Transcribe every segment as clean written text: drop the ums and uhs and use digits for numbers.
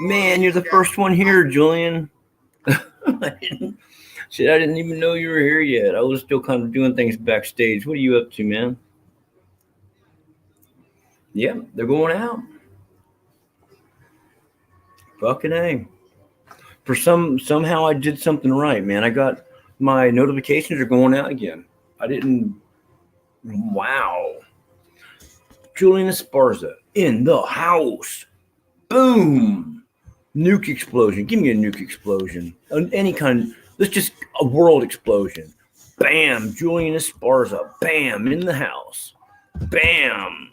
Man, you're the first one here, Julian. Shit, I didn't even know you were here yet. I was still kind of doing things backstage. What are you up to, man? Yeah, they're going out. Fucking A. Somehow I did something right, man. I got my notifications are going out again. I didn't. Wow. Julian Esparza in the house. Boom. Nuke explosion. Give me a nuke explosion. Any kind. Let's just a world explosion. Bam. Julian Esparza. Bam. In the house. Bam.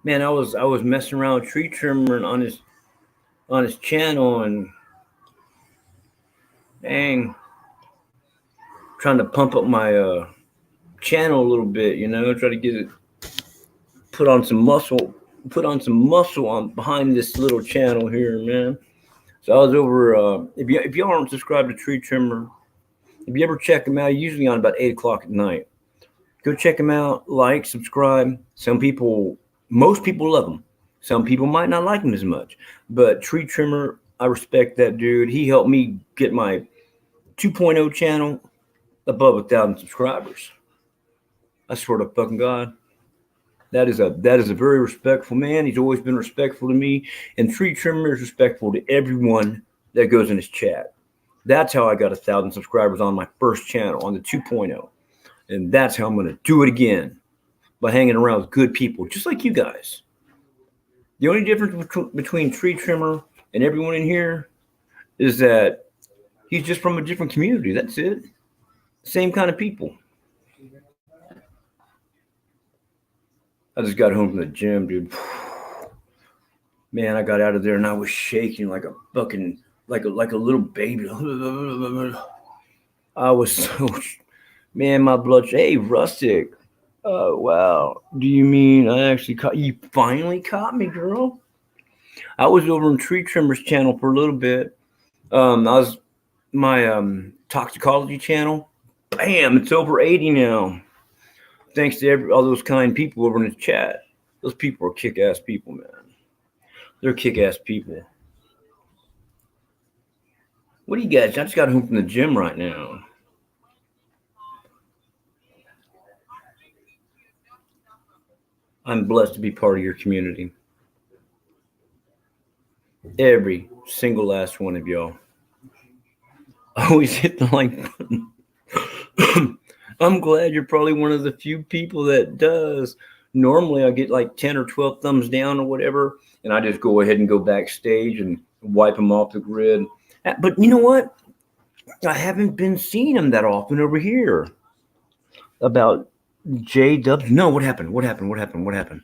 Man, I was messing around with Tree Trimmer on his channel and dang, trying to pump up my channel a little bit, try to get it put on some muscle on behind this little channel here, man. So I was over. If y'all aren't subscribed to Tree Trimmer, if you ever check him out, usually on about 8 o'clock at night. Go check him out. Like, subscribe. Most people love him. Some people might not like him as much. But Tree Trimmer, I respect that dude. He helped me get my 2.0 channel above 1,000 subscribers. I swear to fucking God. That is a very respectful man. He's always been respectful to me. And Tree Trimmer is respectful to everyone that goes in his chat. That's how I got 1,000 subscribers on my first channel, on the 2.0. And that's how I'm going to do it again, by hanging around with good people, just like you guys. The only difference between Tree Trimmer and everyone in here is that he's just from a different community. That's it. Same kind of people. I just got home from the gym, dude. Man, I got out of there and I was shaking like a fucking like a little baby. I was so man, my blood. Hey, Rustic. Oh wow. Do you mean I actually caught you? Finally caught me, girl. I was over on Tree Trimmer's channel for a little bit. I was my toxicology channel. Bam, it's over 80 now. Thanks to all those kind people over in the chat. Those people are kick-ass people, man. They're kick-ass people. What do you guys? I just got home from the gym right now. I'm blessed to be part of your community. Every single last one of y'all. Always hit the like button. I'm glad you're probably one of the few people that does. Normally I get like 10 or 12 thumbs down or whatever, and I just go ahead and go backstage and wipe them off the grid. But you know what? I haven't been seeing them that often over here. About J Dubs. No, what happened? What happened?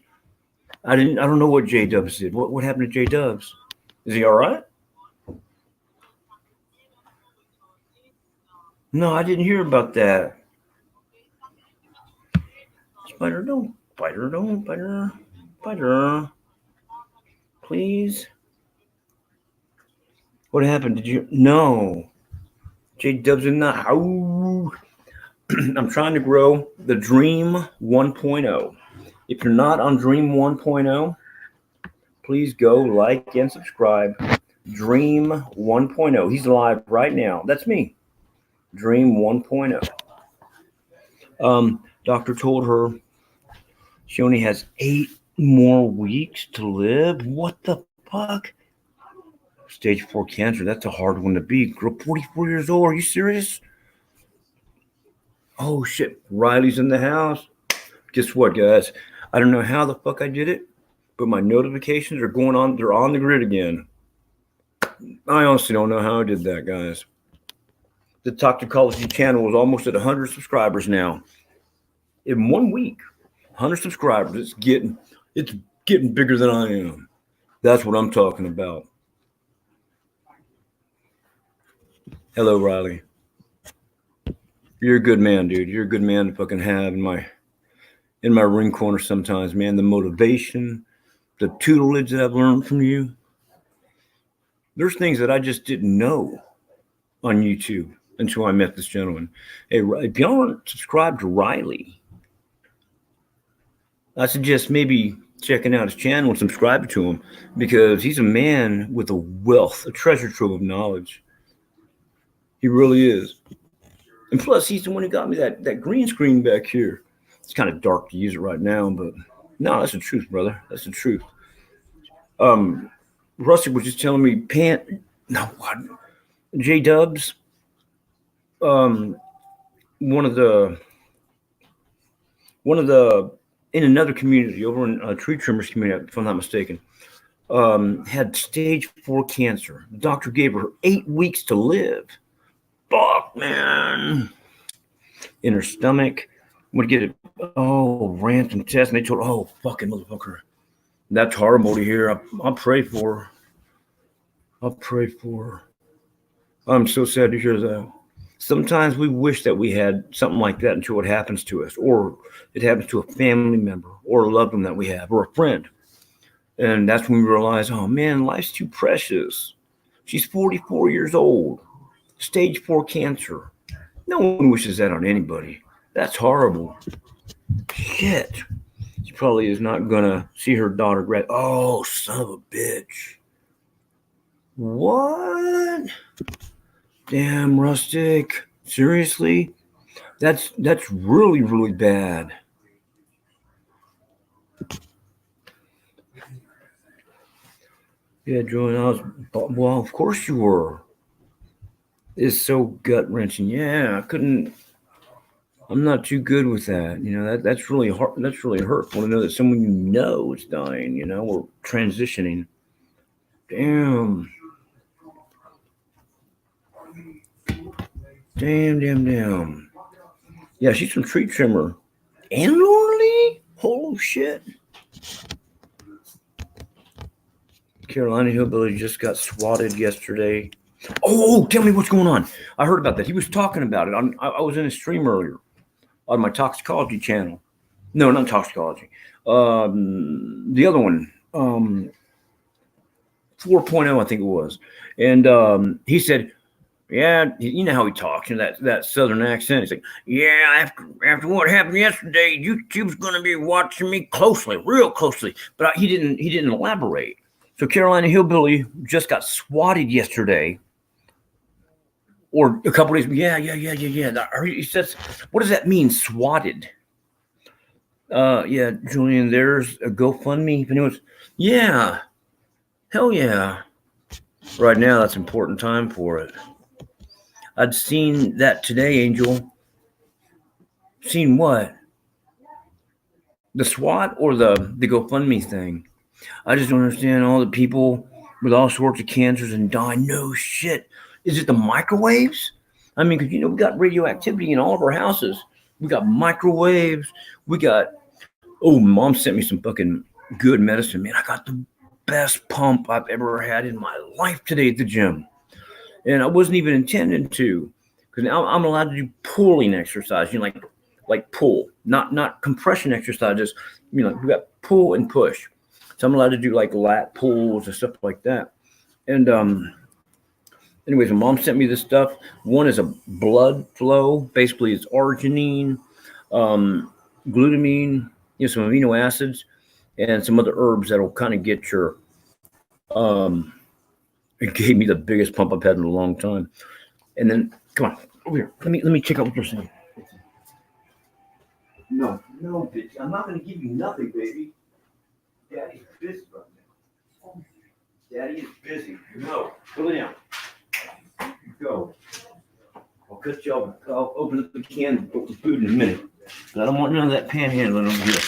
I don't know what J Dubs did. What happened to J Dubs? Is he all right? No, I didn't hear about that. Spider, don't. Spider. Please. What happened? Did you? No. J Dubs in the house. I'm trying to grow the Dream 1.0. If you're not on Dream 1.0, please go like and subscribe. Dream 1.0. He's live right now. That's me. Dream 1.0. Doctor told her she only has 8 more weeks to live. What the fuck? Stage 4 cancer. That's a hard one to beat. Girl, 44 years old. Are you serious? Oh shit. Riley's in the house. Guess what, guys? I don't know how the fuck I did it, but my notifications are going on. They're on the grid again. I honestly don't know how I did that, guys. The Toxicology channel was almost at 100 subscribers now. In 1 week, 100 subscribers. It's getting bigger than I am. That's what I'm talking about. Hello, Riley. You're a good man, dude. You're a good man to fucking have in my ring corner sometimes, man. The motivation, the tutelage that I've learned from you. There's things that I just didn't know on YouTube until I met this gentleman. Hey, if y'all aren't subscribed to Riley, I suggest maybe checking out his channel and subscribing to him, because he's a man with a wealth, a treasure trove of knowledge. He really is. And plus, he's the one who got me that green screen back here. It's kind of dark to use it right now, but no, that's the truth, brother. That's the truth. Rusty was just telling me, J Dubs, one of the in another community over in tree trimmers community, if I'm not mistaken, had stage 4 cancer. The doctor gave her 8 weeks to live. Fuck, man. In her stomach, would get it. Oh, random test, and they told her, oh, fucking motherfucker. That's horrible to hear. I'll pray for her. I'll pray for her. I'm so sad to hear that. Sometimes we wish that we had something like that until it happens to us, or it happens to a family member or a loved one that we have, or a friend. And that's when we realize, oh man, life's too precious. She's 44 years old, stage 4 cancer. No one wishes that on anybody. That's horrible. Shit. She probably is not gonna see her daughter grad. Oh, son of a bitch. What? Damn, Rustic. Seriously? That's really, really bad. Yeah, Julian, well, of course you were. It's so gut-wrenching. Yeah, I'm not too good with that. You know, that's really hard. That's really hurtful to know that someone you know is dying, you know, or transitioning. Damn. Damn. Yeah, she's from Tree Trimmer. And Laura Lee? Holy shit. Carolina Hillbilly just got swatted yesterday. Oh, tell me what's going on. I heard about that. He was talking about it. I was in a stream earlier on my toxicology channel. No, not toxicology. The other one. 4.0, I think it was. And he said, yeah, you know how he talks in that southern accent. He's like, yeah, after what happened yesterday, YouTube's going to be watching me closely, real closely. But he didn't elaborate. So Carolina Hillbilly just got swatted yesterday, or a couple days. Yeah. He says, what does that mean, swatted? Yeah, Julian, there's a GoFundMe. If anyone's, yeah, hell yeah. Right now, that's important time for it. I'd seen that today, Angel. Seen what? The SWAT or the GoFundMe thing? I just don't understand all the people with all sorts of cancers and dying. No shit. Is it the microwaves? I mean, because, you know, we got radioactivity in all of our houses. We got microwaves. We got, oh, Mom sent me some fucking good medicine, man. I got the best pump I've ever had in my life today at the gym. And I wasn't even intending to, because now I'm allowed to do pulling exercise, you know, like pull, not compression exercises. You know, we got pull and push. So I'm allowed to do like lat pulls and stuff like that. And anyways, my mom sent me this stuff. One is a blood flow. Basically, it's arginine, glutamine, you know, some amino acids, and some other herbs that'll kind of get your it gave me the biggest pump I've had in a long time. And then, come on, over here. Let me check out what you're saying. No, bitch. I'm not going to give you nothing, baby. Daddy's busy right now. Daddy is busy. No, go down. Go. I'll cut you off. I'll open up the can and put the food in a minute. But I don't want none of that panhandling over here.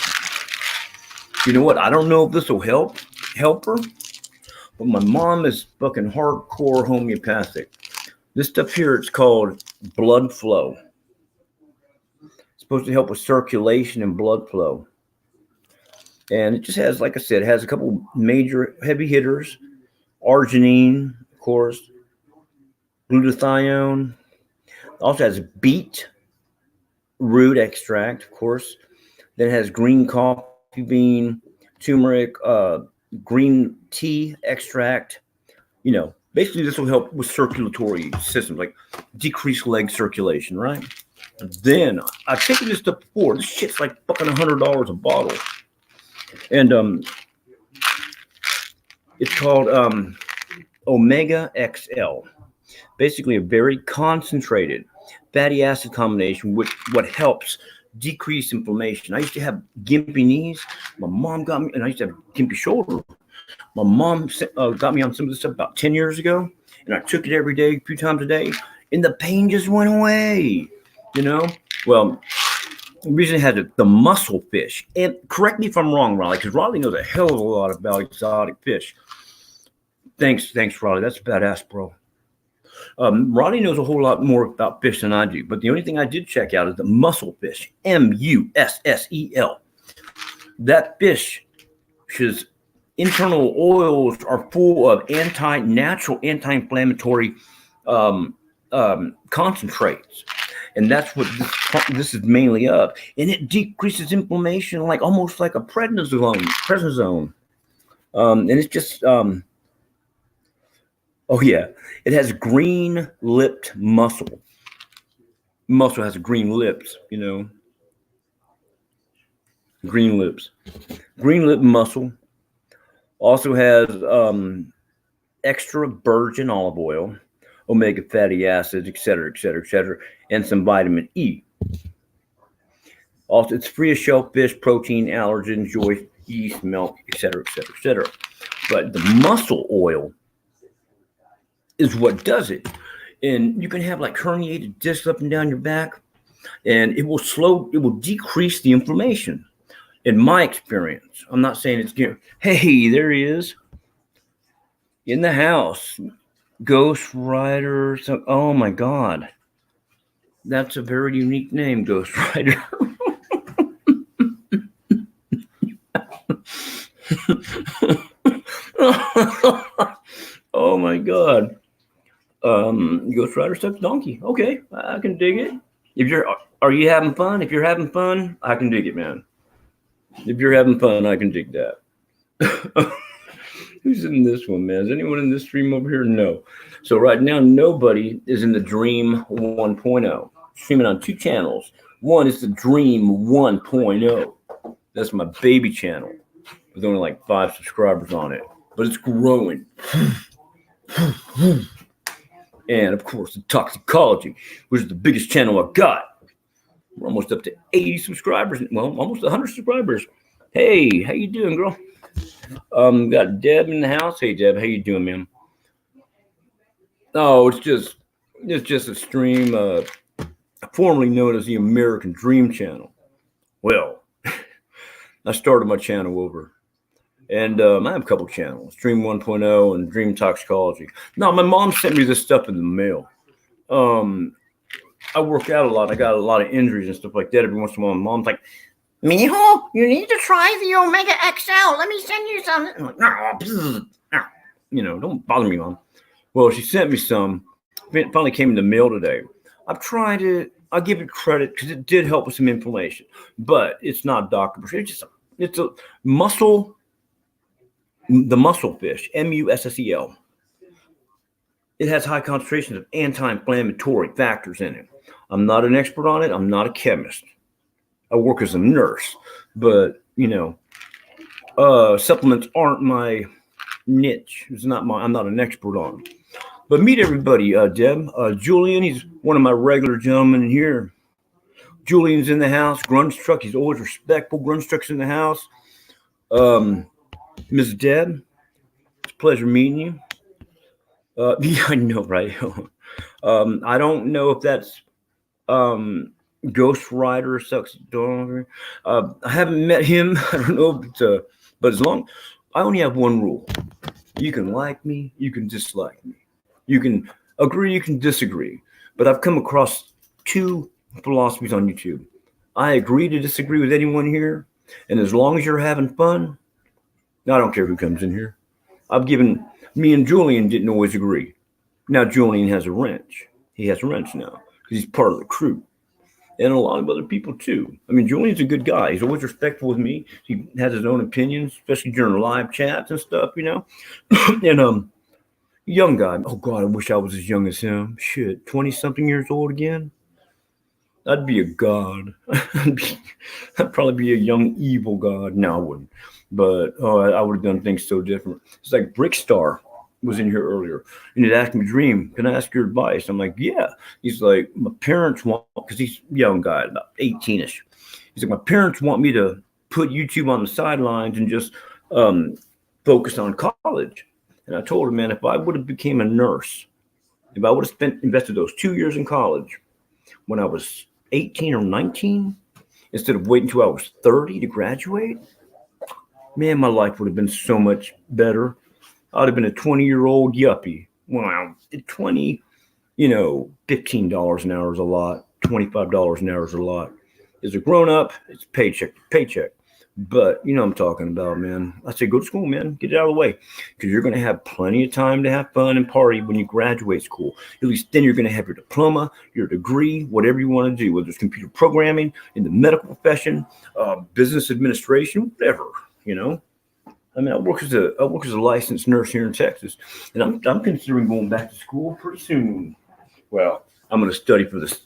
You know what? I don't know if this will help her. But my mom is fucking hardcore homeopathic. This stuff here, it's called blood flow. It's supposed to help with circulation and blood flow. And it just has, like I said, it has a couple major heavy hitters. Arginine, of course. Glutathione. Also has beet root extract, of course. Then it has green coffee bean, turmeric, green tea extract. You know, basically this will help with circulatory systems, like decrease leg circulation, right? Then I've taken this stuff before. This shit's like fucking $100 a bottle. And it's called Omega XL. Basically, a very concentrated fatty acid combination, which what helps decrease inflammation. I used to have gimpy knees. My mom got me, and I used to have gimpy shoulder. My mom got me on some of this stuff about 10 years ago, and I took it every day, a few times a day, and the pain just went away. You know, well, the reason I had the muscle fish, and correct me if I'm wrong, Raleigh, because Raleigh knows a hell of a lot about exotic fish. Thanks, Raleigh. That's badass, bro. Ronnie knows a whole lot more about fish than I do, but the only thing I did check out is the mussel fish, Mussel. That fish's internal oils are full of natural anti-inflammatory concentrates, and that's what this is mainly of. And it decreases inflammation, like almost like a prednisone. And it's just oh yeah, it has green-lipped mussel. Mussel has green lips, you know. Green lips. Green-lipped mussel also has extra virgin olive oil, omega fatty acids, etc., and some vitamin E. Also, it's free of shellfish, protein, allergens, yeast, milk, etc. But the mussel oil is what does it. And you can have like herniated discs up and down your back, and it will decrease the inflammation. In my experience, I'm not saying it's good. Hey, there he is in the house. Ghost Rider. Oh my God. That's a very unique name, Ghost Rider. Oh my God. Ghost Rider sucks donkey. Okay, I can dig it. Are you having fun? If you're having fun, I can dig it, man. If you're having fun, I can dig that. Who's in this one, man? Is anyone in this stream over here? No. So right now, nobody is in the Dream 1.0. Streaming on 2 channels. One is the Dream 1.0. That's my baby channel. With only like 5 subscribers on it, but it's growing. And of course, the Toxicology, which is the biggest channel I got. We're almost up to 80 subscribers. Well, almost 100 subscribers. Hey, how you doing, girl? Got Deb in the house. Hey, Deb, how you doing, man? Oh, it's just a stream, formerly known as the American Dream Channel. Well, I started my channel over. And I have a couple channels, Dream 1.0 and Dream Toxicology. No, my mom sent me this stuff in the mail. I work out a lot. I got a lot of injuries and stuff like that. Every once in a while, my mom's like, Mijo, you need to try the Omega XL. Let me send you some. I'm like, you know, don't bother me, Mom. Well, she sent me some. It finally came in the mail today. I've tried it. I'll give it credit because it did help with some inflammation. But it's not doctor prescribed. It's a muscle. The mussel fish, Mussel. It has high concentrations of anti-inflammatory factors in it. I'm not an expert on it. I'm not a chemist. I work as a nurse, but you know, supplements aren't my niche. I'm not an expert on them. But meet everybody, Deb. Julian, he's one of my regular gentlemen here. Julian's in the house. Grunge Truck, he's always respectful. Grunge Truck's in the house. Ms. Deb, it's a pleasure meeting you. Yeah, I know, right? I don't know if that's Ghost Rider sucks dog. I haven't met him. I don't know if it's but I only have one rule. You can like me, you can dislike me. You can agree, you can disagree. But I've come across 2 philosophies on YouTube. I agree to disagree with anyone here, and as long as you're having fun, I don't care who comes in here. Me and Julian didn't always agree. Now Julian has a wrench. He has a wrench now because he's part of the crew. And a lot of other people too. I mean, Julian's a good guy. He's always respectful with me. He has his own opinions, especially during live chats and stuff, you know. And young guy. Oh God, I wish I was as young as him. Shit, 20-something years old again. I'd be a god. I'd probably be a young evil god. No, I wouldn't. But oh, I would have done things so different. It's like Brickstar was in here earlier, and he'd asked me, Dream, can I ask your advice? I'm like, yeah. He's like, my parents want, because he's a young guy, about 18ish. He's like, my parents want me to put YouTube on the sidelines and just focus on college. And I told him, man, if I would have became a nurse, if I would have invested those 2 years in college when I was 18 or 19, instead of waiting until I was 30 to graduate, man, my life would have been so much better. I'd have been a 20-year-old yuppie. Wow, at 20, $15 an hour is a lot. $25 an hour is a lot. As a grown up, it's paycheck to paycheck. But you know what I'm talking about, man. I say go to school, man. Get it out of the way. Because you're going to have plenty of time to have fun and party when you graduate school. At least then you're going to have your diploma, your degree, whatever you want to do, whether it's computer programming, in the medical profession, business administration, whatever, I mean, I work as a licensed nurse here in Texas, and I'm considering going back to school pretty soon. Well, I'm going to study for this.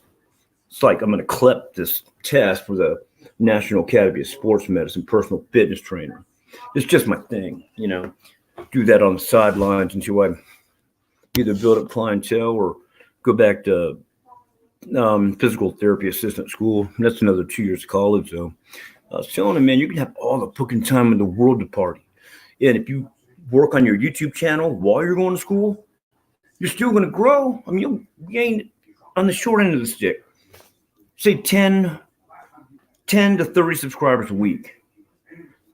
It's like I'm going to CLEP this test for the National Academy of Sports Medicine personal fitness trainer. It's just my thing, Do that on the sidelines until I either build up clientele or go back to physical therapy assistant school. That's another 2 years of college, though. I was telling him, man, you can have all the fucking time in the world to party. And if you work on your YouTube channel while you're going to school, you're still going to grow. I mean, you'll gain on the short end of the stick, say 10 to 30 subscribers a week.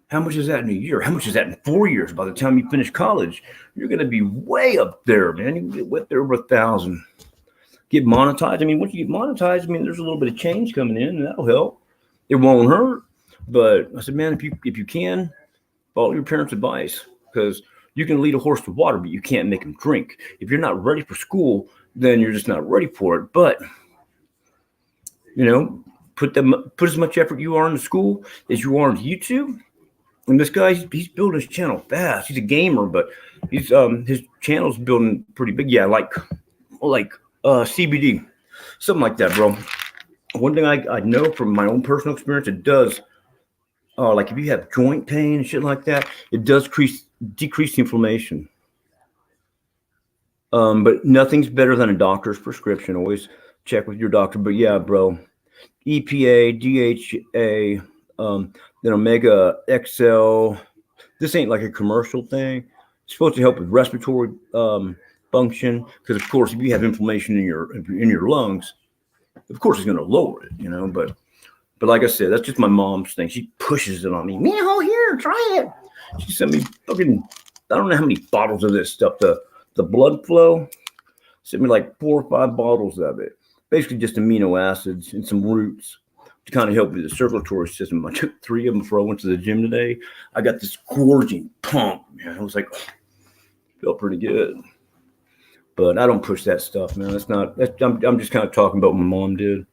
How much is that in a year? How much is that in 4 years? By the time you finish college, you're going to be way up there, man. You can get way there over 1,000. Get monetized. I mean, once you get monetized, I mean, there's a little bit of change coming in, and that'll help. It won't hurt. But I said, man, if you can, follow your parents' advice, because you can lead a horse to water, but you can't make him drink. If you're not ready for school, then you're just not ready for it. But put as much effort you are into school as you are into YouTube. And this guy, he's building his channel fast. He's a gamer, but he's his channel's building pretty big. Yeah, like CBD, something like that, bro. One thing I know from my own personal experience, it does. Like if you have joint pain and shit like that, it does decrease the inflammation. But nothing's better than a doctor's prescription. Always check with your doctor. But yeah, bro, EPA, DHA, then Omega XL. This ain't like a commercial thing. It's supposed to help with respiratory function, because of course, if you have inflammation in your lungs, of course it's going to lower it, But like I said, that's just my mom's thing. She pushes it on me. Mijo, here, try it. She sent me fucking, I don't know how many bottles of this stuff. The blood flow, sent me like 4 or 5 bottles of it. Basically just amino acids and some roots to kind of help with the circulatory system. I took 3 of them before I went to the gym today. I got this gorging pump, man. I was like, felt pretty good. But I don't push that stuff, man. I'm just kind of talking about what my mom did.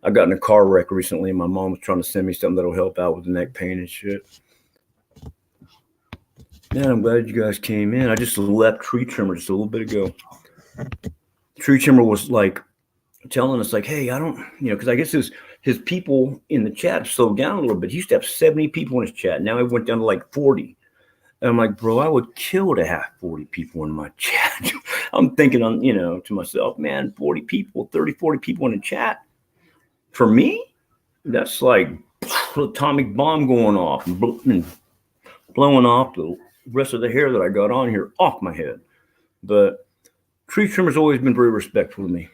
I got in a car wreck recently, and my mom was trying to send me something that'll help out with the neck pain and shit. Man, I'm glad you guys came in. I just left Tree Trimmer just a little bit ago. Tree Trimmer was like telling us, like, hey, I don't, because I guess his people in the chat slowed down a little bit. He used to have 70 people in his chat. Now it went down to like 40. And I'm like, bro, I would kill to have 40 people in my chat. I'm thinking to myself, man, 40 people, 30, 40 people in the chat. For me, that's like an atomic bomb going off and blowing off the rest of the hair that I got on here off my head. But Tree Trimmer's always been very respectful to me.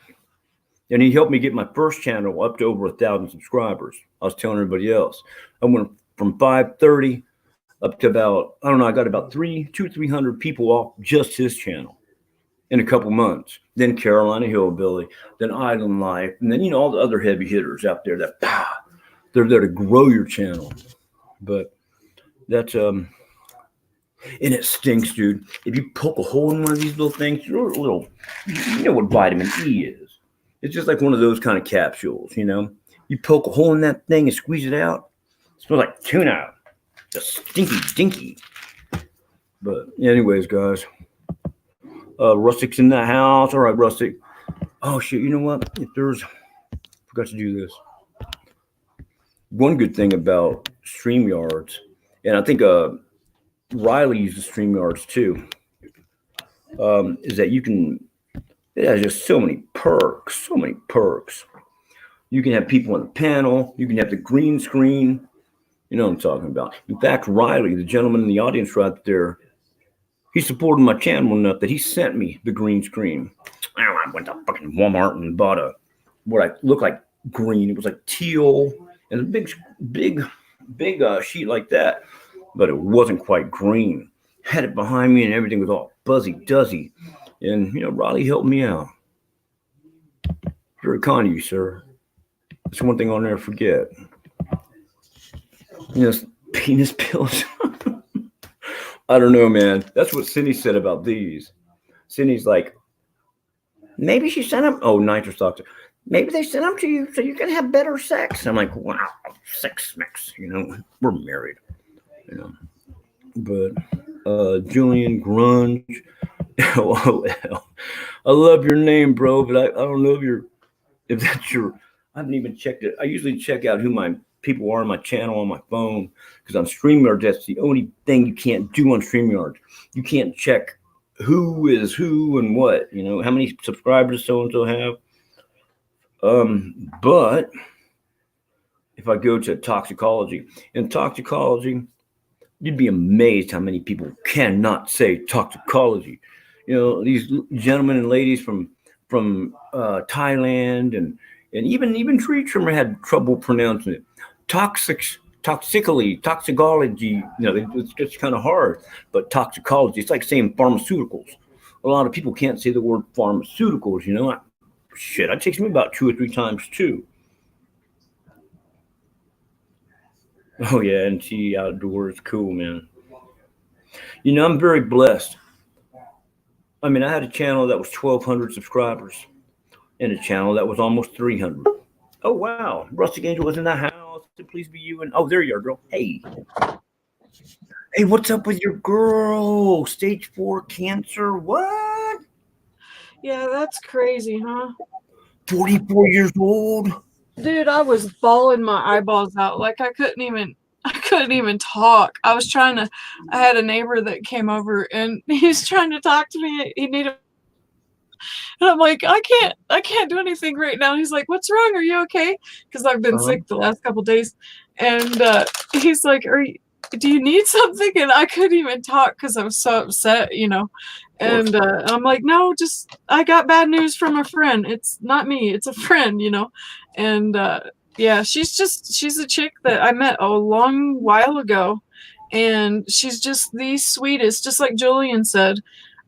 And he helped me get my first channel up to over 1,000 subscribers. I was telling everybody else. I went from 530 up to about, I don't know, I got about 300 people off just his channel in a couple months. Then Carolina Hillbilly, then Island Life, and then all the other heavy hitters out there that they're there to grow your channel. But that's and it stinks, dude. If you poke a hole in one of these little things, you know what vitamin E is. It's just like one of those kind of capsules, You poke a hole in that thing and squeeze it out. It smells like tuna. Just stinky. But anyways, guys. Rustic's in the house. All right, Rustic. Oh shit! You know what? Forgot forgot to do this. One good thing about StreamYards, and I think Riley uses StreamYards too, is that it has just so many perks, so many perks. You can have people on the panel, you can have the green screen. You know what I'm talking about. In fact, Riley, the gentleman in the audience right there, he supported my channel enough that he sent me the green screen. I went to fucking Walmart and bought what I looked like green. It was like teal and a big sheet like that, but it wasn't quite green. Had it behind me and everything was all buzzy duzzy. And Riley helped me out. Very kind of you, sir. That's one thing I'll never forget. Penis pills. I don't know, man. That's what Cindy said about these. Cindy's like, maybe she sent them. Oh, Nitrous Doctor. Maybe they sent them to you so you can have better sex. I'm like, wow, sex mix. We're married. But Julian Grunge. LOL. I love your name, bro, but I don't know if that's your. I haven't even checked it. I usually check out who my people are on my channel on my phone, because on StreamYard, that's the only thing you can't do on StreamYard. You can't check who is who and what, how many subscribers so-and-so have. But if I go to toxicology, in toxicology, you'd be amazed how many people cannot say toxicology. These gentlemen and ladies from Thailand and even Tree Trimmer had trouble pronouncing it. Toxicology, it's just kind of hard. But toxicology, it's like saying pharmaceuticals. A lot of people can't say the word pharmaceuticals. Shit, it takes me about 2 or 3 times too. Oh yeah, and she outdoors, cool, man. I'm very blessed. I mean, I had a channel that was 1,200 subscribers, and a channel that was almost 300. Oh wow, Rustic Angel was in the house. Please be you. And oh, there you are, girl. Hey, what's up with your girl? Stage 4 cancer. What? Yeah, that's crazy, huh? 44 years old. Dude, I was bawling my eyeballs out. Like I couldn't even talk. I had a neighbor that came over and he's trying to talk to me. He needed, and I'm like, I can't do anything right now. He's like, what's wrong? Are you okay? Because I've been sick the last couple of days. And he's like, do you need something? And I couldn't even talk because I was so upset, And I'm like, no, I got bad news from a friend. It's not me. It's a friend, And yeah, she's a chick that I met a long while ago. And she's just the sweetest, just like Julian said.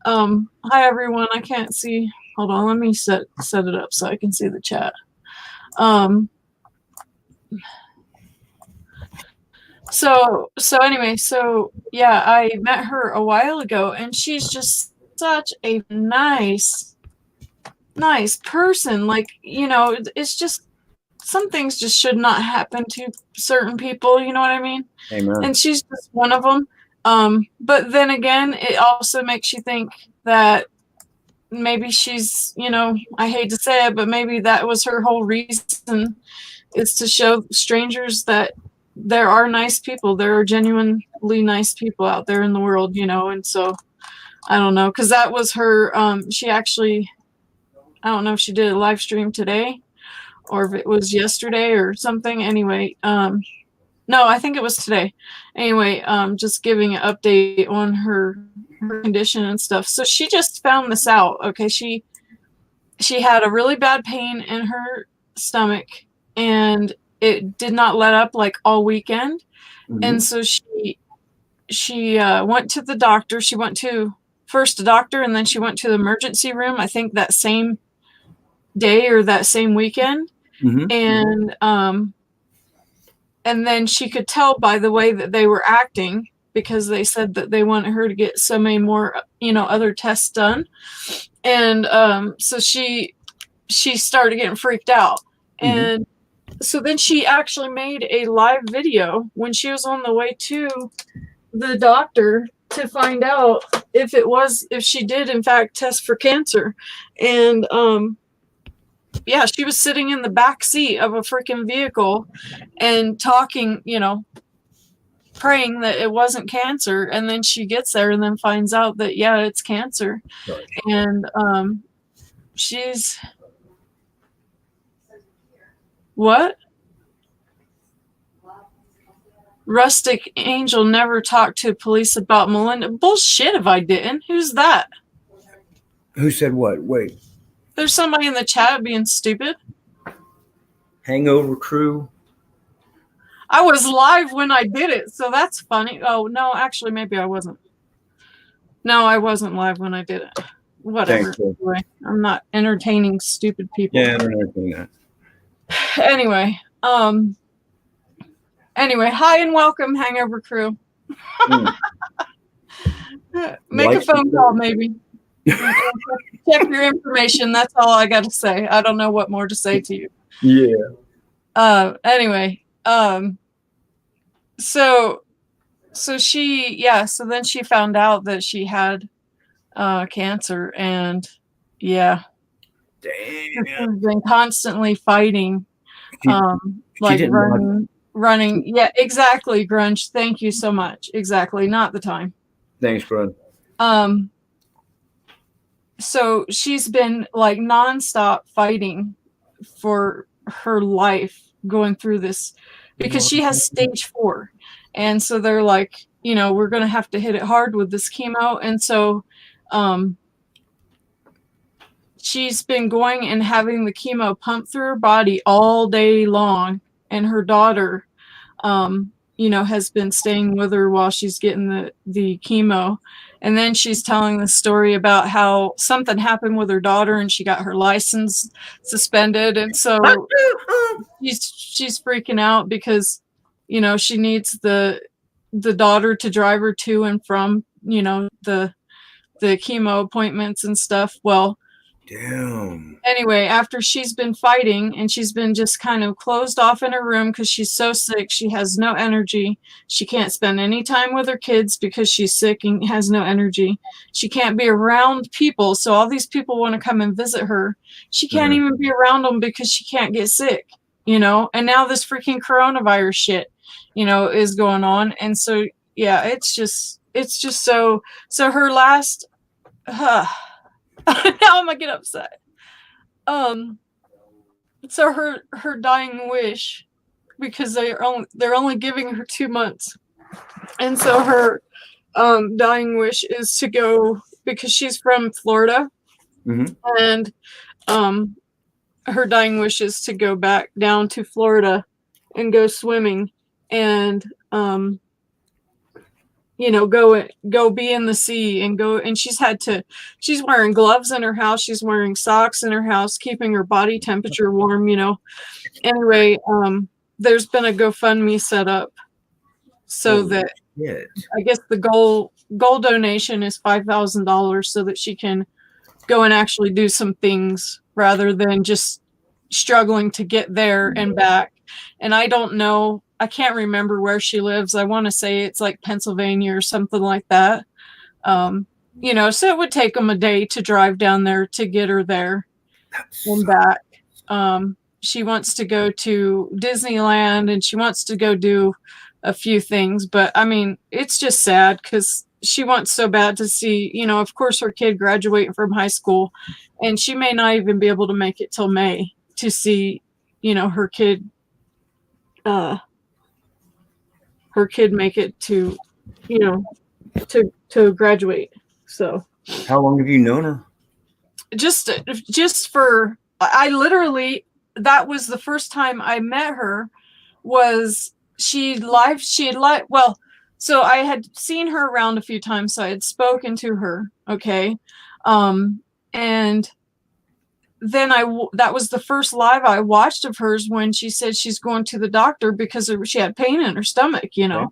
Hi, everyone. I can't see. Hold on. Let me set it up so I can see the chat. So anyway, yeah, I met her a while ago, and she's just such a nice person. Like, it's just some things just should not happen to certain people. You know what I mean? Amen. And she's just one of them. But then again, it also makes you think that maybe she's, I hate to say it, but maybe that was her whole reason, is to show strangers that there are nice people. There are genuinely nice people out there in the world, and so I don't know, because that was her, she actually, I don't know if she did a live stream today or if it was yesterday or something. Anyway, no, I think it was today. Anyway, just giving an update on her condition and stuff. So she just found this out. Okay, she had a really bad pain in her stomach, and it did not let up like all weekend. Mm-hmm. And so she went to the doctor. She went to first the doctor, and then she went to the emergency room, I think that same day or that same weekend. Mm-hmm. And then she could tell by the way that they were acting, because they said that they wanted her to get so many more, other tests done. And so she started getting freaked out. Mm-hmm. And so then she actually made a live video when she was on the way to the doctor to find out if she did in fact test for cancer. And yeah, she was sitting in the back seat of a freaking vehicle and talking, praying that it wasn't cancer. And then she gets there and then finds out that, yeah, it's cancer. Right. And she's what? Rustic Angel never talked to police about Melinda. Bullshit if I didn't. Who's that? Who said what? Wait. There's somebody in the chat being stupid. Hangover crew. I was live when I did it, so that's funny. Oh, no, actually, maybe I wasn't. No, I wasn't live when I did it. Whatever. Anyway, I'm not entertaining stupid people. Yeah, I don't know anything that. Anyway, hi and welcome, Hangover crew. Make a phone call, maybe. Check your information. That's all I got to say. I don't know what more to say to you. Yeah. Anyway, so then she found out that she had cancer, and yeah, damn, she's been constantly fighting, like running. Yeah, exactly, Grunge. Thank you so much. Exactly, not the time. Thanks, bro. So she's been like nonstop fighting for her life going through this because she has stage 4. And so they're like, we're going to have to hit it hard with this chemo. And so she's been going and having the chemo pumped through her body all day long. And her daughter, has been staying with her while she's getting the chemo. And then she's telling the story about how something happened with her daughter and she got her license suspended. And so she's freaking out because, she needs the daughter to drive her to and from, the chemo appointments and stuff. Well, damn. Anyway, after she's been fighting and she's been just kind of closed off in her room because she's so sick, she has no energy. She can't spend any time with her kids because she's sick and has no energy. She can't be around people. So all these people want to come and visit her. She can't even be around them because she can't get sick, and now this freaking coronavirus shit, is going on. And so, yeah, it's just so her last, now I'm gonna get upset. So her dying wish, because they're only giving her 2 months, and so her dying wish is to go, because she's from Florida, and her dying wish is to go back down to Florida and go swimming and go be in the sea and go. And she's wearing gloves in her house. She's wearing socks in her house, keeping her body temperature warm, Anyway, there's been a GoFundMe set up so that I guess the goal donation is $5,000 so that she can go and actually do some things rather than just struggling to get there and back. And I don't know, I can't remember where she lives. I want to say it's like Pennsylvania or something like that. So it would take them a day to drive down there to get her there and back. She wants to go to Disneyland and she wants to go do a few things, but I mean, it's just sad because she wants so bad to see, of course, her kid graduating from high school, and she may not even be able to make it till May to see, her kid make it to, to graduate. So how long have you known her? Just for, I literally, that was the first time I met her. Was so I had seen her around a few times, so I had spoken to her. Okay. And then that was the first live I watched of hers when she said she's going to the doctor because she had pain in her stomach, Okay.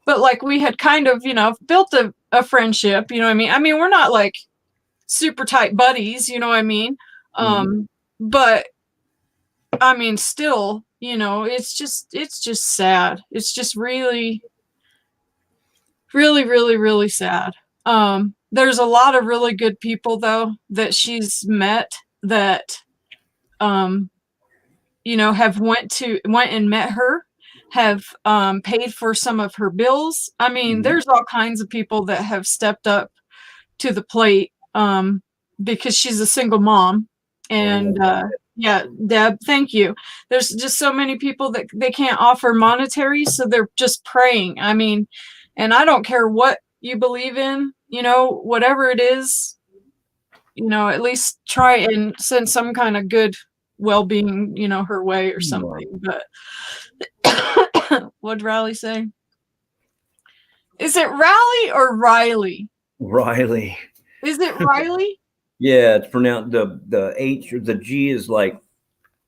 But like we had kind of, built a friendship, I mean, we're not like super tight buddies, you know what I mean? But I mean, still, it's just sad. It's just really, really, really, really sad. There's a lot of really good people though that she's met that have went and met her, have paid for some of her bills. I mean, there's all kinds of people that have stepped up to the plate because she's a single mom. And yeah, Deb, thank you. There's just so many people that they can't offer monetary, so they're just praying. I mean, and I don't care what you believe in, whatever it is, at least try and send some kind of good well-being, her way or something. But what'd Riley say? Is it Raleigh or Riley? Riley. Is it Riley? Yeah, it's pronounced the H or the G is like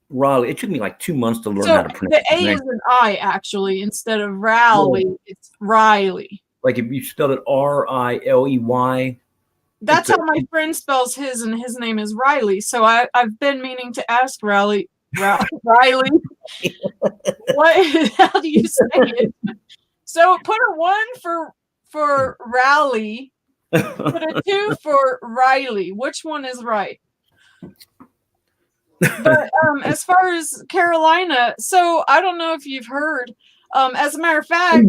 Riley. It took me like 2 months to learn how to pronounce the A is an I actually instead of Raleigh. Yeah. It's Riley. Like if you spelled it Riley. That's how my friend spells his, and his name is Riley. So I've been meaning to ask Riley. Riley, how do you say it? So put a 1 for Raleigh, put a 2 for Riley. Which one is right? But as far as Carolina, so I don't know if you've heard. As a matter of fact,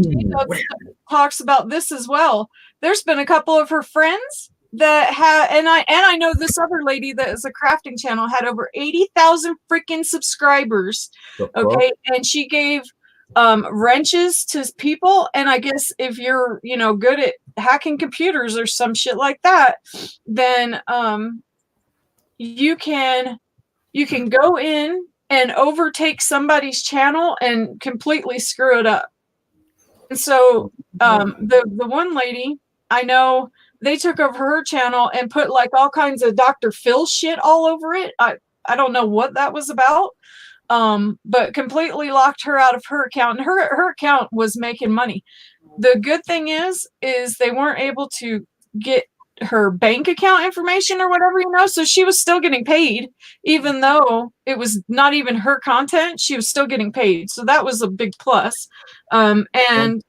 talks about this as well. There's been a couple of her friends that had, and I know this other lady that is a crafting channel had over 80,000 freaking subscribers. Okay, and she gave wrenches to people, and I guess if you're good at hacking computers or some shit like that, then you can go in and overtake somebody's channel and completely screw it up. And so the one lady I know, they took over her channel and put like all kinds of Dr. Phil shit all over it. I don't know what that was about. But completely locked her out of her account, and her account was making money. The good thing is they weren't able to get her bank account information or whatever, so she was still getting paid, even though it was not even her content. She was still getting paid, so that was a big plus. And I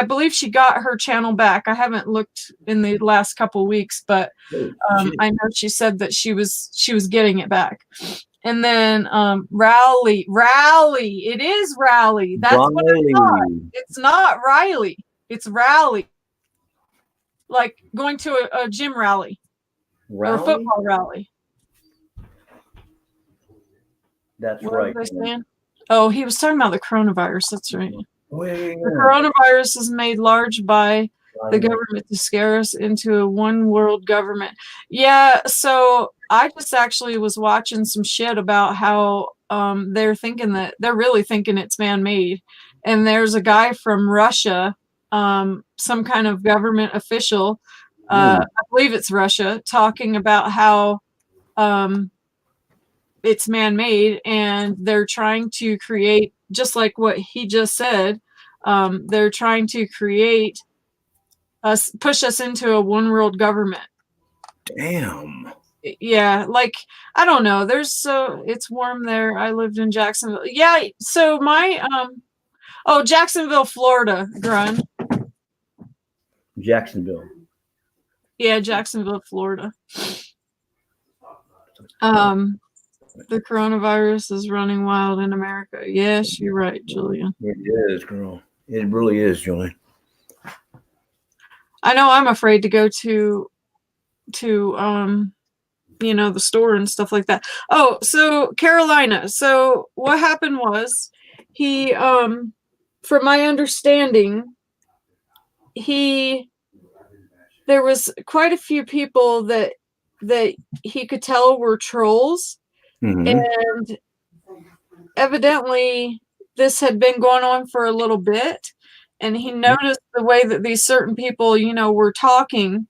believe she got her channel back. I haven't looked in the last couple of weeks, but I know she said that she was getting it back. And then Raleigh, it is Raleigh. That's what I thought. It's not Riley, it's Raleigh. Like going to a gym rally or a football rally. That's right. Oh, he was talking about the coronavirus. That's right. The coronavirus is made large by the government to scare us into a one world government. Yeah, so I just actually was watching some shit about how they're really thinking it's man-made. And there's a guy from Russia, some kind of government official, I believe it's Russia, talking about how it's man-made, and they're trying to create, just like what he just said, they're trying to push us into a one world government. Damn. Yeah, like I don't know. It's warm there. I lived in Jacksonville. Yeah, so my Jacksonville, Florida, Grun. Jacksonville. Yeah, Jacksonville, Florida. The coronavirus is running wild in America. Yes, you're right, Julian. It is, girl. It really is, Julian. I know I'm afraid to go to the store and stuff like that. Oh, so Carolina. So what happened was he, from my understanding, there was quite a few people that he could tell were trolls. Mm-hmm. And evidently this had been going on for a little bit, and he noticed the way that these certain people, were talking,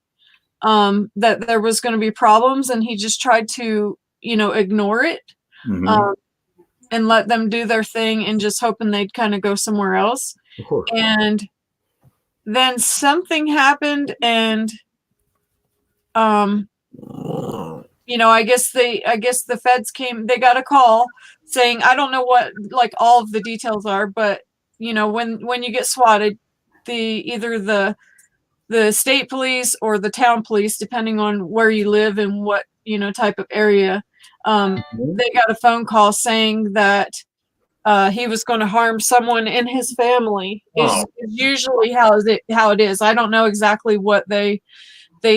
that there was going to be problems, and he just tried to, ignore it, and let them do their thing, and just hoping they'd kind of go somewhere else. Of course. And then something happened, and I guess the feds came. They got a call saying, I don't know what like all of the details are, but when you get swatted, either the state police or the town police, depending on where you live and what type of area, They got a phone call saying that he was going to harm someone in his family. Is usually how it is. I don't know exactly what they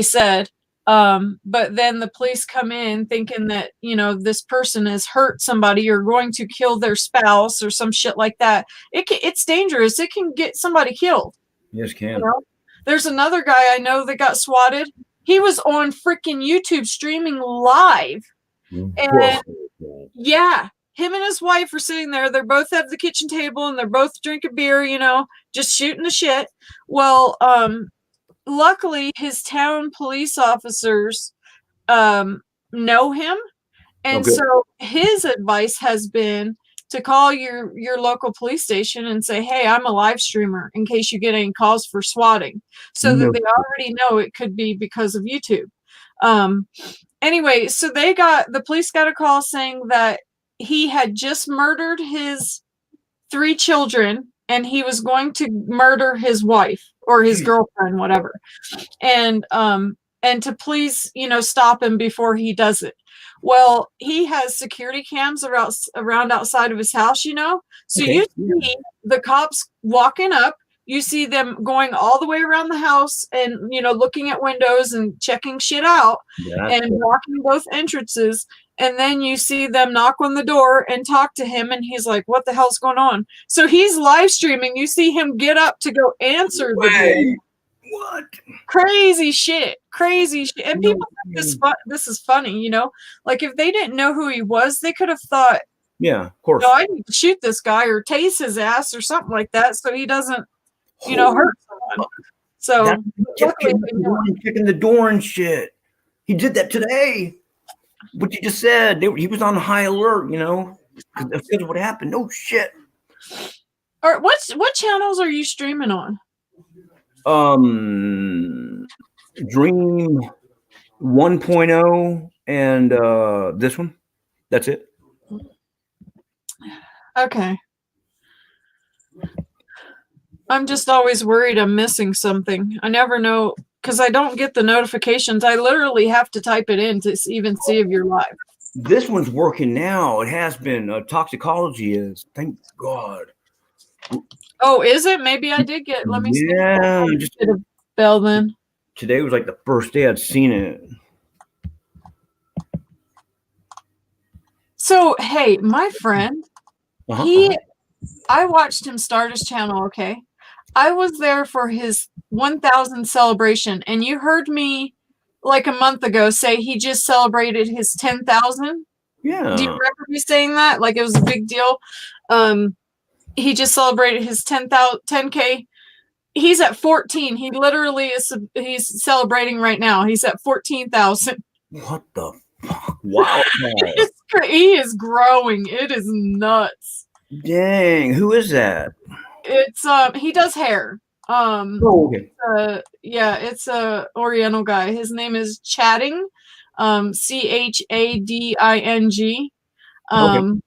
said. But then the police come in thinking that, this person has hurt somebody or going to kill their spouse or some shit like that. It's dangerous. It can get somebody killed. Yes, can. There's another guy I know that got swatted. He was on freaking YouTube streaming live. And yeah, him and his wife are sitting there. They're both at the kitchen table and they're both drinking beer, just shooting the shit. Well, luckily his town police officers know him. And so his advice has been to call your local police station and say, hey, I'm a live streamer in case you get any calls for swatting, so that they already know it could be because of YouTube. Anyway, so the police got a call saying that he had just murdered his 3 children and he was going to murder his wife or his girlfriend, whatever. And to please, stop him before he does it. Well, he has security cams around outside of his house, So you see the cops walking up, you see them going all the way around the house and, looking at windows and checking shit out and blocking both entrances. And then you see them knock on the door and talk to him. And he's like, what the hell's going on? So he's live streaming. You see him get up to go answer the door. What? Crazy shit. And people think this is funny, like if they didn't know who he was, they could have thought, yeah, of course, I need to shoot this guy or tase his ass or something like that so he doesn't, hurt someone. So checking the door and shit. He did that today. What you just said, he was on high alert, because that's what happened. No shit. All right, what channels are you streaming on? Dream 1.0 and this one. That's it. Okay. I'm just always worried I'm missing something. I never know because I don't get the notifications. I literally have to type it in to even see if you're live. This one's working now. It has been. Toxicology is. Thank God. Oh, is it? Maybe I did get. Let me see. Yeah, just get a bell then. Today was like the first day I'd seen it. So hey, my friend, I watched him start his channel. Okay, I was there for his 1,000 celebration, and you heard me like a month ago say he just celebrated his 10,000. Yeah. Do you remember me saying that? Like it was a big deal. He just celebrated his 10K. He's at 14. He literally he's celebrating right now. He's at 14,000. What the fuck? Wow. He is growing. It is nuts. Dang. Who is that? It's he does hair. Okay. Yeah, it's a Oriental guy. His name is Chatting. Chading. Okay.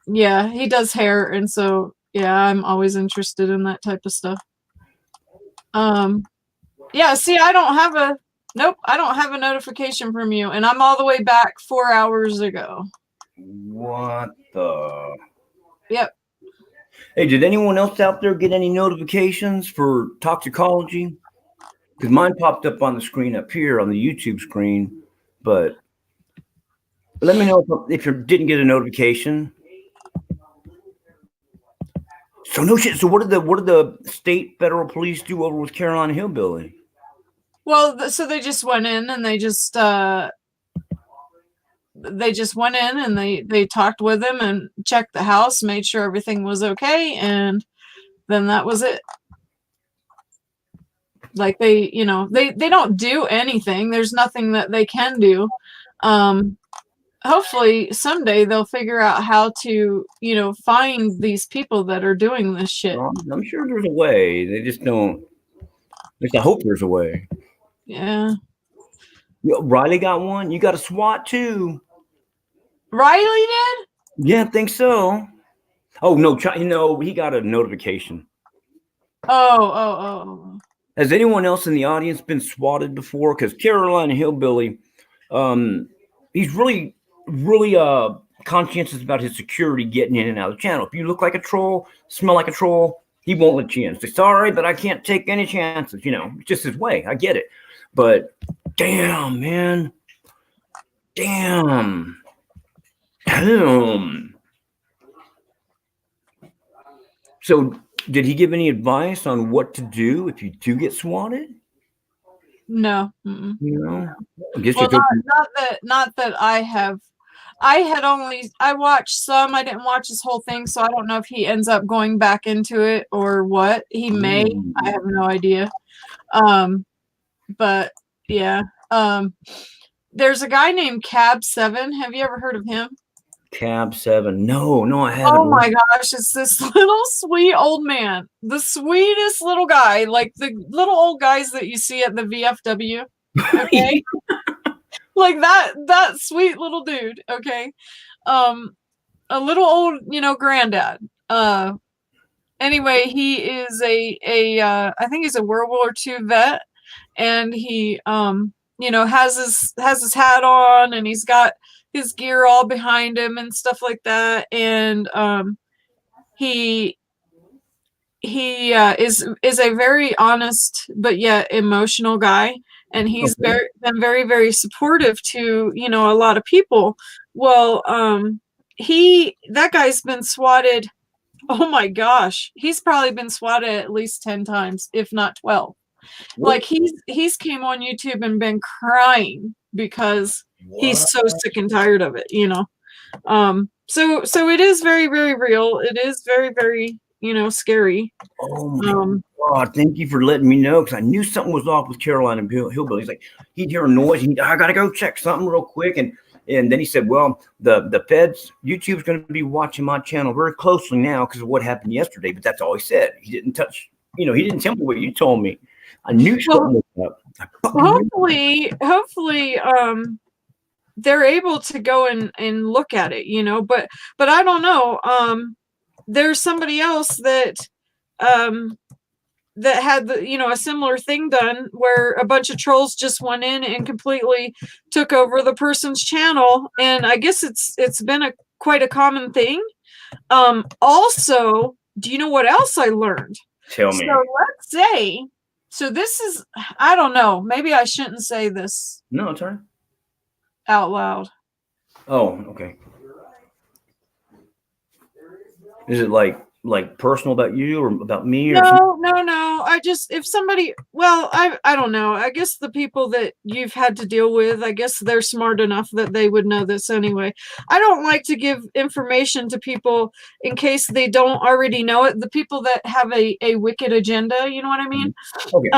Yeah, he does hair, and so yeah, I'm always interested in that type of stuff. Yeah, see, I don't have a notification from you, and I'm all the way back 4 hours ago. What the? Yep. Hey, did anyone else out there get any notifications for toxicology? Because mine popped up on the screen up here on the YouTube screen, but let me know if you didn't get a notification. So no shit. So what did the state federal police do over with Carolina Hillbilly? Well, so they just went in and they just went in and they talked with him and checked the house, made sure everything was okay, and then that was it. Like they don't do anything. There's nothing that they can do. Hopefully someday they'll figure out how to, find these people that are doing this shit. Well, I'm sure there's a way. They just don't. At least I hope there's a way. Yeah. Riley got one. You got a SWAT too. Riley did? Yeah, I think so. Oh no, he got a notification. Oh. Has anyone else in the audience been swatted before? Because Carolina Hillbilly, he's really really conscientious about his security getting in and out of the channel. If you look like a troll, smell like a troll, he won't let you in. Say, sorry, but I can't take any chances. You know, it's just his way. I get it. But damn, man. Damn. Damn. So did he give any advice on what to do if you do get swatted? No. Mm-mm. You know, I guess Well, you not that I have. I watched some. I didn't watch his whole thing, so I don't know if he ends up going back into it or what. He may. I have no idea. But yeah. There's a guy named Cab7. Have you ever heard of him? Cab7. No, I haven't. Oh my gosh, it's this little sweet old man. The sweetest little guy, like the little old guys that you see at the VFW. Okay. Like that sweet little dude, okay? A little old, granddad. Anyway, he is I think he's a World War II vet, and he has his hat on, and he's got his gear all behind him and stuff like that, and he is a very honest but yet emotional guy, and he's Okay. been very, very supportive to a lot of people. Well, that guy's been swatted. Oh my gosh, he's probably been swatted at least 10 times, if not 12. Like he's came on YouTube and been crying because he's so sick and tired of it, So it is very, very real. It is very, very, scary. Oh my God! Thank you for letting me know, because I knew something was off with Carolina Hillbilly. He's like, he'd hear a noise, and I gotta go check something real quick, and then he said, well, the feds, YouTube's going to be watching my channel very closely now because of what happened yesterday. But that's all he said. He didn't touch, he didn't tell me what you told me. I knew something was up. Hopefully, they're able to go and look at it, but I don't know. There's somebody else that had a similar thing done, where a bunch of trolls just went in and completely took over the person's channel, and I guess it's been quite a common thing. Also, do you know what else I learned? Tell me. So let's say, this is, I don't know, maybe I shouldn't say this. No, it's all right. Out loud. Oh, okay. Is it like personal about you or about me? Or No. I just, if somebody, well, I don't know. I guess the people that you've had to deal with, I guess they're smart enough that they would know this anyway. I don't like to give information to people in case they don't already know it. The people that have a wicked agenda, you know what I mean? Okay.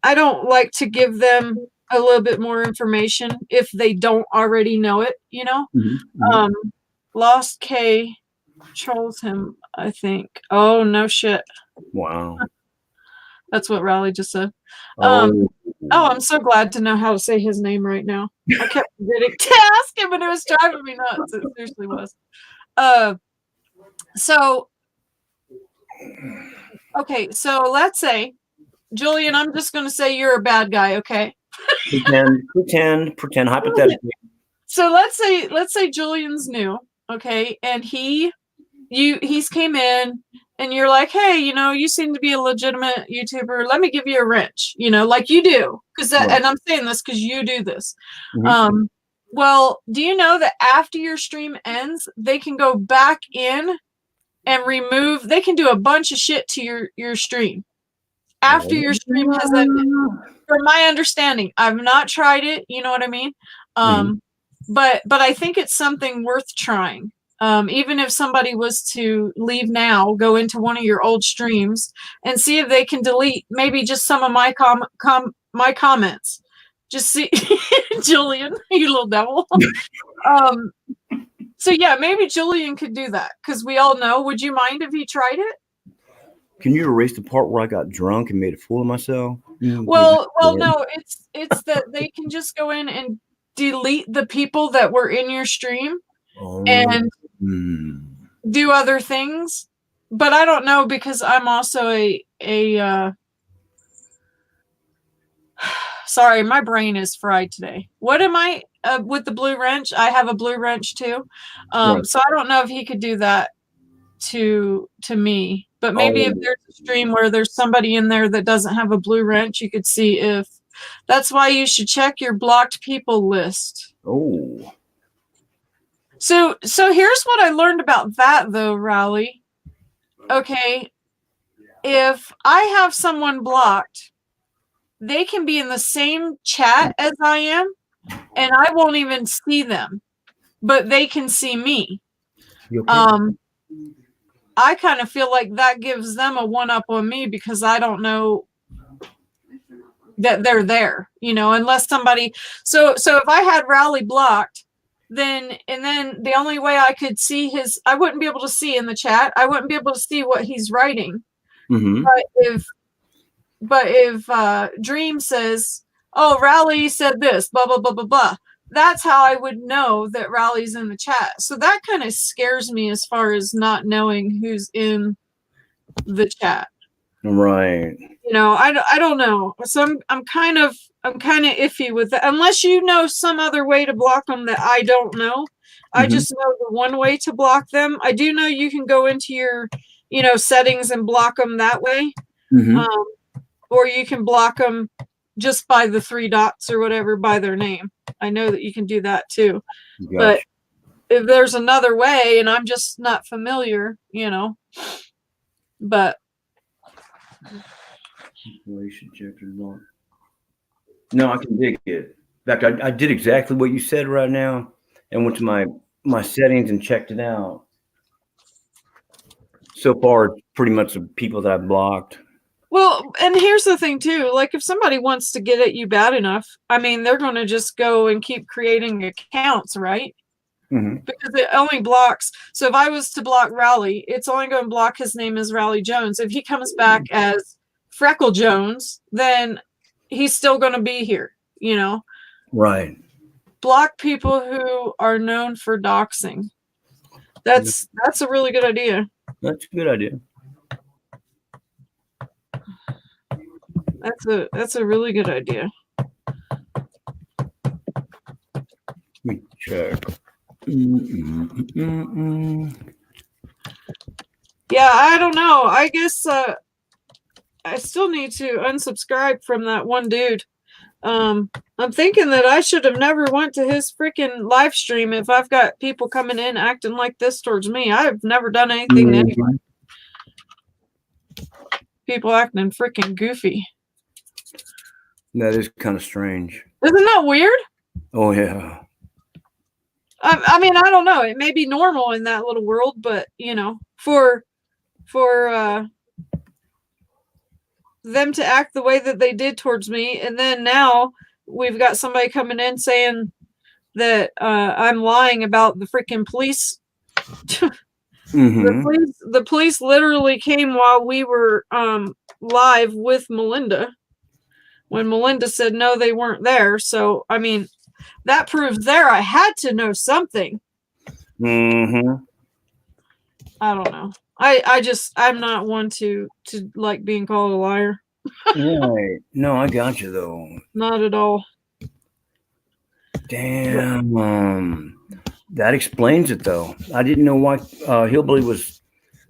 I don't like to give them a little bit more information if they don't already know it, Mm-hmm. Lost K trolls him, I think. Oh, no shit. Wow. That's what Raleigh just said. Oh, I'm so glad to know how to say his name right now. I kept forgetting to ask him, and it was driving me nuts. It seriously was. So, okay, so let's say, Julian, I'm just going to say you're a bad guy, okay? pretend hypothetically. So let's say Julian's new, okay, and he's came in, and you're like, hey, you seem to be a legitimate YouTuber. Let me give you a wrench, like you do, right. And I'm saying this because you do this. Mm-hmm. Well, do you know that after your stream ends, they can go back in and remove? They can do a bunch of shit to your stream after your stream has ended. From my understanding, I've not tried it. You know what I mean? But I think it's something worth trying. Even if somebody was to leave now, go into one of your old streams and see if they can delete maybe just some of my my comments. Just see, Julian, you little devil. So yeah, maybe Julian could do that, because we all know. Would you mind if he tried it? Can you erase the part where I got drunk and made a fool of myself? Well, no, it's that they can just go in and delete the people that were in your stream and do other things. But I don't know, because I'm also a Sorry, my brain is fried today. What am I with the blue wrench? I have a blue wrench too. Right. So I don't know if he could do that to me. But maybe if Oh. there's a stream where there's somebody in there that doesn't have a blue wrench, you could see if that's why you should check your blocked people list. Oh. So here's what I learned about that though, Rowley. Okay, if I have someone blocked, they can be in the same chat as I am, and I won't even see them, but they can see me. You okay? I kind of feel like that gives them a one-up on me because I don't know that they're there, unless somebody. So if I had Rowley blocked, then the only way I could see I wouldn't be able to see in the chat. I wouldn't be able to see what he's writing. Mm-hmm. But if Dream says, "Oh, Rowley said this," blah blah blah blah blah, that's how I would know that Rowley's in the chat. So that kind of scares me as far as not knowing who's in the chat. Right. I don't know. So I'm kind of iffy with that. Unless you know some other way to block them that I don't know. I just know the one way to block them. I do know you can go into your, settings and block them that way. Or you can block them just by the 3 dots or whatever by their name. I know that you can do that too. Gotcha. But if there's another way and I'm just not familiar, but no, I can dig it. In fact, I did exactly what you said right now and went to my settings and checked it out. So far, it's pretty much the people that I blocked. Well, and here's the thing too, like if somebody wants to get at you bad enough, I mean, they're going to just go and keep creating accounts, right? Because it only blocks. So if I was to block Rowley, it's only going to block his name as Rowley Jones. If he comes back as Freckle Jones, then he's still going to be here, Right. Block people who are known for doxing. That's a really good idea. That's a good idea. That's a really good idea. Let me check. Yeah, I don't know. I guess I still need to unsubscribe from that one dude. I'm thinking that I should have never went to his freaking live stream if I've got people coming in acting like this towards me. I've never done anything to anyone. People acting freaking goofy. That is kind of strange. Isn't that weird? Oh, yeah. I mean, I don't know. It may be normal in that little world, but, for them to act the way that they did towards me, and then now we've got somebody coming in saying that I'm lying about the freaking police. The police literally came while we were live with Melinda when Melinda said no, they weren't there. So I mean, that proves there I had to know something. I don't know. I'm not one to like being called a liar. Right. No, I got you though. Not at all. Damn. That explains it though. I didn't know why Hillbilly was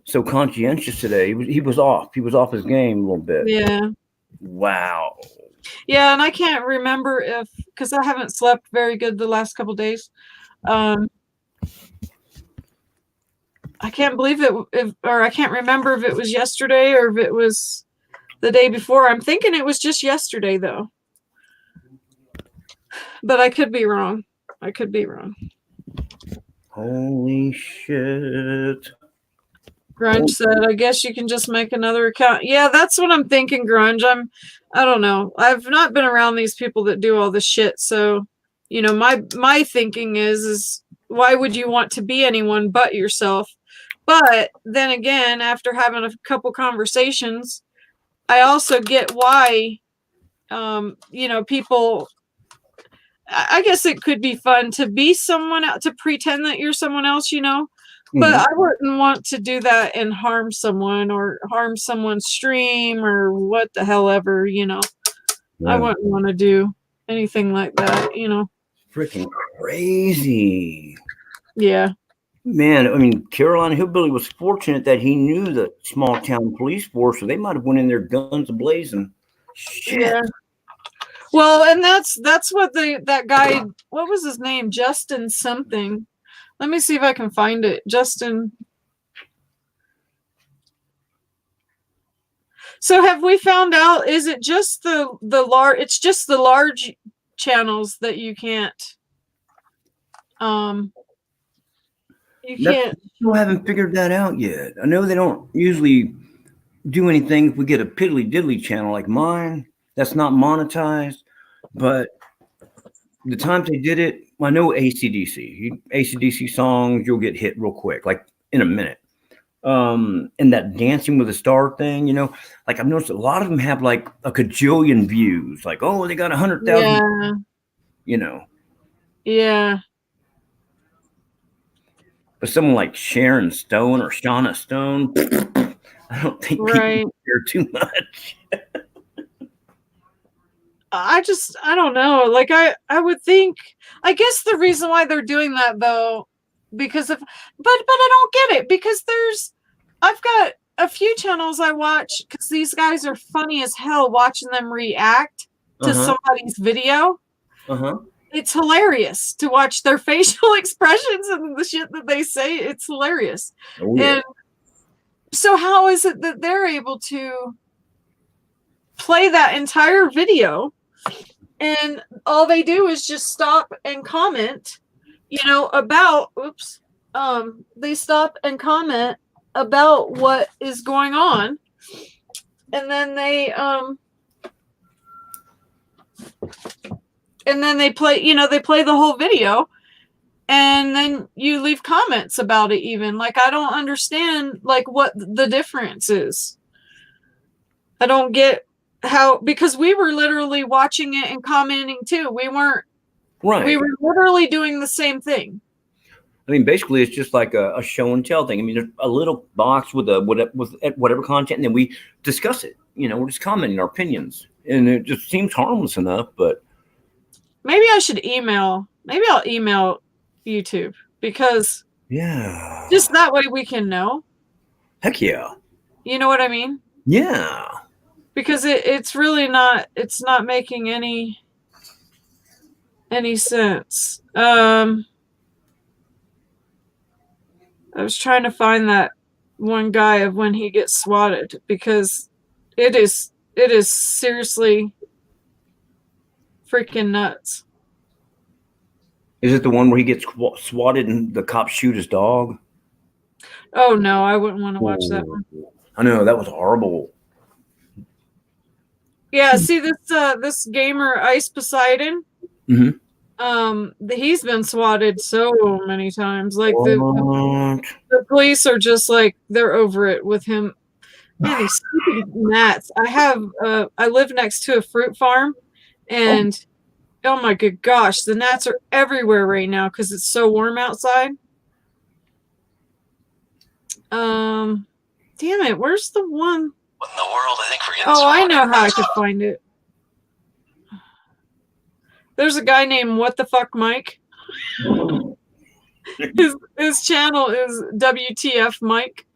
so conscientious today. He was off. He was off his game a little bit. Yeah. Wow. Yeah, and I can't remember because I haven't slept very good the last couple days. I can't believe or I can't remember if it was yesterday or if it was the day before. I'm thinking it was just yesterday though. But I could be wrong. Holy shit. Grunge said, I guess you can just make another account. Yeah, that's what I'm thinking, Grunge. I don't know. I've not been around these people that do all this shit. So, my thinking is why would you want to be anyone but yourself? But then again, after having a couple conversations, I also get why, people, I guess it could be fun to be someone else, to pretend that you're someone else, but I wouldn't want to do that and harm someone or harm someone's stream or what the hell ever, I Yeah. wouldn't want to do anything like that, you know. Freaking crazy. Yeah. Man, I mean, Carolina Hillbilly was fortunate that he knew the small town police force, so they might have went in there guns ablazing. Shit. Yeah. Well, and that's what that guy, what was his name? Justin something. Let me see if I can find it. Justin. So have we found out, is it just the large, it's just the large channels that you can't you can't Still haven't figured that out yet. I know they don't usually do anything if we get a piddly diddly channel like mine that's not monetized, but the times they did it, I know ACDC songs, you'll get hit real quick, like in a minute. And that Dancing with a Star thing, like I've noticed a lot of them have like a cajillion views, like, oh, they got 100,000, yeah. Yeah. but someone like Sharon Stone or Shauna Stone, I don't think Right. people care too much. I don't know. Like I would think, I guess the reason why they're doing that though, because of, but I don't get it, because I've got a few channels I watch because these guys are funny as hell watching them react to somebody's video. It's hilarious to watch their facial expressions and the shit that they say. It's hilarious. Oh, yeah. And so how is it that they're able to play that entire video and all they do is just stop and comment, about they stop and comment about what is going on, and then they play, they play the whole video, and then you leave comments about it. Even, like, I don't understand like what the difference is. I don't get how, because we were literally watching it and commenting too. We weren't Right. We were literally doing the same thing. I mean, basically, it's just like a show and tell thing. I mean, there's a little box with whatever content, and then we discuss it. We're just commenting our opinions, and it just seems harmless enough. But maybe I'll email YouTube, because yeah, just that way we can know. Heck yeah. You know what I mean? Yeah. Because it's really not, it's not making any sense. I was trying to find that one guy of when he gets swatted, because it is seriously freaking nuts. Is it the one where he gets swatted and the cops shoot his dog? Oh no, I wouldn't want to watch that one. I know, that was horrible. Yeah, see this gamer Ice Poseidon. He's been swatted so many times. Like the police are just like, they're over it with him. Man, these stupid gnats. I live next to a fruit farm, and oh my good gosh, the gnats are everywhere right now because it's so warm outside. Damn it, where's the one? What in the world? I think we're getting I know how I could find it. There's a guy named What the Fuck Mike. His channel is WTF Mike.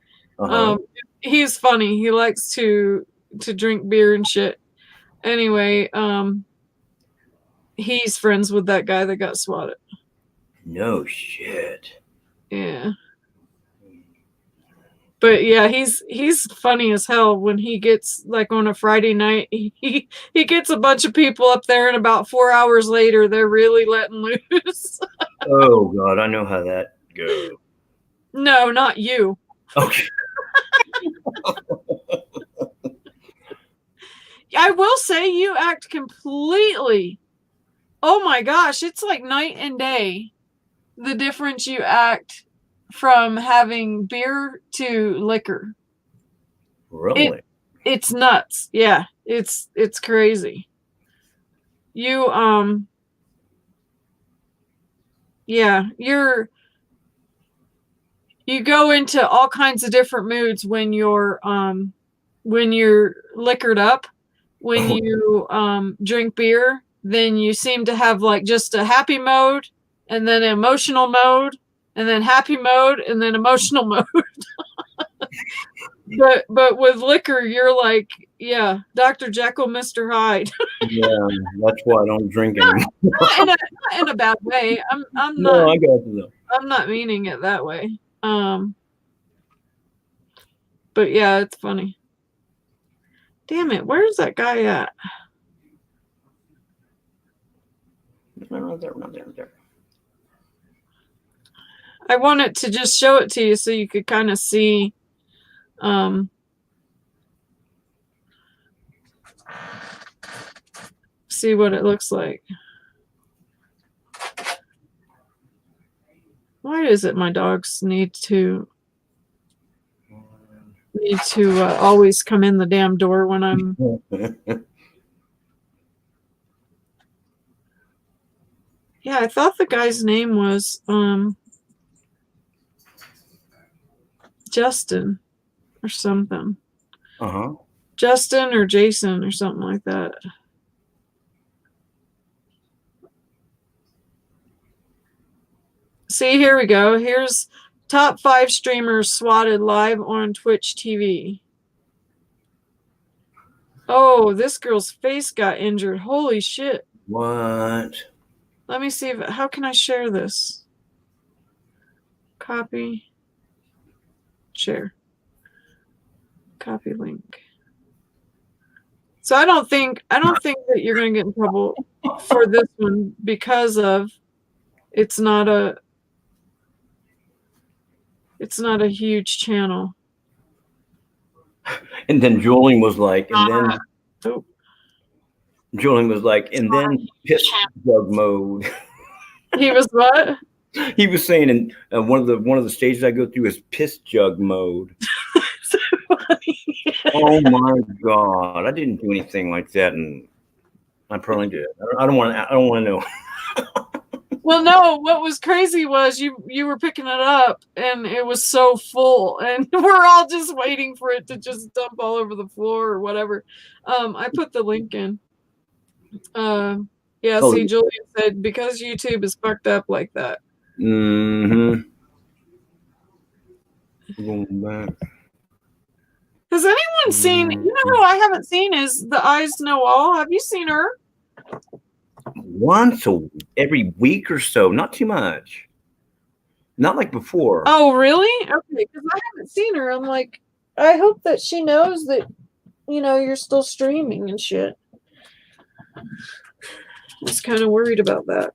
He's funny. He likes to drink beer and shit. Anyway, he's friends with that guy that got swatted. No shit. Yeah. But yeah, he's funny as hell when he gets, like, on a Friday night, he gets a bunch of people up there, and about 4 hours later, they're really letting loose. Oh God, I know how that goes. No, not you. Okay. I will say you act completely. Oh my gosh, it's like night and day, the difference you act from having beer to liquor. Really? It's nuts. Yeah, it's crazy. You yeah, you go into all kinds of different moods when you're liquored up, when you drink beer, then you seem to have like just a happy mode and then emotional mode and then happy mode and then emotional mode. but with liquor, you're like, yeah, Dr. Jekyll, Mr. Hyde. Yeah, that's why I don't drink anymore. not in a bad way. I'm No, I not got you though. I'm not meaning it that way. But yeah, it's funny. Damn it, where's that guy at? Not there. I wanted to just show it to you so you could kind of see see what it looks like. Why is it my dogs need to always come in the damn door when I'm Yeah, I thought the guy's name was Justin or something. Uh-huh. Justin or Jason or something like that. See, here we go. Here's top 5 streamers swatted live on Twitch TV. Oh, this girl's face got injured. Holy shit. What? Let me see if how can I share this? Copy. Share. Copy link. So I don't think that you're going to get in trouble for this one because of it's not a huge channel. And then Julian was like, and Oh, then piss jug mode. he was what? He was saying, in one of the stages I go through is piss jug mode. So funny. Oh my god! I didn't do anything like that, and I probably did. I don't want to know. Well, no, what was crazy was you were picking it up and it was so full and we're all just waiting for it to just dump all over the floor or whatever. I put the link in. Yeah, Oh. see, Julian said because YouTube is fucked up like that. Mm-hmm. Going back. Has anyone seen, you know who I haven't seen is the Eyes Know All. Have you seen her? Once every week or so, not too much. Not like before. Oh, really? Okay, because I haven't seen her. I'm like, I hope that she knows that, you're still streaming and shit. I was kind of worried about that.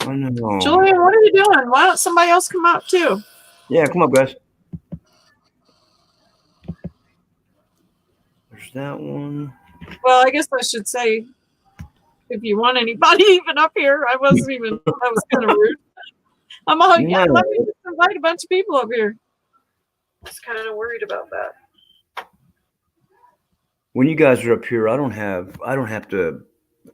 I know. Julian, what are you doing? Why don't somebody else come out too? Yeah, come on, guys. There's that one. Well, I guess I should say, if you want anybody even up here, that was kind of rude. I'm all, yeah, let me just invite a bunch of people up here. I was kind of worried about that. When you guys are up here, I don't have to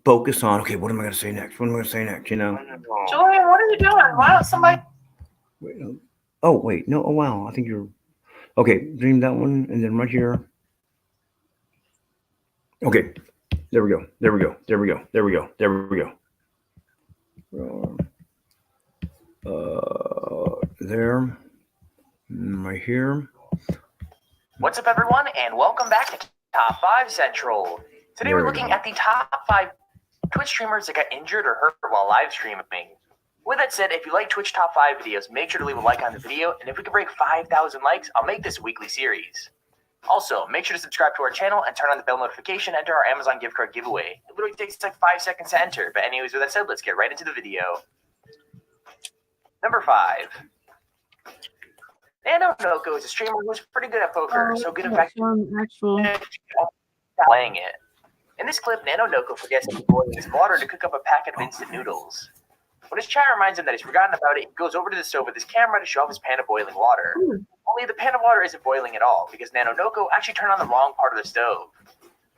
focus on, okay, what am I going to say next? What am I going to say next? Julian, what are you doing? Why don't somebody? Wait, oh, wait. No. Oh, wow. I think you're okay. Dream that one. And then right here. Okay. There we go. There we go. There we go. There we go. There we go. There. Right here. What's up, everyone, and welcome back to Top 5 Central. Today we're looking at the top 5 Twitch streamers that got injured or hurt while live streaming. With that said, if you like Twitch Top 5 videos, make sure to leave a like on the video, and if we can break 5,000 likes, I'll make this a weekly series. Also, make sure to subscribe to our channel and turn on the bell notification to enter our Amazon gift card giveaway. It literally takes like 5 seconds to enter, but anyways, with that said, let's get right into the video. Number 5. Nano Noko is a streamer who's pretty good at poker, so good in fact playing it. In this clip, Nano Noko forgets to boil his water to cook up a packet of instant noodles. When his chat reminds him that he's forgotten about it, he goes over to the stove with his camera to show off his pan of boiling water. Only the pan of water isn't boiling at all, because Nano Noko actually turned on the wrong part of the stove.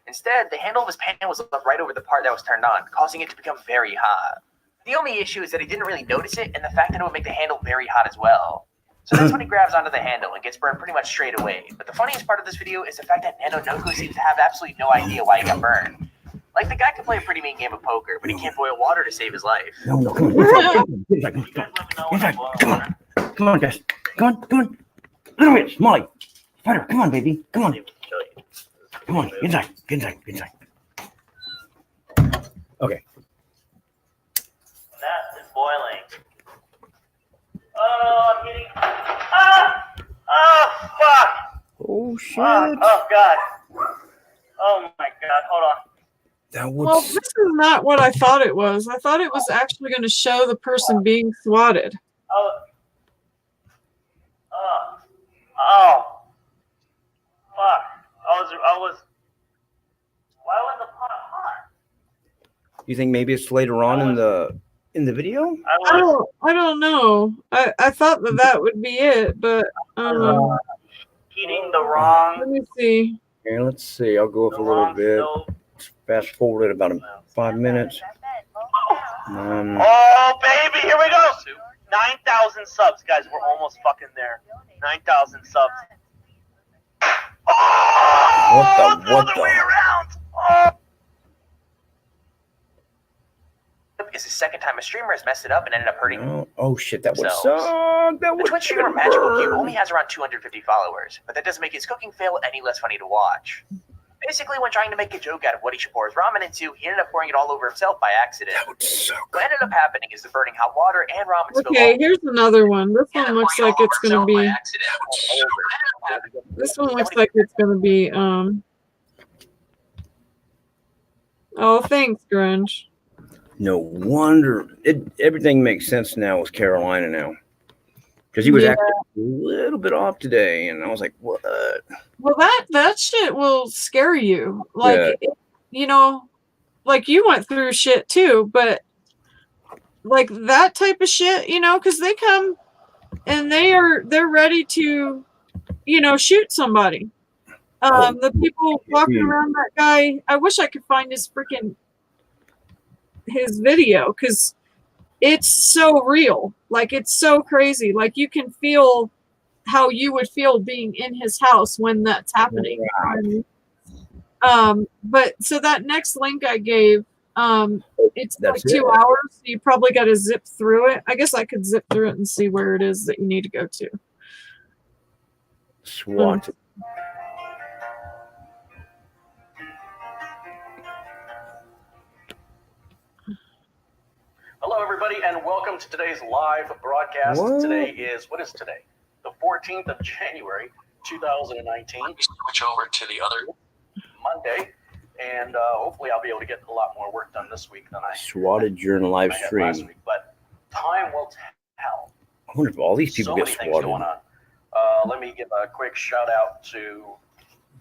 Instead, the handle of his pan was left right over the part that was turned on, causing it to become very hot. The only issue is that he didn't really notice it, and the fact that it would make the handle very hot as well. So that's when he grabs onto the handle and gets burned pretty much straight away. But the funniest part of this video is the fact that Nano Noko seems to have absolutely no idea why he got burned. Like, the guy can play a pretty mean game of poker, but he can't boil water to save his life. No, come on. Inside. Come on. Come on, guys. Come on. Little bit. Molly. Spider, come on, baby. Come on. Come on. Inside. Okay. That is boiling. Oh, I'm getting... Ah! Oh, fuck! Oh, shit. Oh, God. Oh, my God. Hold on. That Well, would... this is not what I thought it was. I thought it was actually going to show the person being swatted. Oh. Oh. Fuck. I was... Why was the pot hot? You think maybe it's later on in the video? I don't know. I thought that would be it, but Heating the wrong... let me see. Here, let's see. I'll go up a little bit. Fast forward it about 5 minutes. Oh, baby, here we go. 9,000 subs, guys. We're almost fucking there. 9,000 subs. Oh, What the? Way around. Oh. It's the second time a streamer has messed it up and ended up hurting. Oh shit, that would themselves. suck. That The would Twitch streamer Magical Cube only has around 250 followers, but that doesn't make his cooking fail any less funny to watch. Basically, when trying to make a joke out of what he should pour his ramen into, he ended up pouring it all over himself by accident. That would suck. What ended up happening is the burning hot water and ramen spill Okay, all here's another one. This one looks like it's gonna be. accident. This one looks like it's gonna be. Oh, thanks, Grunge. No wonder everything makes sense now with Carolina now, because he was Yeah. acting a little bit off today, and I was like, "What?" Well, that shit will scare you. Like, Yeah. you know, like you went through shit too, but like that type of shit, you know, because they come and they're ready to, you know, shoot somebody. The people walking around that guy. I wish I could find his video because it's so real. Like, it's so crazy. Like, you can feel how you would feel being in his house when that's happening. But so that next link I gave, it's That's like 2 it. hours. So you probably got to zip through it. I guess I could zip through it and see where it is that you need to go to. SWAT. Hello, everybody, and welcome to today's live broadcast. What? Today is, what is today? The 14th of January, 2019. Let me switch over to the other Monday, and hopefully I'll be able to get a lot more work done this week than I Swatted during a live had last stream. week. But time will tell. I wonder if all these people So get many things going swatted. on. Let me give a quick shout out to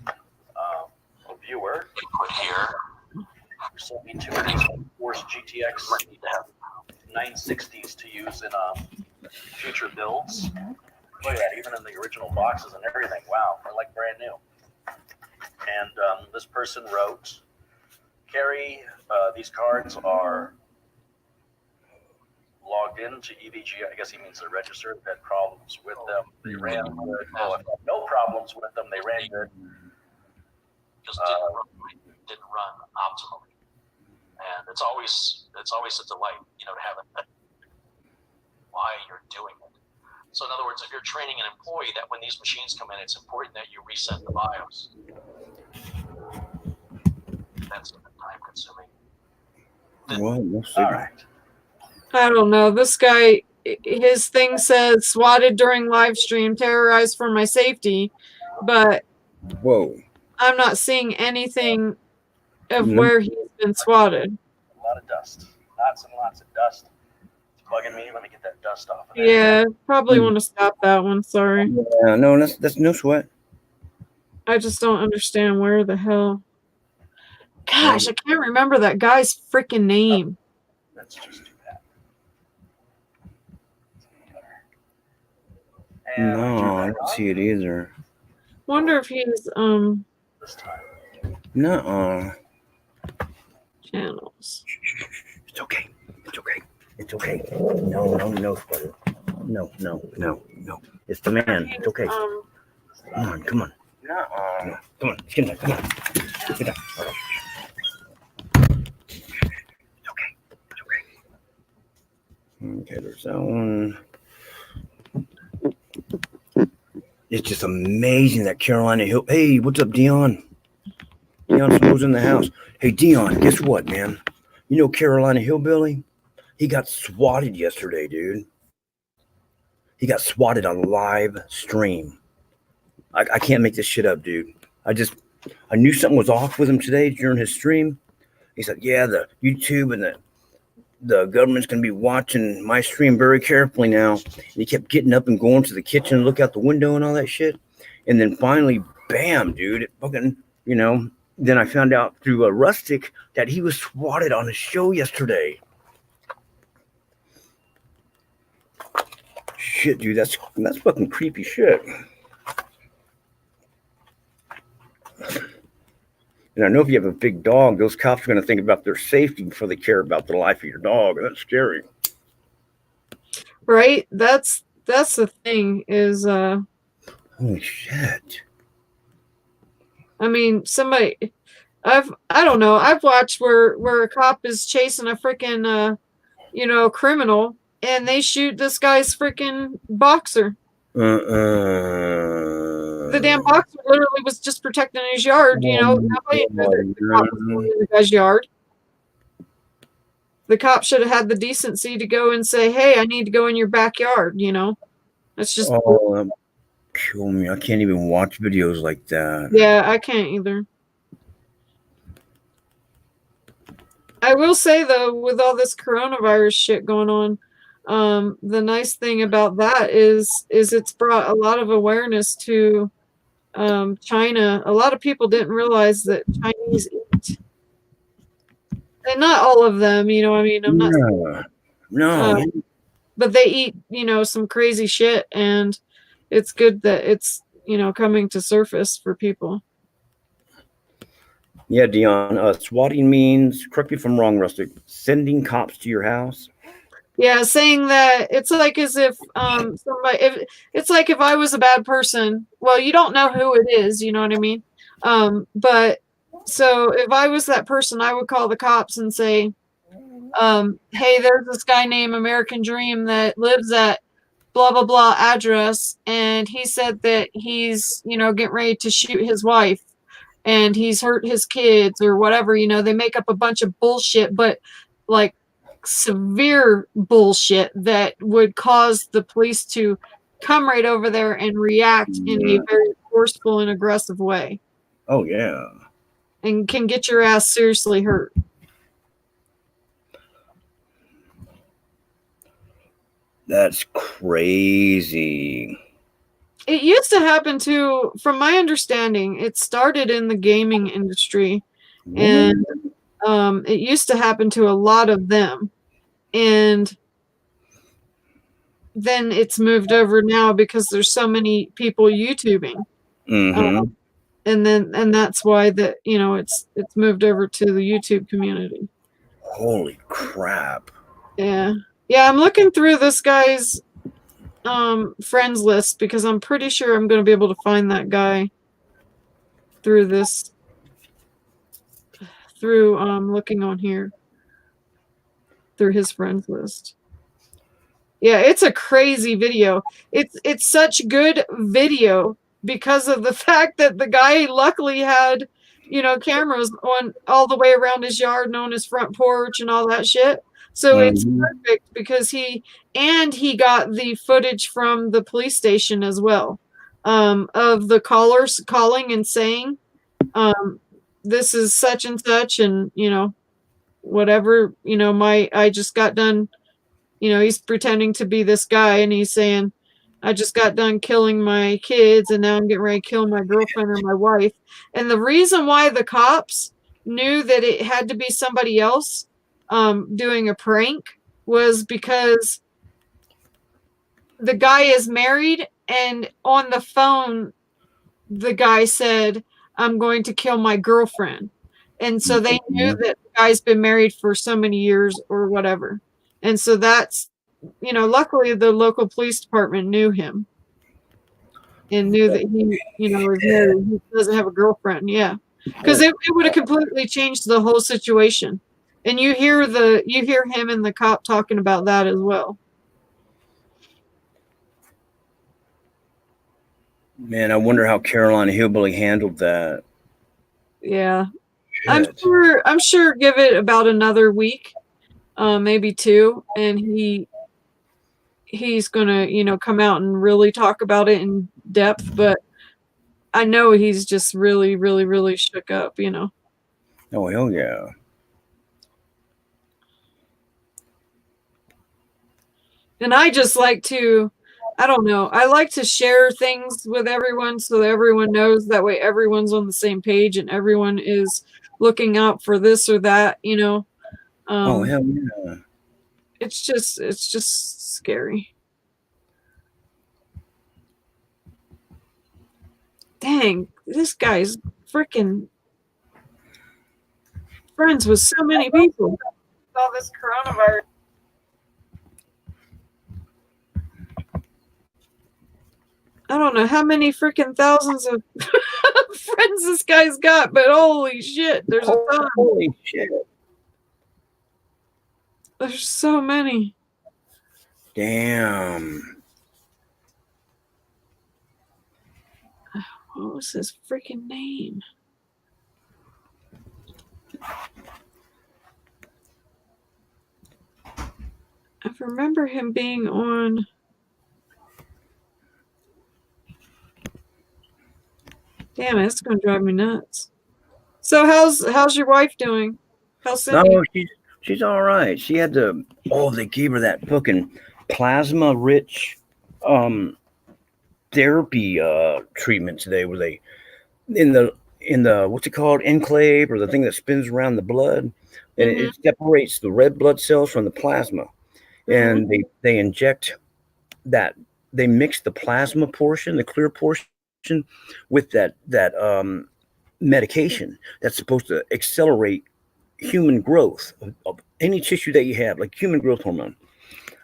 a viewer here. Sent me two of these Force GTX 960s to use in future builds. Look at that, even in the original boxes and everything. Wow, they're like brand new. And this person wrote, Carrie, these cards are logged into EVG. I guess he means they're registered. Had problems with them. They ran good. Well, if no problems with them. They ran good. Just didn't run optimally. And it's always a delight, you know, to have it. Why you're doing it. So in other words, if you're training an employee, that when these machines come in, it's important that you reset the BIOS. That's time consuming. What? No All signal. right. I don't know. This guy, his thing says swatted during live stream, terrorized for my safety, but Whoa. I'm not seeing anything of No. where he's been swatted. A lot of dust. Lots and lots of dust. It's bugging me. Let me get that dust off of there. Yeah, probably want to stop that one. Sorry. Yeah, no, that's no sweat. I just don't understand where the hell. Gosh, I can't remember that guy's freaking name. That's just too bad. No, I don't see it either. Wonder if he's This time. Nuh-uh. channels. It's okay. It's okay. It's okay. No, Spider. No. It's the man. It's okay. Um, Come on. Nuh-uh. Come on. Skin tight. Come on. Sit down. Okay, there's that one. It's just amazing that Carolina Hill. Hey, what's up, Dion? Dion Snow's in the house. Hey, Dion, guess what, man? You know Carolina Hillbilly? He got swatted yesterday, dude. He got swatted on live stream. I can't make this shit up, dude. I knew something was off with him today during his stream. He said, yeah, the YouTube and the government's going to be watching my stream very carefully now. And he kept getting up and going to the kitchen and look out the window and all that shit. And then finally, bam, dude, it fucking, then I found out through a Rustic that he was swatted on a show yesterday. Shit, dude, that's fucking creepy shit. And I know if you have a big dog, those cops are going to think about their safety before they care about the life of your dog. That's scary. right? That's the thing is, Holy shit. I mean, I don't know. I've watched where a cop is chasing a freaking, criminal, and they shoot this guy's freaking boxer. The damn boxer literally was just protecting his yard. Nobody knew that the cop was going in the guy's yard. The cop should have had the decency to go and say, "Hey, I need to go in your backyard." That's just. Oh, that kill me. I can't even watch videos like that. Yeah, I can't either. I will say though, with all this coronavirus shit going on, the nice thing about that is it's brought a lot of awareness to China. A lot of people didn't realize that Chinese eat, and not all of them. I'm not. No. But they eat, some crazy shit, and it's good that it's coming to surface for people. Yeah, Dion. Swatting means, correct me if I'm wrong, Rustic, sending cops to your house. Yeah, saying that it's like as if it's like if I was a bad person. Well, you don't know who it is, you know what I mean? But so if I was that person, I would call the cops and say, hey, there's this guy named American Dream that lives at blah blah blah address, and he said that he's getting ready to shoot his wife, and he's hurt his kids or whatever. They make up a bunch of bullshit, but like severe bullshit that would cause the police to come right over there and react in a very forceful and aggressive way. Oh yeah. And can get your ass seriously hurt. That's crazy. It used to happen too, from my understanding. It started in the gaming industry, and it used to happen to a lot of them, and then it's moved over now because there's so many people YouTubing, and that's why it's moved over to the YouTube community. Holy crap! Yeah, I'm looking through this guy's friends list because I'm pretty sure I'm going to be able to find that guy through looking on here through his friends list. Yeah, it's a crazy video. It's such good video because of the fact that the guy luckily had cameras on all the way around his yard and on his front porch and all that shit. So it's perfect because he got the footage from the police station as well, of the callers calling and saying, this is such and such, and whatever, I just got done, he's pretending to be this guy, and he's saying, I just got done killing my kids, and now I'm getting ready to kill my girlfriend or my wife. And the reason why the cops knew that it had to be somebody else doing a prank was because the guy is married, and on the phone the guy said, I'm going to kill my girlfriend. And so they knew that the guy's been married for so many years or whatever. And so that's, luckily the local police department knew him. and knew that he, is married. He doesn't have a girlfriend. Yeah, because it would have completely changed the whole situation. And you hear him and the cop talking about that as well. Man, I wonder how Carolina Hillbilly handled that. Yeah, Shit. I'm sure. Give it about another week, maybe 2, and he's gonna, come out and really talk about it in depth. But I know he's just really, really, really shook up. Oh, hell yeah. And I just like to, I don't know, I like to share things with everyone so that everyone knows. That way everyone's on the same page and everyone is looking out for this or that. Oh, hell yeah. It's just scary. Dang, this guy's freaking friends with so many people. All this coronavirus. I don't know how many freaking thousands of friends this guy's got, but holy shit, there's a ton. Holy shit. There's so many. Damn. What was his freaking name? I remember him being on. Damn it, it's gonna drive me nuts. So how's your wife doing? How's Cindy? No, she's all right. She had they gave her that fucking plasma rich therapy treatment today, where they in the what's it called, enclave, or the thing that spins around the blood, and it separates the red blood cells from the plasma, and they inject that. They mix the plasma portion, the clear portion, with that medication that's supposed to accelerate human growth of any tissue that you have, like human growth hormone.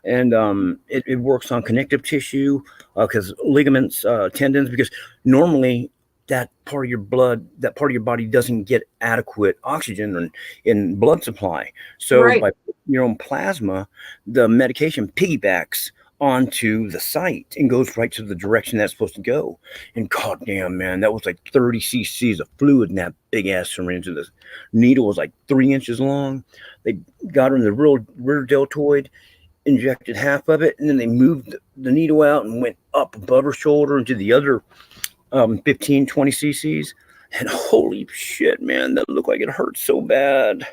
And it works on connective tissue, because ligaments, tendons, because normally that part of your body doesn't get adequate oxygen in blood supply. So by your own plasma, the medication piggybacks onto the site and goes right to the direction that's supposed to go. And goddamn, man, that was like 30 cc's of fluid in that big ass syringe. The needle was like 3 inches long. They got her in the rear deltoid, injected half of it, and then they moved the needle out and went up above her shoulder into the other 15, 20 cc's. And holy shit, man, that looked like it hurt so bad.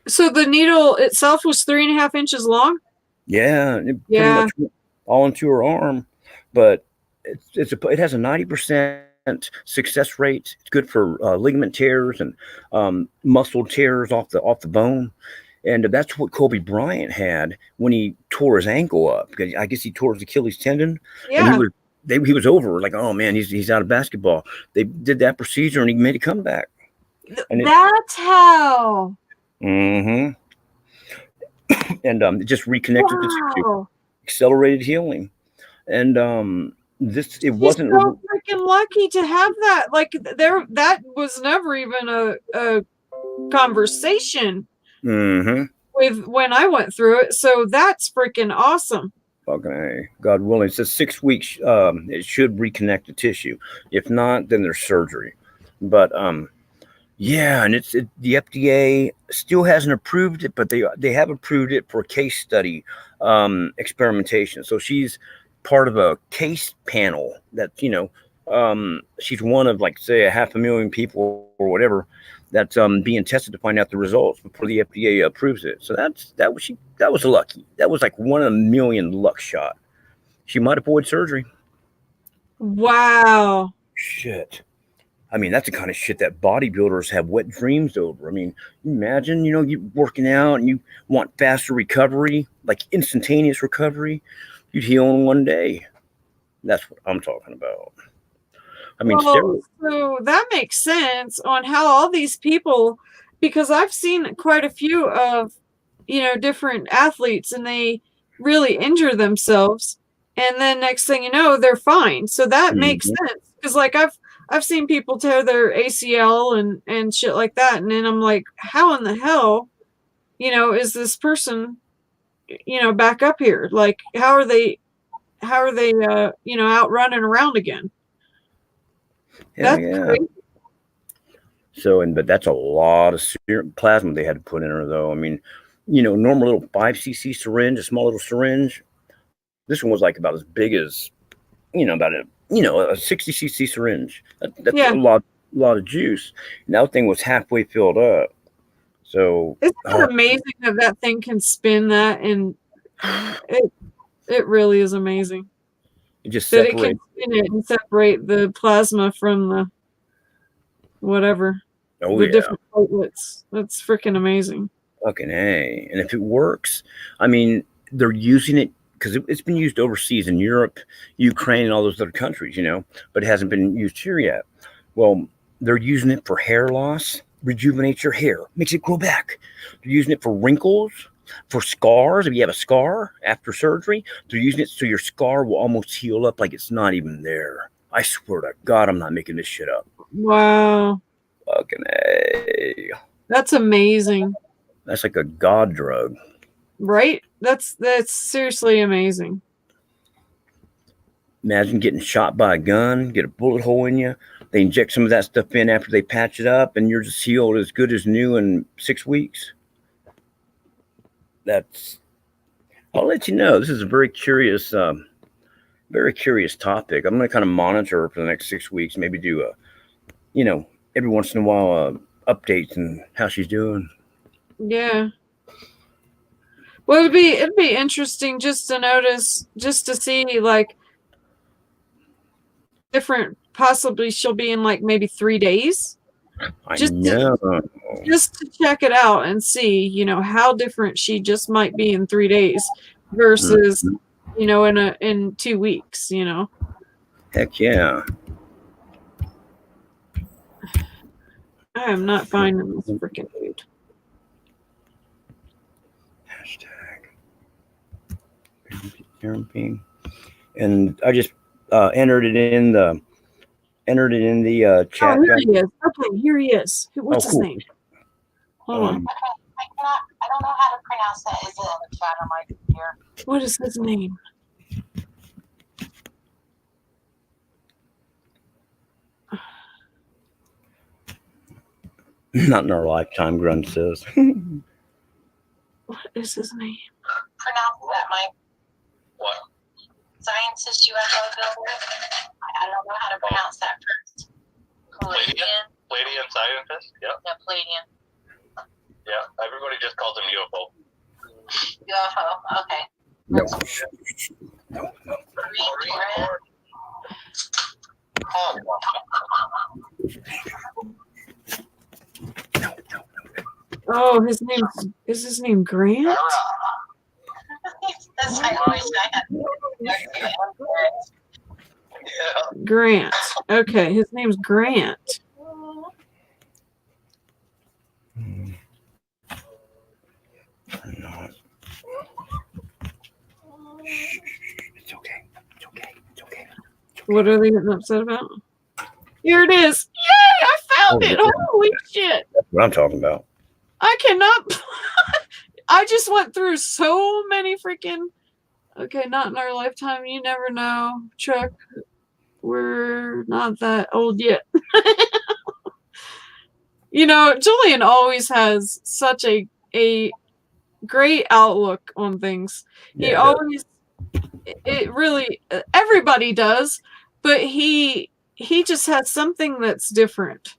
So the needle itself was 3.5 inches long? Yeah, it pretty much went all into her arm, but it has a 90% success rate. It's good for ligament tears and muscle tears off the bone. And that's what Kobe Bryant had when he tore his ankle up, because I guess he tore his Achilles tendon. Yeah. And he was over, like, oh man, he's out of basketball. They did that procedure and he made a comeback. And that's how. And it just reconnected the tissue, accelerated healing. And it wasn't so freaking lucky to have that. Like that was never even a conversation with when I went through it. So that's freaking awesome. Fucking A. God willing, it says 6 weeks. It should reconnect the tissue. If not, then there's surgery. But yeah, and the FDA still hasn't approved it, but they have approved it for case study experimentation. So she's part of a case panel that, she's one of, like, say, 500,000 people or whatever that's being tested to find out the results before the FDA approves it. So that was lucky. That was like 1 in a million luck shot. She might avoid surgery. Wow. Shit. I mean, that's the kind of shit that bodybuilders have wet dreams over. I mean, imagine, you working out and you want faster recovery, like instantaneous recovery. You'd heal in 1 day. That's what I'm talking about. I mean, so that makes sense on how all these people, because I've seen quite a few of, different athletes, and they really injure themselves. and then next thing you know, they're fine. So that makes Mhm. sense, because like I've seen people tear their ACL and shit like that, and then I'm like, how in the hell, is this person, back up here? Like, how are they out running around again? Hell That's yeah. crazy. So, but that's a lot of serum plasma they had to put in her, though. I mean, normal little 5 cc syringe, a small little syringe. This one was like about as big as, about a 60 cc syringe. That's Yeah. a lot of juice. And that thing was halfway filled up. So, Isn't it amazing that thing can spin that? And it really is amazing it just that it can separates. spin it and separate the plasma from the whatever, Oh, the yeah. different platelets. That's freaking amazing. Fucking A. And if it works, I mean, they're using it because it's been used overseas in Europe, Ukraine, and all those other countries, but it hasn't been used here yet. Well, they're using it for hair loss, rejuvenates your hair, makes it grow back. They're using it for wrinkles, for scars. If you have a scar after surgery, they're using it so your scar will almost heal up like it's not even there. I swear to God, I'm not making this shit up. Wow. Fucking A. That's amazing. That's like a god drug. Right? That's seriously amazing. Imagine getting shot by a gun, get a bullet hole in you. They inject some of that stuff in after they patch it up, and you're just healed as good as new in 6 weeks. I'll let you know. This is a very curious topic. I'm going to kind of monitor her for the next 6 weeks, maybe do every once in a while, updates and how she's doing. Yeah. Well, it'd be interesting just to see like different. Possibly she'll be in like maybe 3 days. Just to check it out and see, how different she just might be in 3 days versus, in 2 weeks. Heck yeah. I am not finding this freaking dude. Hashtag. And I just entered it in the chat. Oh, here he is. Okay, here he is. What's his name? Hold on. I don't know how to pronounce that. Is it in the chat on my computer? What is his name? Not in our lifetime, Grun says. What is his name? Pronounce that, Mike. What? Scientist UFO builder. I don't know how to pronounce that first. Palladian. Palladian scientist? Yeah. Yeah, Palladian. Yeah. Everybody just calls him UFO. UFO. Okay. No. Oh, is his name Grant? That's I wish I had. Grant. Okay, his name's Grant. It's okay. What are they getting upset about? Here it is. Yay! I found it. Holy shit. That's what I'm talking about. I cannot. I just went through so many freaking. Okay, not in our lifetime. You never know, Chuck. We're not that old yet. Julian always has such a great outlook on things. He always. It really. Everybody does, but he just has something that's different.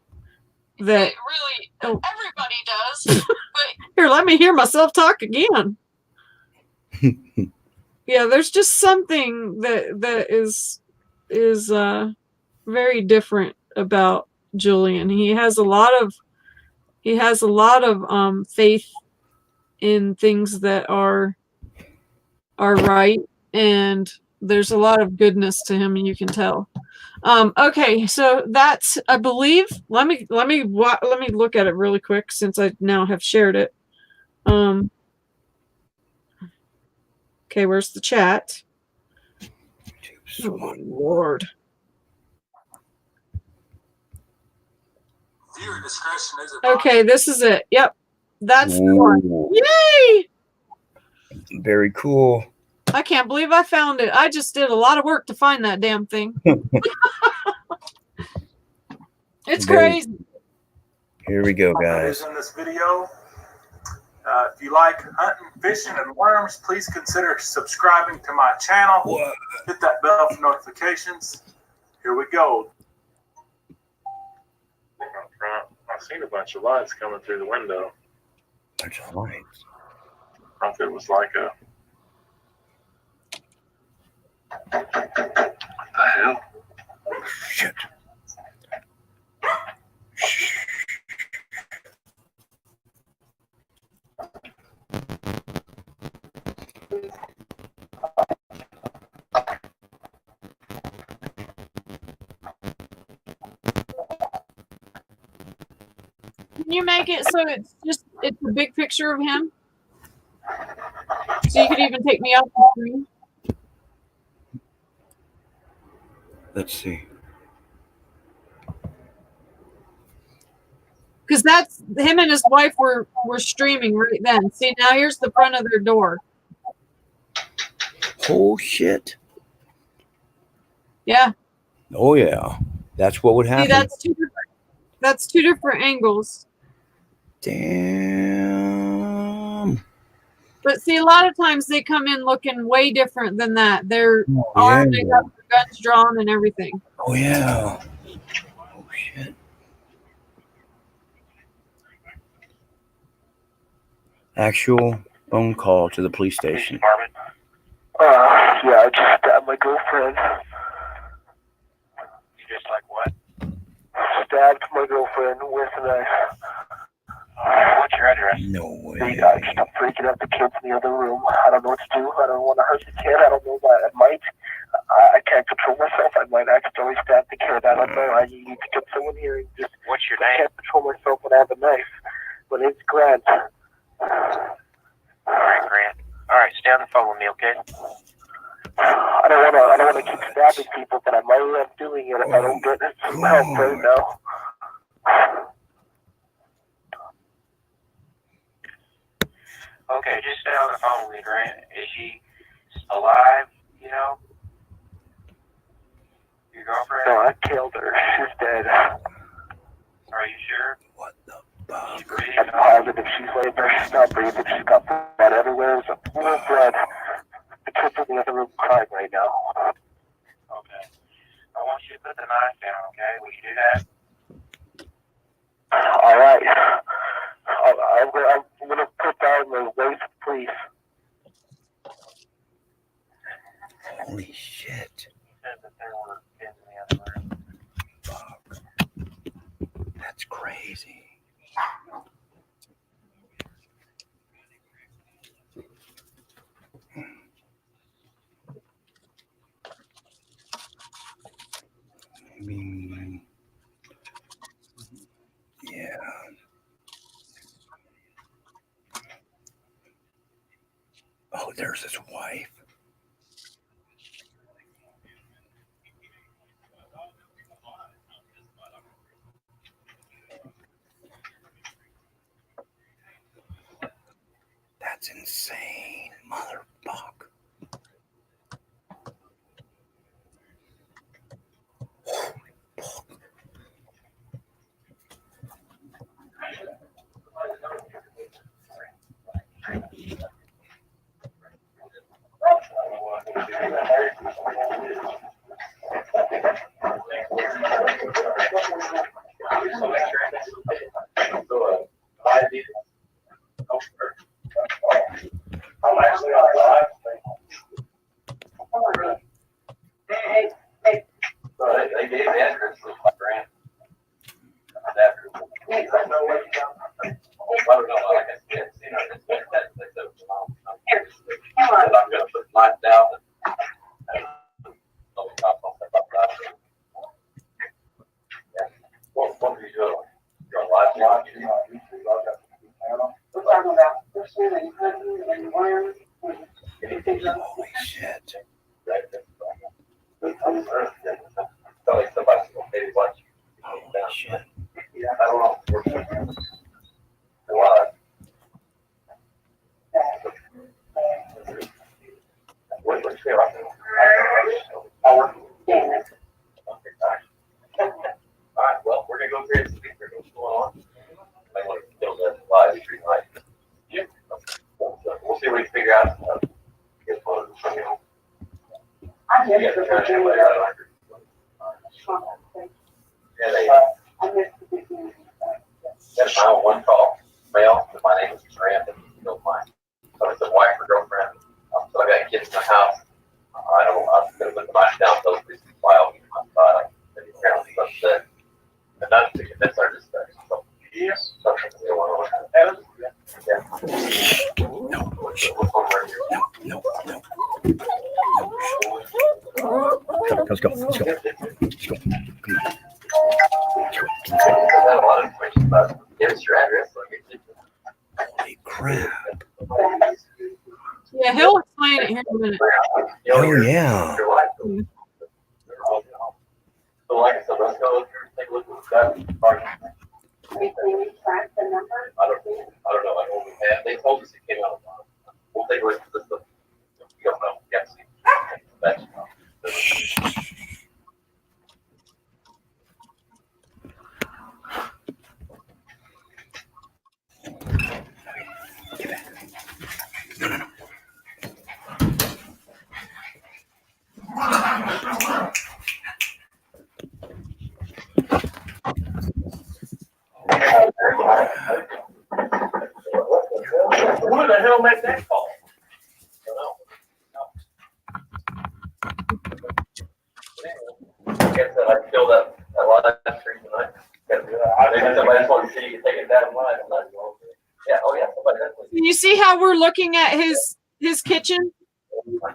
That really everybody does. But here, let me hear myself talk again. Yeah, there's just something that is very different about Julian. He has a lot of faith in things that are right, and there's a lot of goodness to him, and you can tell. Okay, so that's, I believe, let me look at it really quick since I now have shared it. Okay, where's the chat? Oh, Lord. Viewer discretion is Okay, this is it. Yep. That's the one. Ooh, Yay! very cool. I can't believe I found it. I just did a lot of work to find that damn thing. It's Very- crazy. Here we go, Is guys. in this video. If you like hunting, fishing, and worms, please consider subscribing to my channel. What? Hit that bell for notifications. Here we go. I've seen a bunch of lights coming through the window. Bunch of lights. I don't know if it was like a. What the hell? Shit. Can you make it so it's a big picture of him? So you could even take me off the screen? Let's see. Because that's him and his wife were streaming right then. See, now here's the front of their door. Oh shit. Yeah. Oh yeah. That's what would See, happen. that's two different angles. Damn. But see, a lot of times they come in looking way different than that. They're Oh, armed, they yeah. got their guns drawn and everything. Oh yeah. Oh shit. Actual phone call to the police station. Yeah, I just stabbed my girlfriend. You just like what? Stabbed my girlfriend with a knife. What's your address? No way. I'm freaking out the kids in the other room. I don't know what to do. I don't want to hurt the kid. I don't know what I might. I can't control myself. I might accidentally stab the kid. I don't know. I need to get someone here and just. What's your I name? can't control myself when I have a knife. But it's Grant. All right, Grant. All right, stay on the phone with me, okay? I don't want to keep stabbing people, but I might end up doing it if I don't get some help right now. Okay, just stay on the phone with me, Grant. Is she alive? You know? Your girlfriend? No, I killed her. She's dead. Are you sure? What the fuck? She's breathing? I'm positive she's laying there. She's not breathing. She's got blood everywhere. There's a pool of blood. The kids in the other room crying right now. Okay. I want you to put the knife down, okay? Will you do that? All right. I'm going to put down the waste, please. Holy shit. He said that there were kids in the other room. Fuck. That's crazy. Maybe. Yeah. Oh, there's his wife. That's insane, motherfucker. I'm actually on live. They gave the address to my Grant. I'm going to put mine down. What are you doing? You're on live now? We're talking about fishing and hunting and worms. Holy shit. The Like somebody's maybe watch. Oh, shit. Yeah, I don't know. What's your All right, well, we're going to go create some pictures of what's going on. I want to film that live stream live. Yeah. We'll see what we can figure out. Get photos from you. I'm Yeah, here for they're the way out yeah, they, that's my one call. Male, my name is Grant, if you don't mind. So it's a wife or girlfriend. So I got kids in the house. I don't know, I'm going to put the knife down, so please file me on my side. And apparently upset. And not to convince our dispatch. So, yes, something they want to have. Yeah. No. No. Let's go. Let's go. Let's go. Come on. I have a lot of information about give us your address. So I get Holy crap. Yeah, he'll explain it here in a minute. Oh, yeah. So like I said, let's go take a look at that parking. Can we track the number? I don't know. Like what we had, they told us it came out. We'll take a look at this stuff. We don't know. We have to see. No. Who the hell made that call? I guess that I filled up a lot of that stream tonight. Maybe somebody else wants to see you take it down line. Yeah, oh yeah, somebody definitely. You see how we're looking at his kitchen?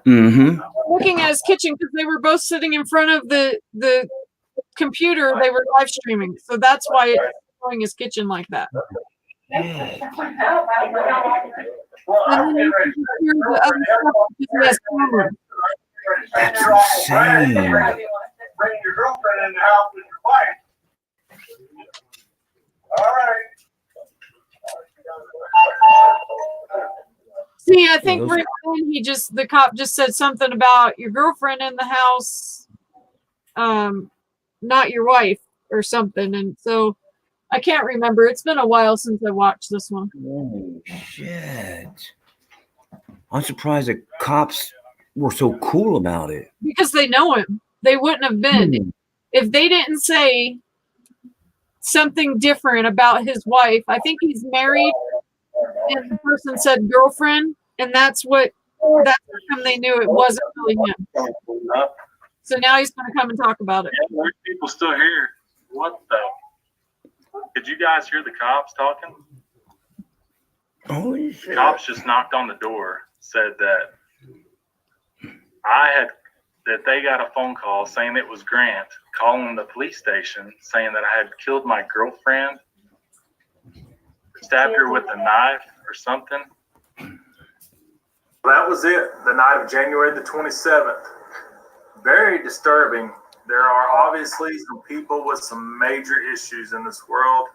Mm-hmm. Looking at his kitchen because they were both sitting in front of the computer. They were live streaming, so that's why it's showing his kitchen like that. Yeah. And then you can hear the other stuff because he has camera. That's insane. Bring your girlfriend in the house with your wife. All right. See, I think right then the cop just said something about your girlfriend in the house, not your wife or something. And so I can't remember. It's been a while since I watched this one. Oh, shit. I'm surprised the cops were so cool about it. Because they know him. They wouldn't have been. If they didn't say something different about his wife, I think he's married, and the person said girlfriend, and that's how come they knew it wasn't really him. So now he's going to come and talk about it. Yeah, there's people still here. What the? Did you guys hear the cops talking? Holy shit. Cops just knocked on the door, said that they got a phone call saying it was Grant calling the police station saying that I had killed my girlfriend, stabbed her with a knife or something. That was it, the night of January the 27th. Very disturbing. There are obviously some people with some major issues in this world.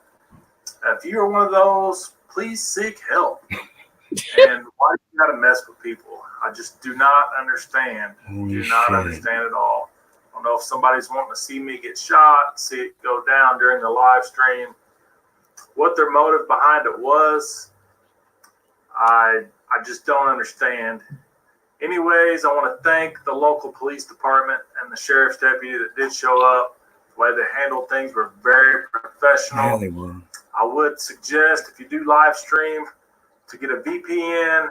If you're one of those, please seek help. And why do you gotta mess with people? I just do not understand. Understand at all. I don't know if somebody's wanting to see me get shot, see it go down during the live stream. What their motive behind it was, I just don't understand. Anyways, I want to thank the local police department and the sheriff's deputy that did show up. The way they handled things were very professional. Yeah, they were. I would suggest if you do live stream to get a VPN,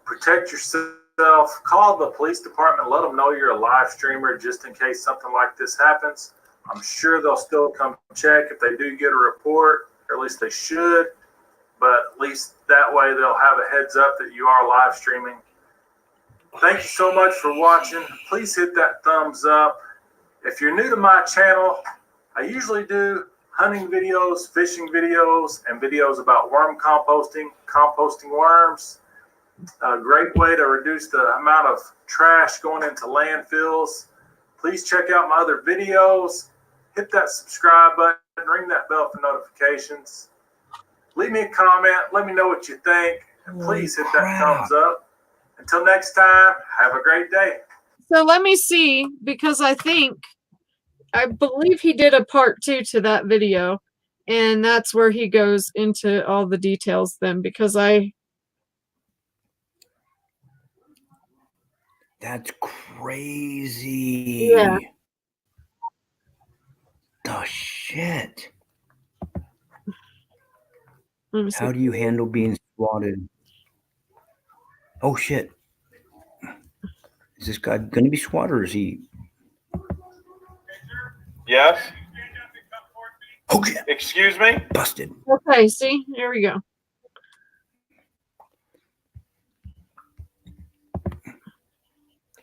protect yourself, call the police department, let them know you're a live streamer just in case something like this happens. I'm sure they'll still come check if they do get a report, or at least they should. But at least that way they'll have a heads up that you are live streaming. Thank you so much for watching. Please hit that thumbs up. If you're new to my channel, I usually do hunting videos, fishing videos, and videos about worm composting worms. A great way to reduce the amount of trash going into landfills. Please check out my other videos. Hit that subscribe button, ring that bell for notifications. Leave me a comment. Let me know what you think. And please hit that thumbs up. Until next time, have a great day. So let me see, because I believe he did a part 2 to that video. And that's where he goes into all the details then, because That's crazy. Yeah. The shit. let me see. How do you handle being swatted? Oh shit. Is this guy gonna be swatted or is he? Yes. Oh shit. Excuse me? Busted. Okay, see, here we go.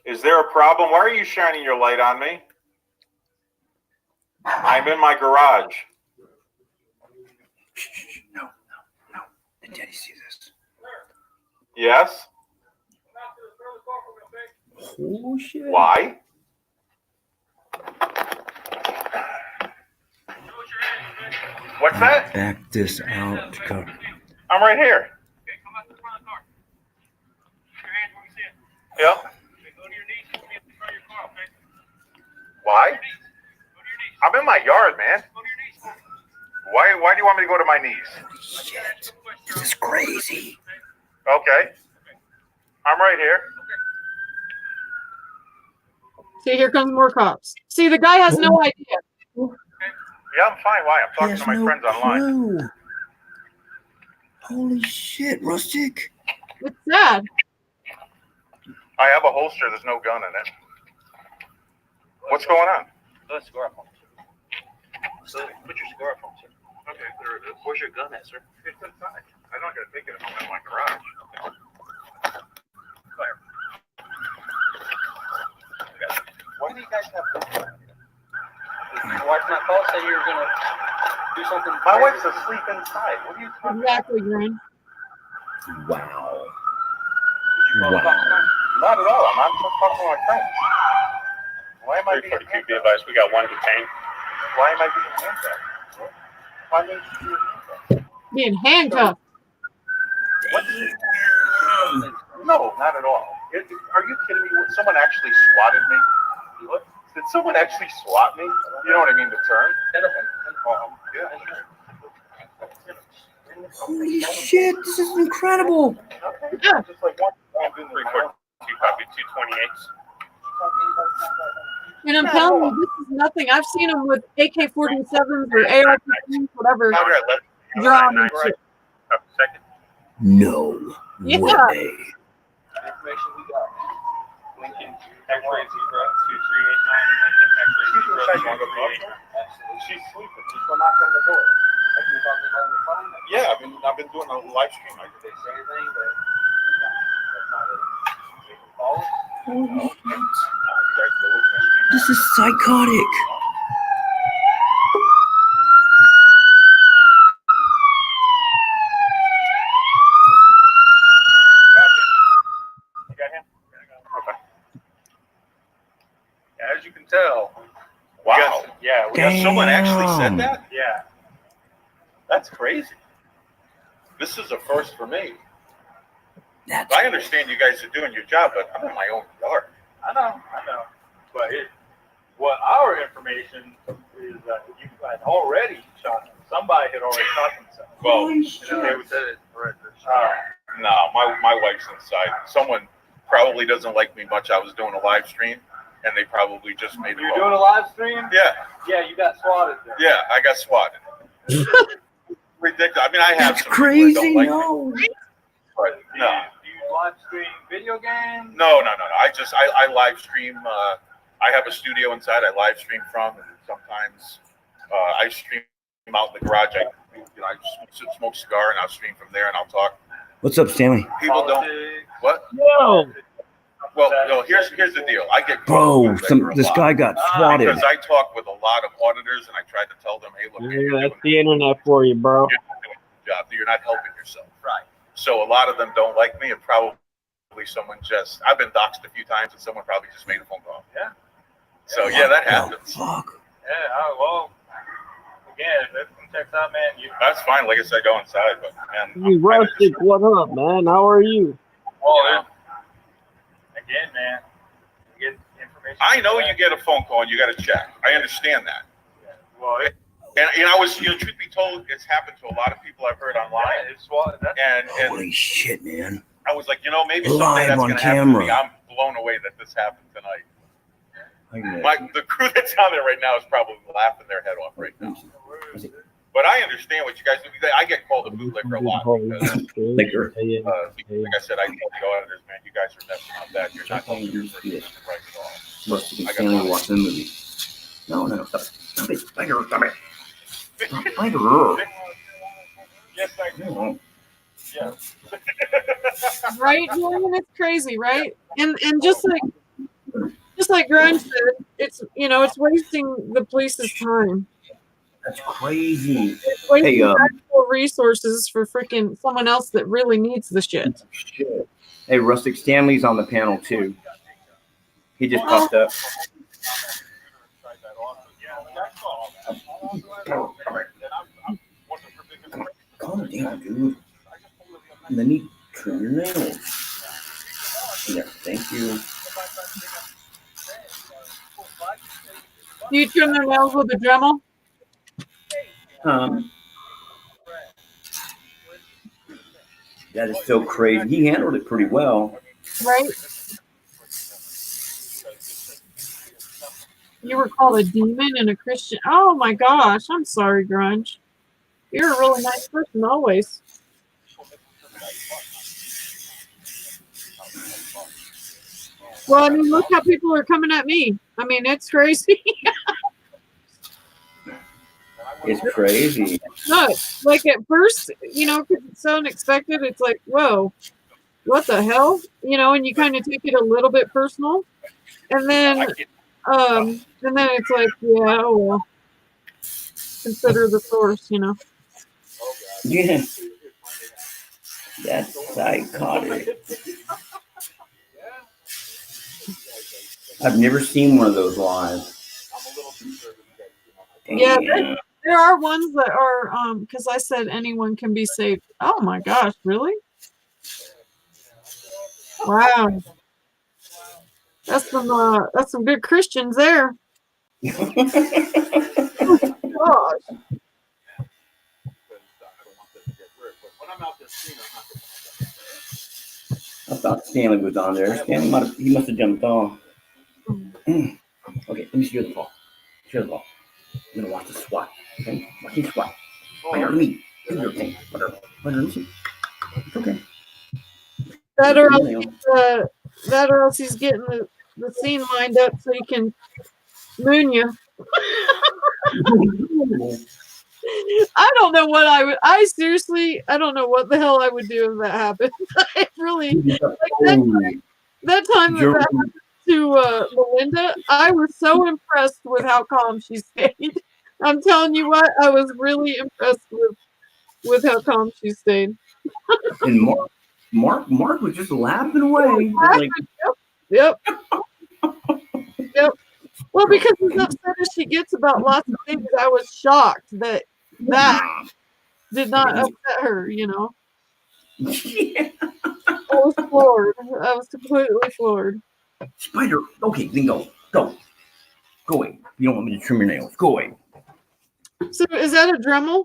Is there a problem? Why are you shining your light on me? I'm in my garage. Shh. No. Did Daddy see this? Yes? Oh shit. Why? What's that? Back this out. I'm right here. Yep. Why? I'm in my yard, man. Why do you want me to go to my knees? Shit. This is crazy. Okay. I'm right here. See, here comes more cops. See, the guy has no idea. Yeah, I'm fine. Why? I'm talking to my friends online. Clue. Holy shit, Rustic. It's sad. I have a holster. There's no gun in it. What's going on? Put cigar phone, sir. Put your cigar phone, sir. Okay, there it is. Where's your gun at, sir? It's inside. I'm not going to take it home in my garage. Fire. Why do you guys have guns around here? Did your wife not call, say you were gonna do something? My wife's asleep inside. What are you talking about? Exactly, Gren. Wow. Not at all. I'm not talking to my friend. Why am I being handcuffed? Be advised, we got one detained. Why am I being handcuffed? Why am I being handcuffed? Being handcuffed. What? No, not at all. Are you kidding me? Someone actually swatted me? What? Did someone actually swat me? You know what I mean, the term? Yeah. Holy shit, this is incredible. Okay. Yeah. Just like one. 342 copy 228s. And I'm telling you, this is nothing. I've seen them with AK-47s or AR-15s, whatever, drawn and shit. Second. No Yeah. way. Information we got. Lincoln X-ray 2389, Lincoln X-ray 0388. She's sleeping. Just go knock on the door. Have you talked about the phone? Yeah, I've been doing a live stream. Did they say anything that that's not it? Calls? Holy shit. This is psychotic. You got him? Okay. As you can tell. Wow. Someone actually said Damn. that? Yeah. That's crazy. This is a first for me. That's I understand you guys are doing your job, but I'm in my own yard. I know. But what our information is that you had already shot him. Somebody had already shot himself. Well, And they would say it right there. no, my wife's inside. Someone probably doesn't like me much. I was doing a live stream, and they probably just made You're it. doing a live stream? Yeah, Yeah, you got swatted there. yeah, I got swatted. Ridiculous. I mean, I have That's some people that don't crazy. like me, No. but no. Do you live stream video games? No. I live stream. I have a studio inside. I live stream from, and sometimes I stream out in the garage. I smoke a cigar, and I'll stream from there, and I'll talk. What's up, Stanley? People don't. What? No. Well, no. Here's the deal. I get Bro, this guy got swatted. because I talk with a lot of auditors, and I try to tell them, hey, look, you're That's doing the internet for you, bro. a job. You're not helping yourself. Right. So a lot of them don't like me, and probably someone just. I've been doxxed a few times, and someone probably just made a phone call. Yeah. So yeah, that happens. Fuck. Yeah, well, again, if everything checks out, man, That's fine. Like I said, go inside, but man, Hey, Rustic, what up, man? How are you? well, again, man, you get information. I know you get a phone call and you got to check. I understand that. Yeah. Well, And I was, truth be told, it's happened to a lot of people I've heard online. And Holy shit, man. I was like, maybe Live someday that's on going to happen to me. camera. I'm blown away that this happened tonight. Look at The crew that's on there right now is probably laughing their head off right now. But I understand what you guys do. I get called a bootlicker a lot because, Liquor. like I said, I tell the auditors, man, you guys are messing up that. You're not going to do the price at all. Rustic and Stanley watch the movie. No, stop it. Spider, stop it. Spider. yes, I do. Yeah. Right, Julian? It's crazy, right? And just like Grunge said, it's it's wasting the police's time. That's crazy. It's wasting Hey, actual resources for freaking someone else that really needs the shit. Hey, Rustic Stanley's on the panel too. He just popped up. Calm down, dude. Let me trim your nails. Yeah, thank you. Do you trim their nails with a Dremel? That is so crazy. He handled it pretty well. Right? You were called a demon and a Christian. Oh my gosh. I'm sorry, Grunge. You're a really nice person always. Well, I mean, look how people are coming at me. I mean, it's crazy. It's crazy. No, like at first, because it's so unexpected, it's like, whoa, what the hell? And you kind of take it a little bit personal. And then it's like, yeah, oh well. Consider the source, Yeah. That's psychotic. I've never seen one of those live. Yeah, there are ones that are, because I said anyone can be saved. Oh my gosh, really? Wow. That's some good Christians there. Gosh. I thought Stanley was on there. Stanley must have jumped off. Okay, let me see the ball. Show the ball. I'm gonna watch the SWAT. Okay, watch the SWAT. Let me do your thing. Whatever. Let me see. It's okay. That or else he's getting the scene lined up so he can moon you. I don't know what I would. I don't know what the hell I would do if that happened. I really that time that happened to Melinda, I was so impressed with how calm she stayed. I'm telling you what, I was really impressed with how calm she stayed. And Mark was just laughing away. Yep. Well, because as upset as she gets about lots of things, I was shocked that did not upset her, Yeah. I was floored. I was completely floored. Spider, okay, then go. Go away. You don't want me to trim your nails. Go away. So is that a Dremel?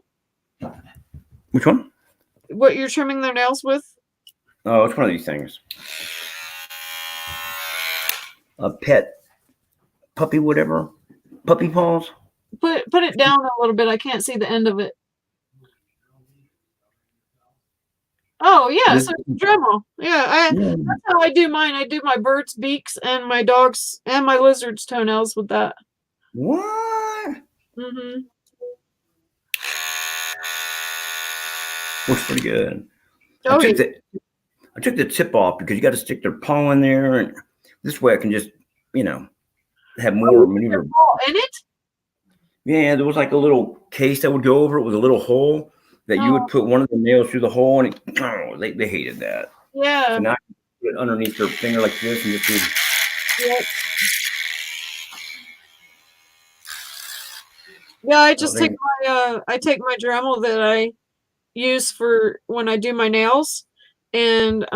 Which one? What you're trimming their nails with? Oh, it's one of these things. A pet puppy, whatever. Puppy paws. Put it down a little bit. I can't see the end of it. Oh yeah, so it's a Dremel. Yeah, that's how I do mine. I do my birds' beaks and my dogs and my lizards' toenails with that. What? Mm-hmm. Works pretty good. Oh, I took the tip off because you got to stick their paw in there, and this way I can just, have more maneuver. In it? Yeah, there was like a little case that would go over it with a little hole that you would put one of the nails through the hole, and they hated that. Yeah. So now you put it underneath their finger like this and just do. Yep. Yeah, I just take my Dremel that I use for when I do my nails, and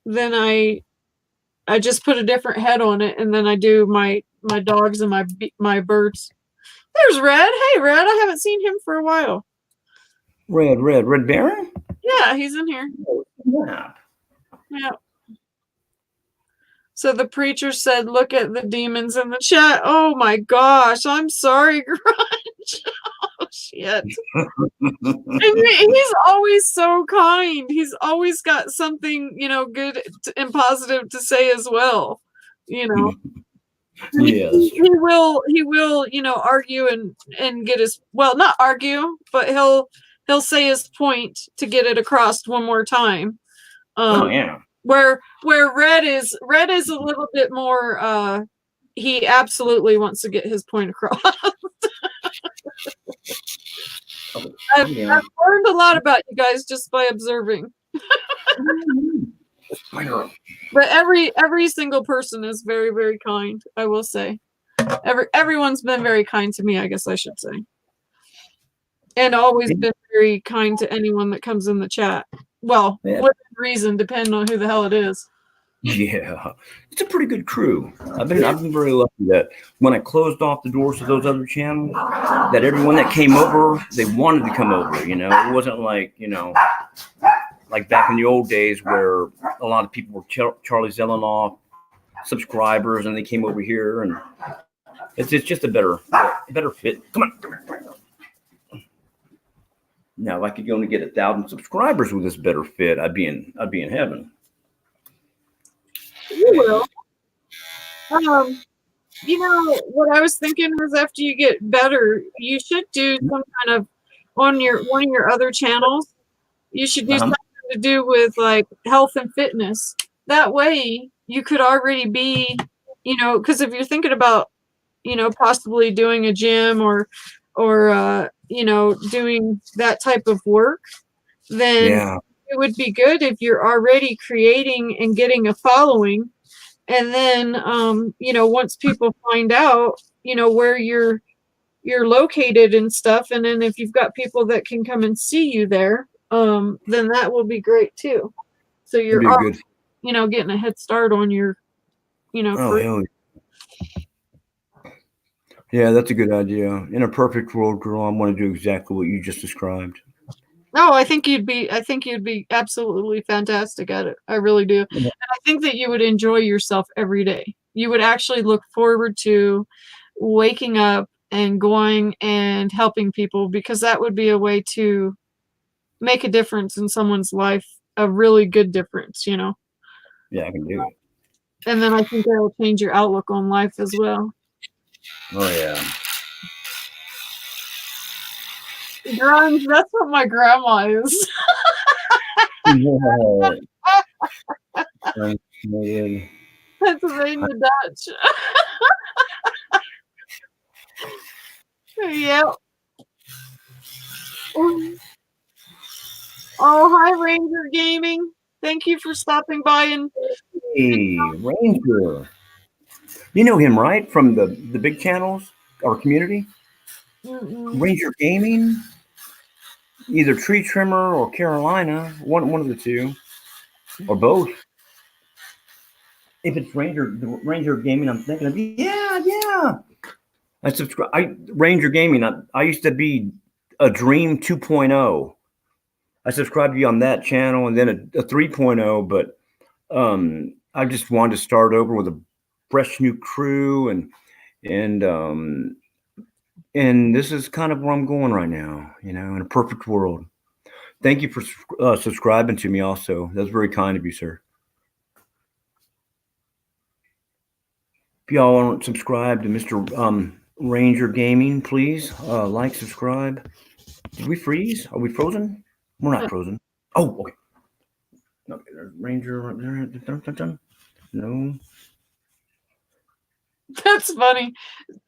then I just put a different head on it, and then I do my dogs and my birds. There's Red. Hey, Red. I haven't seen him for a while. Red Baron? Yeah, he's in here. Yeah. Yeah. So the preacher said, "Look at the demons in the chat." Oh my gosh, I'm sorry, Grunge. Oh shit. He's always so kind. He's always got something, good and positive to say as well. Yeah, he will, argue and get his, well, not argue, but he'll say his point to get it across one more time. Oh yeah. Where Red is a little bit more, he absolutely wants to get his point across. I've learned a lot about you guys just by observing. But every single person is very, very kind, I will say. Everyone's been very kind to me, I guess I should say. And always been very kind to anyone that comes in the chat. Well, within reason, depending on who the hell it is. Yeah, it's a pretty good crew. I've been very lucky that when I closed off the doors to those other channels, that everyone that came over, they wanted to come over. It wasn't like like back in the old days where a lot of people were Charlie Zelenoff subscribers and they came over here, and it's just a better fit. Come on. Now, if I could only get 1,000 subscribers with this better fit, I'd be in heaven. You will. What I was thinking was after you get better, you should do some kind of on one of your other channels. You should do something to do with like health and fitness. That way, you could already be, because if you're thinking about, possibly doing a gym or doing that type of work, then it would be good if you're already creating and getting a following. And then, once people find out, where you're located and stuff, and then if you've got people that can come and see you there, then that will be great too. So you're, getting a head start on your, career. Yeah, that's a good idea. In a perfect world, girl, I want to do exactly what you just described. No, I think you'd be absolutely fantastic at it. I really do. Yeah. And I think that you would enjoy yourself every day. You would actually look forward to waking up and going and helping people, because that would be a way to make a difference in someone's life, a really good difference, Yeah, I can do it. And then I think that will change your outlook on life as well. Oh, yeah. Grunge, that's what my grandma is. Pennsylvania Dutch. Yep. Oh, hi, Ranger Gaming. Thank you for stopping by. Hey, Ranger. You know him, right? From the big channels, our community? Ranger Gaming? Either Tree Trimmer or Carolina. One of the two. Or both. If it's Ranger Gaming, I'm thinking of, yeah. I subscribe. Ranger Gaming, I used to be a Dream 2.0. I subscribed to you on that channel, and then a 3.0, but I just wanted to start over with a fresh new crew, and this is kind of where I'm going right now, in a perfect world. Thank you for subscribing to me also. That's very kind of you, sir. If y'all aren't subscribed to Mr. Ranger Gaming, please like, subscribe. Did we freeze? Are we frozen? We're not frozen. Oh, okay. Okay, there's Ranger right there. No. That's funny.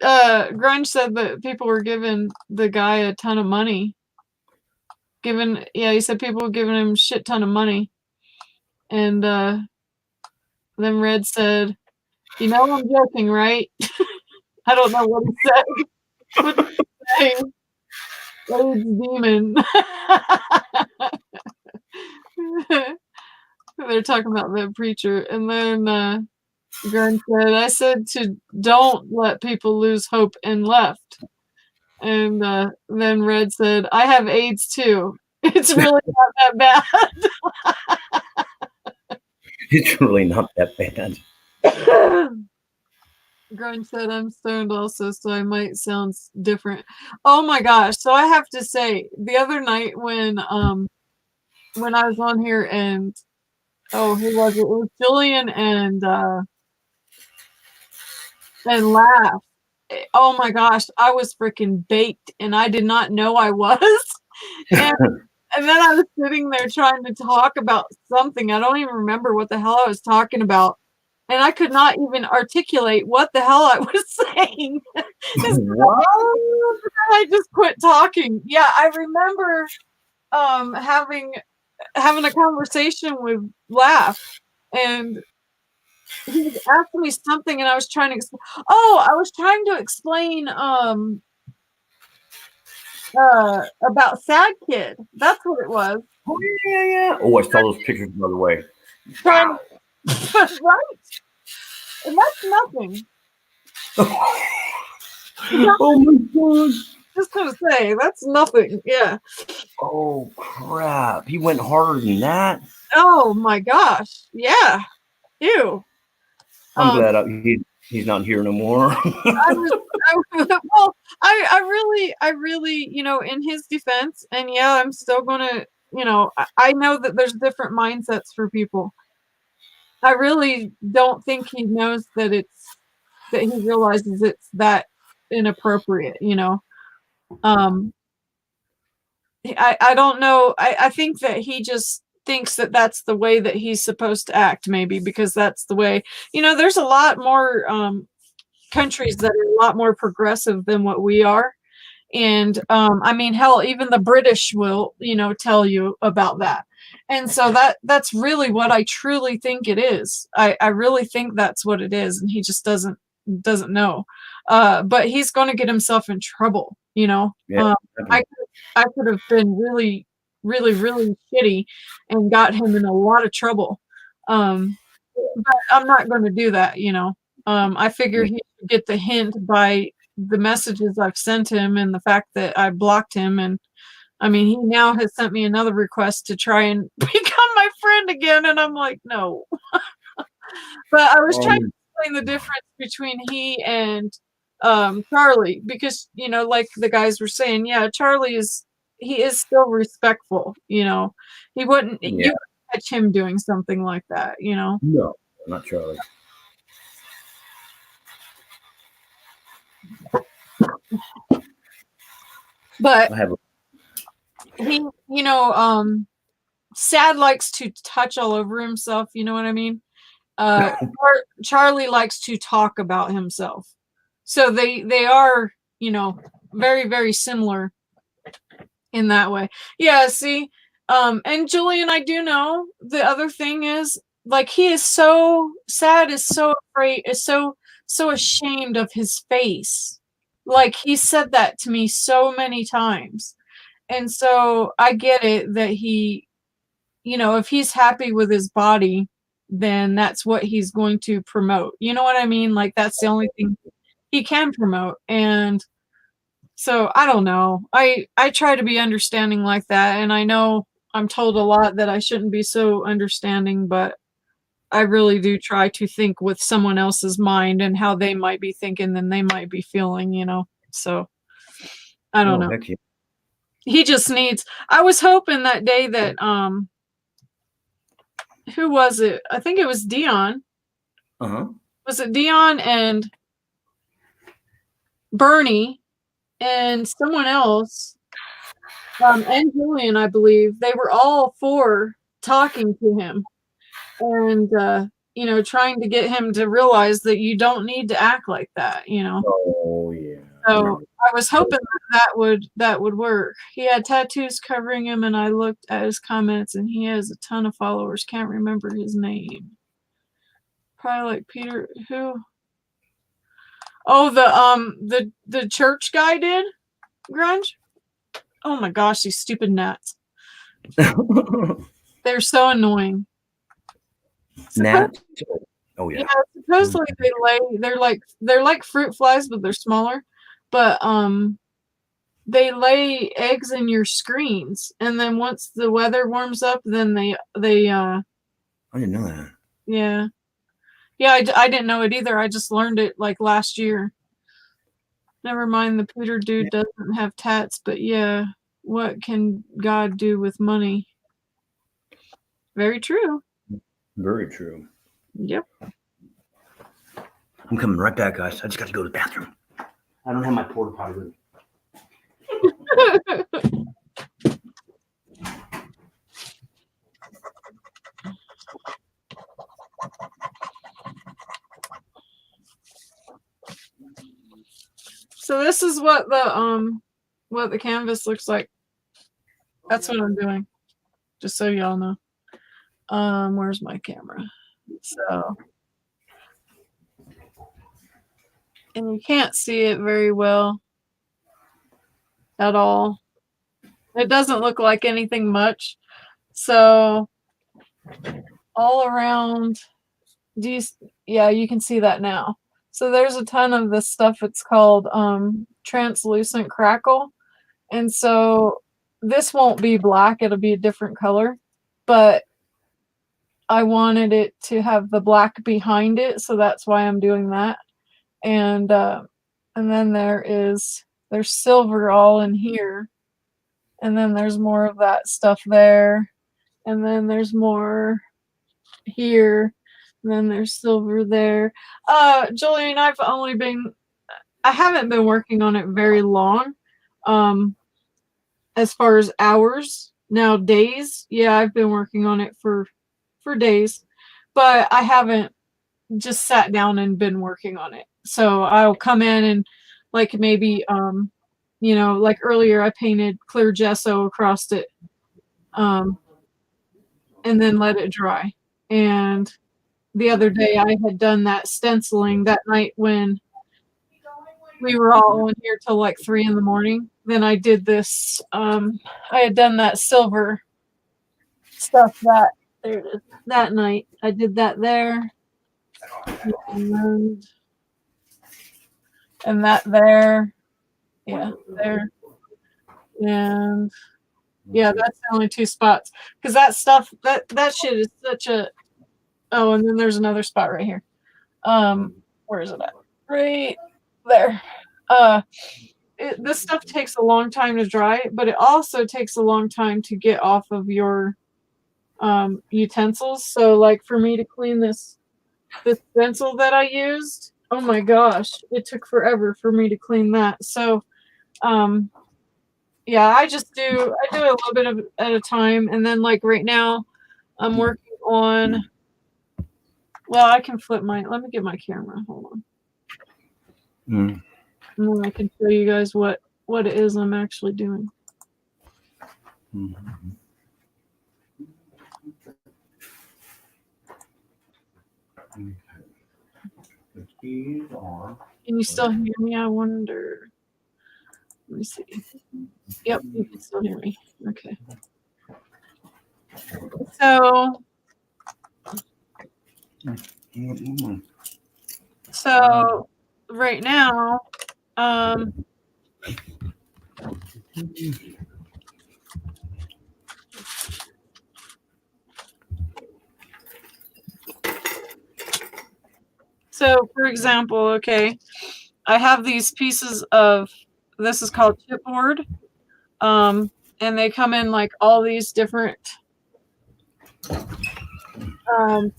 Grunge said that people were giving the guy a ton of money. He said people were giving him a shit ton of money. And then Red said, I'm joking, right? I don't know what he said. Hey, AIDS demon. They're talking about the preacher, and then Gun said, "I said to don't let people lose hope," and left. And then Red said, "I have AIDS too. It's really not that bad." It's really not that bad. Grunge said, "I'm stoned also, so I might sound different." Oh my gosh. So I have to say, the other night when I was on here and who was it? It was Jillian and Laugh. Oh my gosh, I was freaking baked and I did not know I was. And then I was sitting there trying to talk about something. I don't even remember what the hell I was talking about. And I could not even articulate what the hell I was saying. What? I just quit talking. Yeah, I remember having a conversation with Laugh, and he was asking me something, and I was trying to I was trying to explain about Sad Kid. That's what it was. Oh yeah. Oh, I saw those pictures by the way. Trying right. And that's nothing. Oh my god. Just gonna say, that's nothing. Yeah. Oh crap. He went harder than that. Oh my gosh. Yeah. Ew. I'm glad he's not here no more. I really, in his defense, and yeah, I'm still gonna, I know that there's different mindsets for people. I really don't think he knows that he realizes it's that inappropriate, I don't know. I think that he just thinks that that's the way that he's supposed to act, maybe because that's the way, there's a lot more countries that are a lot more progressive than what we are. And I mean, hell, even the British will, tell you about that. And so that's really what I truly think it is. I really think that's what it is. And he just doesn't know. But he's going to get himself in trouble, Yeah, I could have been really, really, really shitty and got him in a lot of trouble. But I'm not going to do that, I figure he should get the hint by the messages I've sent him and the fact that I blocked him. And I mean, he now has sent me another request to try and become my friend again. And I'm like, no. But I was trying to explain the difference between he and Charlie, because, like the guys were saying, yeah, Charlie is still respectful, he wouldn't, you wouldn't catch him doing something like that, No, not Charlie. But he, Sad likes to touch all over himself, you know what I mean? Charlie likes to talk about himself. So they are, very, very similar in that way. Yeah, see, and Julian, I do know the other thing is, like, he is so sad, is so afraid, is so ashamed of his face. Like, he said that to me so many times. And so I get it that he, if he's happy with his body, then that's what he's going to promote. You know what I mean? Like, that's the only thing he can promote. And so I don't know. I try to be understanding like that. And I know I'm told a lot that I shouldn't be so understanding, but I really do try to think with someone else's mind and how they might be thinking and they might be feeling, So I don't know. Heck yeah. He just needs, I was hoping that day that who was it? I think it was Dion. Was it Dion and Bernie and someone else, and Julian, I believe, they were all for talking to him and trying to get him to realize that you don't need to act like that, Oh yeah. So I was hoping that would work. He had tattoos covering him, and I looked at his comments, and he has a ton of followers. Can't remember his name. Probably like Peter. Who? Oh, the church guy did. grunge. Oh my gosh, these stupid gnats. They're so annoying. Gnats? Oh yeah. Yeah, supposedly they're like fruit flies, but they're smaller. But they lay eggs in your screens, and then once the weather warms up, then they I didn't know that. yeah. I didn't know it either. I just learned it like last year. Never mind the Peter dude doesn't have tats, but yeah, what can God do with money? Very true. Very true. Yep. I'm coming right back, guys. I just got to go to the bathroom. I don't have my porta potty with me. So this is what the canvas looks like. That's what I'm doing. Just so y'all know. Where's my camera? So, and you can't see it very well at all. It doesn't look like anything much. So all around, yeah, you can see that now. So there's a ton of this stuff. It's called translucent crackle. And so this won't be black. It'll be a different color. But I wanted it to have the black behind it. So that's why I'm doing that. And then there's silver all in here. And then there's more of that stuff there. And then there's more here. And then there's silver there. Julian, I haven't been working on it very long. As far as hours. Now days, yeah, I've been working on it for days. But I haven't just sat down and been working on it. So I'll come in and like maybe like earlier I painted clear gesso across it. And then let it dry. And the other day I had done that stenciling that night when we were all in here till like 3 a.m. Then I did this. I had done that silver stuff that night. I did that there. And that there. Yeah, there. And yeah, that's the only 2 spots. Because that stuff, that shit is such a... Oh, and then there's another spot right here. Where is it at? Right there. This stuff takes a long time to dry, but it also takes a long time to get off of your utensils. So like for me to clean this stencil that I used, oh my gosh, it took forever for me to clean that. So yeah, I do a little bit at a time. And then like right now I'm working on, well, I can flip let me get my camera. Hold on. And then I can show you guys what it is I'm actually doing. Can you still hear me? I wonder. Let me see. Yep, you can still hear me. Okay. So right now, so for example, okay, I have these pieces of, this is called chipboard, and they come in like all these different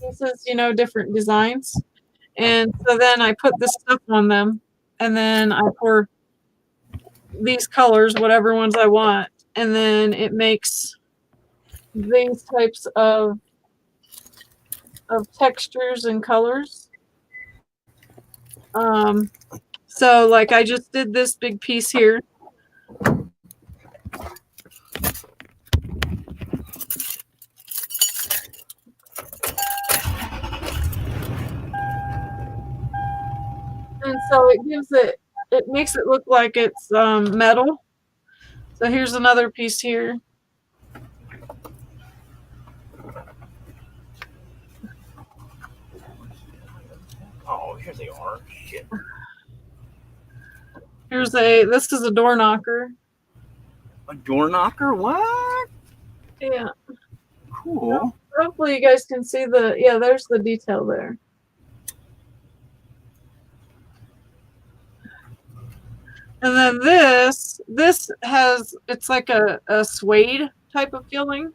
pieces, different designs. And so then I put this stuff on them, and then I pour these colors, whatever ones I want, and then it makes these types of textures and colors. So like I just did this big piece here. And so it makes it look like it's metal, So here's another piece here. Oh, here they are. Shit. This is a door knocker. A door knocker? What? Yeah. Cool. Hopefully you guys can see there's the detail there. And then this it's like a suede type of feeling.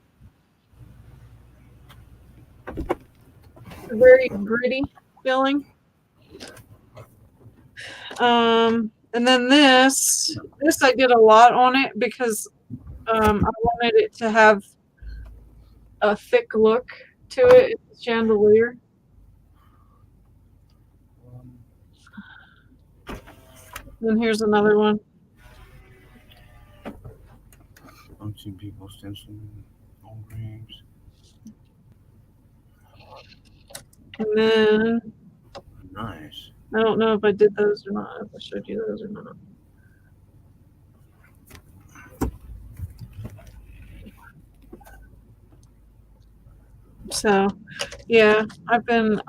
A very gritty feeling. And then this I did a lot on it because I wanted it to have a thick look to it. It's a chandelier. And here's another one. I'm seeing people stenciling old graves. And then Nice. I don't know if I did those or not, if I showed you those or not. So yeah, I've been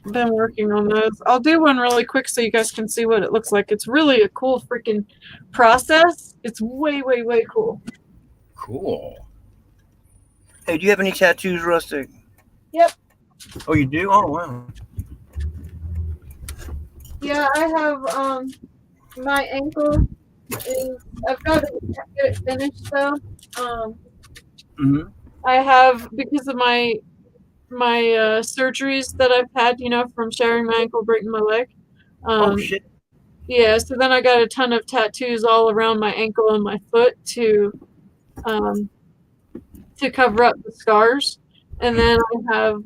working on those. I'll do one really quick so you guys can see what it looks like. It's really a cool freaking process. It's way, way, way cool. Cool. Hey, do you have any tattoos, Rustic? Yep. Oh, you do? Oh, wow. Yeah, I have my ankle is I've got to get it finished though. I have, because of my surgeries that I've had, from shattering my ankle, breaking my leg. Oh shit. Yeah, so then I got a ton of tattoos all around my ankle and my foot to cover up the scars, and then I have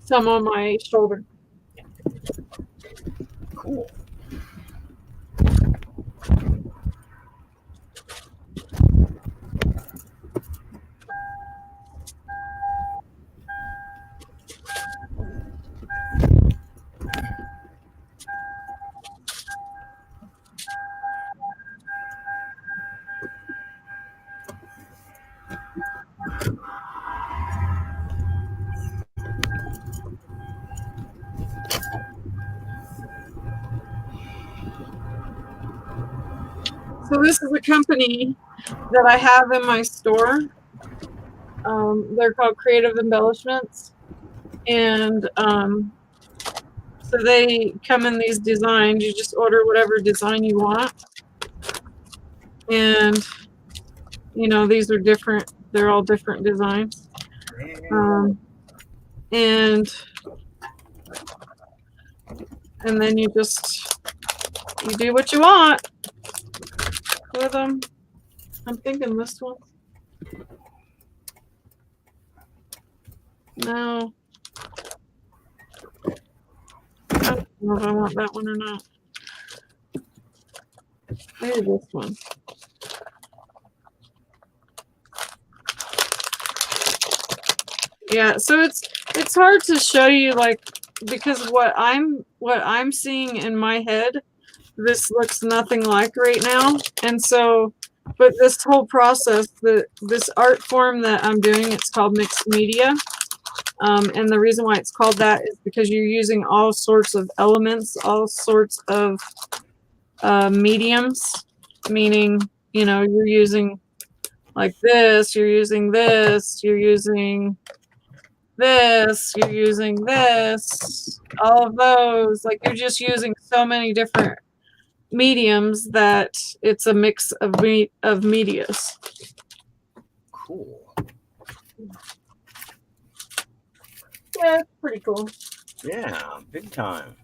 some on my shoulder. Cool. So this is a company that I have in my store. They're called Creative Embellishments, and so they come in these designs. You just order whatever design you want, and these are different. They're all different designs, and then you do what you want with them. I'm thinking this one. No. I don't know if I want that one or not. Maybe this one. Yeah, so it's hard to show you, because what I'm seeing in my head, this looks nothing like right now. And so, but this whole process, this art form that I'm doing, it's called mixed media. And the reason why it's called that is because you're using all sorts of elements, all sorts of mediums, meaning, you're using like this, you're using this, you're using this, you're using this, all of those. Like, you're just using so many different mediums that it's a mix of medias. Cool. Yeah, it's pretty cool. Yeah, big time.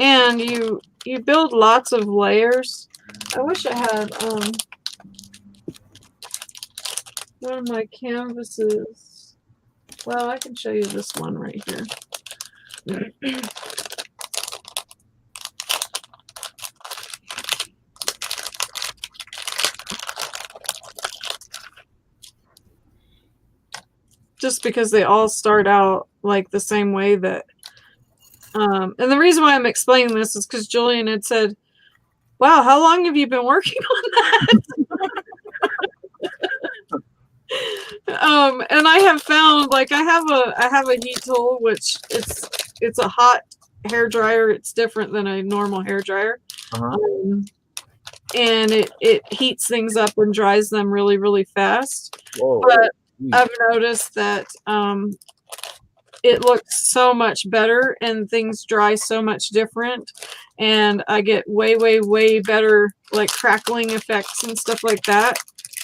And you build lots of layers I wish I had one of my canvases. Well, I can show you this one right here. Just because they all start out like the same way that and the reason why I'm explaining this is because Julian had said, wow, how long have you been working on that? And I have found, like, I have a heat tool, which it's a hot hair dryer. It's different than a normal hair dryer. And it heats things up and dries them really, really fast. Whoa. But I've noticed that it looks so much better and things dry so much different, and I get way, way, way better like crackling effects and stuff like that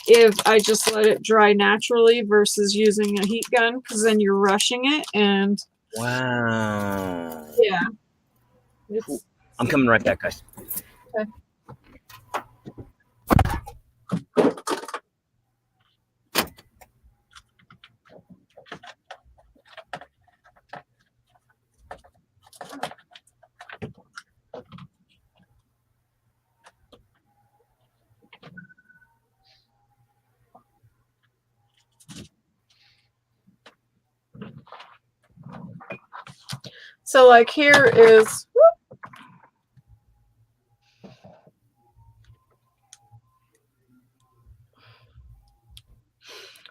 if I just let it dry naturally versus using a heat gun, because then you're rushing it. And Wow. yeah, I'm coming right back, guys. Okay. So like here is,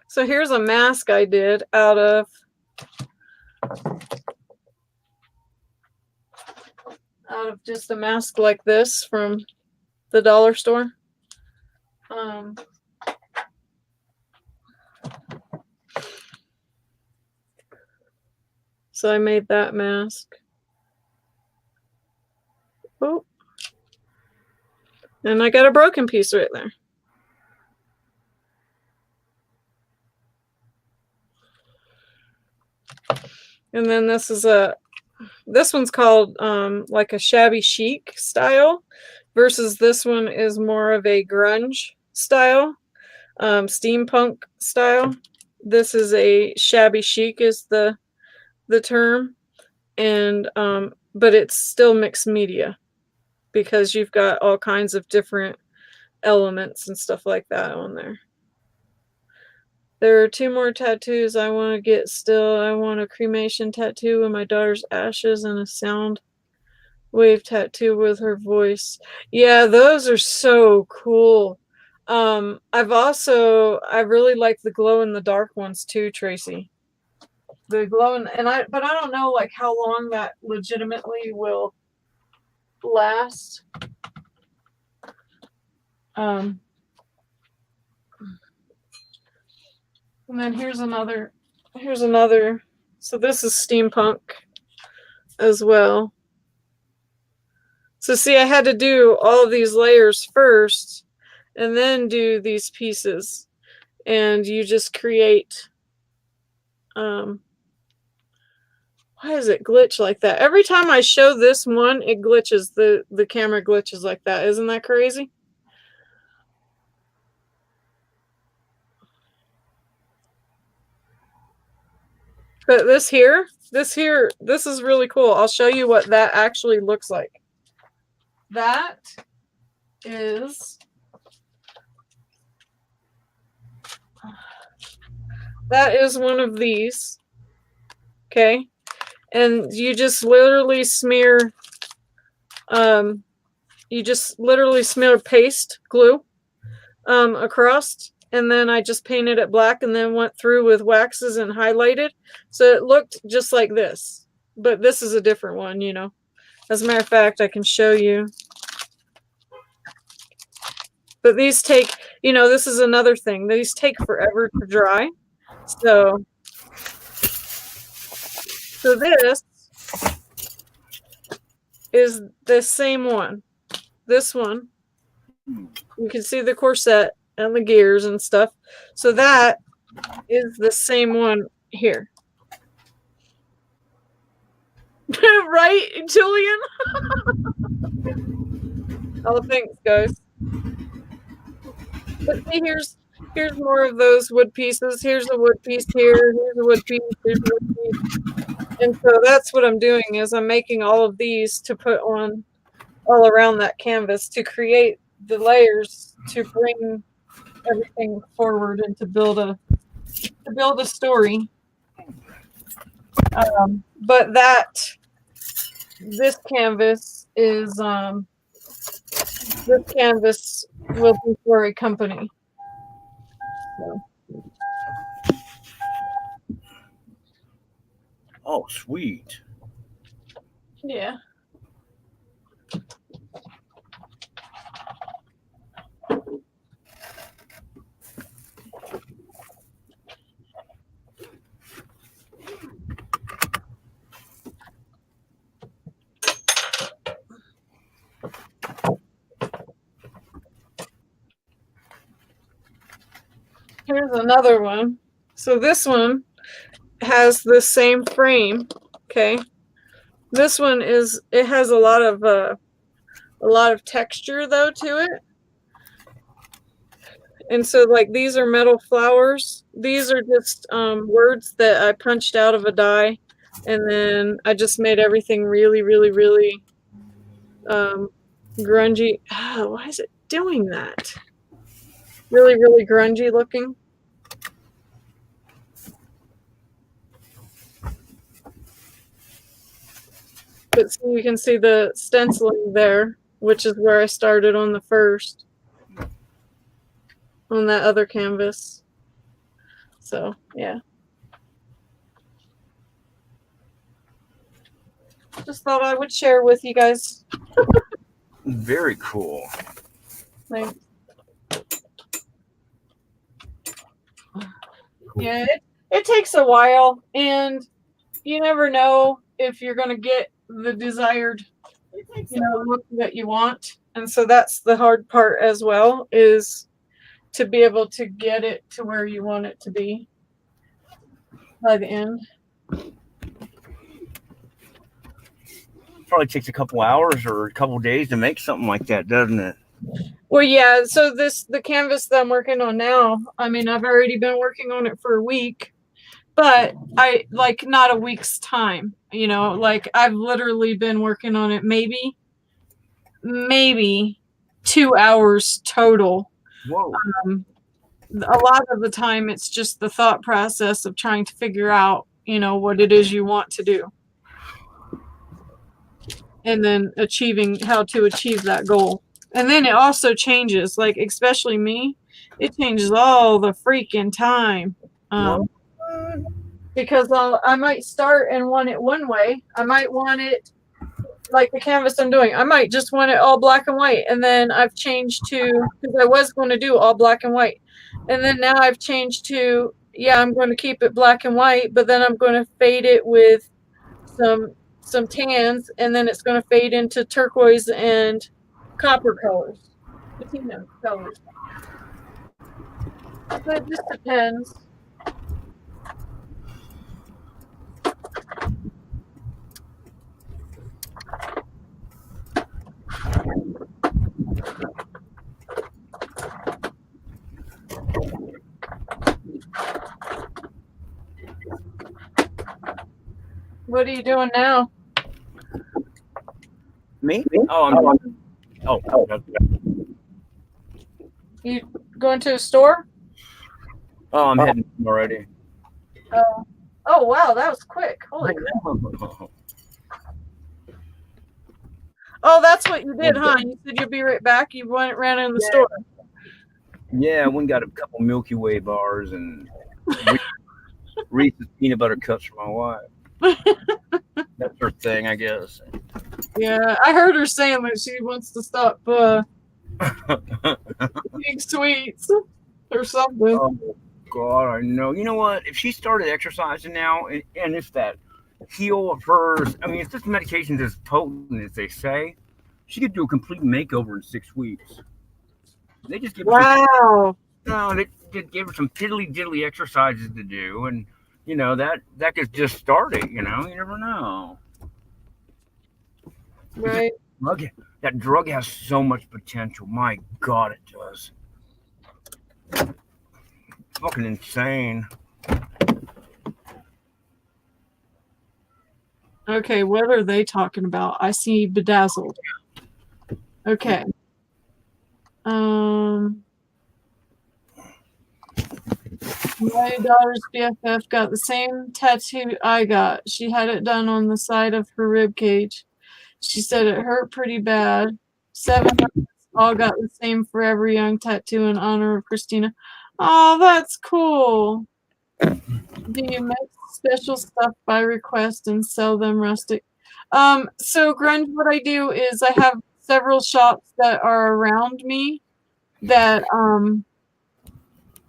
so here's a mask I did out of just a mask like this from the dollar store. So I made that mask. Oh. And I got a broken piece right there. And then this one's called like a shabby chic style, versus this one is more of a grunge style, steampunk style. This is a shabby chic is the term, and but it's still mixed media because you've got all kinds of different elements and stuff like that on there. There are 2 more tattoos I want to get still. I want a cremation tattoo with my daughter's ashes and a sound wave tattoo with her voice. Yeah, those are so cool. I really like the glow in the dark ones too, Tracy. The glow but I don't know like how long that legitimately will last. And then here's another, so this is steampunk as well. So see, I had to do all of these layers first and then do these pieces, and you just create, why does it glitch like that? Every time I show this one, it glitches, the camera glitches like that. Isn't that crazy? But this is really cool. I'll show you what that actually looks like. That is one of these. Okay. And you just literally smear paste glue across. And then I just painted it black and then went through with waxes and highlighted. So it looked just like this. But this is a different one, you know. As a matter of fact, I can show you. But these take, you know, this is another thing. These take forever to dry. So this is the same one. This one. You can see the corset and the gears and stuff. So that is the same one here. Right, Julian? Oh, thanks, guys. But see, here's more of those wood pieces. Here's a wood piece here. Here's a wood piece. Here's a wood piece. And so that's what I'm doing is I'm making all of these to put on all around that canvas to create the layers to bring everything forward and to build a story. But this canvas is this canvas will be for a company. So. Oh, sweet. Yeah. Here's another one. So this one has the same frame. Okay. This one it has a lot of texture though to it. And so like these are metal flowers. These are just words that I punched out of a die, and then I just made everything really, really, really grungy. Why is it doing that? Really, really grungy looking. But so you can see the stenciling there, which is where I started on the first, on that other canvas. So, yeah. Just thought I would share with you guys. Very cool. Thanks. Yeah, it takes a while, and you never know if you're going to get the desired, look that you want. And so that's the hard part as well, is to be able to get it to where you want it to be by the end. Probably takes a couple hours or a couple days to make something like that, doesn't it? Well, yeah. So the canvas that I'm working on now, I mean, I've already been working on it for a week, but I like not a week's time, like I've literally been working on it maybe 2 hours total. Whoa. A lot of the time it's just the thought process of trying to figure out, what it is you want to do. And then how to achieve that goal. And then it also changes, like especially me, it changes all the freaking time. Because I might start and want it one way. I might want it like the canvas I'm doing. I might just want it all black and white. And then I've changed to, because I was going to do all black and white. And then now I've changed to, I'm going to keep it black and white, but then I'm going to fade it with some tans, and then it's going to fade into turquoise and copper colors, patina colors. So it just depends. What are you doing now? Me? Oh, You going to a store? Oh, I'm heading already. Oh, wow, that was quick. Holy crap. Oh, that's what you did, huh? You said you'd be right back. You ran in the store. Yeah, I went and got a couple Milky Way bars and Reese's peanut butter cups for my wife. That's her thing, I guess. Yeah, I heard her saying that she wants to stop eating sweets or something. Oh, God, I know. You know what? If she started exercising now, and if that heel of hers, I mean, if this medication is as potent as they say, she could do a complete makeover in 6 weeks. They just give her they give her some piddly diddly exercises to do, and that could just start it. You never know. Right. That drug has so much potential. My God, it does. Fucking insane. Okay, what are they talking about? I see Bedazzled. Okay. My daughter's BFF got the same tattoo I got. She had it done on the side of her rib cage. She said it hurt pretty bad. 7 of us all got the same Forever Young tattoo in honor of Christina. Oh, that's cool. Do you make special stuff by request and sell them, Rustic? So Grunge, what I do is I have several shops that are around me that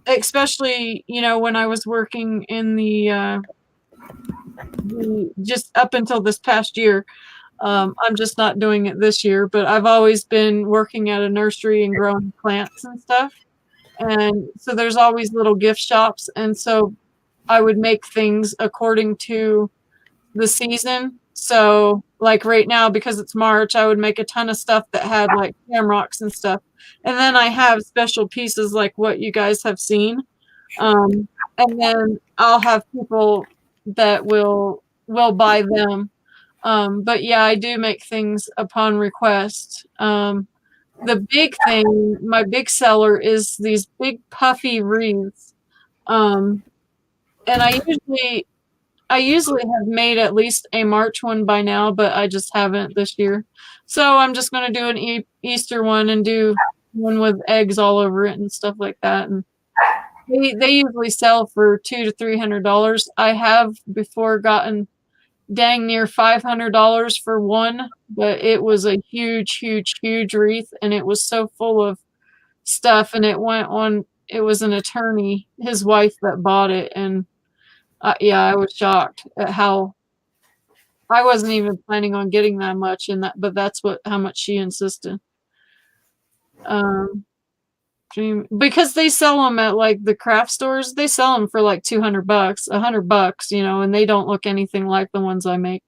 especially, you know, when I was working in the just up until this past year. I'm just not doing it this year, but I've always been working at a nursery and growing plants and stuff. And so there's always little gift shops. And so I would make things according to the season. So like right now, because it's March, I would make a ton of stuff that had like shamrocks and stuff. And then I have special pieces like what you guys have seen. And then I'll have people that will buy them. But yeah, I do make things upon request. The big thing, my big seller is these big puffy wreaths. And I usually have made at least a March one by now, but I just haven't this year. So I'm just going to do an Easter one and do one with eggs all over it and stuff like that. And they usually sell for $200 to $300. I have before gotten dang near $500 for one, but it was a huge wreath, and it was so full of stuff, and it went on. It was an attorney, his wife, that bought it, and yeah, I was shocked at how I wasn't even planning on getting that much in that, but that's how much she insisted. Because they sell them at like the craft stores, they sell them for like $200, $100, you know, and they don't look anything like the ones I make.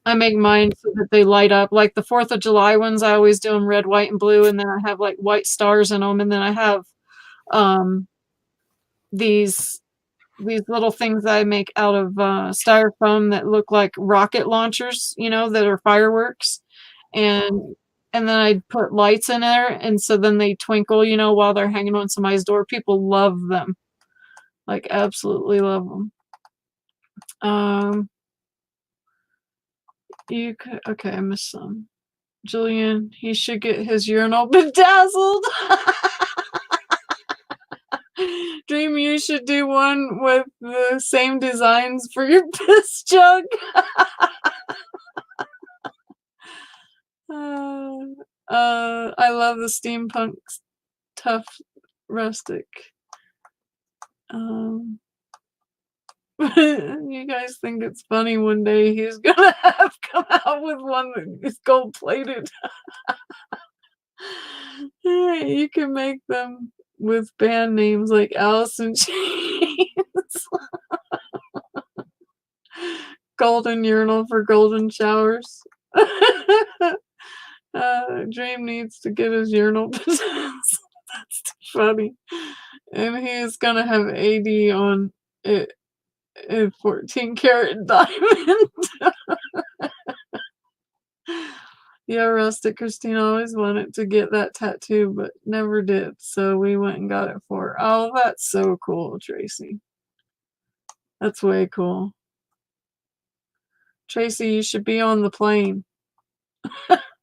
I make mine so that they light up. Like the 4th of July ones, I always do them red, white, and blue, and then I have like white stars in them, and then I have these little things I make out of styrofoam that look like rocket launchers, you know, that are fireworks, and then I put lights in there, and so then they twinkle, you know, while they're hanging on somebody's door. People love them, like absolutely love them. Okay, I missed some. Julian, he should get his urinal bedazzled. Dream, you should do one with the same designs for your piss jug. I love the steampunk tough rustic. You guys think it's funny one day he's gonna have come out with one that is gold plated. You can make them with band names like Alice in Chains. Golden urinal for golden showers. Dream needs to get his urinal. That's too funny. And he's gonna have AD on it. A 14 karat diamond. Yeah, Rustic, Christina always wanted to get that tattoo, but never did. So we went and got it for her. Oh, that's so cool, Tracy. That's way cool. Tracy, you should be on the plane.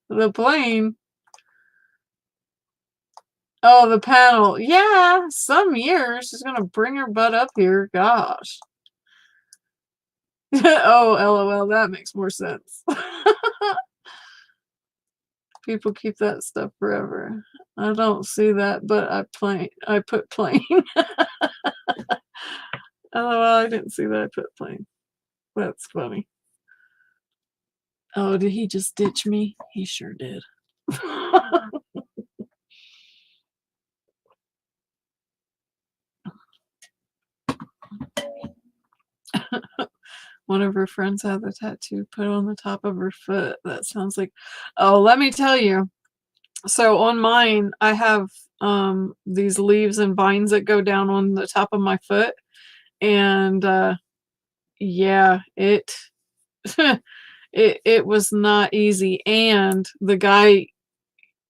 The plane? Oh, the panel. Yeah, some years. She's going to bring her butt up here. Gosh. Oh, LOL, that makes more sense. People keep that stuff forever. I don't see that, but I put plain. LOL, I didn't see that I put plain. That's funny. Oh, did he just ditch me? He sure did. One of her friends had the tattoo put on the top of her foot. That sounds like, oh, let me tell you. So on mine, I have these leaves and vines that go down on the top of my foot. And yeah, it it was not easy. And the guy,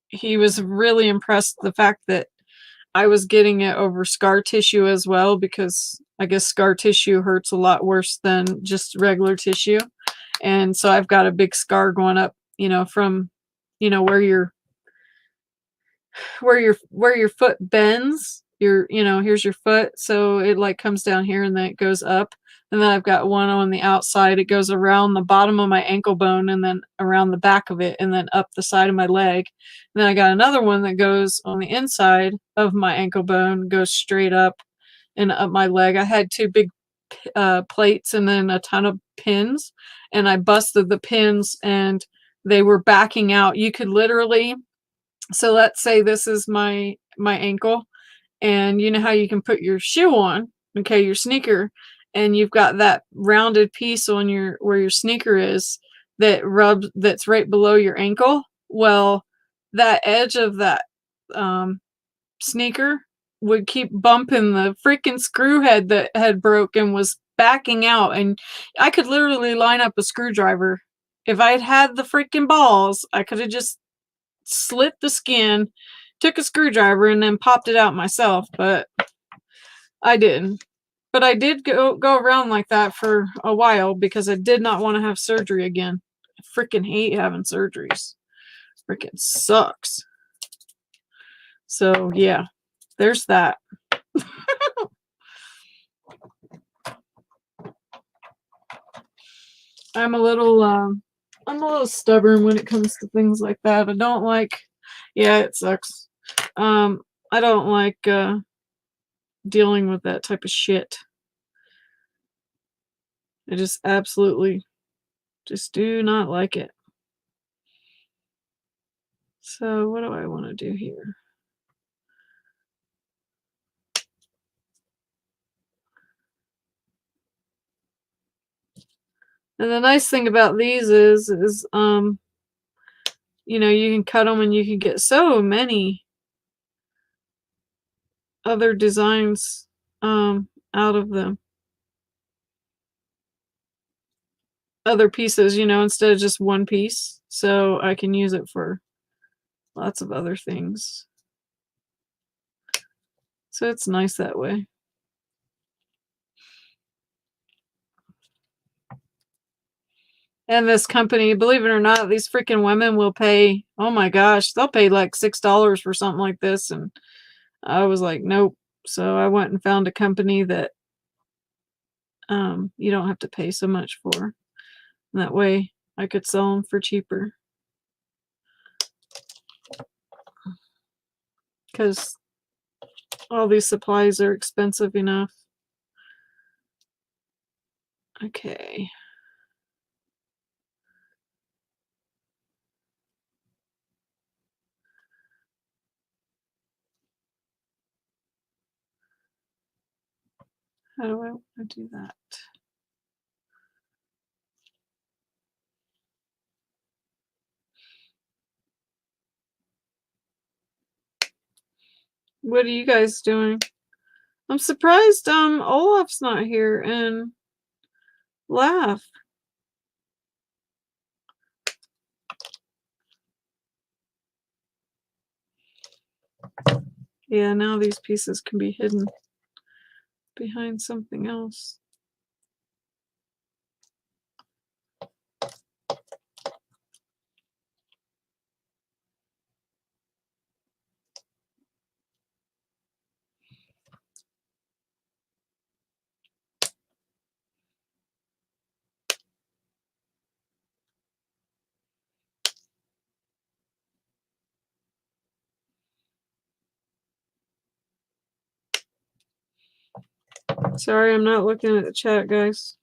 he was really impressed the fact that I was getting it over scar tissue as well, because I guess scar tissue hurts a lot worse than just regular tissue. And so I've got a big scar going up, from, where your foot bends. Here's your foot. So it like comes down here and then it goes up. And then I've got one on the outside. It goes around the bottom of my ankle bone and then around the back of it and then up the side of my leg. And then I got another one that goes on the inside of my ankle bone, goes straight up and up my leg. I had two big plates and then a ton of pins, and I busted the pins and they were backing out. You could literally, so let's say this is my ankle, and you know how you can put your shoe on, okay, your sneaker, and you've got that rounded piece on where your sneaker is that's right below your ankle. Well, that edge of that sneaker would keep bumping the freaking screw head that had broken, was backing out, and I could literally line up a screwdriver. If I'd had the freaking balls, I could have just slit the skin, took a screwdriver, and then popped it out myself, but I didn't. But I did go around like that for a while because I did not want to have surgery again. I freaking hate having surgeries. Freaking sucks. So yeah, there's that. I'm a little stubborn when it comes to things like that. I don't like, yeah, it sucks. I don't like dealing with that type of shit. I just absolutely just do not like it. So what do I want to do here? And the nice thing about these is you can cut them and you can get so many other designs out of them. Other pieces, instead of just one piece. So I can use it for lots of other things. So it's nice that way. And this company, believe it or not, these freaking women will pay, oh my gosh, they'll pay like $6 for something like this. And I was like, nope. So I went and found a company that you don't have to pay so much for. And that way I could sell them for cheaper. Because all these supplies are expensive enough. Okay. How do I want to do that? What are you guys doing? I'm surprised Olaf's not here and Laugh. Yeah, now these pieces can be hidden behind something else. Sorry, I'm not looking at the chat, guys.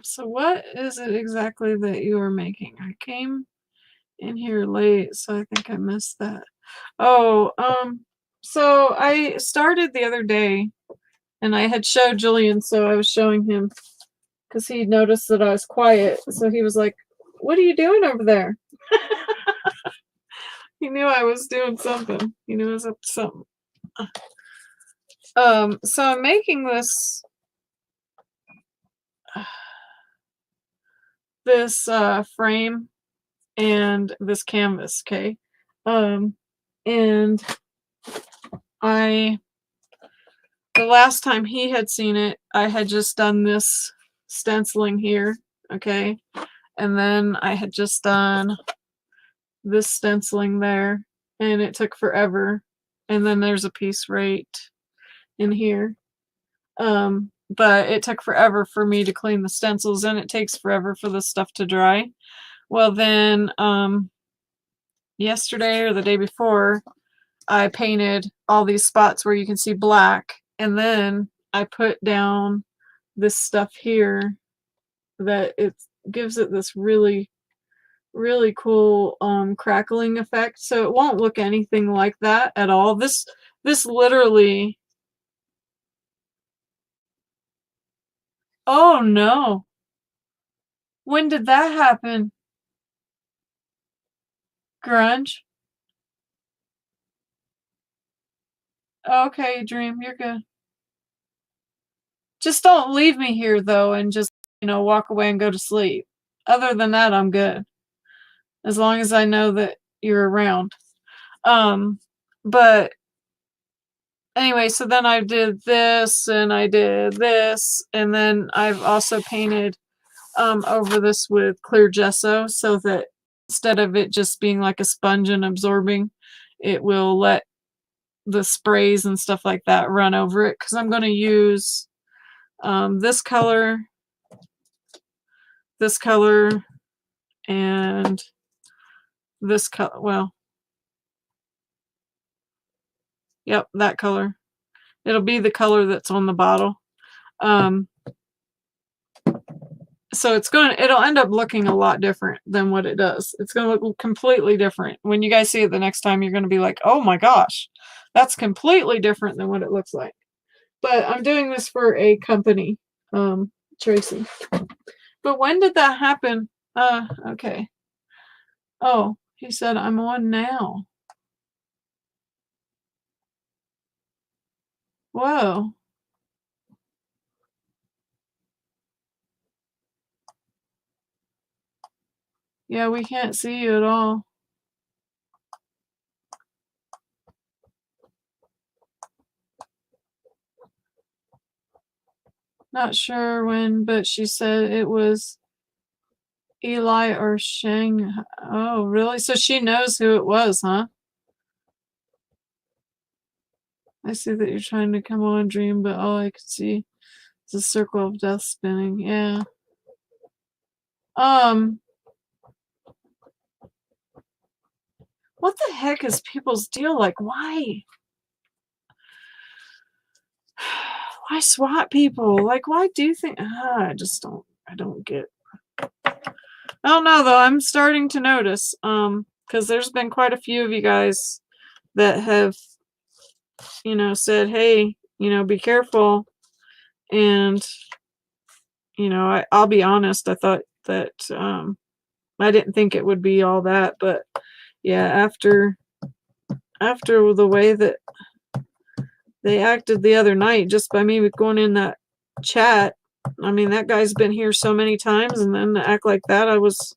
So what is it exactly that you are making? I came in here late, so I think I missed that. Oh, so I started the other day, and I had showed Julian, so I was showing him because he noticed that I was quiet. So he was like, "What are you doing over there?" He knew I was doing something. He knew I was up to something. So I'm making this frame and this canvas, okay? And the last time he had seen it, I had just done this stenciling here, okay? And then I had just done this stenciling there, and it took forever. And then there's a piece right in here. But it took forever for me to clean the stencils, and it takes forever for the stuff to dry. Well, then yesterday or the day before, I painted all these spots where you can see black, and then I put down this stuff here that it gives it this really, really cool crackling effect. So it won't look anything like that at all. This literally. Oh no. When did that happen? Grunge? Okay, Dream, you're good. Just don't leave me here though and just, walk away and go to sleep. Other than that, I'm good. As long as I know that you're around. But anyway, so then I did this and I did this, and then I've also painted over this with clear gesso so that instead of it just being like a sponge and absorbing, it will let the sprays and stuff like that run over it, because I'm going to use this color, and this color. Well, yep, that color. It'll be the color that's on the bottle. So it'll end up looking a lot different than what it does. It's going to look completely different. When you guys see it the next time, you're going to be like, oh my gosh, that's completely different than what it looks like. But I'm doing this for a company, Tracy. But when did that happen? Okay. Oh, he said I'm on now. Whoa. Yeah, we can't see you at all. Not sure when, but she said it was Eli or Shang. Oh, really? So she knows who it was, huh? I see that you're trying to come on, Dream, but all I could see is a circle of death spinning. Yeah. What the heck is people's deal? Like, why? Why swat people? Like, why do things? I don't get. I don't know, though. I'm starting to notice, because there's been quite a few of you guys that have, said, hey, be careful. And, I'll be honest, I thought that, I didn't think it would be all that, but yeah, after the way that they acted the other night, just by me going in that chat, I mean, that guy's been here so many times, and then to act like that, I was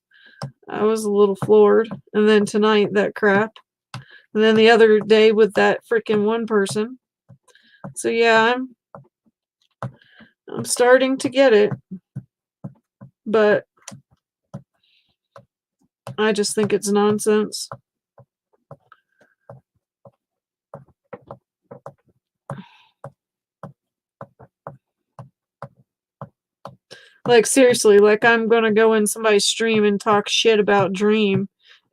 a little floored. And then tonight, that crap. And then the other day with that freaking one person. So yeah, I'm starting to get it. But I just think it's nonsense. Like, seriously, like, I'm gonna go in somebody's stream and talk shit about Dream,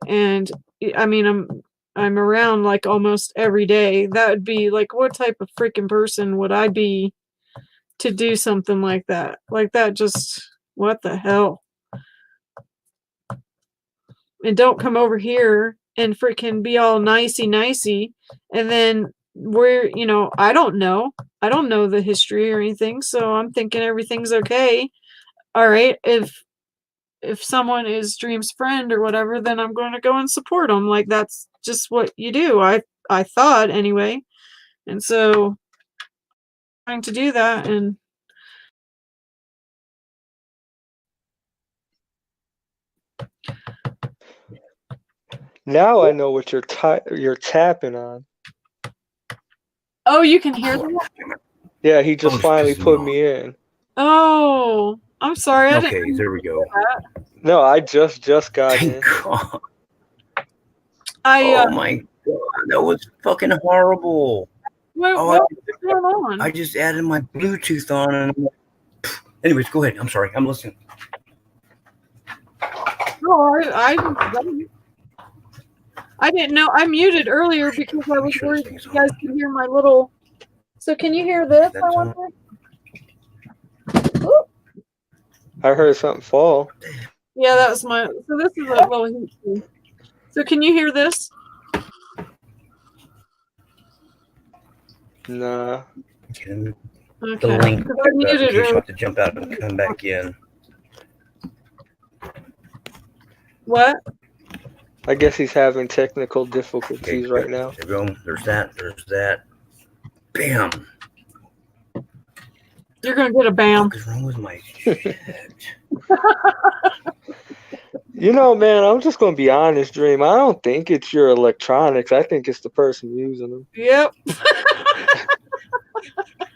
and I mean, I'm around like almost every day. That would be like, what type of freaking person would I be to do something like that? Like, that just, what the hell? and don't come over here and freaking be all nicey. And then we're, you know, I don't know the history or anything. So I'm thinking everything's okay. All right. If someone is Dream's friend or whatever, then I'm going to go and support them. Like, that's just what you do. I thought anyway. And so trying to do that. And Now I know what you're tapping on. oh, you can hear that? Yeah, he just finally put me in. Oh, I'm sorry. I Okay, didn't there we go. that. No, I just got in. God. I Oh my God, that was fucking horrible. what, Oh, what's going on? I just added my Bluetooth on, and I'm like, anyways, go ahead. I'm sorry. I'm listening. No, I didn't know. I muted earlier because I was worried you guys could hear my little. So can you hear this? I wonder? Ooh. I heard something fall. Yeah, that was my. So this is a little heat too. So can you hear this? Nah. The Okay. link. Because I muted You earlier. have to jump out and come back in. What? I guess he's having technical difficulties right now. There we go. There's that. There's that. Bam. You're gonna get a bam. What is wrong with my shit? You know, man, I'm just gonna be honest, Dream. I don't think it's your electronics. I think it's the person using them. Yep.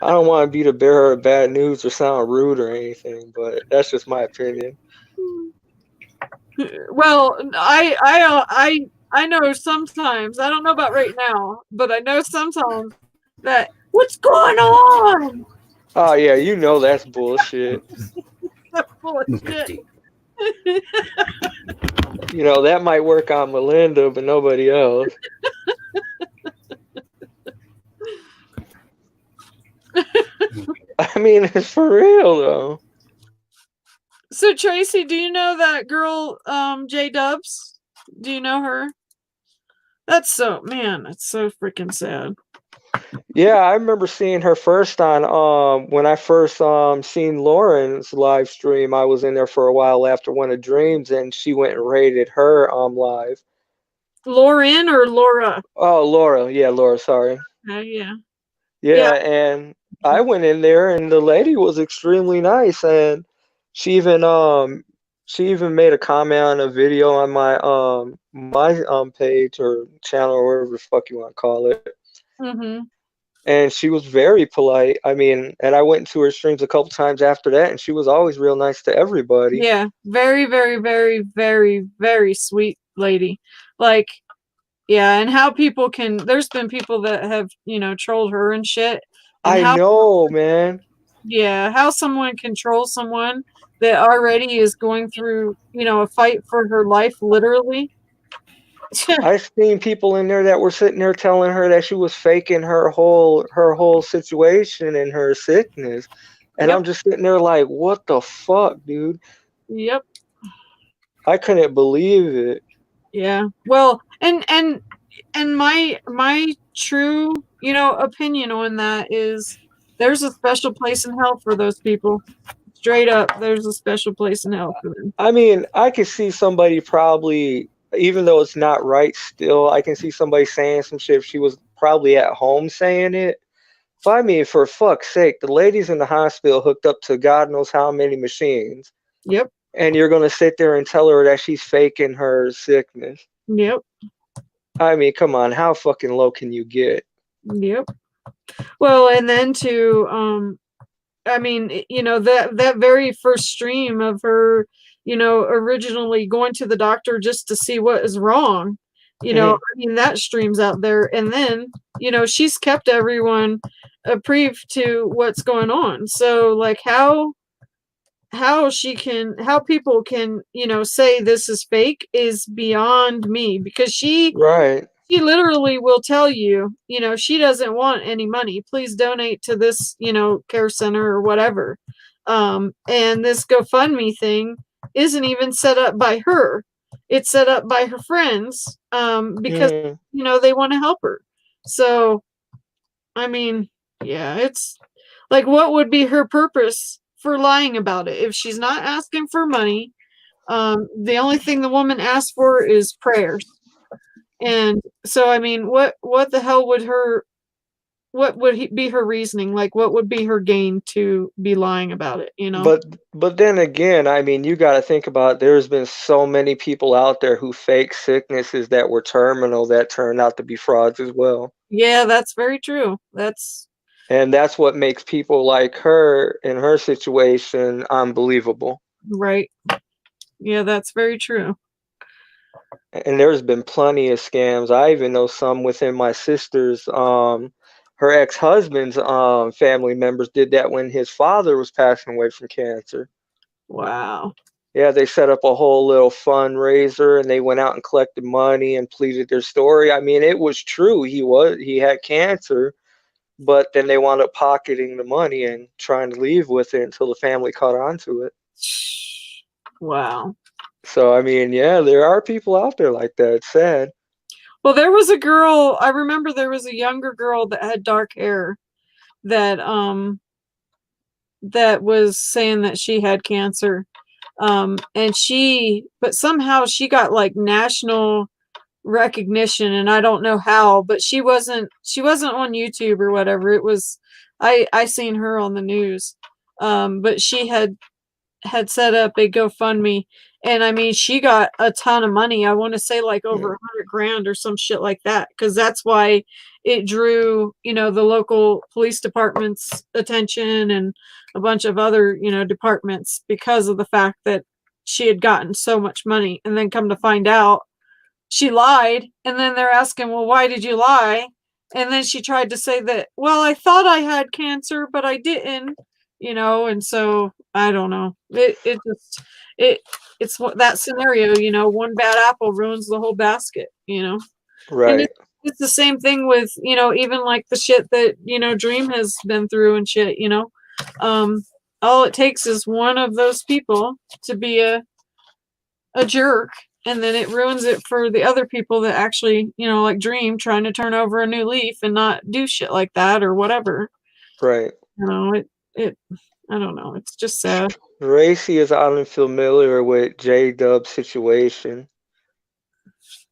I don't want to be the bearer of bad news or sound rude or anything, but that's just my opinion. Well, I know sometimes. I don't know about right now, but I know sometimes that what's going on? Oh yeah, you know that's bullshit. That's bullshit. You know, that might work on Melinda, but nobody else. I mean, it's for real though. So Tracy, do you know that girl, J Dubs? Do you know her? That's so, man, that's so freaking sad. Yeah, I remember seeing her first on when I first seen Lauren's live stream. I was in there for a while after one of Dreams, and she went and rated her live. Lauren or Laura? Oh, Laura. Yeah, Laura, sorry. Yeah. Yeah, and I went in there and the lady was extremely nice, and she even made a comment on a video on my page or channel or whatever the fuck you want to call it. Mm-hmm. And she was very polite. I mean, and I went to her streams a couple times after that, and she was always real nice to everybody. Yeah, very, very, very, very, very sweet lady. Like, yeah, and how people can, there's been people that have, you know, trolled her and shit. And I know, man. Yeah, how someone can troll someone that already is going through, you know, a fight for her life, literally. I've seen people in there that were sitting there telling her that she was faking her whole situation and her sickness. And I'm just sitting there like, what the fuck, dude? Yep. I couldn't believe it. Yeah. Well, and my true, you know, opinion on that is there's a special place in hell for those people. Straight up, there's a special place in hell for them. I mean, I could see somebody probably, even though it's not right still, I can see somebody saying some shit if she was probably at home saying it. But I mean, for fuck's sake, the lady's in the hospital hooked up to God knows how many machines. Yep. And you're going to sit there and tell her that she's faking her sickness. Yep. I mean, come on, how fucking low can you get? Yep. Well, and then to, I mean, you know, that very first stream of her, you know, originally going to the doctor just to see what is wrong, you know, I mean, that stream's out there. And then, you know, she's kept everyone apprised to what's going on. So like how people can, you know, say this is fake is beyond me, because she literally will tell you, you know, she doesn't want any money. Please donate to this, you know, care center or whatever. And this GoFundMe thing isn't even set up by her. it's set up by her friends because Mm. you know they want to help her. So I mean, yeah, it's like, what would be her purpose for lying about it if she's not asking for money? The only thing the woman asked for is prayers. And so I mean, what the hell would be her reasoning? Like, what would be her gain to be lying about it, you know? But then again, I mean, you got to think about there's been so many people out there who fake sicknesses that were terminal that turned out to be frauds as well. Yeah, that's very true. And that's what makes people like her in her situation unbelievable. Right. Yeah, that's very true. And there's been plenty of scams. I even know some within my sister's her ex-husband's family members did that when his father was passing away from cancer. Wow. Yeah, they set up a whole little fundraiser and they went out and collected money and pleaded their story. I mean, it was true. He had cancer, but then they wound up pocketing the money and trying to leave with it until the family caught on to it. Wow. So, I mean, yeah, there are people out there like that. It's sad. Well, there was a girl, I remember there was a younger girl that had dark hair that was saying that she had cancer. And but somehow she got like national recognition, and I don't know how, but she wasn't on YouTube or whatever. It was, I seen her on the news. But she had set up a GoFundMe, and I mean, she got a ton of money. I want to say like over 100 grand or some shit like that, because that's why it drew, you know, the local police department's attention and a bunch of other, you know, departments, because of the fact that she had gotten so much money. And then come to find out, she lied, and then they're asking, well, why did you lie? And then she tried to say that, well, I thought I had cancer, but I didn't, you know. And so I don't know. It's that scenario, you know, one bad apple ruins the whole basket, you know. Right. And it's the same thing with, you know, even like the shit that, you know, Dream has been through and shit, you know. All it takes is one of those people to be a jerk, and then it ruins it for the other people that actually, you know, like Dream, trying to turn over a new leaf and not do shit like that or whatever. Right. You know, I don't know. It's just sad. Racy is unfamiliar with J-Dub's situation.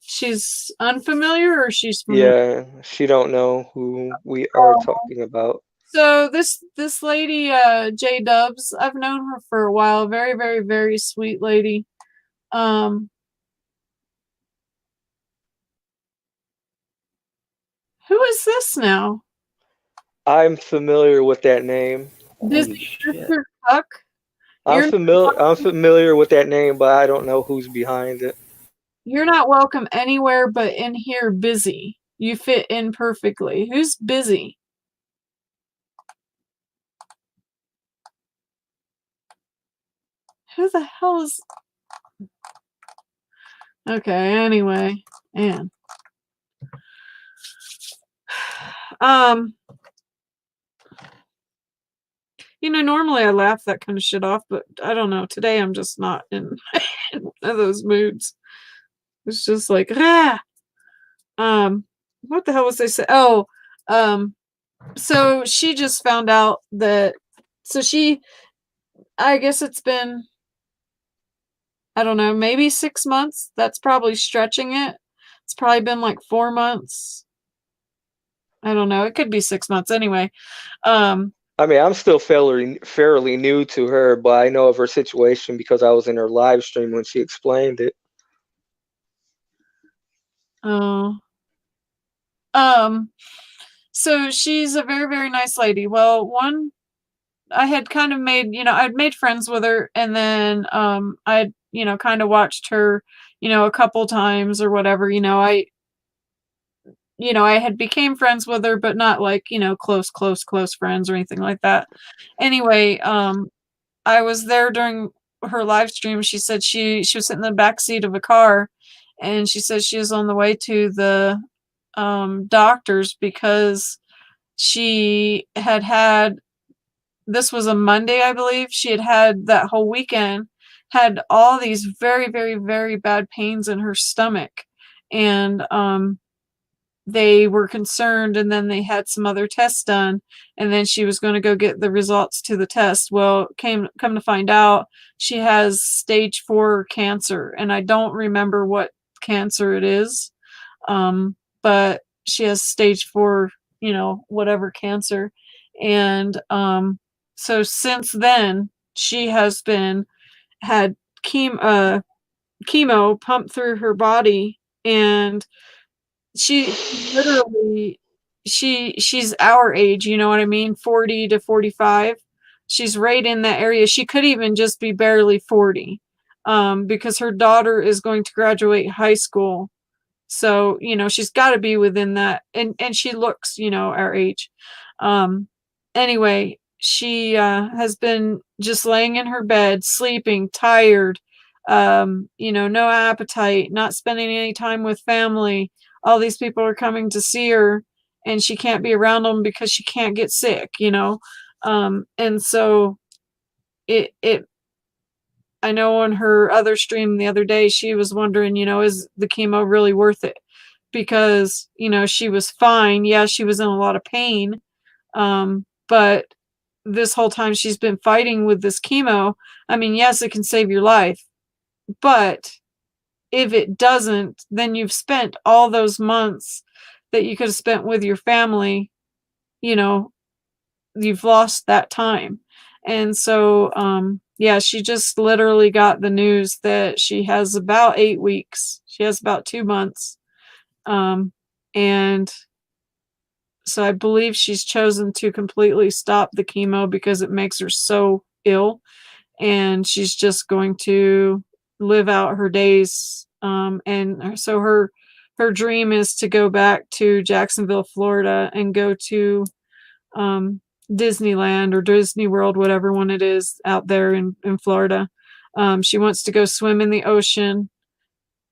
She's unfamiliar, or she's familiar? Yeah, she don't know who we are talking about. So this lady, J Dubs, I've known her for a while. Very, very, very sweet lady. Who is this now? I'm familiar with that name. This Mr. Tuck? I'm familiar with that name, but I don't know who's behind it. You're not welcome anywhere but in here, Busy. You fit in perfectly. Who's Busy? Who the hell is... Okay, anyway. Man. You know, normally I laugh that kind of shit off, but I don't know. Today I'm just not in one of those moods. It's just like, ah. What the hell was I saying? Oh, so she just found out that, I guess it's been, I don't know, maybe 6 months. That's probably stretching it. It's probably been like 4 months. I don't know. It could be 6 months anyway. I mean, I'm still fairly new to her, but I know of her situation because I was in her live stream when she explained it. Oh. So she's a very, very nice lady. Well, I had kind of made, you know, I'd made friends with her, and then I'd, you know, kind of watched her, you know, a couple times or whatever. You know, I had became friends with her, but not like, you know, close friends or anything like that. Anyway, I was there during her live stream. She said she was sitting in the back seat of a car, and she said she was on the way to the doctors because she had this was a Monday, I believe. She had that whole weekend had all these very, very, very bad pains in her stomach. And they were concerned, and then they had some other tests done, and then she was going to go get the results to the test. Well, come to find out, she has stage 4 cancer, and I don't remember what cancer it is, but she has stage 4, whatever cancer. And so since then, she has had chemo pumped through her body, and she literally, she's our age, you know what I mean? 40 to 45. She's right in that area. She could even just be barely 40, because her daughter is going to graduate high school. So, she's got to be within that. And she looks, our age. Anyway, she has been just laying in her bed, sleeping, tired, no appetite, not spending any time with family. All these people are coming to see her, and she can't be around them because she can't get sick, and so I know on her other stream the other day, she was wondering, is the chemo really worth it? Because, she was fine. Yeah, she was in a lot of pain. But this whole time she's been fighting with this chemo. I mean, yes, it can save your life, but if it doesn't, then you've spent all those months that you could have spent with your family, you've lost that time. And so, yeah, she just literally got the news that she has about 8 weeks. She has about 2 months. And so I believe she's chosen to completely stop the chemo because it makes her so ill. And she's just going to live out her days. And so her dream is to go back to Jacksonville, Florida, and go to Disneyland or Disney World, whatever one it is out there in Florida. She wants to go swim in the ocean,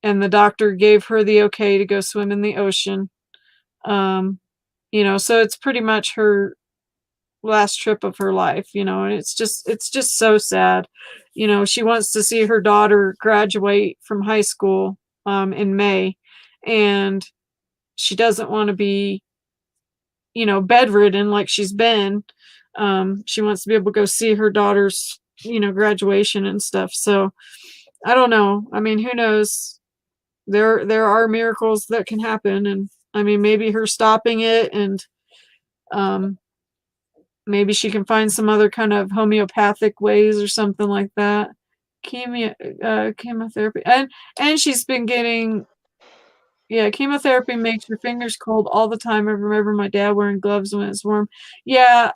and the doctor gave her the okay to go swim in the ocean. So it's pretty much her last trip of her life, and it's just so sad. She wants to see her daughter graduate from high school in May, and she doesn't want to be, bedridden like she's been. She wants to be able to go see her daughter's, graduation and stuff. So I don't know. I mean, who knows? There are miracles that can happen, and I mean, maybe her stopping it, and maybe she can find some other kind of homeopathic ways or something like that. Chemotherapy, and she's been getting, chemotherapy makes your fingers cold all the time. I remember my dad wearing gloves when it's warm. Yeah,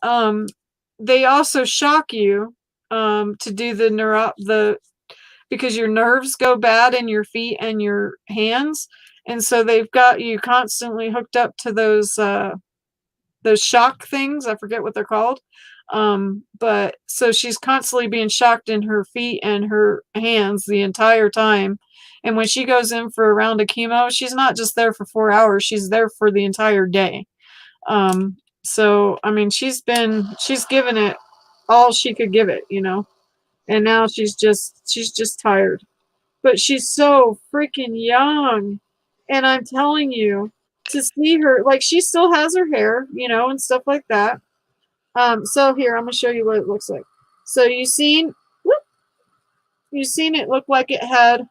they also shock you to do because your nerves go bad in your feet and your hands, and so they've got you constantly hooked up to those shock things. I forget what they're called. But so she's constantly being shocked in her feet and her hands the entire time. And when she goes in for a round of chemo, she's not just there for 4 hours. She's there for the entire day. So, I mean, she's given it all she could give it, and now she's just tired, but she's so freaking young. And I'm telling you, to see her, like, she still has her hair, and stuff like that. So here, I'm gonna show you what it looks like. So you seen it look like it had,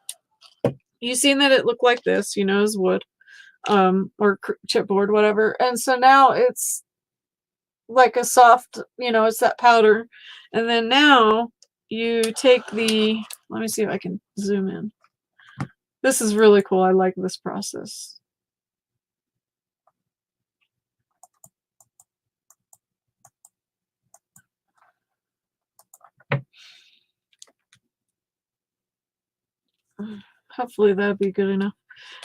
you seen that it looked like this, as wood, or chipboard, whatever. And so now it's like a soft, it's that powder. And then now you take let me see if I can zoom in. This is really cool. I like this process. Hopefully that'll be good enough.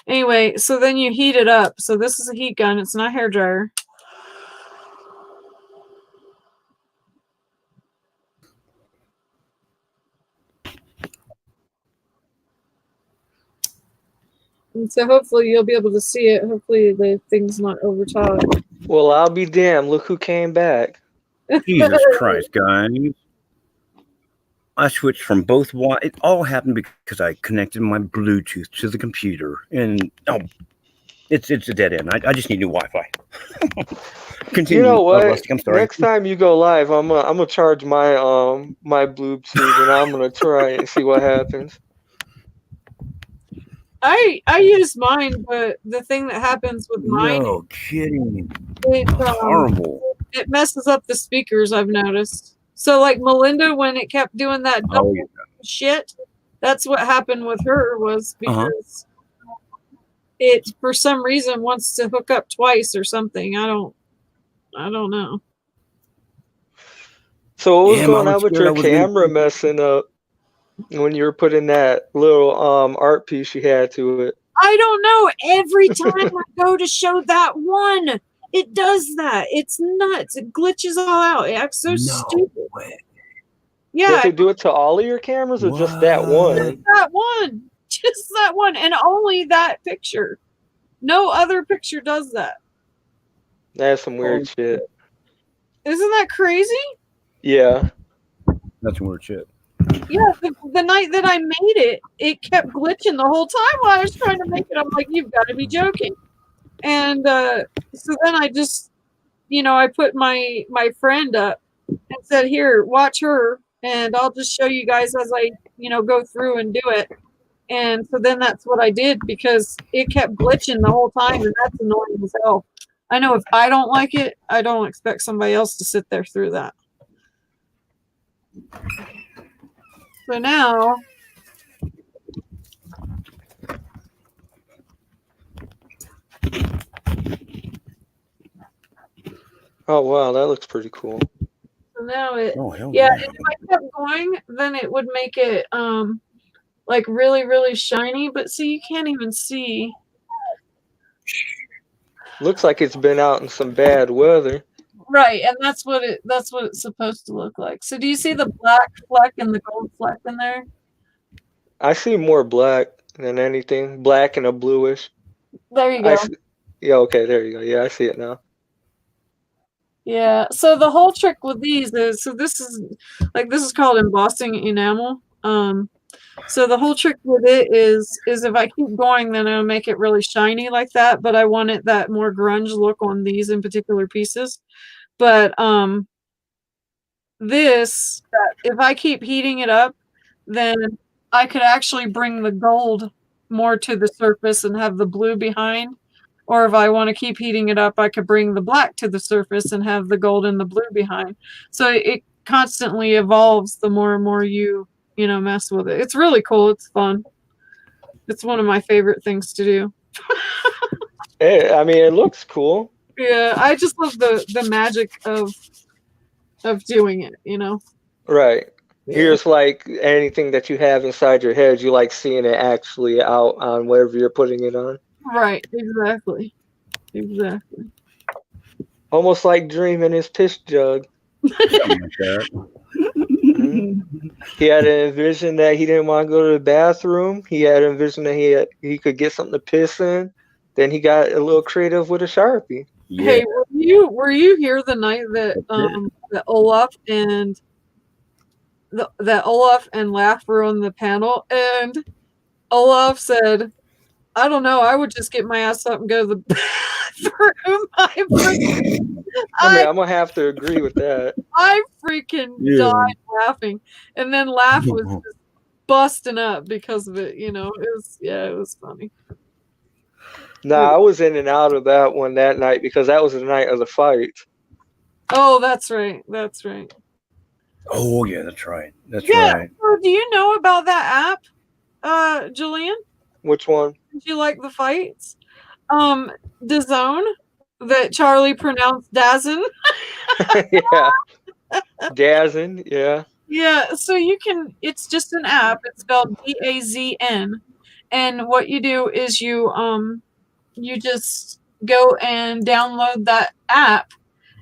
Anyway, so then you heat it up. So this is a heat gun. It's not a hair dryer. And so hopefully you'll be able to see it. Hopefully the thing's not over top. Well, I'll be damned. Look who came back. Jesus Christ, guys. I switched from both Wi. It all happened because I connected my Bluetooth to the computer, and it's a dead end. I just need new Wi-Fi. Continue. You know what? Rusty, I'm sorry. Next time you go live, I'm gonna charge my my Bluetooth and I'm gonna try and see what happens. I use mine, but the thing that happens with mine, No kidding. it Horrible. it messes up the speakers. I've noticed. So like Melinda, when it kept doing that double shit, that's what happened with her was because it for some reason wants to hook up twice or something. I don't know. So what was Damn, going I on was with scared your I was gonna- camera messing up when you were putting that little art piece you had to it? I don't know. Every time I go to show that one, it does that. It's nuts. It glitches all out. It acts so stupid. way. Yeah, Does it do it to all of your cameras or just that one? that one. Just that one. And only that picture. No other picture does that. That's some weird shit. Isn't that crazy? Yeah. That's some weird shit. Yeah, the night that I made it, it kept glitching the whole time while I was trying to make it. I'm like, you've got to be joking. And so then I just, I put my friend up and said, here, watch her, and I'll just show you guys as I, go through and do it. And so then that's what I did because it kept glitching the whole time, and that's annoying as hell. I know if I don't like it, I don't expect somebody else to sit there through that. So now, oh wow, that looks pretty cool. so now it, Oh, hell yeah, yeah. and if I kept going, then it would make it like really, really shiny. But see, you can't even see. Looks like it's been out in some bad weather. Right, and that's what it's supposed to look like. So do you see the black fleck and the gold fleck in there? I see more black than anything. Black and a bluish. There you go. Yeah, okay, there you go. Yeah, I see it now. Yeah. So the whole trick with these is this is called embossing enamel. So the whole trick with it is if I keep going, then I'll make it really shiny like that. But I want it that more grunge look on these in particular pieces. But if I keep heating it up, then I could actually bring the gold more to the surface and have the blue behind. Or if I want to keep heating it up, I could bring the black to the surface and have the gold and the blue behind. So it constantly evolves the more and more you mess with it. It's really cool. It's fun. It's one of my favorite things to do. I mean, it looks cool. Yeah, I just love the magic of doing it, Right. Here's like anything that you have inside your head, you like seeing it actually out on whatever you're putting it on. Right, exactly. Almost like dreaming his piss jug. He had an envision that he didn't want to go to the bathroom. He had an envision that he could get something to piss in. Then he got a little creative with a Sharpie. Yeah. Hey, were you here the night that that Olaf and Laugh were on the panel, and Olaf said, I don't know, I would just get my ass up and go to the bathroom. I mean, I'm gonna have to agree with that. I freaking died laughing. And then Laugh was just busting up because of it, It was funny. No, I was in and out of that one that night because that was the night of the fight. Oh, that's right. Oh yeah, that's right. That's Yeah. right. So do you know about that app, Julian? Which one? Did you like the fights? DAZN, that Charlie pronounced Dazn. Yeah. Dazn, yeah. Yeah, so it's just an app. It's spelled DAZN. And what you do is you just go and download that app,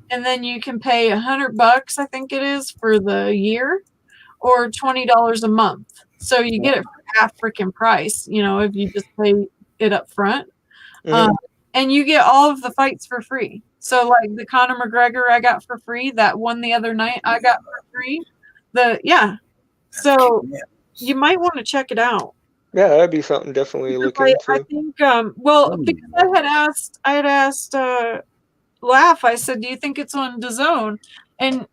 and then you can pay $100, I think it is, for the year, or $20 a month. So you get it for half freaking price, if you just pay it up front. And you get all of the fights for free. So like the Conor McGregor I got for free, that one the other night I got for free. So you might want to check it out. Yeah, that'd be something definitely to look I into. think because I had asked Laugh, I said, do you think it's on DAZN? And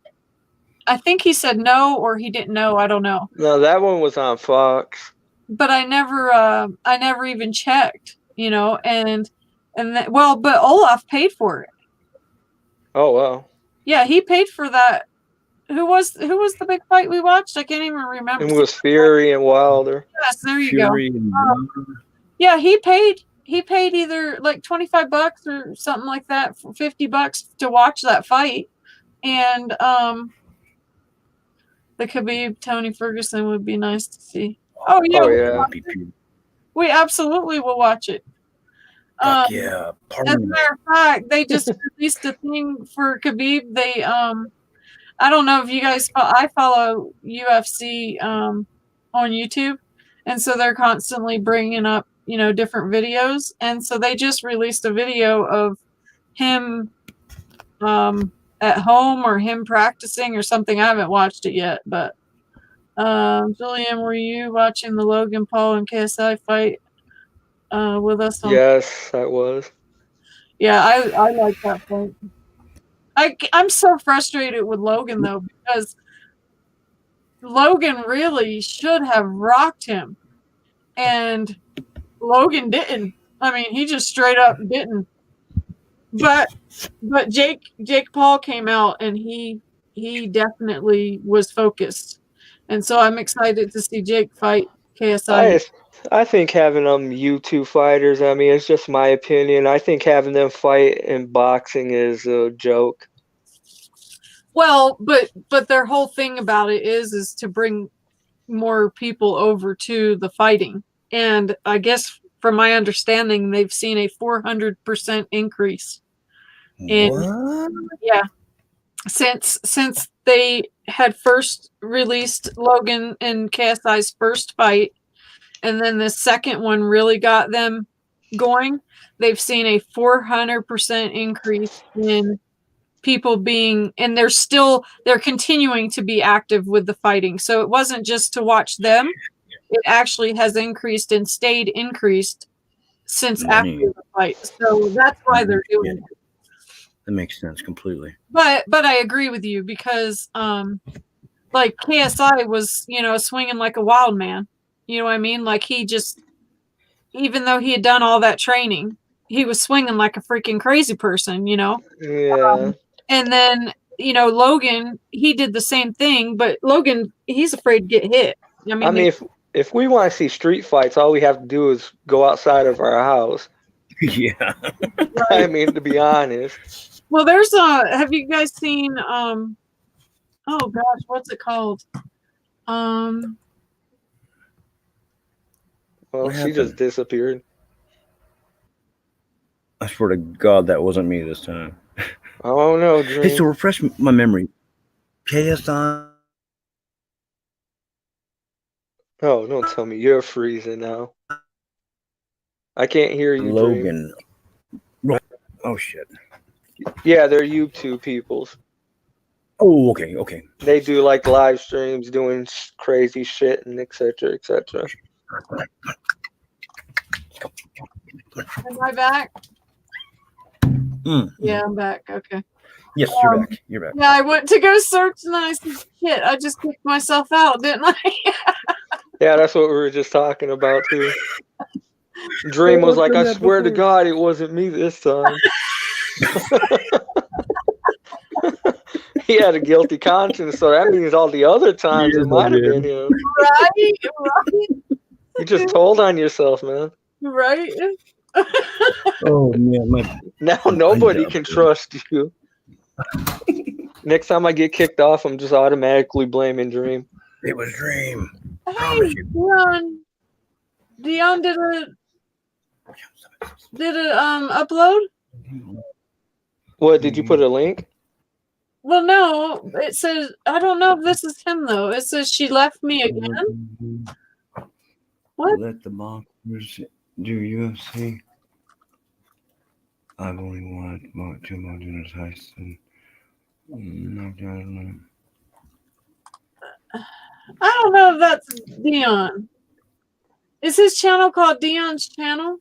I think he said no, or he didn't know. I don't know. No, that one was on Fox. But I never even checked, you know, and but Olaf paid for it. Oh wow. Yeah, he paid for that. Who was the big fight we watched? I can't even remember. It was Fury and Wilder. Yes, there you Fury go. and Yeah, he paid either like $25 or something like that, for $50 to watch that fight. And the Khabib Tony Ferguson would be nice to see. Oh yeah, Oh yeah. we absolutely will watch it. Fuck yeah. As a matter of fact, they just released a thing for Khabib. They I don't know if you guys I follow UFC on YouTube, and so they're constantly bringing up, you know, different videos, and so they just released a video of him at home, or him practicing or something. I haven't watched it yet, but Julian, were you watching the Logan Paul and KSI fight with us? Yes, I was. Yeah, I like that fight. I'm so frustrated with Logan though, because Logan really should have rocked him, and Logan didn't. I mean, he just straight up didn't. But Jake Paul came out, and he definitely was focused, and so I'm excited to see Jake fight KSI. I think having U2 fighters, I mean, it's just my opinion. I think having them fight in boxing is a joke. Well, but their whole thing about it is to bring more people over to the fighting. And I guess from my understanding, they've seen a 400% increase. What? Yeah. Since they had first released Logan and KSI's first fight, and then the second one really got them going, they've seen a 400% increase in people being, and they're continuing to be active with the fighting. So it wasn't just to watch them, it actually has increased and stayed increased since after the fight. So that's why they're doing it. That makes sense completely. But I agree with you, because like KSI was, you know, swinging like a wild man. You know what I mean? Like, he just, even though he had done all that training, he was swinging like a freaking crazy person, you know? Yeah. And then, you know, Logan, he did the same thing, but Logan, he's afraid to get hit. I mean, if we want to see street fights, all we have to do is go outside of our house. Yeah. I mean, to be honest. Well, there's have you guys seen oh gosh, what's it called? Well, she just disappeared. I swear to God, that wasn't me this time. Oh no, Dream. Hey, so refresh my memory. KSI. Oh, don't tell me you're freezing now. I can't hear you, Logan. Dream. Oh shit. Yeah, they're YouTube peoples. Oh, okay. They do like live streams doing crazy shit and etc. etc. Am I back? Yeah, I'm back. Okay. Yes, you're back. You're back. Yeah, I went to go search and I said, shit, I just kicked myself out, didn't I? Yeah, that's what we were just talking about too. Dream was like, I swear to God, it wasn't me this time. He had a guilty conscience, so that means all the other times it might have been him. Right. You just told on yourself, man. Right. Oh man, now nobody can trust you. Next time I get kicked off, I'm just automatically blaming Dream. It was Dream. Hey, Dion did it upload? What, did you put a link? Well, no, it says, I don't know if this is him though. It says she left me again. What? Let the boxers do UFC. I've only wanted 2 more dinners, Tyson. Knocked out. I don't know if that's Dion. Is his channel called Dion's channel?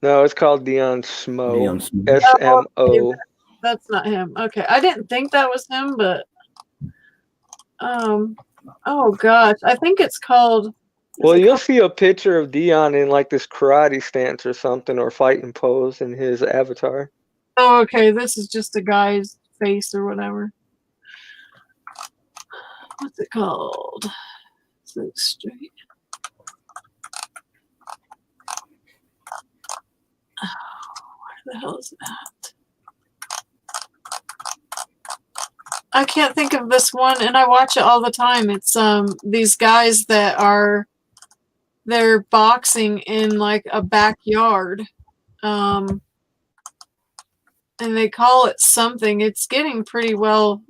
No, it's called Dion Smo. Dion Smo. SMO. That's not him. Okay, I didn't think that was him, but oh gosh, I think it's called. Well, you'll see a picture of Dion in like this karate stance or something, or fighting pose in his avatar. Oh, okay, this is just a guy's face or whatever. What's it called? Six Street. Oh, where the hell is that? I can't think of this one, and I watch it all the time. It's these guys that they're boxing in like a backyard. And they call it something. It's getting pretty well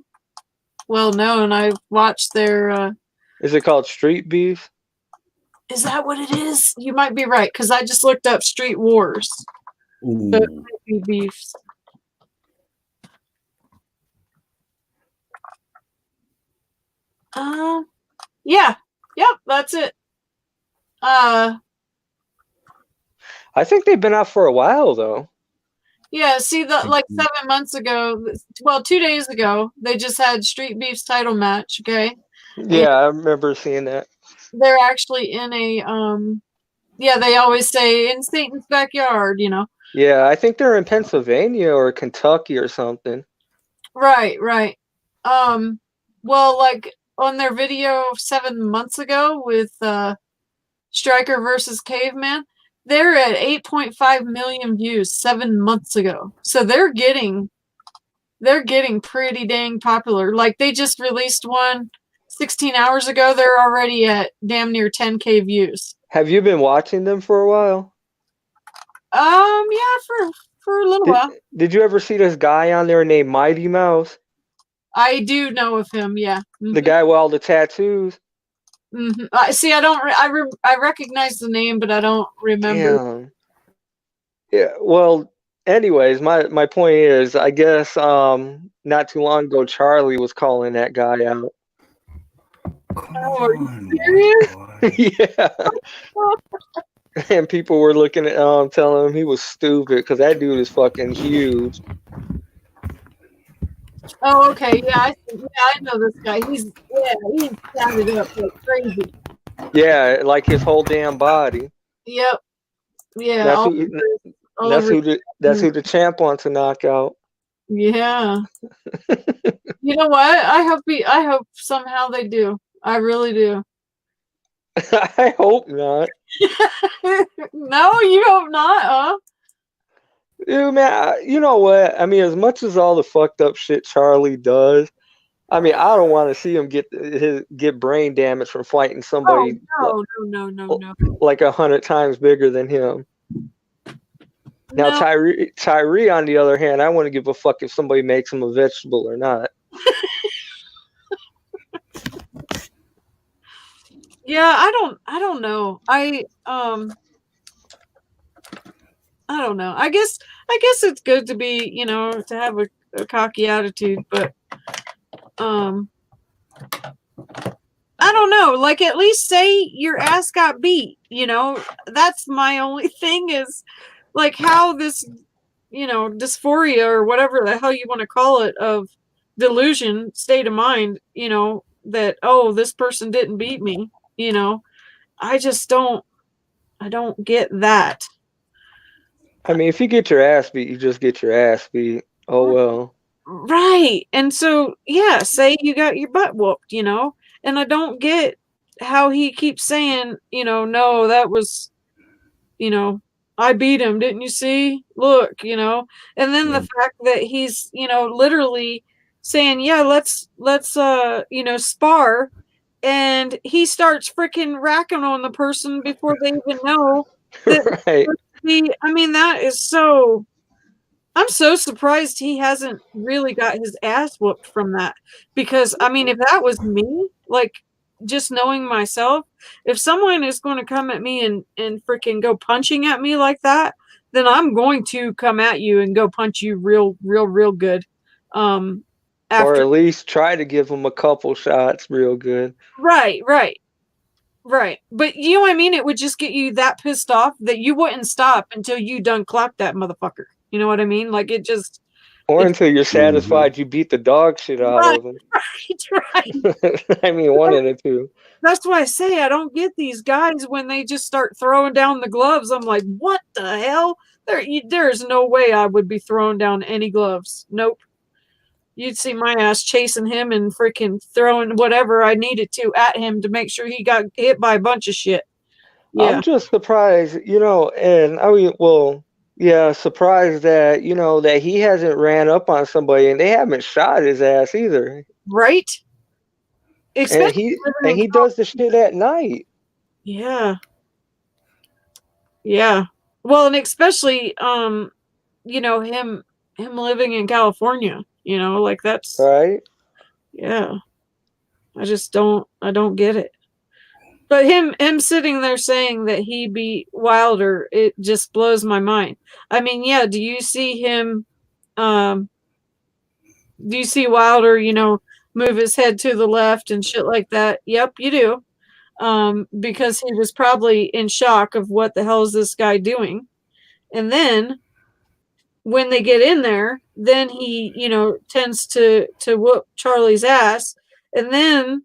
known. I've watched their Is it called Street Beef? Is that what it is? You might be right, because I just looked up Street Wars. Ooh. So it might be beefs. Yeah. Yep, that's it. I think they've been out for a while though. Yeah, see that like 7 months ago, well, 2 days ago, they just had Street Beef's title match, okay? Yeah, I remember seeing that. They're actually in a yeah, they always say in Satan's backyard, you know. Yeah, I think they're in Pennsylvania or Kentucky or something. Right. Well, like on their video 7 months ago with Striker versus Caveman, they're at 8.5 million views 7 months ago. So they're getting pretty dang popular. Like they just released one 16 hours ago. They're already at damn near 10K views. Have you been watching them for a while? Yeah, for a little while. Did you ever see this guy on there named Mighty Mouse? I do know of him, yeah. Mm-hmm. The guy with all the tattoos? Mm-hmm. See, I don't. I recognize the name, but I don't remember. Damn. Yeah. Well, anyways, my point is, I guess not too long ago, Charlie was calling that guy out. Oh, are you serious? Yeah. And people were looking at telling him he was stupid because that dude is fucking huge. Oh, okay. Yeah, I know this guy. He's sounded up like crazy. Yeah, like his whole damn body. Yep. Yeah. That's who the champ wants to knock out. Yeah. You know what? I hope somehow they do. I really do. I hope not. No, you hope not, huh? Dude, man, you know what? I mean, as much as all the fucked up shit Charlie does, I mean, I don't want to see him get brain damage from fighting somebody. Oh, no. Like 100 times bigger than him. Now, Tyree, on the other hand, I want to give a fuck if somebody makes him a vegetable or not. Yeah, I don't know. I don't know. I guess it's good to be, to have a cocky attitude, but I don't know. Like, at least say your ass got beat, That's my only thing is, like, how this, dysphoria or whatever the hell you want to call it of delusion, state of mind, that, oh, this person didn't beat me, I just don't get that. I mean, if you get your ass beat, you just get your ass beat. Oh, well. Right. And so, yeah, say you got your butt whooped, and I don't get how he keeps saying, no, that was, I beat him. Didn't you see? Look, and then the fact that he's, literally saying, yeah, let's spar. And he starts freaking racking on the person before they even know that. Right. I mean, that is so. I'm so surprised he hasn't really got his ass whooped from that. Because, I mean, if that was me, like, just knowing myself, if someone is going to come at me and freaking go punching at me like that, then I'm going to come at you and go punch you real good. Or after. at least try to give him a couple shots real good. Right. But you know what I mean? It would just get you that pissed off that you wouldn't stop until you done clapped that motherfucker. You know what I mean? Like it just. Or until you're satisfied you beat the dog shit out of him. Right. I mean, one of the two. That's why I say I don't get these guys when they just start throwing down the gloves. I'm like, what the hell? There's no way I would be throwing down any gloves. Nope. You'd see my ass chasing him and freaking throwing whatever I needed to at him to make sure he got hit by a bunch of shit. Yeah. I'm just surprised, and I mean, well, yeah, surprised that, that he hasn't ran up on somebody and they haven't shot his ass either. Right? And he does the shit at night. Yeah. Yeah. Well, and especially, him living in California, like that's right. Yeah. I don't get it. But him sitting there saying that he beat Wilder, it just blows my mind. I mean, yeah, do you see him, do you see Wilder, move his head to the left and shit like that? Yep, you do. Because he was probably in shock of what the hell is this guy doing. And then when they get in there, then he, tends to whoop Charlie's ass. And then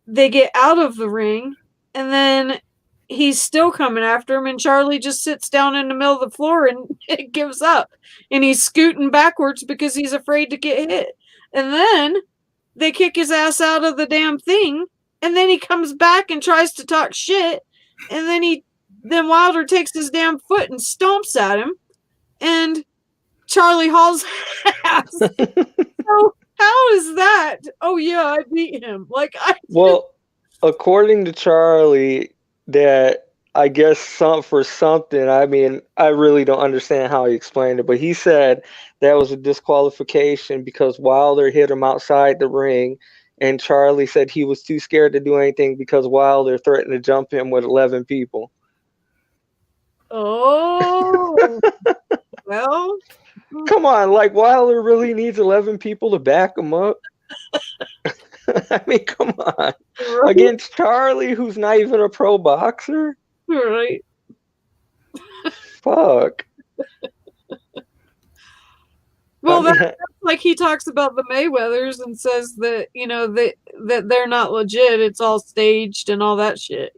they get out of the ring, and then he's still coming after him, and Charlie just sits down in the middle of the floor and it gives up. And he's scooting backwards because he's afraid to get hit. And then they kick his ass out of the damn thing, and then he comes back and tries to talk shit, and then Wilder takes his damn foot and stomps at him, and Charlie hauls ass. So how is that? Oh yeah, I beat him. Well, according to Charlie, that I guess for something. I mean, I really don't understand how he explained it, but he said that was a disqualification because Wilder hit him outside the ring, and Charlie said he was too scared to do anything because Wilder threatened to jump him with 11 people. Oh, well. Come on, like Wilder really needs 11 people to back him up. I mean, come on. Right. Against Charlie, who's not even a pro boxer? Right. Fuck. Well, that's like he talks about the Mayweathers and says that, that they're not legit. It's all staged and all that shit,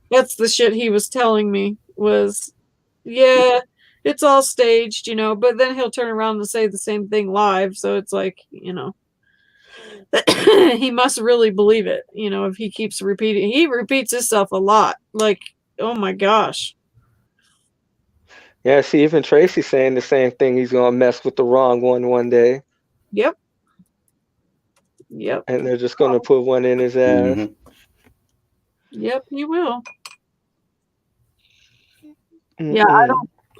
That's the shit he was telling me was, yeah, it's all staged, but then he'll turn around and say the same thing live. So it's like, he must really believe it, if he keeps repeating. He repeats himself a lot. Like, oh my gosh. Yeah, see, even Tracy's saying the same thing. He's going to mess with the wrong one day. Yep. And they're just going to put one in his ass. Mm-hmm. Yep, he will. Mm-mm. Yeah,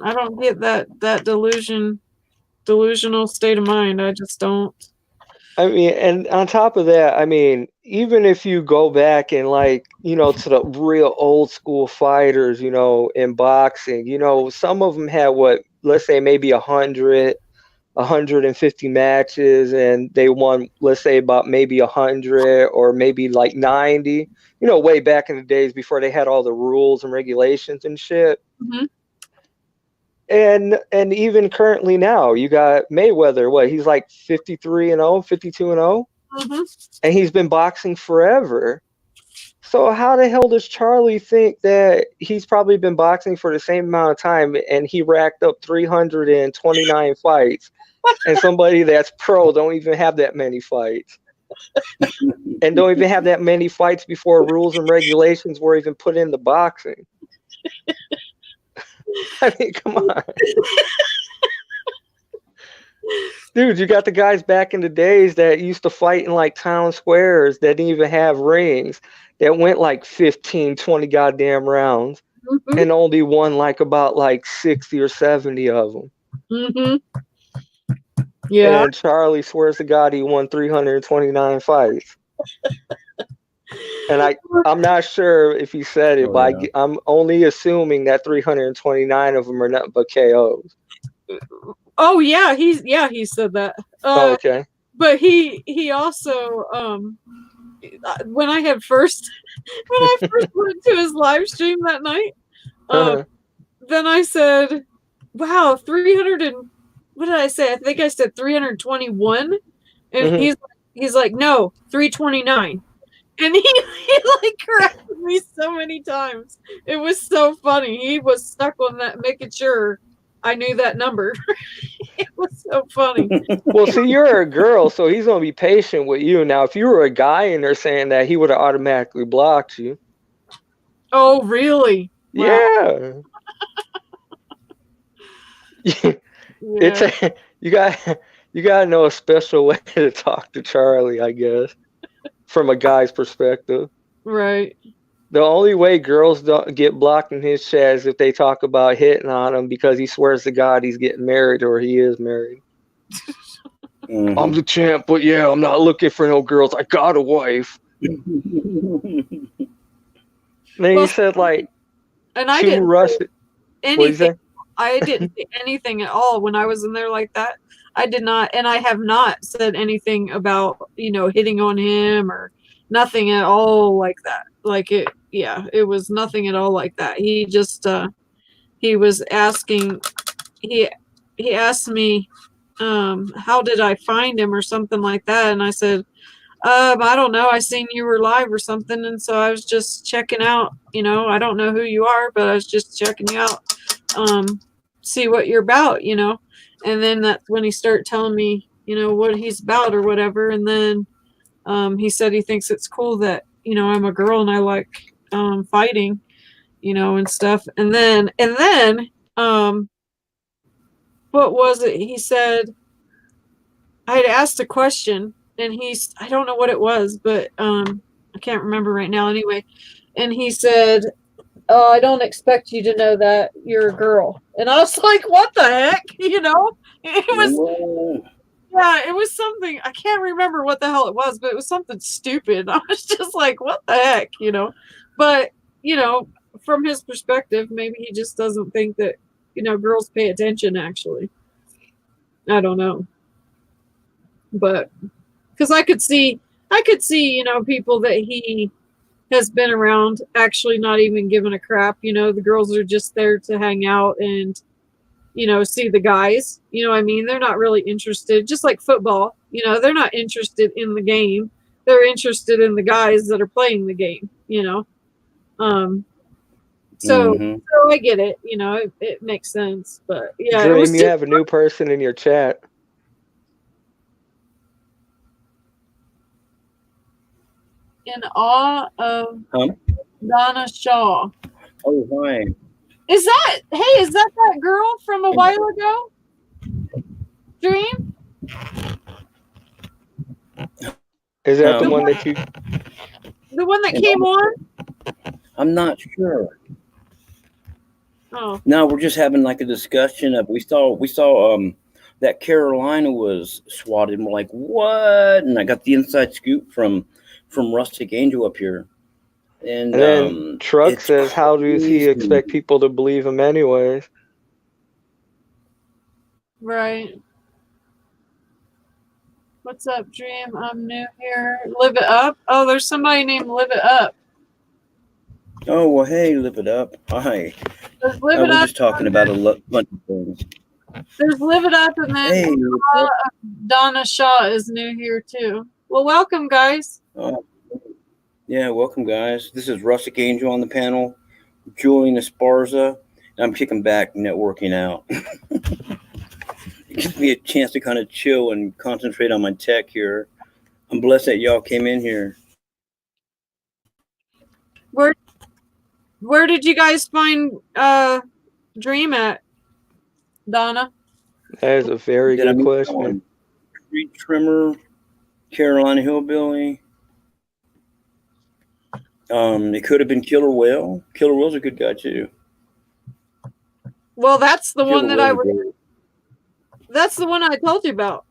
I don't get that delusional state of mind. I just don't. I mean, and on top of that, I mean, even if you go back and to the real old school fighters, in boxing, some of them had let's say maybe 100, 150 matches, and they won, let's say about maybe 100 or maybe like 90, way back in the days before they had all the rules and regulations and shit. Mm-hmm. And even currently now, you got Mayweather. He's like 53-0, 52-0, mm-hmm. and he's been boxing forever. So how the hell does Charlie think that he's probably been boxing for the same amount of time and he racked up 329 fights, and somebody that's pro don't even have that many fights, and don't even have that many fights before rules and regulations were even put into boxing? I mean, come on. Dude, you got the guys back in the days that used to fight in like town squares that didn't even have rings, that went like 15, 20 goddamn rounds, mm-hmm. and only won like about like 60 or 70 of them. Mm-hmm. Yeah. And Charlie swears to God he won 329 fights. And I'm not sure if he said it, but yeah. I'm only assuming that 329 of them are nothing but KOs. Oh yeah, he said that. Okay. but he also when I first went to his live stream that night, then I said, "Wow, 300 and what did I say? I think I said 321," and he's like, "No, 329," and he like corrected me so many times. It was so funny. He was stuck on that, making sure I knew that number. It was so funny. Well, see, you're a girl, so he's gonna be patient with you. Now, if you were a guy and they're saying that, he would have automatically blocked you. Oh, really? Wow. Yeah. You gotta know a special way to talk to Charlie, I guess, from a guy's perspective. Right. The only way girls don't get blocked in his chat is if they talk about hitting on him because he swears to God he's getting married or he is married. I'm the champ, but yeah, I'm not looking for no girls. I got a wife. Then he said like, and I didn't rush it. anything. I didn't say anything at all when I was in there like that. I did not, and I have not said anything about hitting on him or nothing at all like that. Like it was nothing at all like that. He just he was asking. He asked me how did I find him or something like that, and I said, I don't know. I seen you were live or something, and so I was just checking out. I don't know who you are, but I was just checking you out. See what you're about, and then that's when he started telling me, what he's about or whatever. And then he said he thinks it's cool that I'm a girl and I like fighting, and stuff. And then what was it? He said I had asked a question, and I don't know what it was, but I can't remember right now. Anyway, and he said, "Oh, I don't expect you to know that you're a girl." And I was like, "What the heck?" It was something, I can't remember what the hell it was, but it was something stupid. I was just like, "What the heck?" But from his perspective, maybe he just doesn't think that girls pay attention. Actually, I don't know, but because I could see people that he has been around actually not even giving a crap. The girls are just there to hang out and see the guys. I mean, they're not really interested, just like football. They're not interested in the game. They're interested in the guys that are playing the game. So I get it. It makes sense. But yeah, Dream, you have a new person in your chat. In awe of Donna Shaw. Oh, hi. Is that girl from a while ago? Dream? Is that the one that you... The one that came on? I'm not sure. Oh. No, we're just having like a discussion of we saw that Carolina was swatted, and we're like, what? And I got the inside scoop from Rustic Angel up here. And then Truck says, how does he expect people to believe him anyways? Right. What's up, Dream? I'm new here. Live It Up? Oh, there's somebody named Live It Up. Oh, well, hey, Live It Up. Hi. Live It we're Up. just talking about a bunch of things. There's Live It Up, and then Donna Shaw is new here, too. Well, welcome, guys. Yeah, welcome, guys. This is Rustic Angel on the panel, Julian Esparza, and I'm kicking back, networking out. It gives me a chance to kind of chill and concentrate on my tech here. I'm blessed that y'all came in here. Where did you guys find Dream at, Donna? That is a very good question. Tree Trimmer, Carolina Hillbilly. It could have been Killer Whale. Killer Whale's a good guy too. Well, that's the one that that's the one I told you about.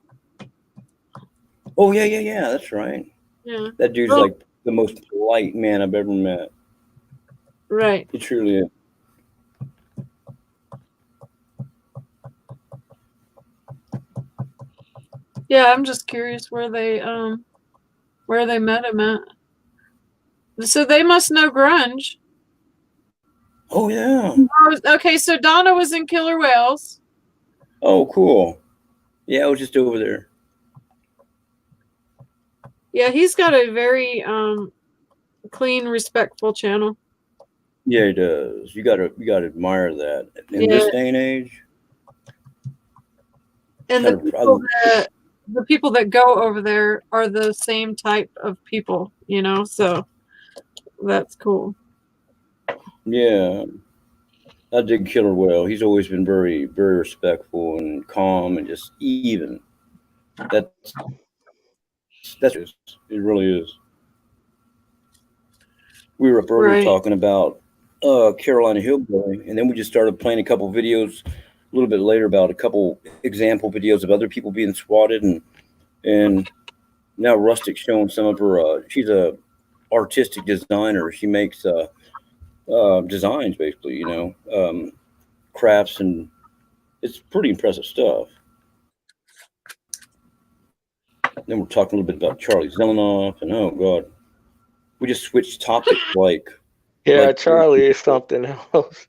Oh yeah. That's right. Yeah. That dude's like the most polite man I've ever met. Right. He truly is. Yeah, I'm just curious where they met him at. So they must know grunge. Oh yeah. Okay, so Donna was in Killer Whales. Oh, cool. Yeah, I was just over there. Yeah, he's got a very clean, respectful channel. Yeah, he does. You gotta admire that in this day and age. And the people that go over there are the same type of people, you know, so that's cool. Yeah. I dig Killer Whale. He's always been very, very respectful and calm and just even. That's it really is. We were up earlier talking about Carolina Hillbilly, and then we just started playing a couple videos a little bit later about a couple example videos of other people being swatted, and now Rustic's showing some of her. She's a artistic designer. She makes designs, basically, you know, crafts, and it's pretty impressive stuff. Then we're talking a little bit about Charlie Zelenoff, and oh god, we just switched topics like. Yeah, like, Charlie is something else.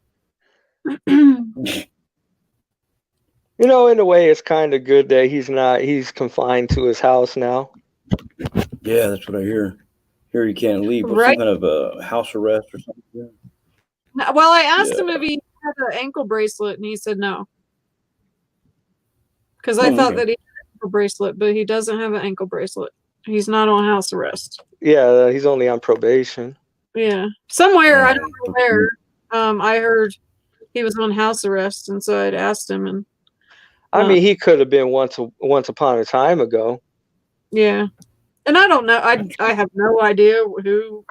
You know, in a way, it's kind of good that he's confined to his house now. Yeah, that's what I hear. Here you can't leave, but some kind of a house arrest or something. Well, I asked him if he had an ankle bracelet, and he said no. Because I thought that he had an ankle bracelet, but he doesn't have an ankle bracelet. He's not on house arrest. Yeah, he's only on probation. Yeah, somewhere I don't know where. I heard he was on house arrest, and so I'd asked him, and I mean, he could have been once upon a time ago. Yeah, and I don't know. I have no idea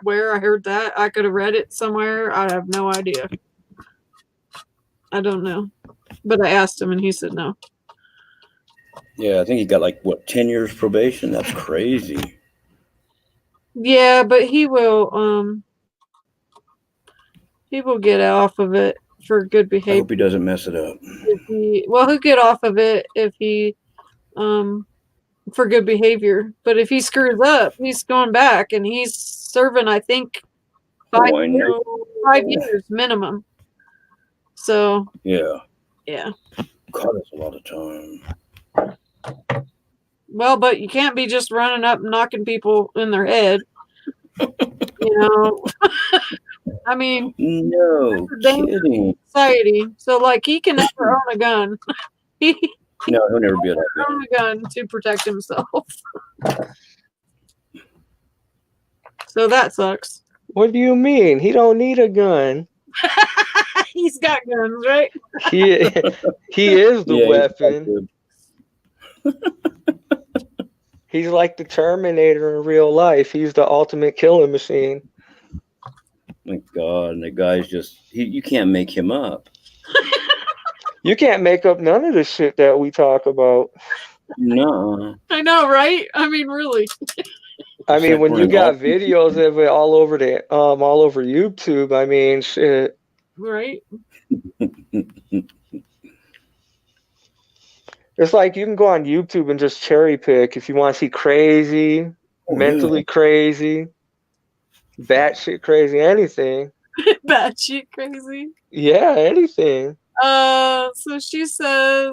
where I heard that. I could have read it somewhere. I have no idea. I don't know, but I asked him, and he said no. Yeah, I think he got like 10 years probation. That's crazy. Yeah, but he will get off of it for good behavior. I hope he doesn't mess it up. He'll get off of it if he for good behavior. But if he screws up, he's going back, and he's serving, I think, 5 years minimum. So yeah. God, that's a lot of time. Well, but you can't be just running up and knocking people in their head. You know, I mean, no kidding. Society. So, like, he can never own a gun. No, he'll never be able to own a gun to protect himself. So that sucks. What do you mean? He don't need a gun. He's got guns, right? He is the weapon. He's like the Terminator in real life. He's the ultimate killing machine. My God, and the guy's just, you can't make him up. You can't make up none of the shit that we talk about. No. I know, right? I mean, really. I mean, when you got videos of it all over YouTube, I mean, shit. Right. It's like you can go on YouTube and just cherry pick if you want to see crazy, mentally crazy, batshit crazy, anything. Batshit crazy. Yeah, anything. So she says,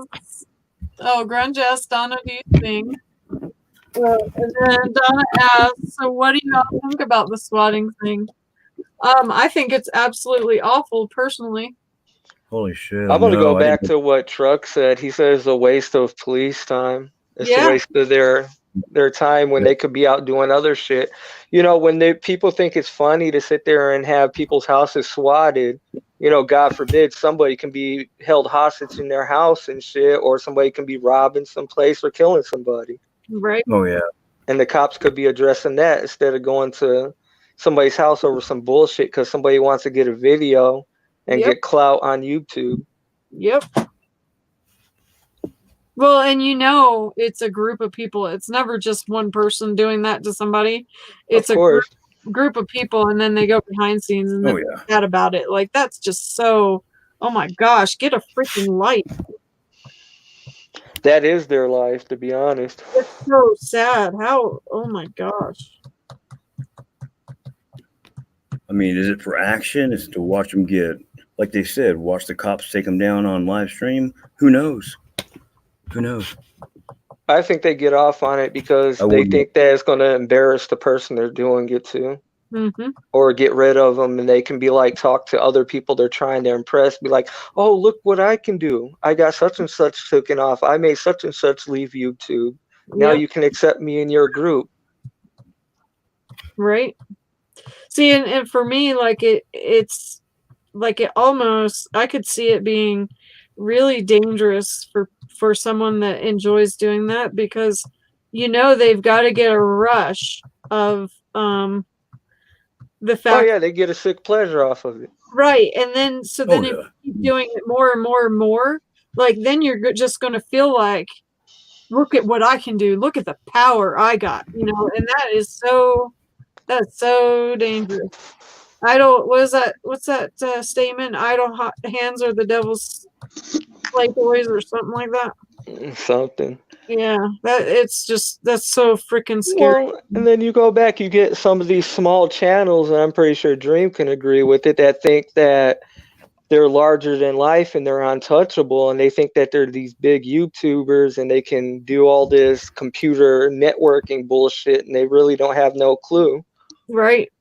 "Oh, grunge asked Donna, do you think?" And then Donna asks, "So what do you all think about the swatting thing?" I think it's absolutely awful, personally. Holy shit! I'm gonna go back to what Truck said. He says a waste of police time. It's a waste of their time when they could be out doing other shit. You know, when people think it's funny to sit there and have people's houses swatted, you know, God forbid somebody can be held hostage in their house and shit, or somebody can be robbing someplace or killing somebody. Right. Oh yeah. And the cops could be addressing that instead of going to somebody's house over some bullshit because somebody wants to get a video and get clout on YouTube. Yep. Well, and you know, it's a group of people. It's never just one person doing that to somebody. It's a group of people, and then they go behind scenes and they're mad about it. Like, that's just so, oh my gosh, get a freaking light. That is their life, to be honest. It's so sad. How? Oh my gosh. I mean, is it for action? Is it to watch them get, like they said, watch the cops take them down on live stream? Who knows? Who knows? I think they get off on it because they think that it's going to embarrass the person they're doing it to. Mm-hmm. Or get rid of them, and they can be like, talk to other people they're trying to impress, be like, oh, look what I can do. I got such and such taken off. I made such and such leave YouTube. Now you can accept me in your group. Right. See, and for me, like it's like it almost, I could see it being really dangerous for someone that enjoys doing that, because they've got to get a rush of the fact. Oh yeah, they get a sick pleasure off of it. Right, and then if you keep doing it more and more and more, like then you're just going to feel like, look at what I can do. Look at the power I got, and that's so dangerous. What's that statement? Idle hands are the devil's play toys, or something like that. Something. Yeah, that's so freaking scary. Well, and then you go back, you get some of these small channels, and I'm pretty sure Dream can agree with it, that think that they're larger than life and they're untouchable, and they think that they're these big YouTubers and they can do all this computer networking bullshit, and they really don't have no clue. Right.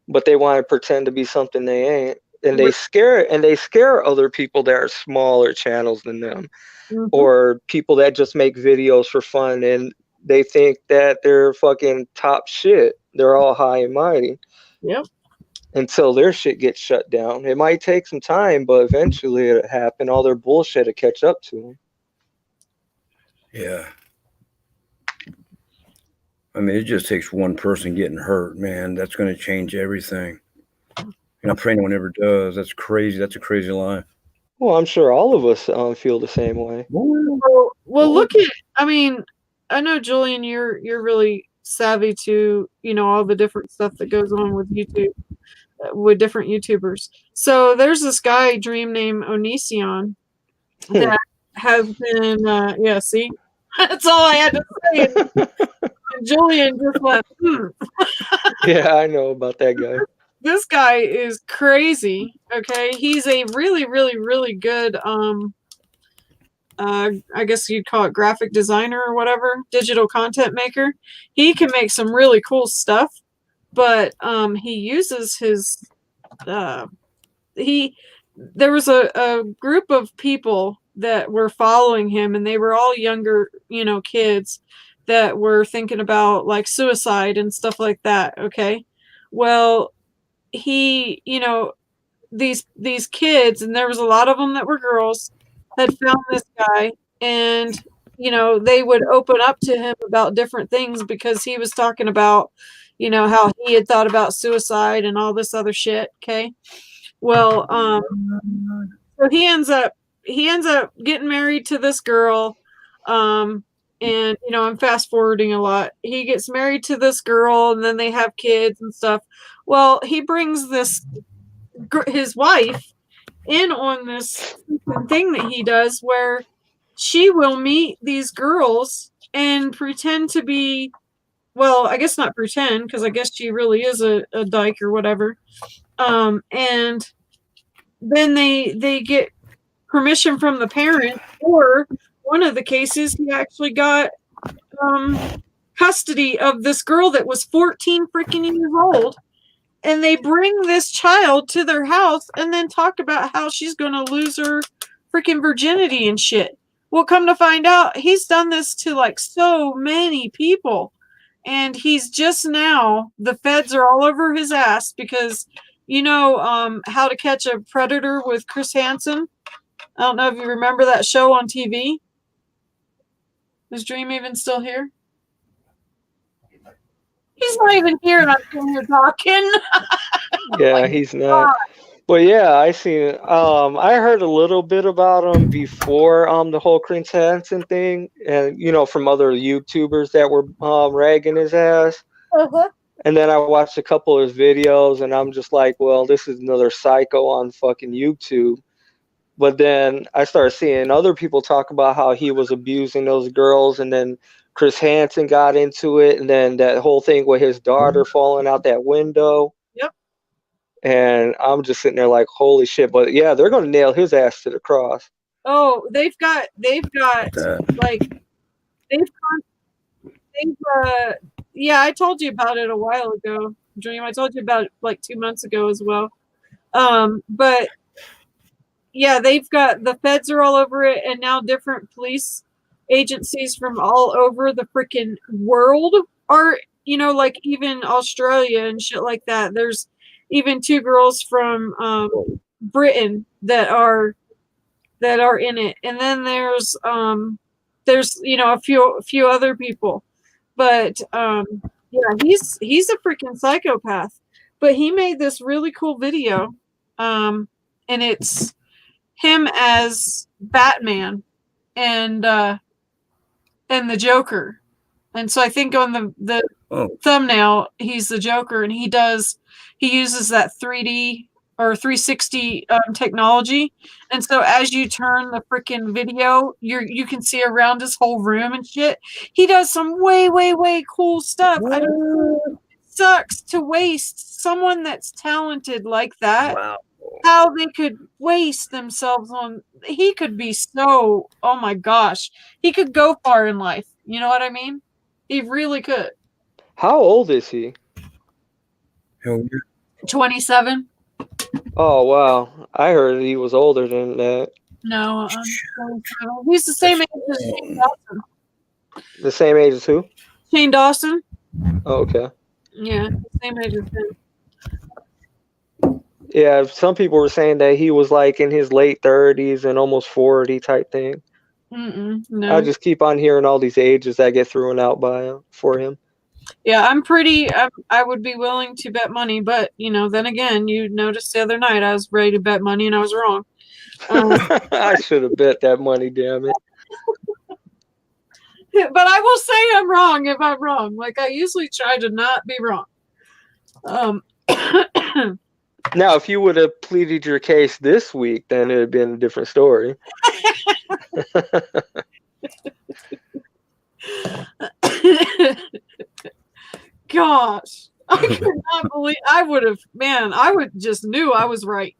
But they want to pretend to be something they ain't, and they scare other people that are smaller channels than them. Mm-hmm. Or people that just make videos for fun, and they think that they're fucking top shit. They're all high and mighty. Yep. Until their shit gets shut down. It might take some time, but eventually it'll happen. All their bullshit will catch up to them. Yeah. I mean, it just takes one person getting hurt, man. That's going to change everything. And I pray no one ever does. That's crazy. That's a crazy life. Well, I'm sure all of us feel the same way. Well, look at, I mean, I know, Julian, you're really savvy to, all the different stuff that goes on with YouTube, with different YouTubers. So there's this guy, Dream, named Onision, that has been, see, that's all I had to say. Julian just went, Yeah, I know about that guy. This guy is crazy. Okay, he's a really, really, really good I guess you'd call it graphic designer or whatever, digital content maker. He can make some really cool stuff, but he uses his there was a group of people that were following him, and they were all younger, kids that were thinking about like suicide and stuff like that. Okay, well, he, these kids, and there was a lot of them that were girls, had found this guy, and they would open up to him about different things because he was talking about how he had thought about suicide and all this other shit. Okay, well, so he ends up getting married to this girl, and I'm fast forwarding a lot. He gets married to this girl, and then they have kids and stuff. Well, he brings his wife in on this thing that he does, where she will meet these girls and pretend to be, well, I guess not pretend, because I guess she really is a dyke or whatever. And then they get permission from the parent, or one of the cases, he actually got custody of this girl that was 14 freaking years old. And they bring this child to their house and then talk about how she's going to lose her freaking virginity and shit. Well, come to find out, he's done this to like so many people. And he's just now, the feds are all over his ass because, How to Catch a Predator with Chris Hansen. I don't know if you remember that show on TV. Is Dream even still here? He's not even here, and I'm sitting here talking. Yeah, he's not. But yeah, I seen. I heard a little bit about him before the whole Chris Hansen thing, and from other YouTubers that were ragging his ass. Uh-huh. And then I watched a couple of his videos, and I'm just like, well, this is another psycho on fucking YouTube But then I started seeing other people talk about how he was abusing those girls, and then Chris Hansen got into it, and then that whole thing with his daughter falling out that window. Yep. And I'm just sitting there like, holy shit. But yeah, they're gonna nail his ass to the cross. Oh, they've got like yeah, I told you about it a while ago, Dream. I told you about it like 2 months ago as well. But yeah, they've got the feds are all over it, and now different police agencies from all over the freaking world are, you know, like even Australia and shit like that. There's even 2 girls from Britain that are in it, and then there's you know a few other people, but yeah, he's a freaking psychopath. But he made this really cool video, and it's him as Batman and the Joker. And so I think on the thumbnail he's the Joker, and he uses that 3D or 360 technology. And so as you turn the freaking video, you can see around his whole room and shit. He does some way cool stuff. I don't know. It sucks to waste someone that's talented like that. Wow. How they could waste themselves on. He could be so, oh my gosh, he could go far in life. You know what I mean? He really could. How old is he? 27. Oh wow, I heard he was older than that. No, he's the same age as Shane Dawson. The same age as who? Shane Dawson. Oh, okay. Yeah, same age as him. Yeah, some people were saying that he was like in his late 30s and almost 40 type thing. No. I just keep on hearing all these ages that get thrown out for him. Yeah, I would be willing to bet money, but you know, then again, you noticed the other night I was ready to bet money and I was wrong. I should have bet that money, damn it. But I will say I'm wrong if I'm wrong. Like I usually try to not be wrong. Now, if you would have pleaded your case this week, then it would have been a different story. Gosh, I could not believe I would have. Man, I would just knew I was right.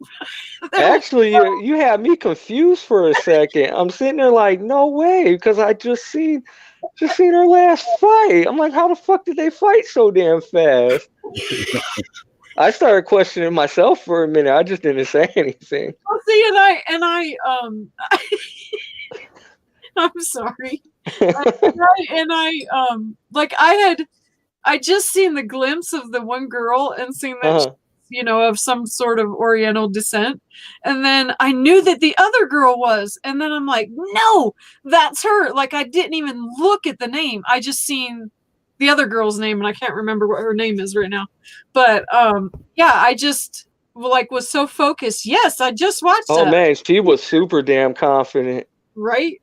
Actually, you had me confused for a second. I'm sitting there like, no way, because I just seen her last fight. I'm like, how the fuck did they fight so damn fast? I started questioning myself for a minute. I just didn't say anything. Well, see, and I I'm sorry. Like I just seen the glimpse of the one girl and seen that she's, you know, of some sort of Oriental descent, and then I knew that the other girl was, and then I'm like, no, that's her. Like I didn't even look at the name. I just seen the other girl's name, and I can't remember what her name is right now. But yeah, I just like was so focused. Yes, I just watched Oh that. man, she was super damn confident. Right?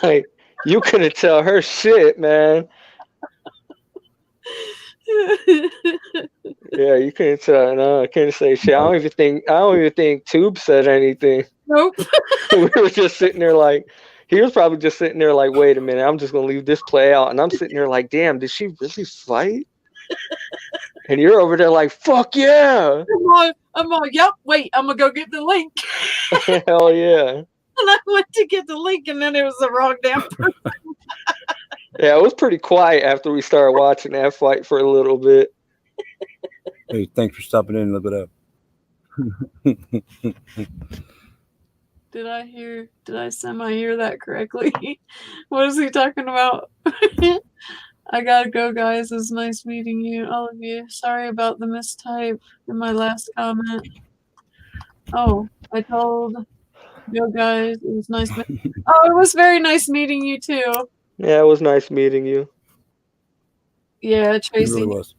Like you couldn't tell her shit, man. Yeah, you couldn't tell. No, I couldn't say shit. I don't even think Tube said anything. Nope. We were just sitting there like, he was probably just sitting there like, wait a minute, I'm just gonna leave this play out. And I'm sitting there like, damn, did she really fight? And you're over there like, fuck yeah. I'm all, yep, wait, I'm gonna go get the link. Hell yeah. And I went to get the link, and then it was the wrong damn person. Yeah, it was pretty quiet after we started watching that fight for a little bit. Hey, thanks for stopping in and look it up. Did I semi-hear that correctly? What is he talking about? I gotta go, guys. It was nice meeting you, all of you. Sorry about the mistype in my last comment. Oh, I told go, guys. It was nice. Oh, it was very nice meeting you too. Yeah, it was nice meeting you. Yeah, Tracy. It really was.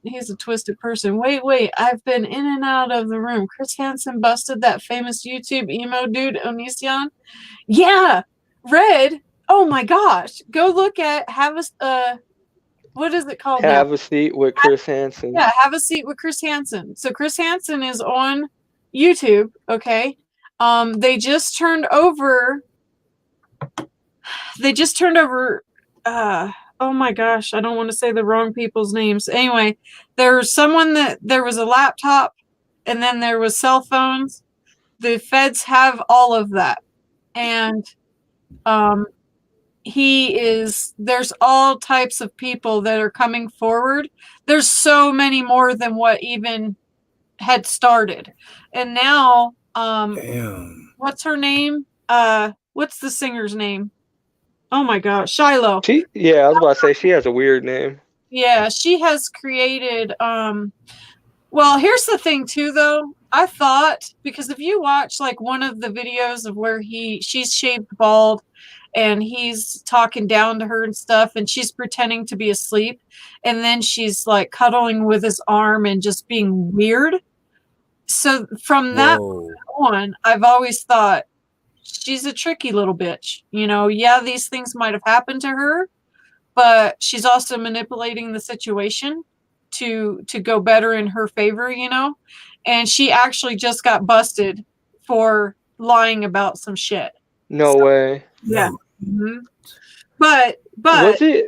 He's a twisted person. Wait. I've been in and out of the room. Chris Hansen busted that famous YouTube emo dude, Onision. Yeah, Red. Oh my gosh. Go look at what is it called? Have a seat with Chris Hansen. Yeah, Have a Seat with Chris Hansen. So Chris Hansen is on YouTube, okay? They just turned over. Oh my gosh, I don't want to say the wrong people's names. Anyway, there's someone that there was a laptop, and then there was cell phones. The feds have all of that, and there's all types of people that are coming forward. There's so many more than what even had started, and now Damn. what's her name? What's the singer's name? Oh my gosh, Shiloh. Yeah, I was about to say she has a weird name. Yeah, she has created well, here's the thing too though. I thought, because if you watch like one of the videos of where she's shaved bald and he's talking down to her and stuff, and she's pretending to be asleep, and then she's like cuddling with his arm and just being weird. So from that on, I've always thought she's a tricky little bitch. You know, yeah, these things might have happened to her, but she's also manipulating the situation to go better in her favor, you know? And she actually just got busted for lying about some shit. No way. Yeah. Mm-hmm. But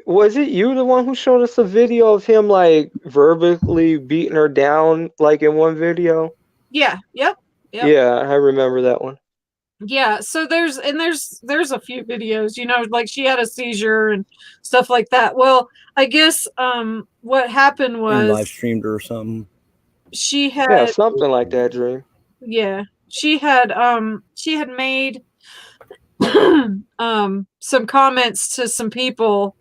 was it you, the one who showed us a video of him like verbally beating her down like in one video? Yeah. Yep. Yeah, I remember that one. Yeah, so there's a few videos, you know, like she had a seizure and stuff like that. Well, I guess what happened was live streamed her or something. She had something like that, Dream. Yeah, she had made some comments to some people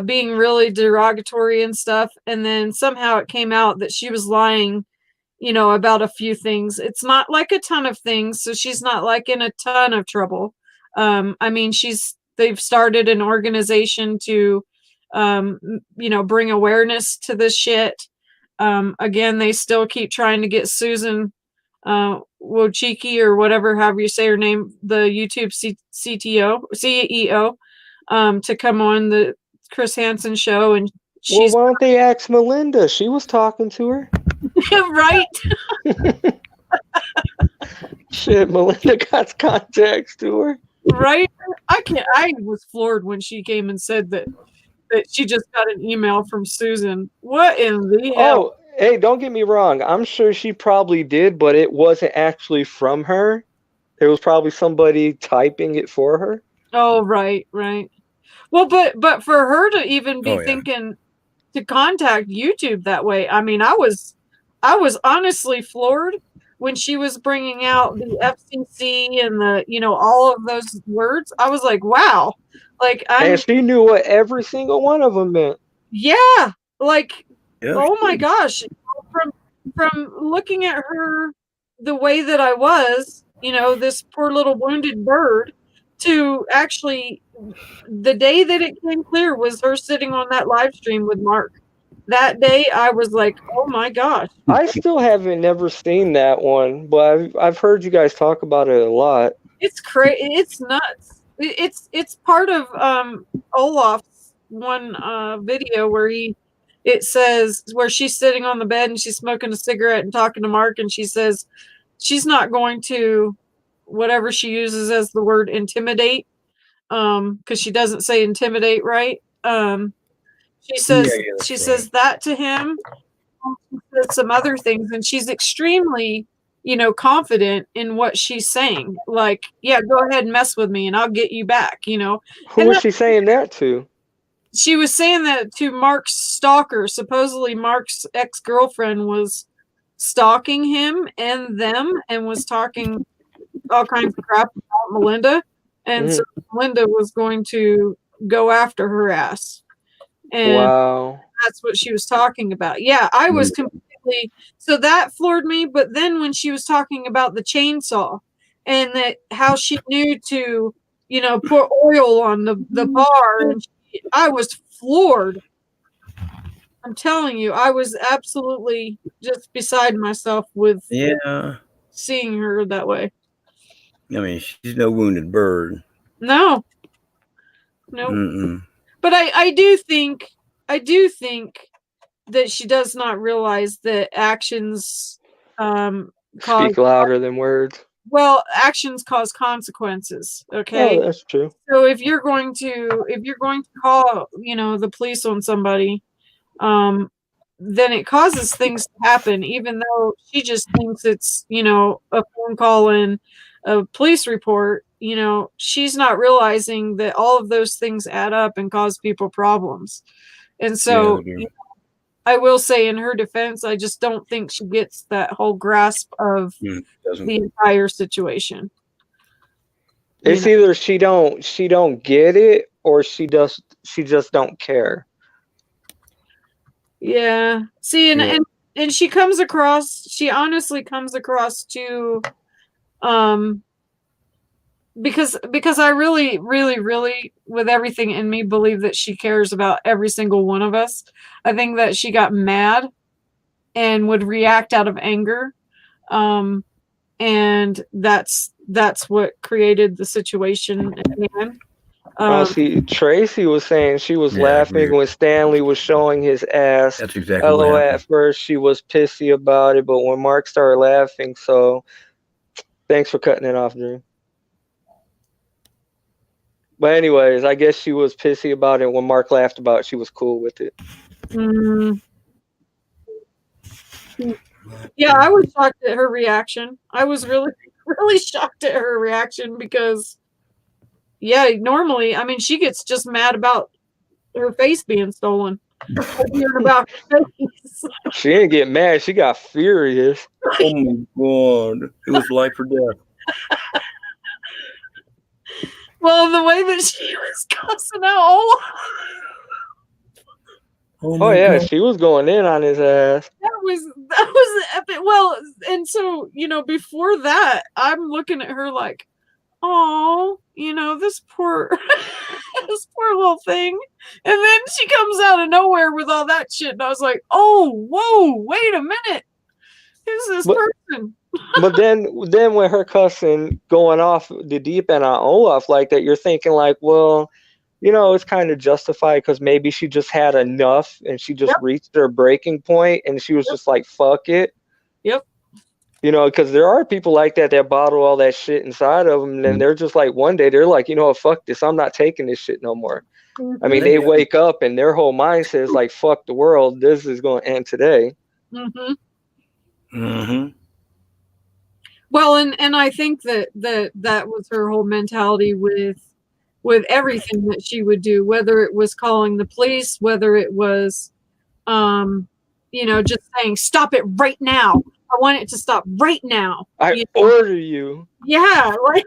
being really derogatory and stuff, and then somehow it came out that she was lying, you know, about a few things. It's not like a ton of things, so she's not like in a ton of trouble. I mean, they've started an organization to you know, bring awareness to this shit. Again, they still keep trying to get Susan Wojcicki or whatever, however you say her name, the YouTube CEO, to come on the Chris Hansen show. And why don't they ask Melinda? She was talking to her. Right? Shit, Melinda got contacts to her. Right? I was floored when she came and said that she just got an email from Susan. What in the hell? Oh, hey, don't get me wrong. I'm sure she probably did, but it wasn't actually from her. It was probably somebody typing it for her. Oh, right. Well, but for her to even be thinking to contact YouTube that way, I mean, I was honestly floored when she was bringing out the FCC and the, you know, all of those words. I was like, wow. Like, and she knew what every single one of them meant. Yeah, like, oh my gosh, from looking at her the way that I was, you know, this poor little wounded bird, to actually the day that it came clear was her sitting on that live stream with Mark. That day, I was like, oh my gosh. I still haven't never seen that one, but I've heard you guys talk about it a lot. It's crazy. It's nuts. It's part of Olaf's one video where it says where she's sitting on the bed and she's smoking a cigarette and talking to Mark, and she says she's not going to, whatever she uses as the word, intimidate, because she doesn't say intimidate right. She says says that to him. She says some other things, and she's extremely, you know, confident in what she's saying. Like, yeah, go ahead and mess with me and I'll get you back, you know. Who was she saying that to? She was saying that to Mark's stalker. Supposedly Mark's ex-girlfriend was stalking him and them and was talking all kinds of crap about Melinda. And so Melinda was going to go after her ass. And wow. That's what she was talking about. Yeah, I was completely, so that floored me. But then when she was talking about the chainsaw and that how she knew to, you know, put oil on the bar, and I was floored. I'm telling you, I was absolutely just beside myself with seeing her that way. I mean, she's no wounded bird. No. But I do think that she does not realize that actions speak louder than words. well, actions cause consequences. Okay. Oh, that's true. So if you're going to call, the police on somebody, then it causes things to happen, even though she just thinks it's, a phone call and a police report. She's not realizing that all of those things add up and cause people problems. And so I will say, in her defense, I just don't think she gets that whole grasp of the entire situation. It's either she don't get it, or she just don't care. Yeah. See, and she honestly comes across to, because I really, really, really, with everything in me, believe that she cares about every single one of us. I think that she got mad and would react out of anger. And that's what created the situation at hand. See, Tracy was saying she was laughing when Stanley was showing his ass. That's exactly Hello, what happened. at first she was pissy about it, but when Mark started laughing, so thanks for cutting it off, Dream. But anyways, I guess she was pissy about it. When Mark laughed about it, she was cool with it. Yeah, I was shocked at her reaction. I was really, really shocked at her reaction because, normally, I mean, she gets just mad about her face being stolen. About her face. She didn't get mad. She got furious. Oh my God. It was life or death. Well, the way that she was cussing out. Oh yeah, she was going in on his ass. That was epic. Well, and so, before that, I'm looking at her like, oh, this poor this poor little thing. And then she comes out of nowhere with all that shit. And I was like, oh, whoa, wait a minute. Who's this person? But then when her cussing going off the deep end on Olaf like that, you're thinking like, well, it's kind of justified because maybe she just had enough and she just reached her breaking point and she was just like, fuck it. Yep. Because there are people like that bottle all that shit inside of them, and then they're just like, one day they're like, fuck this, I'm not taking this shit no more. I mean, they wake up and their whole mindset is like, fuck the world, this is going to end today. Well, and I think that was her whole mentality with everything that she would do, whether it was calling the police, whether it was, just saying, stop it right now. I want it to stop right now. I order you. Yeah, like,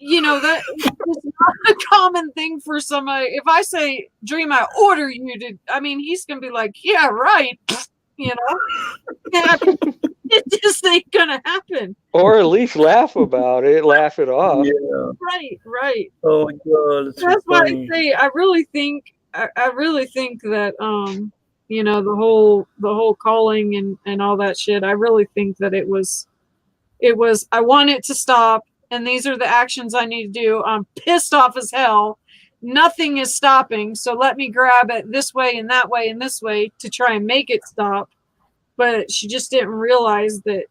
that is not a common thing for somebody. If I say, Dream, I order you to, he's going to be like, yeah, right. It just ain't going to happen. Or at least laugh about it, laugh it off. Yeah. Right. Oh my God. That's why I say, I really think that, the whole calling and all that shit, I really think that it was, I want it to stop, and these are the actions I need to do. I'm pissed off as hell. Nothing is stopping, so let me grab it this way and that way and this way to try and make it stop. But she just didn't realize that,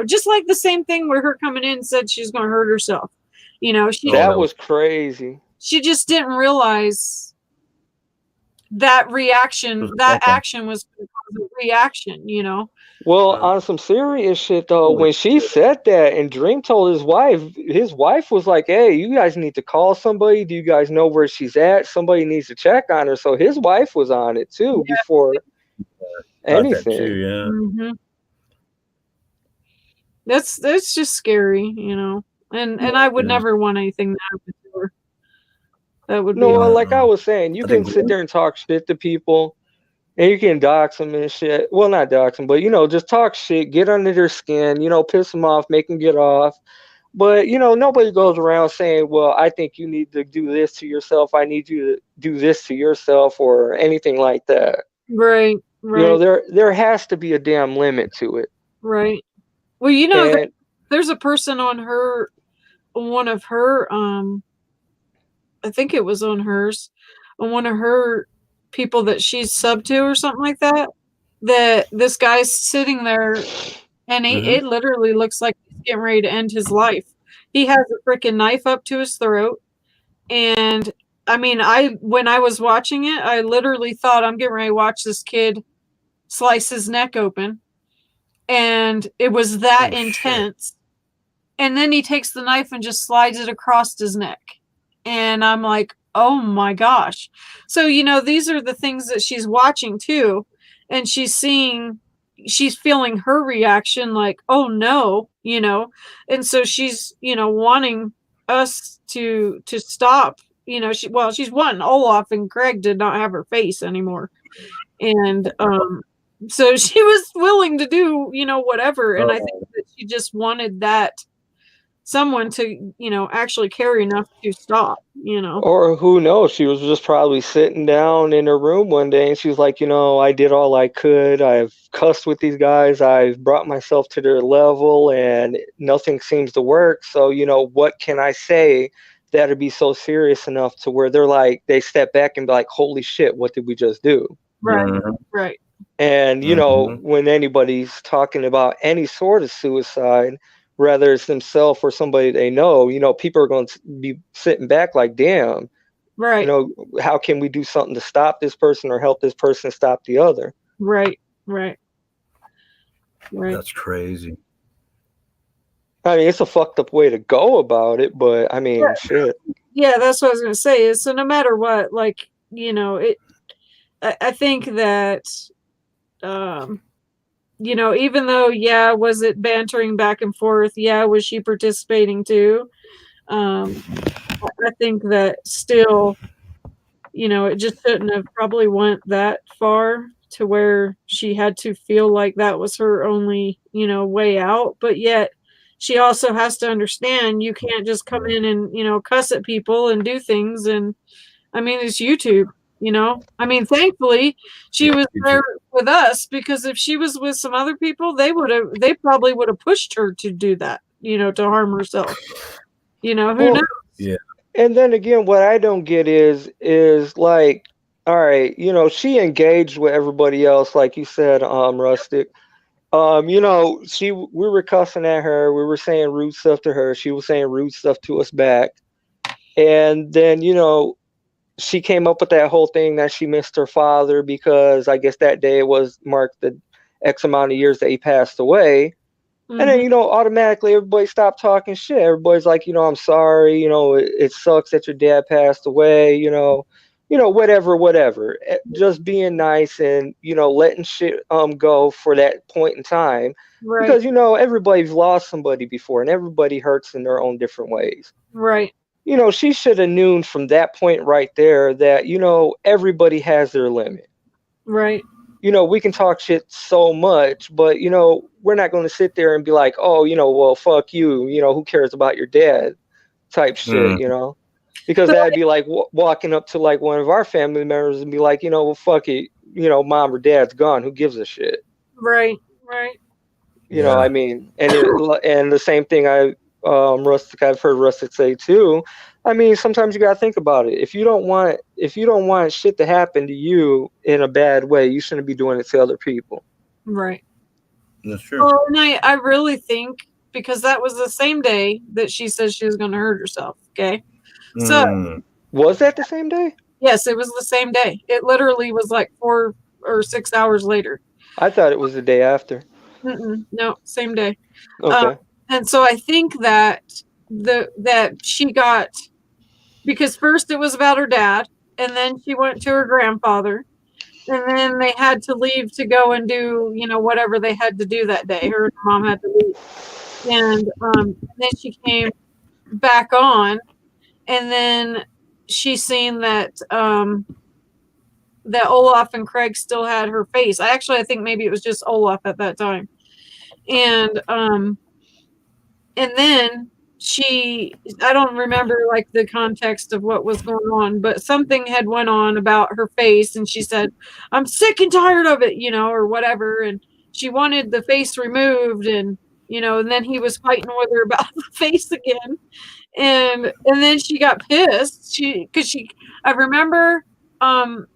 just like the same thing where her coming in said she's going to hurt herself. That was crazy. She just didn't realize that reaction, that action was because of reaction, Well, on some serious shit though, when she said that and Dream told his wife was like, hey, you guys need to call somebody. Do you guys know where she's at? Somebody needs to check on her. So his wife was on it too before anything. That's just scary, and I would never want anything to happen to her. That would be like I was saying, you can sit there and talk shit to people, and you can dox them and shit. Well, not dox them, but just talk shit, get under their skin, piss them off, make them get off. But nobody goes around saying, well, I think you need to do this to yourself. I need you to do this to yourself, or anything like that. Right. There has to be a damn limit to it. Right. Well, there's a person on one of her, I think it was on hers, on one of her people that she's sub to or something like that, that this guy's sitting there and it literally looks like he's getting ready to end his life. He has a freaking knife up to his throat. And I mean, when I was watching it, I literally thought, I'm getting ready to watch this kid slice his neck open. And it was that intense. And then he takes the knife and just slides it across his neck. And I'm like, oh my gosh. So, you know, these are the things that she's watching too. And she's feeling her reaction like, oh no, you know. And so she's, you know, wanting us to stop, you know. She's wanting Olaf, and Craig did not have her face anymore. And so she was willing to do, you know, whatever. And I think that she just wanted that someone to, you know, actually care enough to stop, you know. Or who knows, she was just probably sitting down in her room one day and she was like, you know, I did all I could. I've cussed with these guys. I've brought myself to their level and nothing seems to work. So, you know, what can I say that'd be so serious enough to where they're like, they step back and be like, holy shit, what did we just do? Right, right. And, you know, when anybody's talking about any sort of suicide, whether it's themselves or somebody they know, you know, people are going to be sitting back like, damn, right. You know, how can we do something to stop this person or help this person stop the other? Right, right. Right. That's crazy. I mean, it's a fucked up way to go about it, but I mean, shit. Yeah, that's what I was going to say. Is so no matter what, like, you know, I think that, you know, even though, yeah, was it bantering back and forth? Yeah, was she participating too? I think that still, you know, it just shouldn't have probably went that far to where she had to feel like that was her only, you know, way out. But yet she also has to understand you can't just come in and, you know, cuss at people and do things. And I mean, it's YouTube. You know, I mean, thankfully she was there with us, because if she was with some other people, they probably would have pushed her to do that, you know, to harm herself. You know, who knows? Yeah. And then again, what I don't get is like, all right, you know, she engaged with everybody else, like you said, Rustic. You know, we were cussing at her, we were saying rude stuff to her, she was saying rude stuff to us back. And then, you know, she came up with that whole thing that she missed her father because I guess that day was marked the X amount of years that he passed away. And then, you know, automatically everybody stopped talking shit. Everybody's like, you know, I'm sorry, you know, it sucks that your dad passed away, you know, whatever. Just being nice and, you know, letting shit go for that point in time. Right. Because, you know, everybody's lost somebody before and everybody hurts in their own different ways. Right. You know, she should have known from that point right there that, you know, everybody has their limit. Right. You know, we can talk shit so much, but, you know, we're not going to sit there and be like, oh, you know, well, fuck you. You know, who cares about your dad type shit, you know? Because that'd be like walking up to like one of our family members and be like, you know, well, fuck it. You know, mom or dad's gone. Who gives a shit? Right. Right. You know, I mean, and and the same thing I've heard Rustic say too. I mean, sometimes you gotta think about it. If you don't want shit to happen to you in a bad way, you shouldn't be doing it to other people. Right. That's true. Well, and I really think, because that was the same day that she said she was going to hurt herself. Okay. So was that the same day? Yes, it was the same day. It literally was like 4 or 6 hours later. I thought it was the day after. No, same day. Okay. And so I think that that she got, because first it was about her dad, and then she went to her grandfather, and then they had to leave to go and do, you know, whatever they had to do that day. Her mom had to leave, and then she came back on, and then she seen that that Olaf and Craig still had her face. I think maybe it was just Olaf at that time, and then I don't remember like the context of what was going on, but something had went on about her face, and she said, I'm sick and tired of it, you know, or whatever. And she wanted the face removed, and, you know, and then he was fighting with her about the face again. And then she got pissed. I remember,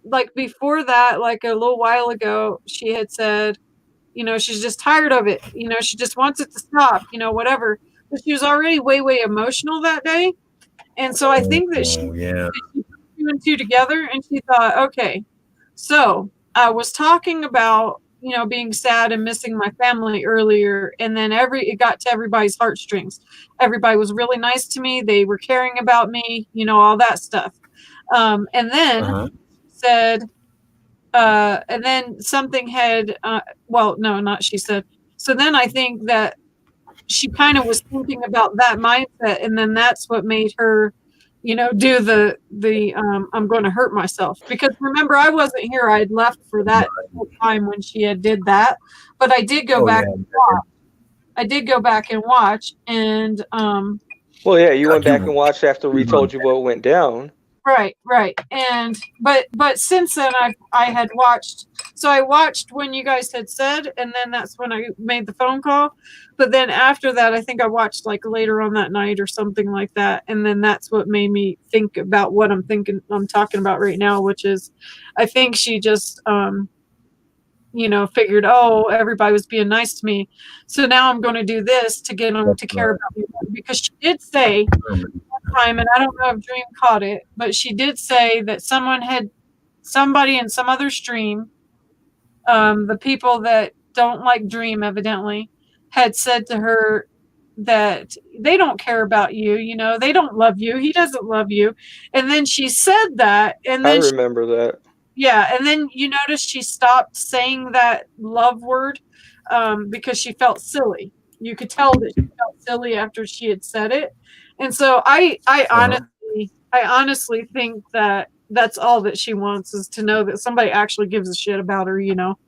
like before that, like a little while ago, she had said, You know, she's just tired of it. You know, she just wants it to stop, you know, whatever. But she was already way, way emotional that day. And so I think that she put two and two together and she thought, okay, so I was talking about, you know, being sad and missing my family earlier. And then it got to everybody's heartstrings. Everybody was really nice to me. They were caring about me, you know, all that stuff. And then said, and then something had, well, no, not she said. So then I think that she kind of was thinking about that mindset, and then that's what made her, you know, do the I'm going to hurt myself. Because remember, I wasn't here. I had left for that time when she had did that, but I did go back and watch. I did go back and watch, and well, yeah, you went back and watched after we told you what went down. Right. And but since then I had watched, so I watched when you guys had said, and then that's when I made the phone call. But then after that, I think I watched like later on that night or something like that. And then that's what made me think about what I'm talking about right now, which is I think she just you know, figured, oh, everybody was being nice to me, so now I'm going to do this to get them to care about me. Because she did say one time, and I don't know if Dream caught it, but she did say that somebody in some other stream, the people that don't like Dream evidently, had said to her that they don't care about you, you know, they don't love you, he doesn't love you. And then she said that, and then I remember that. Yeah, and then you notice she stopped saying that love word because she felt silly. You could tell that she felt silly after she had said it. And so I honestly think that that's all that she wants, is to know that somebody actually gives a shit about her, you know.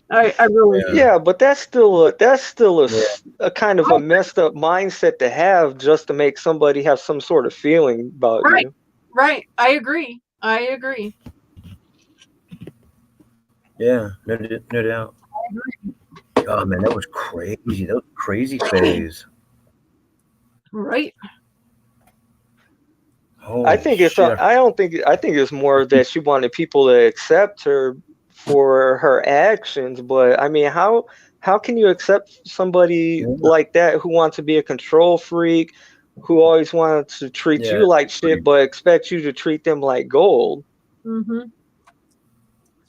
I really do. Yeah, but that's still a kind of a messed up mindset to have, just to make somebody have some sort of feeling about you. Right. I agree. Yeah, no doubt. Oh man, that was crazy. That was crazy phase. Right. I think it's. I think it's more that she wanted people to accept her for her actions. But I mean, how can you accept somebody like that who wants to be a control freak, who always wants to treat you like shit, but expect you to treat them like gold? Mm-hmm.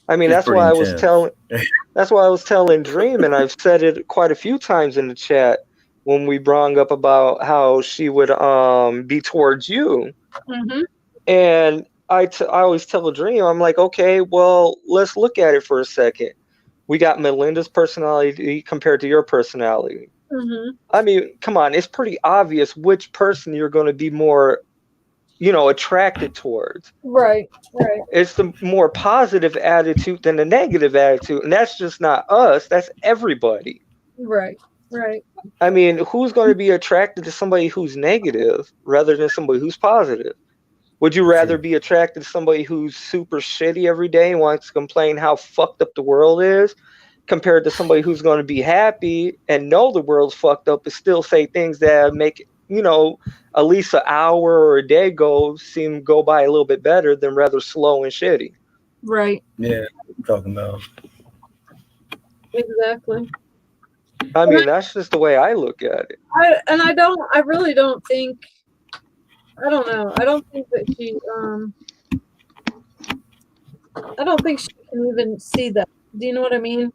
I mean, that's why I was telling Dream, and I've said it quite a few times in the chat when we brought up about how she would be towards you. Mm-hmm. And I always tell Dream, I'm like, okay, well, let's look at it for a second. We got Melinda's personality compared to your personality. Mm-hmm. I mean, come on, it's pretty obvious which person you're going to be more, you know, attracted towards. Right. It's the more positive attitude than the negative attitude, and that's just not us, that's everybody. Right. I mean, who's going to be attracted to somebody who's negative rather than somebody who's positive? Would you rather be attracted to somebody who's super shitty every day and wants to complain how fucked up the world is, compared to somebody who's going to be happy and know the world's fucked up but still say things that make, you know, at least an hour or a day go by a little bit better than rather slow and shitty? Right. Yeah, I'm talking about. Exactly. I mean, that's just the way I look at it. I really don't think, I don't know. I don't think that she I don't think she can even see that. Do you know what I mean?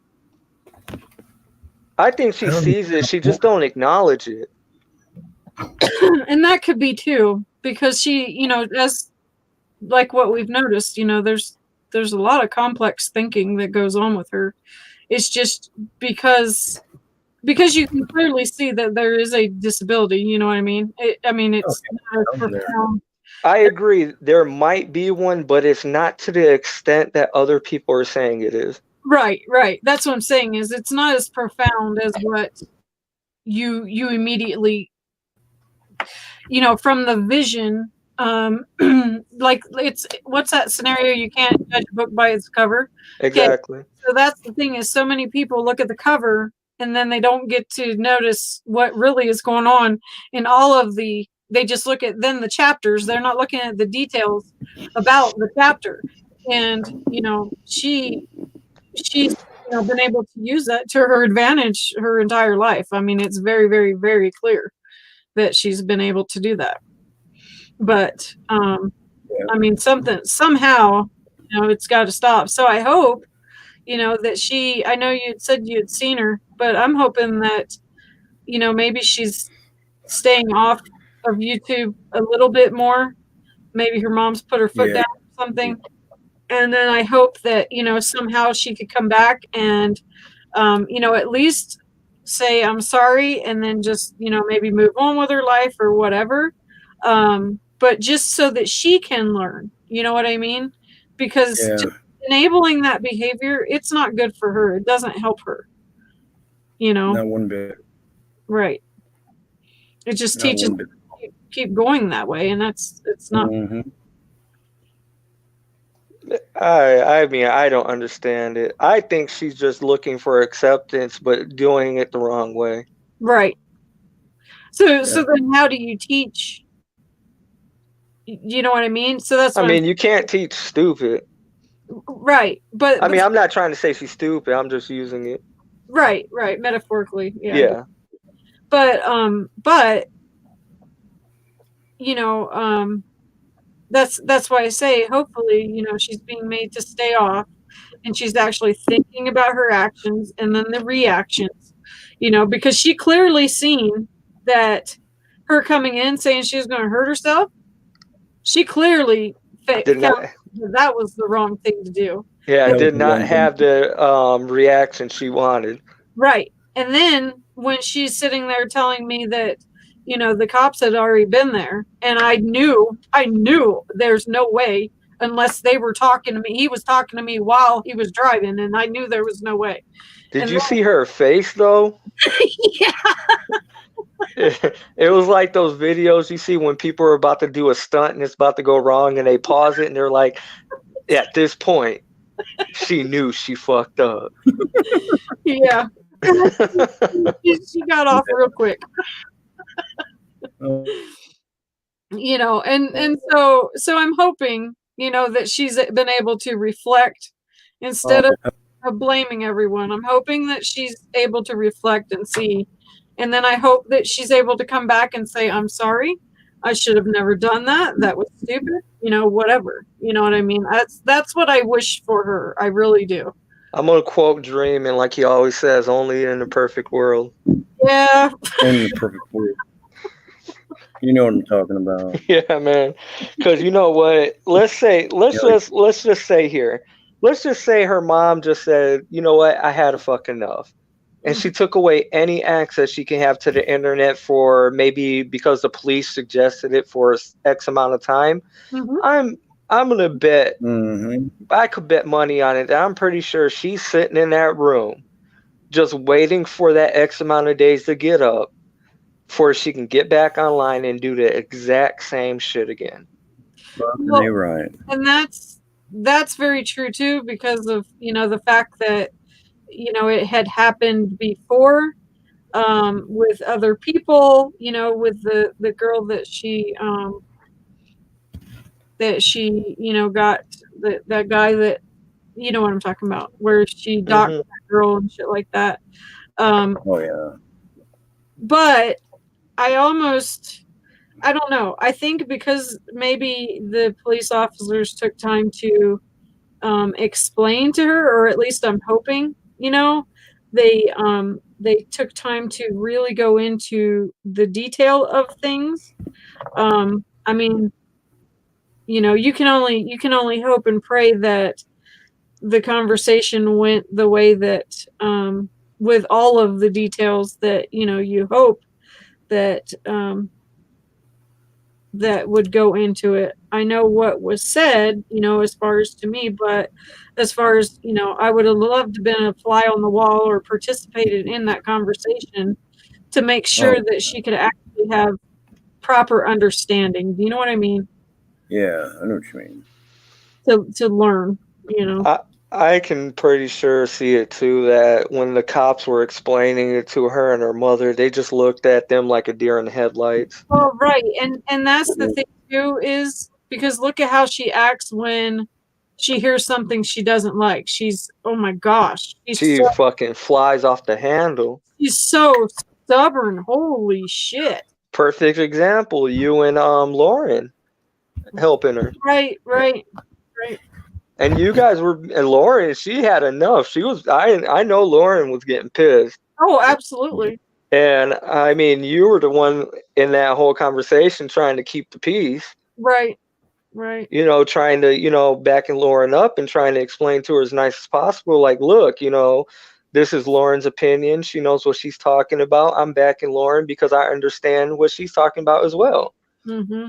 I think she sees it, she just don't acknowledge it. And that could be too, because she, you know, as like what we've noticed, you know, there's a lot of complex thinking that goes on with her. It's just because you can clearly see that there is a disability, you know what I mean? It's not as profound. I agree, there might be one, but it's not to the extent that other people are saying it is. Right. That's what I'm saying, is it's not as profound as what you immediately, you know, from the vision, like it's, what's that scenario? You can't judge a book by its cover. Exactly. Okay. So that's the thing, is so many people look at the cover and then they don't get to notice what really is going on in all of they just look at then the chapters. They're not looking at the details about the chapter. And, you know, she's been able to use that to her advantage her entire life. I mean, it's very, very, very clear that she's been able to do that. But I mean, somehow, it's got to stop. So I hope, that I know you said you had seen her, but I'm hoping that, maybe she's staying off of YouTube a little bit more. Maybe her mom's put her foot down or something. And then I hope that, somehow she could come back and, at least say, I'm sorry, and then just, maybe move on with her life or whatever. But just so that she can learn, you know what I mean? Because just enabling that behavior, it's not good for her. It doesn't help her, Not one bit. Right. It just Not teaches one bit. keep going that way, and it's not. I mean, I don't understand it. I think she's just looking for acceptance, but doing it the wrong way. Right. So then how do you teach? You know what I mean? So that's I what mean, you can't teach stupid. right. But I mean, I'm not trying to say she's stupid. I'm just using it. right, metaphorically. Yeah. Yeah. But that's why I say hopefully, she's being made to stay off and she's actually thinking about her actions and then the reactions, because she clearly seen that her coming in saying she was going to hurt herself. She clearly felt that was the wrong thing to do. Yeah, did not have the reaction she wanted. Right. And then when she's sitting there telling me that, the cops had already been there, and I knew there's no way unless they were talking to me. He was talking to me while he was driving, and I knew there was no way. Did you see her face though? Yeah. It was like those videos you see when people are about to do a stunt and it's about to go wrong and they pause it and they're like, at this point, she knew she fucked up. Yeah. She got off real quick. And so I'm hoping, that she's been able to reflect instead of blaming everyone. I'm hoping that she's able to reflect and see. And then I hope that she's able to come back and say, I'm sorry. I should have never done that. That was stupid. Whatever. You know what I mean? That's what I wish for her. I really do. I'm going to quote Dream, and like he always says, only in the perfect world. Yeah. In the perfect world. You know what I'm talking about. Yeah, man. Because you know what? Let's just say here. Let's just say her mom just said, you know what? I had a fuck enough. And she took away any access she can have to the internet for maybe because the police suggested it for X amount of time. Mm-hmm. I'm gonna bet I could bet money on it. I'm pretty sure she's sitting in that room just waiting for that X amount of days to get up before she can get back online and do the exact same shit again. Well, you're right. And that's very true too, because of the fact that it had happened before with other people, with the girl that she got that guy that, you know what I'm talking about, where she docked that girl and shit like that. Oh yeah. But I don't know. I think because maybe the police officers took time to explain to her, or at least I'm hoping, they took time to really go into the detail of things. I mean, you can only hope and pray that the conversation went the way that, with all of the details that, you hope that, that would go into it. I know what was said, as far as to me, but as far as, I would have loved to have been a fly on the wall or participated in that conversation to make sure that she could actually have proper understanding. Do you know what I mean? Yeah, I know what you mean. To learn, I can pretty sure see it too, that when the cops were explaining it to her and her mother, they just looked at them like a deer in the headlights. Oh, right. And that's the thing too, is because look at how she acts when she hears something she doesn't like, she's, oh my gosh, She fucking flies off the handle. she's so stubborn. Holy shit. Perfect example. You and Lauren helping her. Right. And you guys were, and Lauren, she had enough. She was, I know Lauren was getting pissed. Oh, absolutely. And I mean, you were the one in that whole conversation trying to keep the peace. Right. You know, trying to, you know, backing Lauren up and trying to explain to her as nice as possible. Like, look, you know, this is Lauren's opinion. She knows what she's talking about. I'm backing Lauren because I understand what she's talking about as well. Mm-hmm.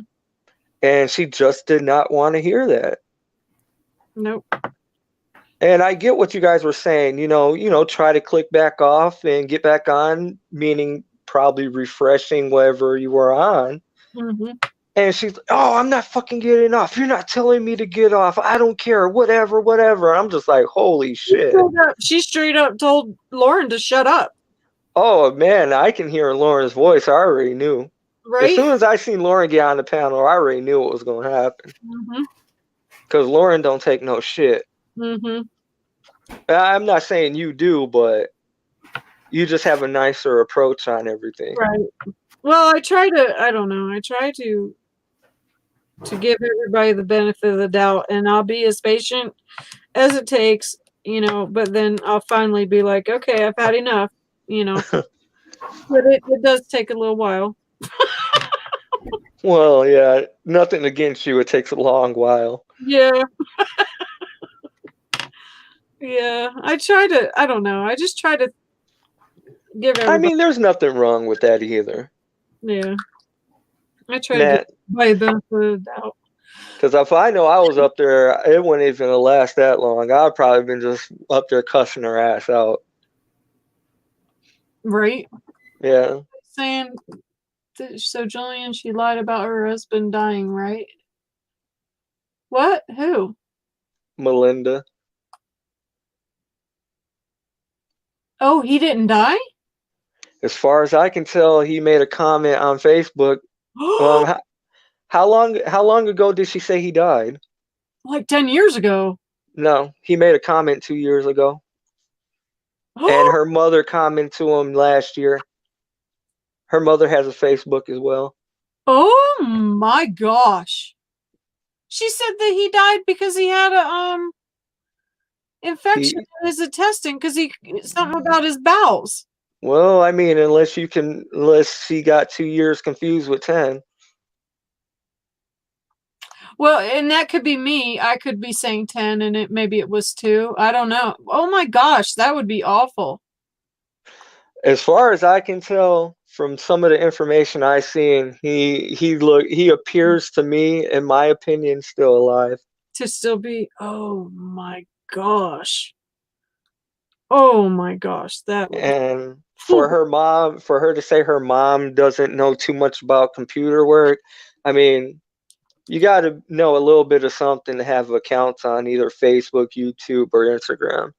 And she just did not want to hear that. Nope. And I get what you guys were saying, you know, try to click back off and get back on, meaning probably refreshing whatever you were on. Mm-hmm. And she's like, oh, I'm not fucking getting off. You're not telling me to get off. I don't care. Whatever. I'm just like, holy shit. She straight up told Lauren to shut up. Oh, man, I can hear Lauren's voice. I already knew. Right? As soon as I seen Lauren get on the panel, I already knew what was going to happen. Mm-hmm. Because Lauren don't take no shit. Mm-hmm. I'm not saying you do, but you just have a nicer approach on everything. Right. Well, I try to give everybody the benefit of the doubt, and I'll be as patient as it takes, you know, but then I'll finally be like, okay, I've had enough, you know. But it does take a little while. Well, yeah, nothing against you. It takes a long while. Yeah. Yeah. I just try to give everybody. I mean, there's nothing wrong with that either. Yeah. I try to give everybody the benefit of the doubt. Because if I know I was up there, it wouldn't even last that long. I'd probably been just up there cussing her ass out. Right? Yeah. Saying, so Jillian, she lied about her husband dying, right? What? Who? Melinda. Oh, he didn't die? As far as I can tell, he made a comment on Facebook. How long ago did she say he died? Like 10 years ago. No, he made a comment 2 years ago. And her mother commented to him last year. Her mother has a Facebook as well. Oh my gosh. She said that he died because he had a infection in his intestine because something about his bowels. Well, I mean, unless she got 2 years confused with 10. Well, and that could be me. I could be saying 10 and maybe it was 2. I don't know. Oh my gosh, that would be awful. As far as I can tell from some of the information I've seen, he appears to me, in my opinion, still alive. To still be, oh my gosh. Oh my gosh, that was... And for her to say her mom doesn't know too much about computer work, I mean, you got to know a little bit of something to have accounts on either Facebook, YouTube, or Instagram.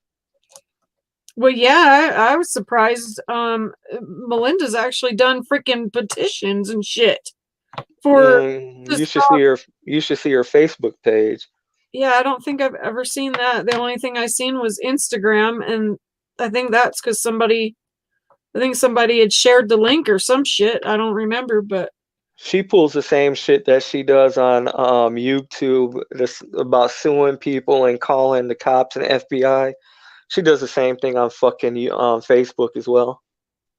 Well, yeah, I was surprised. Melinda's actually done freaking petitions and shit for. You should see her Facebook page. Yeah, I don't think I've ever seen that. The only thing I seen was Instagram, and I think that's because somebody had shared the link or some shit. I don't remember, but she pulls the same shit that she does on YouTube. This about suing people and calling the cops and FBI. She does the same thing on fucking Facebook as well.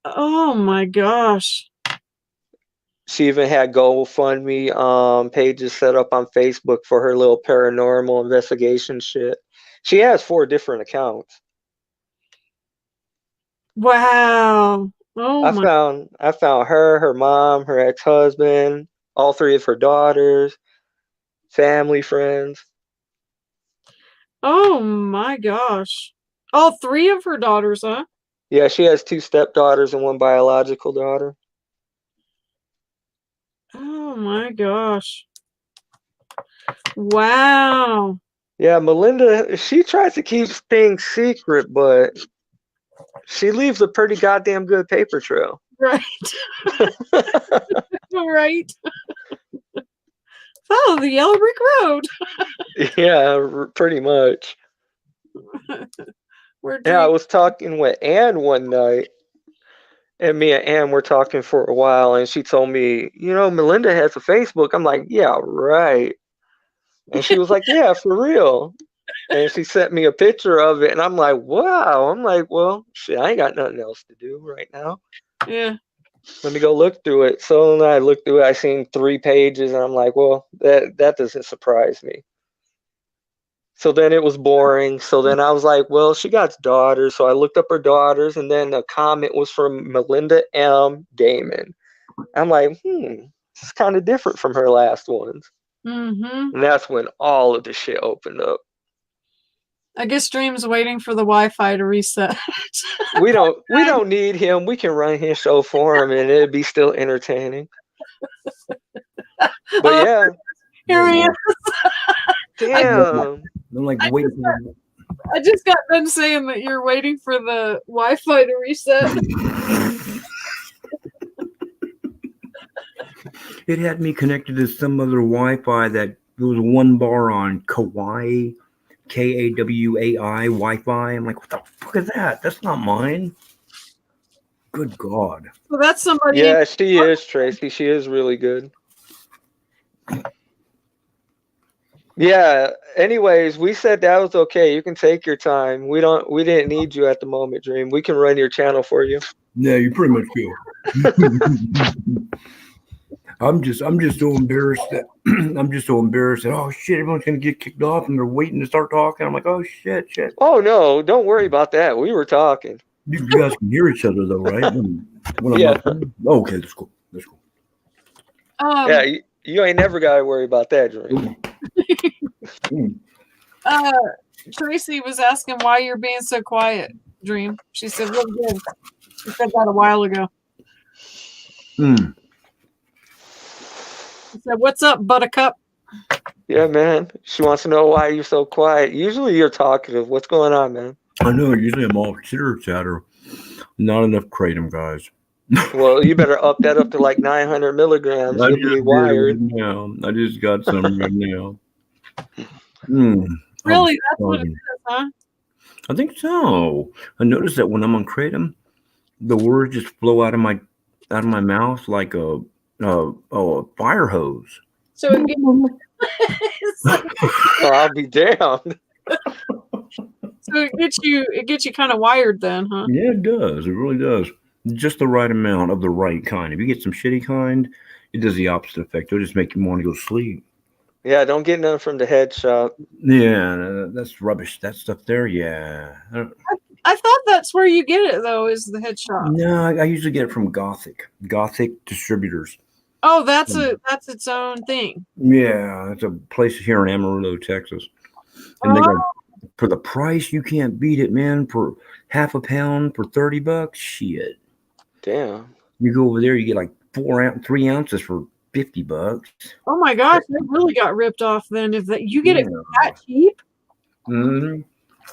Oh my gosh. She even had GoFundMe pages set up on Facebook for her little paranormal investigation shit. She has 4 different accounts. Wow. Oh I found her mom, her ex-husband, all 3 of her daughters, family, friends. Oh my gosh. All 3 of her daughters, huh? Yeah, she has 2 stepdaughters and 1 biological daughter. Oh my gosh. Wow. Yeah, Melinda, she tries to keep things secret, but she leaves a pretty goddamn good paper trail. Right. Right. Follow the yellow brick road. Yeah, pretty much. Yeah, I was talking with Ann one night, and me and Ann were talking for a while, and she told me, Melinda has a Facebook. I'm like, yeah, right. And she was like, yeah, for real. And she sent me a picture of it, and I'm like, wow. I'm like, well, shit, I ain't got nothing else to do right now. Yeah. Let me go look through it. So when I looked through it, I seen 3 pages, and I'm like, well, that doesn't surprise me. So then it was boring. So then I was like, well, she got daughters. So I looked up her daughters, and then a comment was from Melinda M. Damon. I'm like, it's kind of different from her last ones. Mm-hmm. And that's when all of the shit opened up. I guess Dream's waiting for the Wi-Fi to reset. We don't need him. We can run his show for him, and it'd be still entertaining. But yeah, here he is. Damn. I'm like waiting. I just got done saying that you're waiting for the Wi-Fi to reset. It had me connected to some other Wi-Fi that there was one bar on Kauai, Kawai Wi-Fi. I'm like, what the fuck is that? That's not mine. Good God. So that's somebody. Yeah, she is, Tracy. She is really good. Yeah. Anyways, we said that was okay. You can take your time. We didn't need you at the moment, Dream. We can run your channel for you. Yeah, you pretty much do. I'm just so embarrassed that oh shit, everyone's gonna get kicked off and they're waiting to start talking. I'm like, oh shit. Oh no, don't worry about that. We were talking. You guys can hear each other though, right? When Yeah. Okay, that's cool. Yeah, you ain't never gotta worry about that, Dream. Tracy was asking why you're being so quiet, Dream. She said, "Look good." She said that a while ago. She said, "What's up, Buttercup?" Yeah, man. She wants to know why you're so quiet. Usually you're talkative. What's going on, man? I know. Usually I'm all chitter chatter. Not enough kratom, guys. Well, you better up that up to like 900 milligrams. You'll be wired. I just got some right now. Really, that's what it is, huh? I think so. I noticed that when I'm on kratom, the words just flow out of my mouth like a fire hose. So it gets, I'll be damned. So it gets you kind of wired then, huh? Yeah, it does. It really does. Just the right amount of the right kind. If you get some shitty kind, it does the opposite effect. It'll just make you want to go to sleep. Yeah, don't get none from the head shop. Yeah, that's rubbish. That stuff there, yeah. I thought that's where you get it though, is the head shop. No, I usually get it from Gothic distributors. Oh, that's its own thing. Yeah, it's a place here in Amarillo, Texas. And they got, for the price, you can't beat it, man. For half a pound for $30, shit. Damn. You go over there, you get like 3 ounces for $50. Oh my gosh, they really got ripped off then. If that you get it that cheap? Mm-hmm.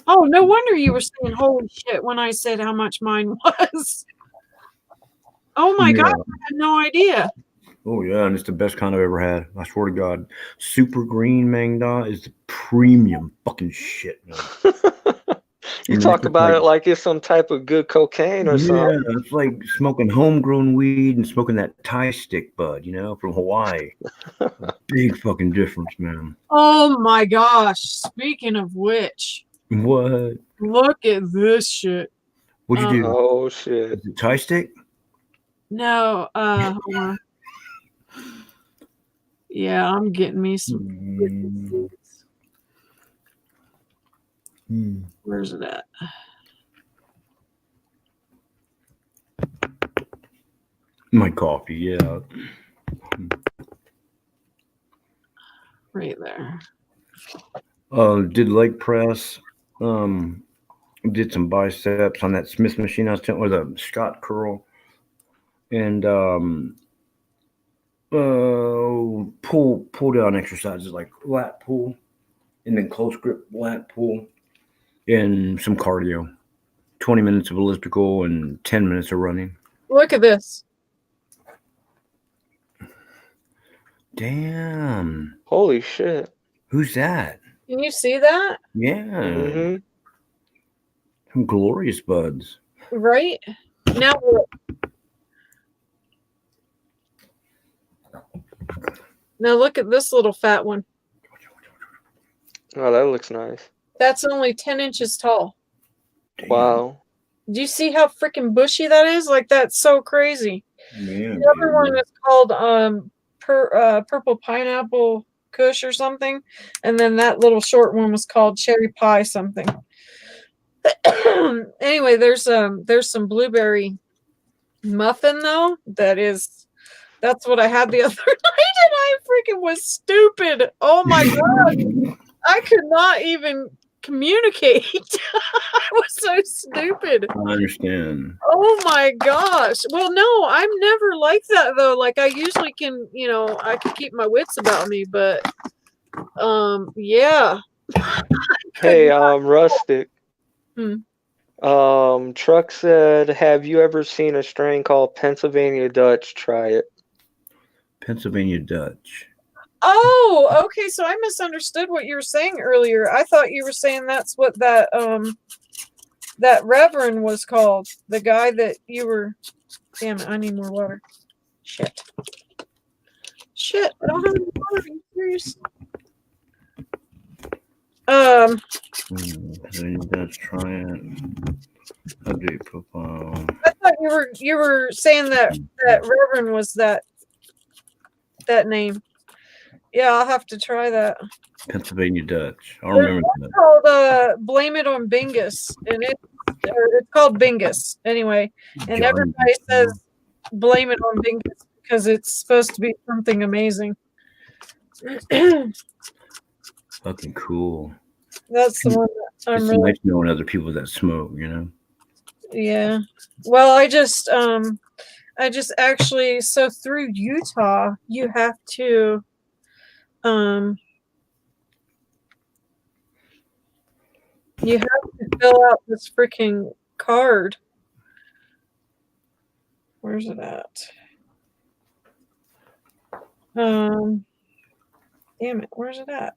Oh, no wonder you were saying holy shit when I said how much mine was. Oh my god, I had no idea. Oh yeah, and it's the best kind I've ever had. I swear to God. Super green Mangda is the premium fucking shit, man. You talk about it like it's some type of good cocaine or something. Yeah, it's like smoking homegrown weed and smoking that Thai stick bud, from Hawaii. Big fucking difference, man. Oh my gosh. Speaking of which. What? Look at this shit. What'd you do? Oh shit. Is it Thai stick? No, hold on. Yeah, I'm getting me some. Where's it at? My coffee, yeah. Right there. Did leg press. Did some biceps on that Smith machine I was telling, or the Scott curl. And pull down exercises like lat pull, and then close grip lat pull, and some cardio. 20 minutes of elliptical and 10 minutes of running. Look at this. Damn. Holy shit. Who's that? Can you see that? Yeah. Mm-hmm. Some glorious buds. Right? Now look. Now look at this little fat one. Oh, that looks nice. That's only 10 inches tall. Wow. Do you see how freaking bushy that is? Like, that's so crazy. Man, The other one is called purple pineapple kush or something, and then that little short one was called cherry pie something. Anyway, there's some blueberry muffin though. That's what I had the other night, and I freaking was stupid. Oh my god, I could not even communicate. I was so stupid. I understand. Oh my gosh. Well, no, I'm never like that though. Like I usually can, I can keep my wits about me, but yeah. Hey, Rustic. Hmm. Truck said, have you ever seen a strain called Pennsylvania Dutch? Try it. Pennsylvania Dutch. Oh, okay. So I misunderstood what you were saying earlier. I thought you were saying that's what that Reverend was called. The guy that you were. Damn it! I need more water. Shit. I don't have any water. Are you serious? Let's try it. Update profile. I thought you were saying that Reverend was that name. Yeah, I'll have to try that. Pennsylvania Dutch. I remember that. It's called Blame It on Bingus, and it's called Bingus anyway. And everybody says blame it on Bingus because it's supposed to be something amazing. Fucking cool. That's the one that I'm It's really. nice knowing other people that smoke, you know. Yeah. Well, I just actually, so through Utah, you have to fill out this freaking card. Where's it at? Damn it, where's it at?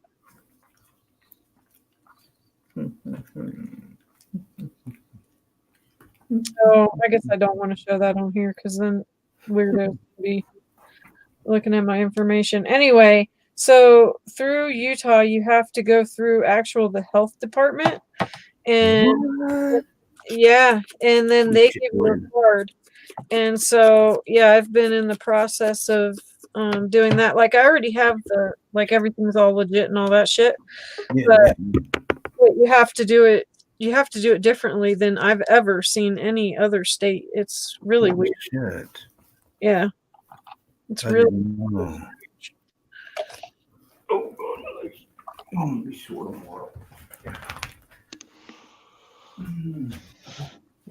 So I guess I don't want to show that on here because then weirdos will be looking at my information. Anyway, so through Utah, you have to go through the health department, and yeah, and then they give you a card. And so yeah, I've been in the process of doing that. Like I already have everything's all legit and all that shit, but you have to do it. You have to do it differently than I've ever seen any other state. It's really weird. Shit. Yeah. It's really. Oh god, my legs. I'm be sore tomorrow.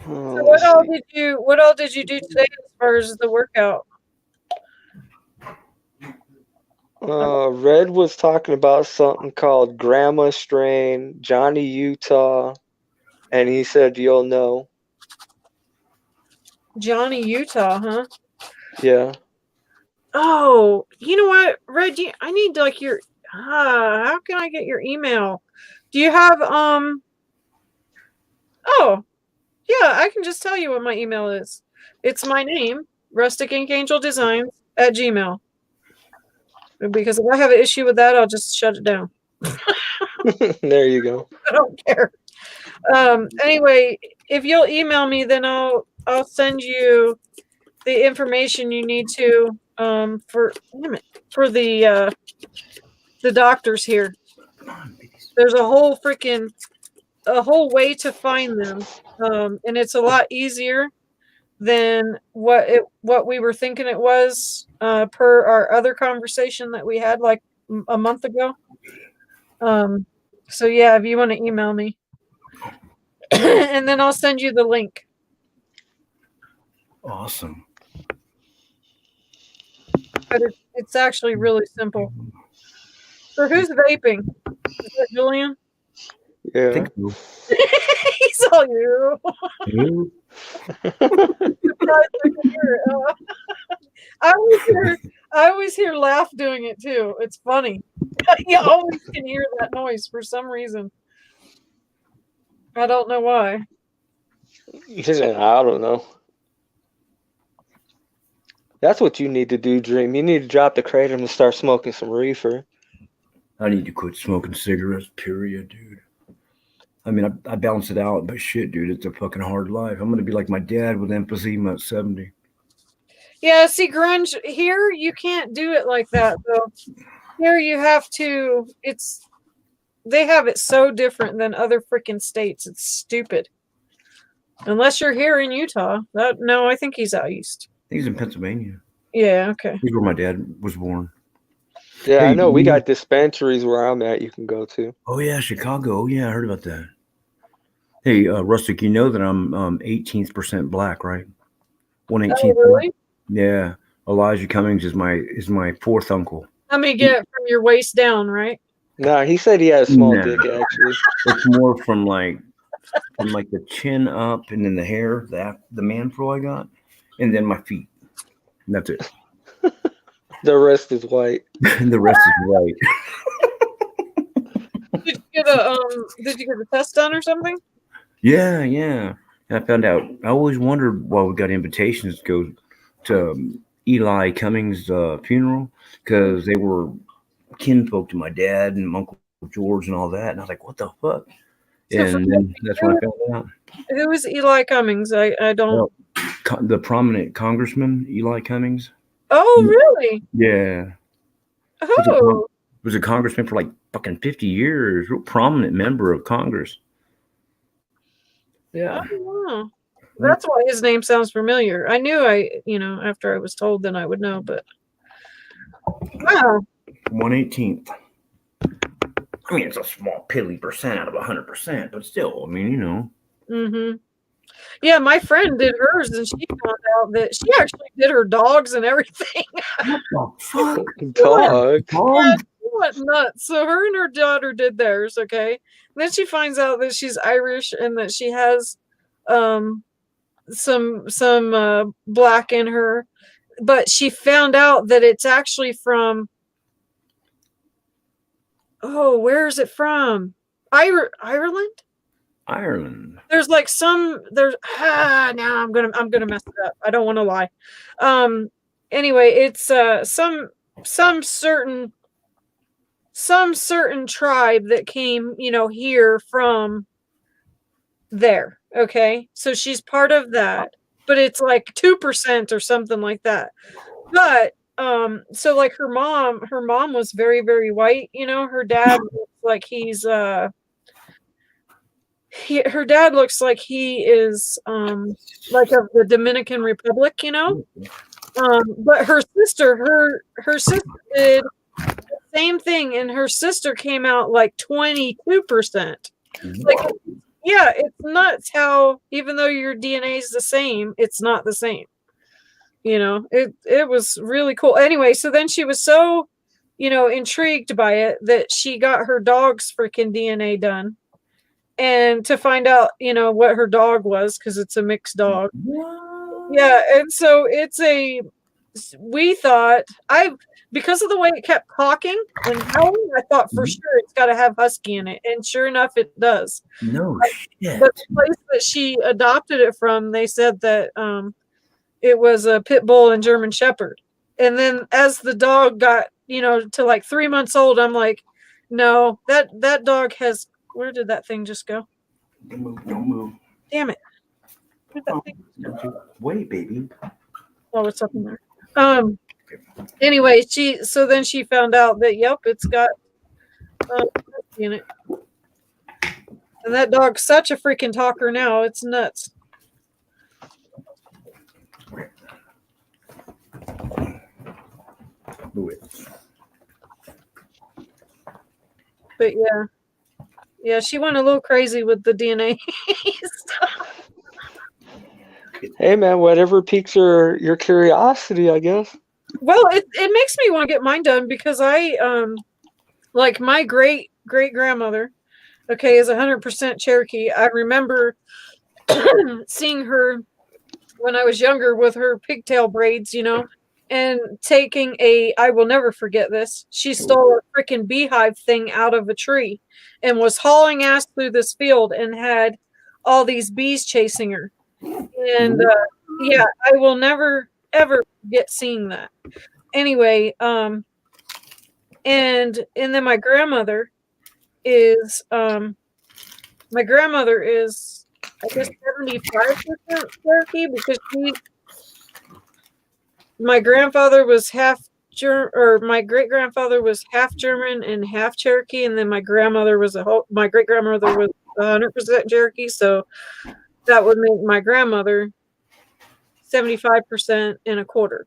So what all did you do today as far as the workout? Red was talking about something called Grandma Strain, Johnny Utah, and he said you'll know. Johnny Utah, huh? Yeah. Oh, you know what, Red? I need like your. How can I get your email? Do you have Oh, yeah. I can just tell you what my email is. It's my name, rusticinkangeldesigns@gmail. Because if I have an issue with that, I'll just shut it down. There you go. I don't care. Anyway, if you'll email me, then I'll send you the information you need to for the doctors here. There's a whole way to find them, and it's a lot easier than what we were thinking it was per our other conversation that we had like a month ago. So yeah, if you want to email me, and then I'll send you the link. Awesome. But it's actually really simple. So who's vaping? Is that Julian? Yeah. He's all you. You? Surprised I could hear it. I always hear Laugh doing it too. It's funny. You always can hear that noise for some reason. I don't know why. I don't know. That's what you need to do, Dream. You need to drop the kratom and start smoking some reefer. I need to quit smoking cigarettes, period, dude. I mean, I balance it out, but shit, dude, it's a fucking hard life. I'm going to be like my dad with emphysema at 70. Yeah, see, grunge, here you can't do it like that, though. Here you have to, they have it so different than other freaking states. It's stupid. Unless you're here in Utah. No, I think he's out east. He's in Pennsylvania. Yeah, okay. He's where my dad was born. Yeah, I know. We got dispensaries where I'm at you can go to. Oh, yeah, Chicago. Oh, yeah, I heard about that. Hey, Rustic, you know that I'm 18% black, right? 1/18. Oh, really? Yeah. Elijah Cummings is my fourth uncle. Let me get from your waist down, right? Nah, he said he had a small dick, actually. It's more from the chin up and then the hair, the man fro I got, and then my feet. And that's it. The rest is white. The rest is white. Did you get a test done or something? Yeah. And I found out. I always wondered why we got invitations to go to Eli Cummings' funeral, because they were kinfolk to my dad and Uncle George and all that. And I was like, what the fuck? And then that's when I found out. Who was Eli Cummings? I don't. Well, the prominent congressman, Eli Cummings. Oh, really? Yeah. Oh. Was a congressman for like fucking 50 years. Real prominent member of Congress. Yeah. Oh, wow. That's why his name sounds familiar. I knew after I was told, then I would know, but wow. 1/18. I mean, it's a small piddly percent out of 100%, but still, I mean, Mm-hmm. Yeah, my friend did hers, and she found out that she actually did her dogs and everything. What the fuck? Dog? Yeah, she went nuts. So her and her daughter did theirs, okay? And then she finds out that she's Irish and that she has some black in her. But she found out that it's actually from, where is it from? Ireland? Ireland. There's now I'm gonna mess it up. I don't want to lie. Anyway, it's some certain tribe that came, here from there. Okay, so she's part of that, but it's like 2% or something like that. But so like her mom was very, very white. Her dad looks like he's her dad looks like he is like of the Dominican Republic, but her sister did the same thing, and her sister came out like 22%. Like, yeah, it's nuts how even though your DNA is the same, it's not the same. It was really cool. Anyway, so then she was so intrigued by it that she got her dog's freaking DNA done. And to find out, what her dog was, because it's a mixed dog. Yeah, and so we thought, because of the way it kept talking and howling, I thought for sure it's got to have husky in it. And sure enough, it does. No shit. But the place that she adopted it from, they said that it was a pit bull and German shepherd. And then as the dog got, to like 3 months old, I'm like, no, that dog has. Where did that thing just go? Don't move. Damn it. Where'd that thing go? Wait, baby. Oh, it's up in there. Anyway, then she found out that, yep, it's got in it. And that dog's such a freaking talker now. It's nuts. Move it. But yeah. Yeah, she went a little crazy with the DNA stuff. Hey man, whatever piques your curiosity, I guess. Well, it makes me want to get mine done because I like my great grandmother, okay, is 100% Cherokee. I remember seeing her when I was younger with her pigtail braids, and taking I will never forget this. She stole a freaking beehive thing out of a tree and was hauling ass through this field and had all these bees chasing her. And yeah, I will never ever forget seeing that. Anyway, and then my grandmother is I guess 75% Cherokee because my grandfather was half my great grandfather was half German and half Cherokee, and then my grandmother was my great grandmother was 100% Cherokee, so that would make my grandmother 75% and a quarter,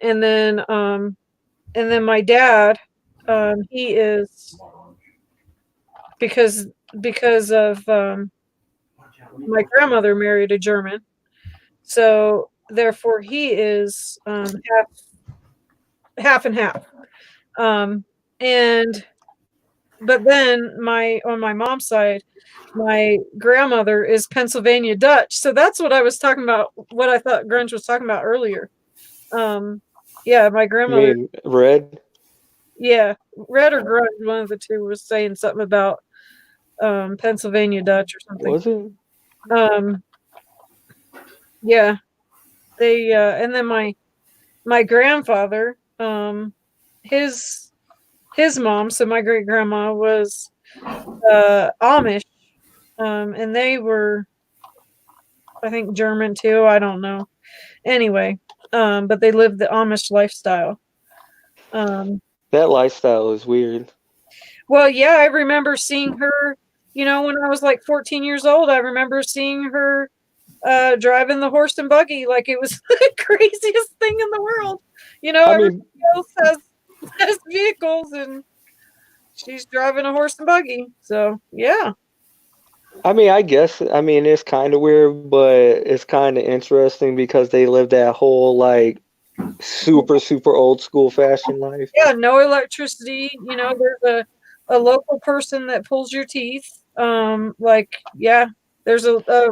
and then my dad, he is because of my grandmother married a German, so therefore he is half and half. But then on my mom's side, my grandmother is Pennsylvania Dutch. So that's what I was talking about, what I thought Grunge was talking about earlier. Yeah, my grandmother. You mean Red? Yeah, Red or Grunge, one of the two was saying something about Pennsylvania Dutch or something. Was it? Yeah. They and then my grandfather, his mom, so my great grandma was Amish, and they were, I think, German too. I don't know. Anyway, but they lived the Amish lifestyle. That lifestyle is weird. Well, yeah, I remember seeing her. When I was like 14 years old, I remember seeing her driving the horse and buggy like it was the craziest thing in the world. Everybody else has vehicles and she's driving a horse and buggy. So yeah. I guess it's kind of weird, but it's kind of interesting because they live that whole like super old school fashion life. Yeah, no electricity. There's a local person that pulls your teeth. There's a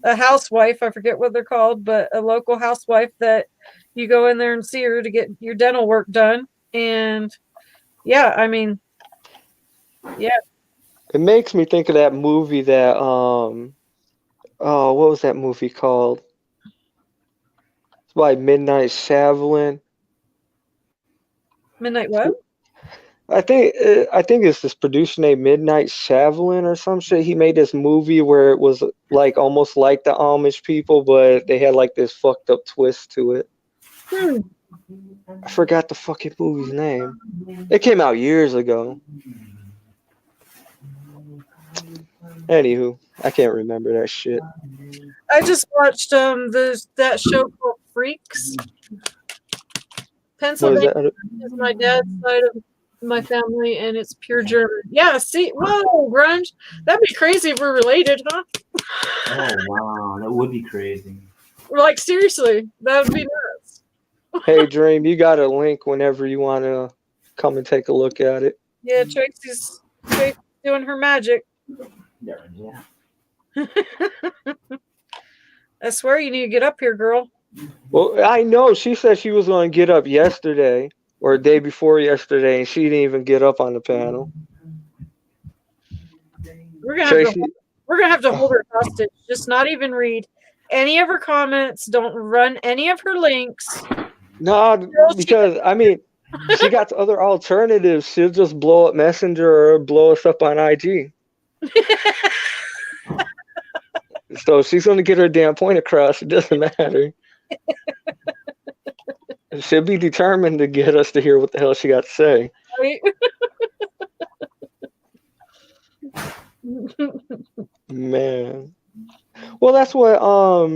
housewife, I forget what they're called, but a local housewife that you go in there and see her to get your dental work done. And yeah, yeah. It makes me think of that movie that what was that movie called? It's by Midnight Savlin. Midnight what? I think it's this producer named Midnight Savlin or some shit. He made this movie where it was like almost like the Amish people, but they had like this fucked up twist to it. I forgot the fucking movie's name. It came out years ago. Anywho, I can't remember that shit. I just watched that show called Freaks. Pennsylvania is my dad's side of my family, and it's pure German. Yeah, see, whoa, Grunge. That'd be crazy if we're related, huh? Oh wow, that would be crazy. Like seriously, that would be nuts. Hey, Dream, you got a link whenever you want to come and take a look at it. Yeah, Tracy's doing her magic. Yeah. I swear you need to get up here, girl. Well, I know. She said she was going to get up yesterday or the day before yesterday, and she didn't even get up on the panel. We're gonna have to hold her hostage. Just not even read any of her comments. Don't run any of her links. No, because she got other alternatives. She'll just blow up Messenger or blow us up on IG. So she's going to get her damn point across. It doesn't matter. She'll be determined to get us to hear what the hell she got to say. Right? Man. Well, that's what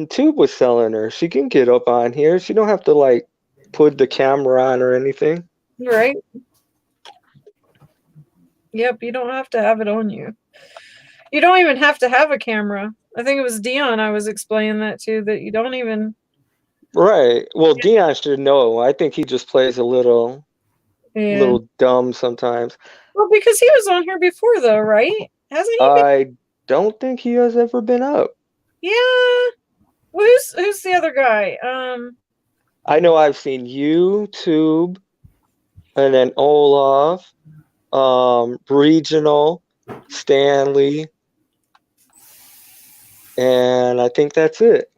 Tube was selling her. She can get up on here. She don't have to like put the camera on or anything. Right. Yep, you don't have to have it on you. You don't even have to have a camera. I think it was Dion I was explaining that to, that you don't even. Right. Well, Dion should know. I think he just plays a little dumb sometimes. Well, because he was on here before, though, right? Hasn't he? I don't think he has ever been up. Yeah. Well, who's the other guy? I know I've seen you, Tube, and then Olaf, Regional, Stanley, and I think that's it.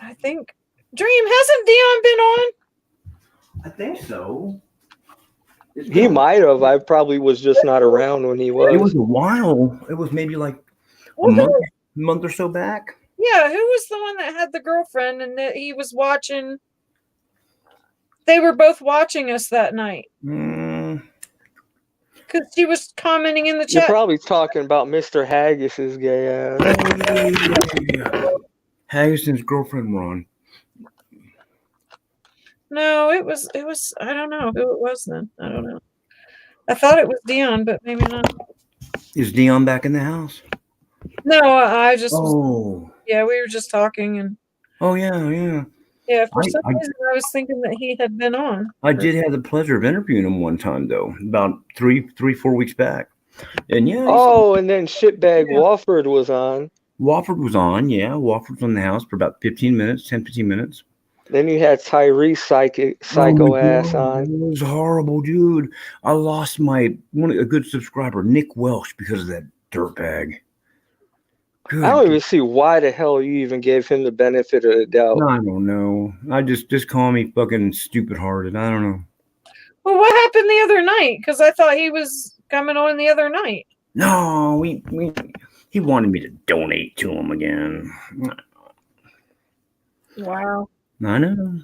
I think Dream, hasn't Dion been on? I think so. He might have. I probably was just not around when he It was was. a while. It was maybe like a Well, month or so back. Yeah, who was the one that had the girlfriend and that he was watching? They were both watching us that night Mm, because she was commenting in the You're chat. probably talking about Mr. Haggis's gay ass. Haggison's girlfriend Ron. No, it was. I don't know who it was then. I don't know. I thought it was Dion, but maybe not. Is Dion back in the house? No, I just. Was, Oh. yeah, we were just talking and. Oh yeah, yeah. Yeah, for some reason I was thinking that he had been on. I did have the pleasure of interviewing him one time though, about 3-4 weeks back. And yeah. Oh, and then shitbag Wofford was on. Wofford was on, yeah. Wofford was on the house for about 15 minutes. Then you had Tyrese psycho ass on. It was horrible, dude. I lost a good subscriber, Nick Welsh, because of that dirtbag. I don't even see why the hell you even gave him the benefit of the doubt. I don't know. I just call me fucking stupid hearted. I don't know. Well, what happened the other night? Because I thought he was coming on the other night. No, he wanted me to donate to him again. Wow. I know.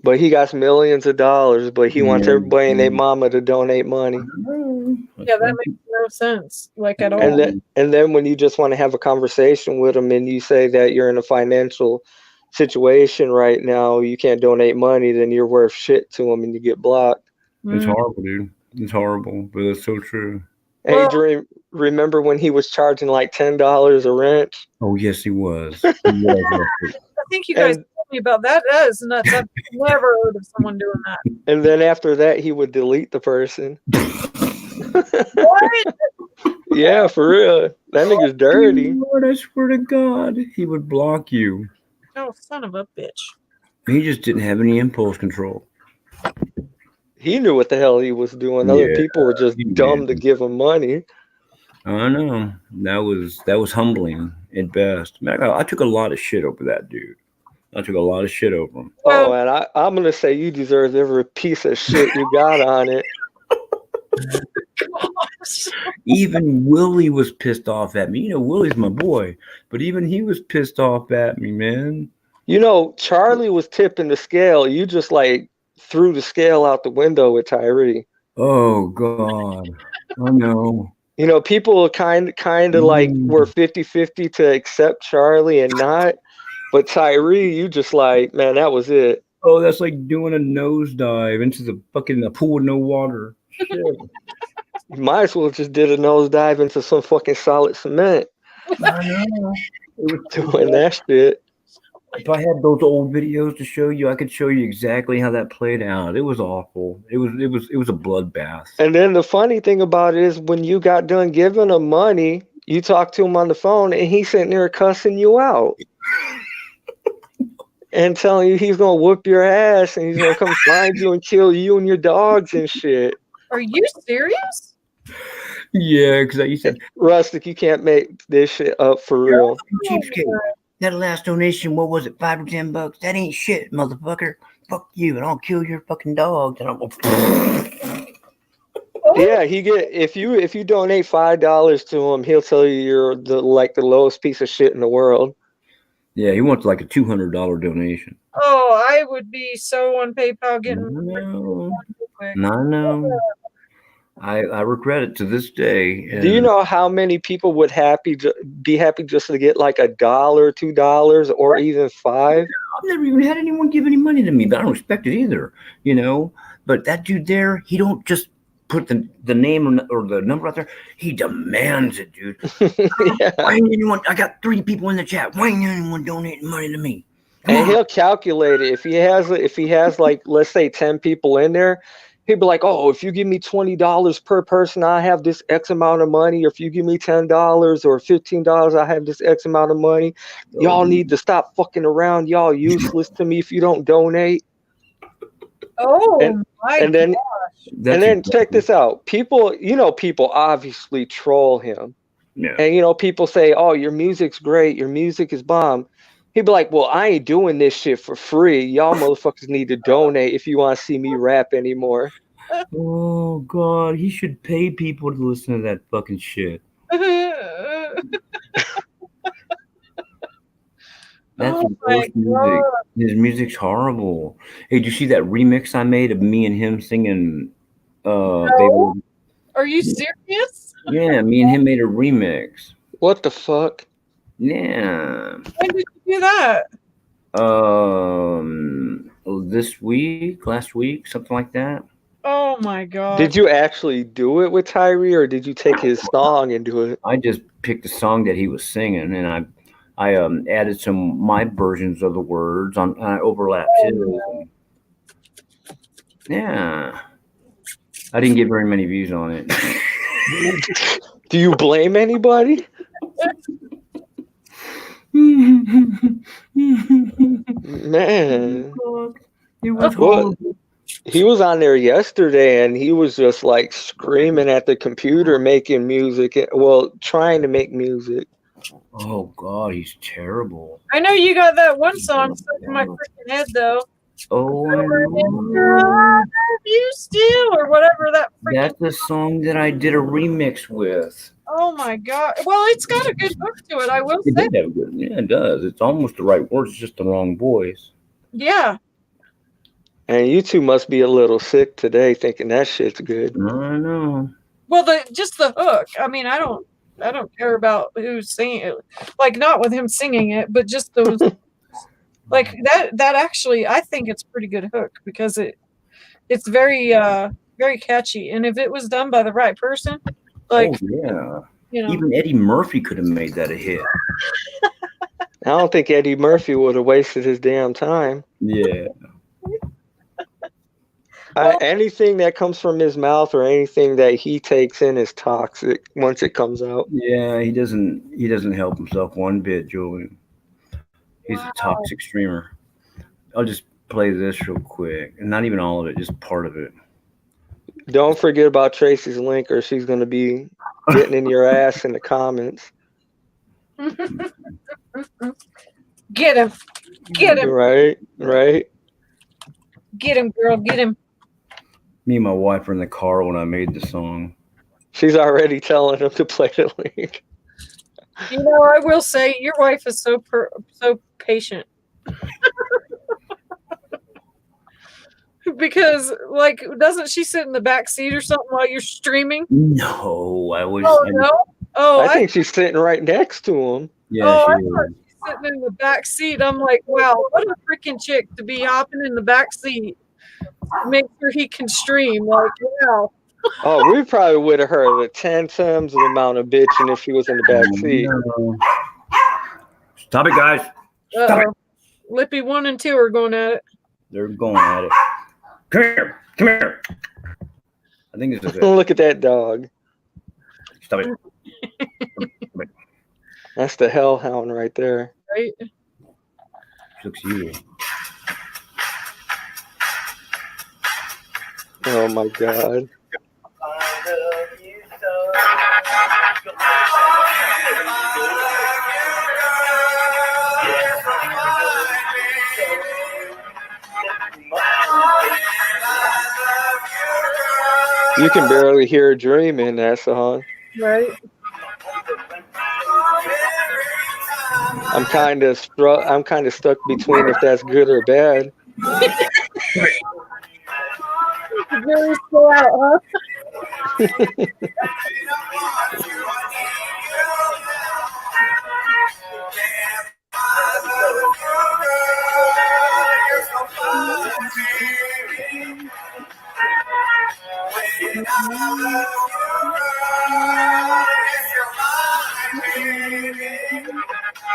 But he got millions of dollars, but he wants everybody and their mama to donate money. Yeah, that makes no sense, like at all. And then when you just want to have a conversation with him and you say that you're in a financial situation right now, you can't donate money, then you're worth shit to him and you get blocked. It's horrible, dude. It's horrible, but it's so true. Hey, Dream, remember when he was charging like $10 a wrench? Oh, yes, he was. He was. I think you guys told me about that. That is nuts. I've never heard of someone doing that. And then after that, he would delete the person. What? Yeah, for real. That nigga's dirty. Lord, I swear to God, he would block you. Oh, son of a bitch. He just didn't have any impulse control. He knew what the hell he was doing. Other people were just dumb to give him money. I know. That was humbling at best. Man, I took a lot of shit over that dude. I took a lot of shit over him. Oh, and I'm going to say you deserve every piece of shit you got on it. Even Willie was pissed off at me. You know, Willie's my boy, but even he was pissed off at me, man. You know, Charlie was tipping the scale. You just like threw the scale out the window with Tyree. Oh God, I know. You know, people kind of like were 50-50 to accept Charlie and not, but Tyree, you just like, man, that was it. Oh, that's like doing a nosedive into the fucking pool with no water. Shit. You might as well just did a nosedive into some fucking solid cement. I know. It was doing that shit. If I had those old videos to show you, I could show you exactly how that played out. It was awful. It was a bloodbath. And then the funny thing about it is when you got done giving him money, you talked to him on the phone and he's sitting there cussing you out. And telling you he's gonna whoop your ass and he's gonna come find you and kill you and your dogs and shit. Are you serious? Yeah, because you said, Rustic, you can't make this shit up for real. Cheapskate. That last donation, what was it, $5 or $10? That ain't shit, motherfucker. Fuck you, and I'll kill your fucking dogs. And Yeah, if you donate $5 to him, he'll tell you you're the lowest piece of shit in the world. Yeah, he wants like a $200 donation. Oh, I would be so on PayPal getting. I know. I regret it to this day. Do you know how many people would be happy just to get like $1, $2, or even $5? I've never even had anyone give any money to me, but I don't expect it either. You know, but that dude there, he don't just put the name or the number out there. He demands it, dude. Yeah. Why ain't anyone? I got 3 people in the chat. Why ain't anyone donating money to me? And he'll calculate it. If he has like, let's say 10 people in there, he'd be like, oh, if you give me $20 per person, I have this X amount of money. Or if you give me $10 or $15, I have this X amount of money. Y'all need to stop fucking around. Y'all useless to me if you don't donate. Oh and then check this out. People, people obviously troll him. Yeah. And people say, oh, your music's great, your music is bomb. He'd be like, well, I ain't doing this shit for free. Y'all motherfuckers need to donate if you want to see me rap anymore. Oh God, he should pay people to listen to that fucking shit. That's the worst music. His music's horrible. Hey, did you see that remix I made of me and him singing No. Baby? Are you serious? Yeah, me and him made a remix. What the fuck? Yeah. When did you do that? Last week, something like that. Oh my God. Did you actually do it with Tyree, or did you take his song and do it? I just picked the song that he was singing, and I added some my versions of the words on. I overlapped his. And, yeah, I didn't get very many views on it. Do you blame anybody? Man, it was horrible. He was on there yesterday, and he was just like screaming at the computer, making music. Well, trying to make music. Oh God, he's terrible. I know you got that one song stuck in my freaking head though. Oh, you still or whatever that. That's the song that I did a remix with. Oh my God! Well, it's got a good hook to it. I will It say. did have a good. Yeah, it does. It's almost the right words, it's just the wrong voice. Yeah. And you two must be a little sick today, thinking that shit's good. I know. Well, just the hook. I mean, I don't care about who's singing it. Like, not with him singing it, but just those. Like that actually, I think it's a pretty good hook because it's very very catchy, and if it was done by the right person, like Even Eddie Murphy could have made that a hit. I don't think Eddie Murphy would have wasted his damn time. Yeah. Anything that comes from his mouth or anything that he takes in is toxic once it comes out. Yeah, he doesn't help himself one bit, Julian. He's a toxic streamer. I'll just play this real quick, and not even all of it, just part of it. Don't forget about Tracy's link, or she's gonna be getting in your ass in the comments. Get him. Get him. Right. Get him, girl. Get him. Me and my wife were in the car when I made the song. She's already telling him to play the link. You know, I will say your wife is so patient. Because, like, doesn't she sit in the back seat or something while you're streaming? No, I was. Oh, no? Oh, I think she's sitting right next to him. Yeah, I thought she's sitting in the back seat. I'm like, wow, what a freaking chick to be hopping in the back seat to make sure he can stream. Like, wow. Oh, we probably would have heard 10 times the amount of bitching if she was in the back seat. Stop it, guys. Stop it. Lippy 1 and 2 are going at it. They're going at it. Come here. Come here. I think this is it. Look at that dog. Stop it. That's the hellhound right there. Right? Looks evil. Oh my God. You can barely hear a dream in that song. Right. I'm kind of stuck between if that's good or bad. Very still out, huh?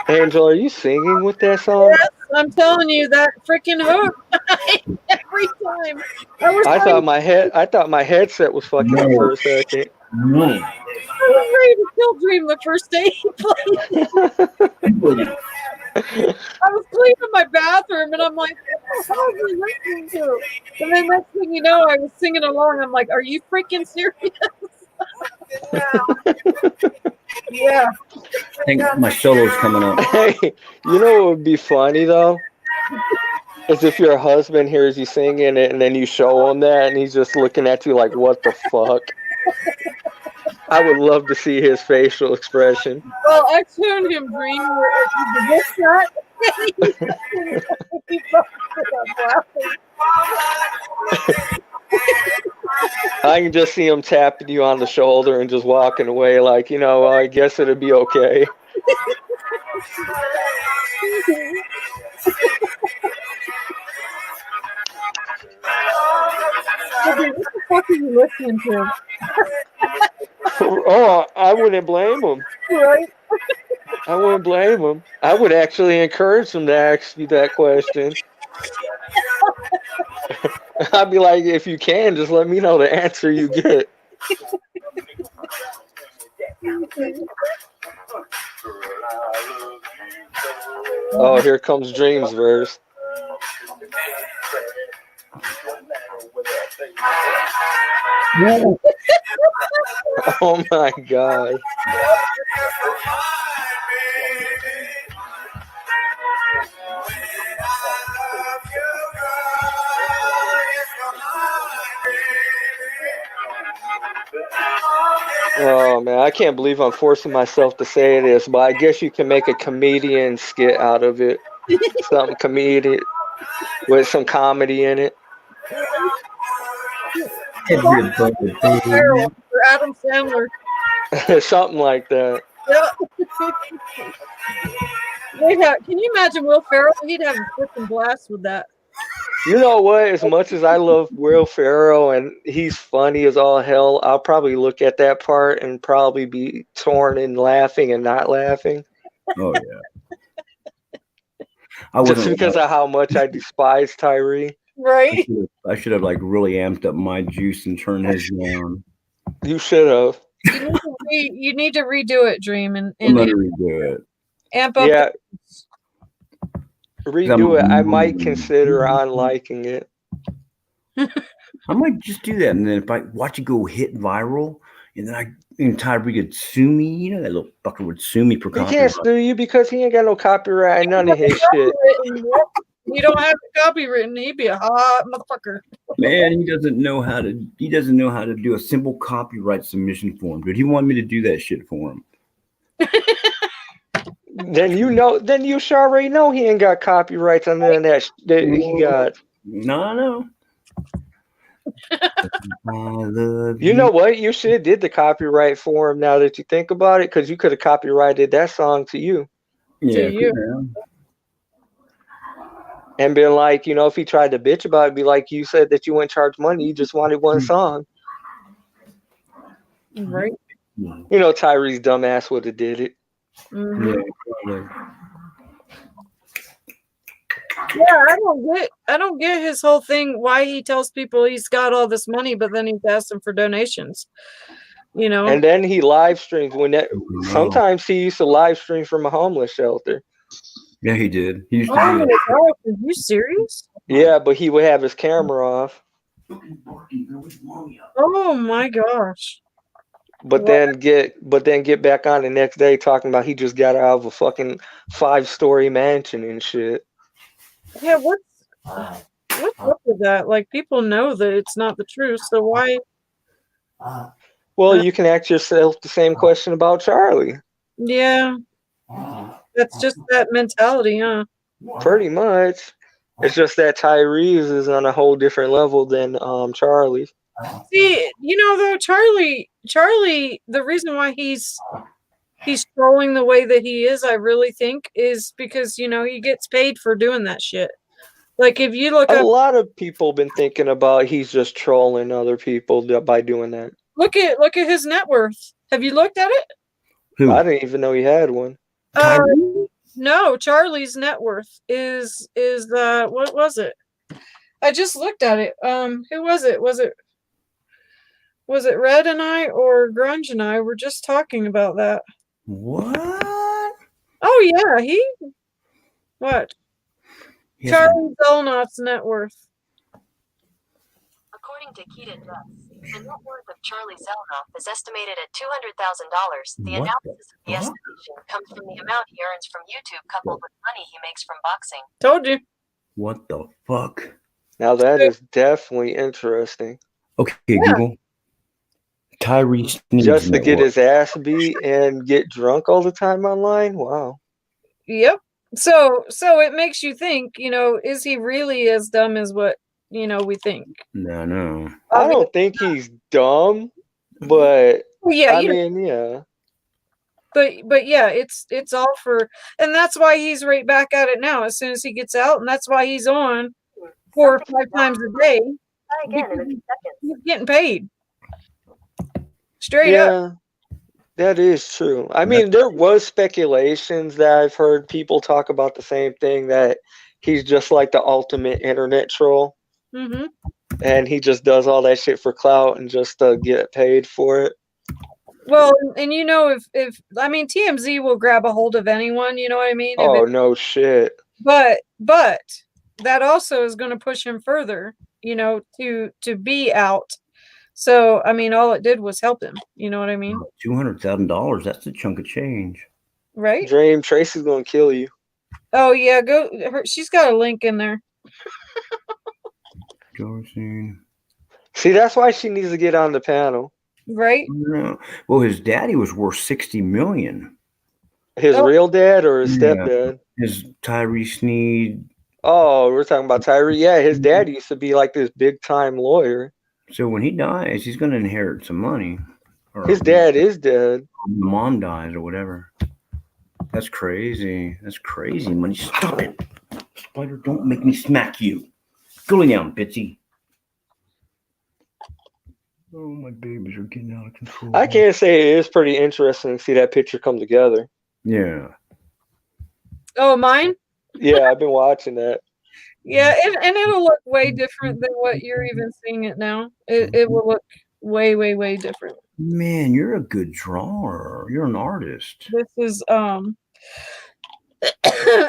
Angel, are you singing with that song? Yes, I'm telling you, that freaking hook. Every time time. I thought my headset was fucking up for a second. No. I was ready to kill Dream the first day he played. I was cleaning my bathroom and I'm like, what the hell is he listening to? And then next thing you know, I was singing along. I'm like, are you freaking serious? Yeah. I think my solo's coming up. Hey, you know what would be funny though? Is if your husband hears you singing it and then you show him that and he's just looking at you like, what the fuck? I would love to see his facial expression. Well, I tuned him Dream the book shot. I can just see him tapping you on the shoulder and just walking away like, you know, I guess it'll be okay. What the fuck are you listening to? Oh, I wouldn't blame him. Right? I wouldn't blame him. I would actually encourage him to ask you that question. I'd be like, if you can, just let me know the answer you get. Oh, here comes Dream's verse. Oh my god. Oh man, I can't believe I'm forcing myself to say this, but I guess you can make a comedian skit out of it. Something comedic with some comedy in it. For Adam Sandler. Something like that. Yeah. Can you imagine Will Ferrell? He'd have a freaking blast with that. You know what? As much as I love Will Ferrell and he's funny as all hell, I'll probably look at that part and probably be torn in laughing and not laughing. Oh yeah. Just because of how much I despise Tyree. Right. I should have like really amped up my juice and turned his down. You should have. You need to redo it, Dream, and I'm gonna redo it. amp up. Yeah. Redo it. I might consider unliking it. I might just do that, and then if I watch it go hit viral, and then Tyree could sue me. You know that little fucker would sue me for He copyright. can't sue you because he ain't got no copyright, none of his shit. You don't have it copywritten. He'd be a hot motherfucker. Man, he doesn't know how to do a simple copyright submission form, dude. He wanted me to do that shit for him. Then you should already know he ain't got copyrights on none of that he got. No. You know what? You should have did the copyright for him now that you think about it, because you could have copyrighted that song to you. Yeah. To you. And been like, if he tried to bitch about it, be like, you said that you wouldn't charge money, you just wanted one song. Right. Tyree's dumbass would have did it. Mm-hmm. Yeah. Yeah, I don't get his whole thing. Why he tells people he's got all this money, but then he's asking for donations. And then he live streams sometimes he used to live stream from a homeless shelter. Yeah, he did. He used to Oh do my that. gosh, are you serious? Yeah, but he would have his camera off. Oh my gosh. But then get back on the next day talking about he just got out of a fucking 5-story mansion and shit. Yeah, what's up with that? Like, people know that it's not the truth, so why? Well, you can ask yourself the same question about Charlie. Yeah, that's just that mentality, huh? Pretty much. It's just that Tyree's is on a whole different level than Charlie's. See, though, Charlie, the reason why he's trolling the way that he is, I really think, is because he gets paid for doing that shit. Like, if you look A up, lot of people been thinking about he's just trolling other people by doing that. look at his net worth. Have you looked at it? Who? I didn't even know he had one. No, Charlie's net worth is what was it? I just looked at it. Who was it? Was it Red and I or Grunge and I were just talking about that? What? Oh yeah, what? He has Charlie Zelnoff's net worth. According to Keita Ducks, the net worth of Charlie Zelnoff is estimated at $200,000. The What analysis the of the estimation comes from the amount he earns from YouTube coupled with money he makes from boxing. Told you. What the fuck? Now that is definitely interesting. Okay, Google. Tyrese Sneed's Just to net get worth. his ass beat and get drunk all the time online? Wow. Yep. So it makes you think, is he really as dumb as what, we think? No. I don't think he's dumb, but Well, yeah, I mean, yeah. But yeah, it's all for, and that's why he's right back at it now as soon as he gets out, and that's why he's on 4 or 5 times a day. He's getting paid. Straight up. That is true. I mean, there was speculations that I've heard people talk about the same thing, that he's just like the ultimate internet troll. Mm-hmm. And he just does all that shit for clout and just get paid for it. Well, and if I mean, TMZ will grab a hold of anyone, you know what I mean? Oh, no shit. But that also is going to push him further, to be out. So, I mean, all it did was help him. You know what I mean? $200,000. That's a chunk of change. Right? Dream, Tracy's going to kill you. Oh, yeah. She's got a link in there. See, that's why she needs to get on the panel. Right? No. Well, his daddy was worth $60 million. His real dad or his stepdad? His Tyrese Sneed. Oh, we're talking about Tyree. Yeah, his dad used to be like this big time lawyer. So when he dies, he's going to inherit some money. His dad is dead. Mom dies or whatever. That's crazy. That's crazy money. Stop it. Spider, don't make me smack you. Go lay down, Bitsy. Oh, my babies are getting out of control. I can't say it is pretty interesting to see that picture come together. Yeah. Oh, mine? Yeah, I've been watching that. Yeah, and it'll look way different than what you're even seeing it now. It will look way, way, way different. Man, you're a good drawer. You're an artist. This is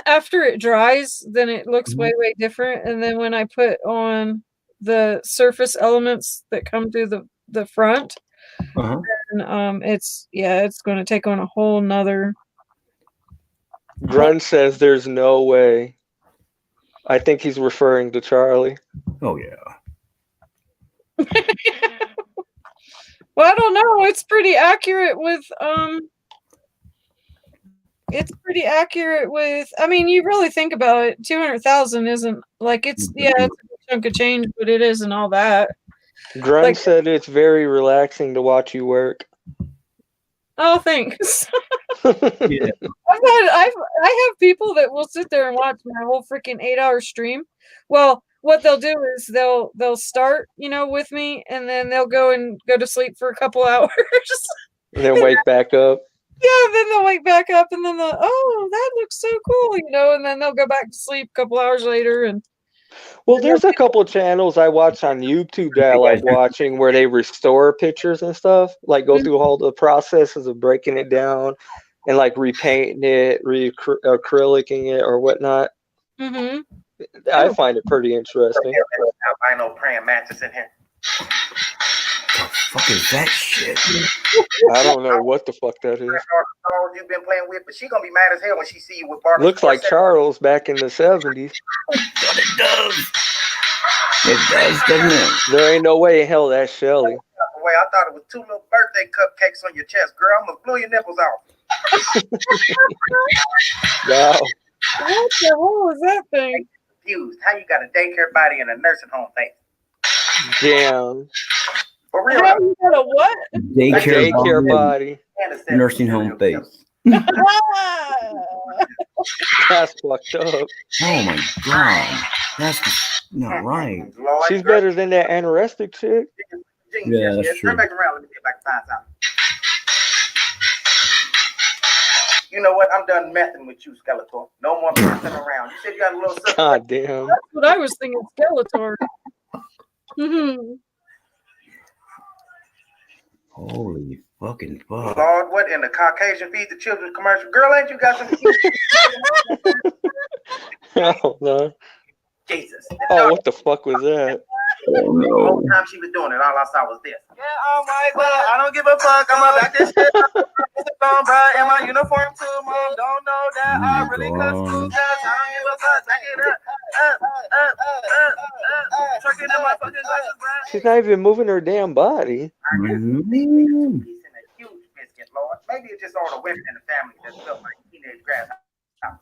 after it dries, then it looks way, way different. And then when I put on the surface elements that come through the front, and it's going to take on a whole nother. Grun says there's no way. I think he's referring to Charlie. Oh yeah. Well, I don't know. It's pretty accurate with I mean, you really think about it, 200,000 isn't like it's a chunk of change, but it isn't all that. Grun said it's very relaxing to watch you work. Oh, thanks. Yeah. I have people that will sit there and watch my whole freaking 8-hour stream. Well, what they'll do is they'll start, with me, and then they'll go to sleep for a couple hours. And then wake back up. Yeah, then they'll wake back up, and then that looks so cool, and then they'll go back to sleep a couple hours later. And well, there's a couple channels I watch on YouTube that I like watching where they restore pictures and stuff, like go through all the processes of breaking it down and like repainting it, acrylicing it or whatnot. Mm-hmm. I find it pretty interesting. Albino praying mantis in here. What the fuck is that shit? I don't know what the fuck that is. You've been playing with, but she gonna be mad as hell when she see you with Barbie. Looks like Charles back in the 70s. It does. It does, doesn't it? There ain't no way in hell that's Shelly. Wait, I thought it was 2 little birthday cupcakes on your chest, girl. I'm gonna blow your nipples off. Wow. What the hell was that thing? Confused. How you got a daycare body and a nursing home face? Damn. For real. How you got a what? Daycare body. Nursing home face. That's fucked up. Oh my god. That's not right. She's better than that anorexic chick. Yeah, that's true. Turn back around. Let me get back to find something. You know what? I'm done messing with you, Skeletor. No more messing around. You said you got a little sister. God damn. That's what I was thinking, Skeletor. Holy fucking fuck. Lord, what in the Caucasian Feed the Children commercial? Girl, ain't you got some Oh no. Jesus. Oh, what the fuck was that? Oh, The no. whole time she was doing it, all I saw was this. Yeah, all right, well, I don't give a fuck. I'm about this shit. I'm bro, in my uniform too, mom. Don't know that I really cuss too, guys. I don't give a fuck. Back it up. Trucking in my fucking glasses, bro. She's not even moving her damn body. Mhm. He's in a huge biscuit, Lord. Maybe it's just all the women in the family that's built like teenage grass.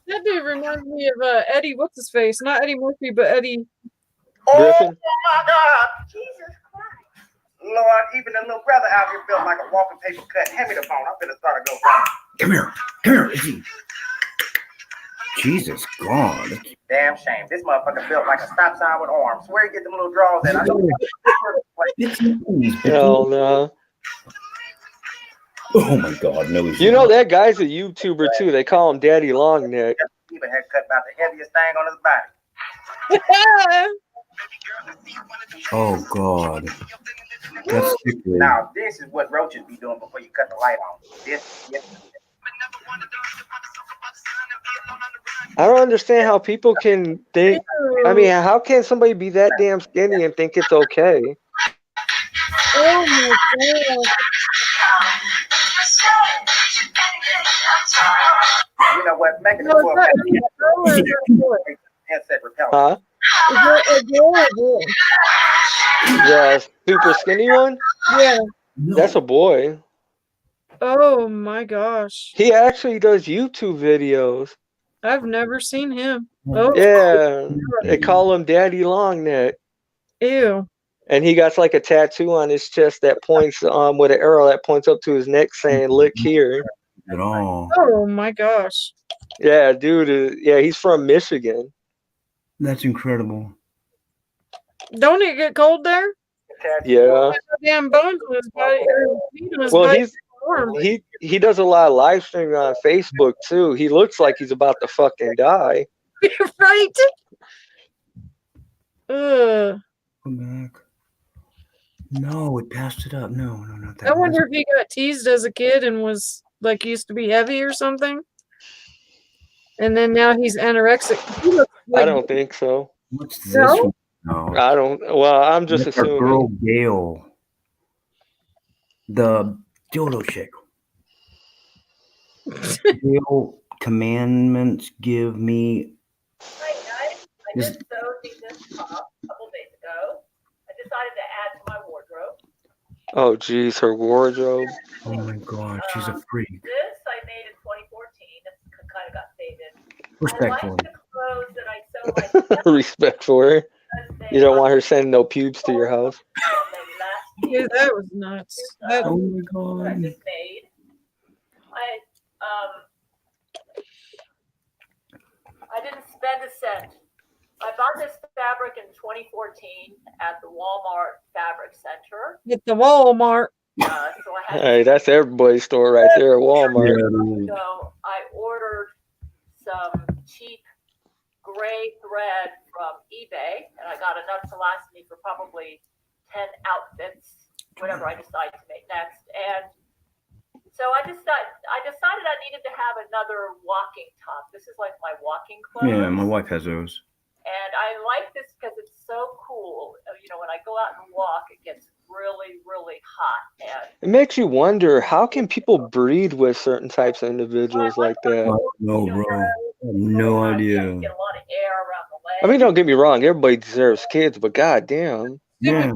That dude reminds me of Eddie, what's his face? Not Eddie Murphy, but Eddie. Griffin. Oh my God. Jesus Christ. Lord, even the little brother out here built like a walking paper cut. Hand me the phone. I'm finna start a go. Come here. Come here. Izzy. Jesus God. Damn shame. This motherfucker built like a stop sign with arms. Where you get them little draws at? I don't Hell no. Oh my God, no. You know that guy's a YouTuber too. They call him Daddy Longneck. even had cut about the heaviest thing on his body. Oh God. That's sick. Now this is what roaches be doing before you cut the light on. This. I don't understand how people can think. I mean, how can somebody be that damn skinny and think it's okay? Oh my God. You know what? Make it No, headset repellent. Huh? Is it a girl or a boy? The super skinny one? Yeah. That's a boy. Oh my gosh. He actually does YouTube videos. I've never seen him. Oh Yeah. They call him Daddy Longneck. Ew. And he got like a tattoo on his chest that points with an arrow that points up to his neck saying "Lick here." At all. Oh my gosh. Yeah, dude. Yeah, he's from Michigan. That's incredible. Don't it get cold there? Yeah. Damn bones in his body. Or feet in his Well, body. he does a lot of live streaming on Facebook too. He looks like he's about to fucking die. Right? Ugh. Come back. No, it passed it up. No, not that. I wonder if he got teased as a kid and was like used to be heavy or something. And then now he's anorexic. He looks like, I don't think so. What's this? No? No. I don't. Well, I'm just That's our assuming. girl Gail. The dildo chick. Gail, commandments give me. Hi guys, I just sewed this top a couple days ago. I decided to add to my wardrobe. Oh, geez, her wardrobe. Oh my God, she's a freak. This I made in 2014. It kind of got faded. Respect I for like her. the clothes that I sew myself. Respect for her. You don't want her sending no pubes to your house. Yeah, that was nuts. That, Oh my I God. just made. I didn't spend a cent. I bought this fabric in 2014 at the Walmart Fabric Center. at the Walmart. So I had Hey, that's everybody's store right there at Walmart. So I ordered some cheap gray thread from eBay, and I got enough to last me for probably 10 outfits, whatever I decide to make next. And so I decided I needed to have another walking top. This is like my walking clothes. Yeah, my wife has those. And I like this because it's so cool. You know, when I go out and walk, it gets really, really hot. And It makes you wonder, how can people breed with certain types of individuals like that? No, bro. I have no idea. get a lot of air around the legs. I mean, don't get me wrong, everybody deserves kids, but goddamn. Yeah.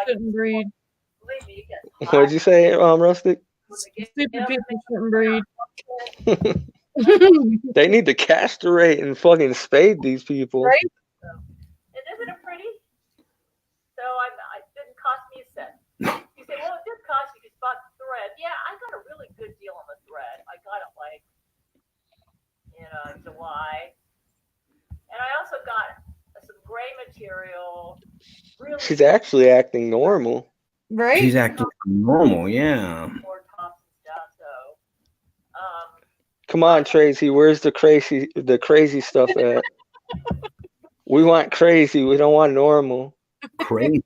Shouldn't breed. Believe me, it gets What'd you say, Rustic? Stupid people shouldn't breed. They need to castrate and fucking spade these people. Right? And isn't it pretty? So it didn't cost me a cent. You say, well, it did cost you. You bought the thread. Yeah, I got a really good deal on the thread. I got it like, July. And I also got some gray material. Really She's actually acting normal. Right? She's acting normal, yeah. more tops and stuff. So, Come on, Tracy. Where's the crazy stuff at? We want crazy. We don't want normal. Crazy.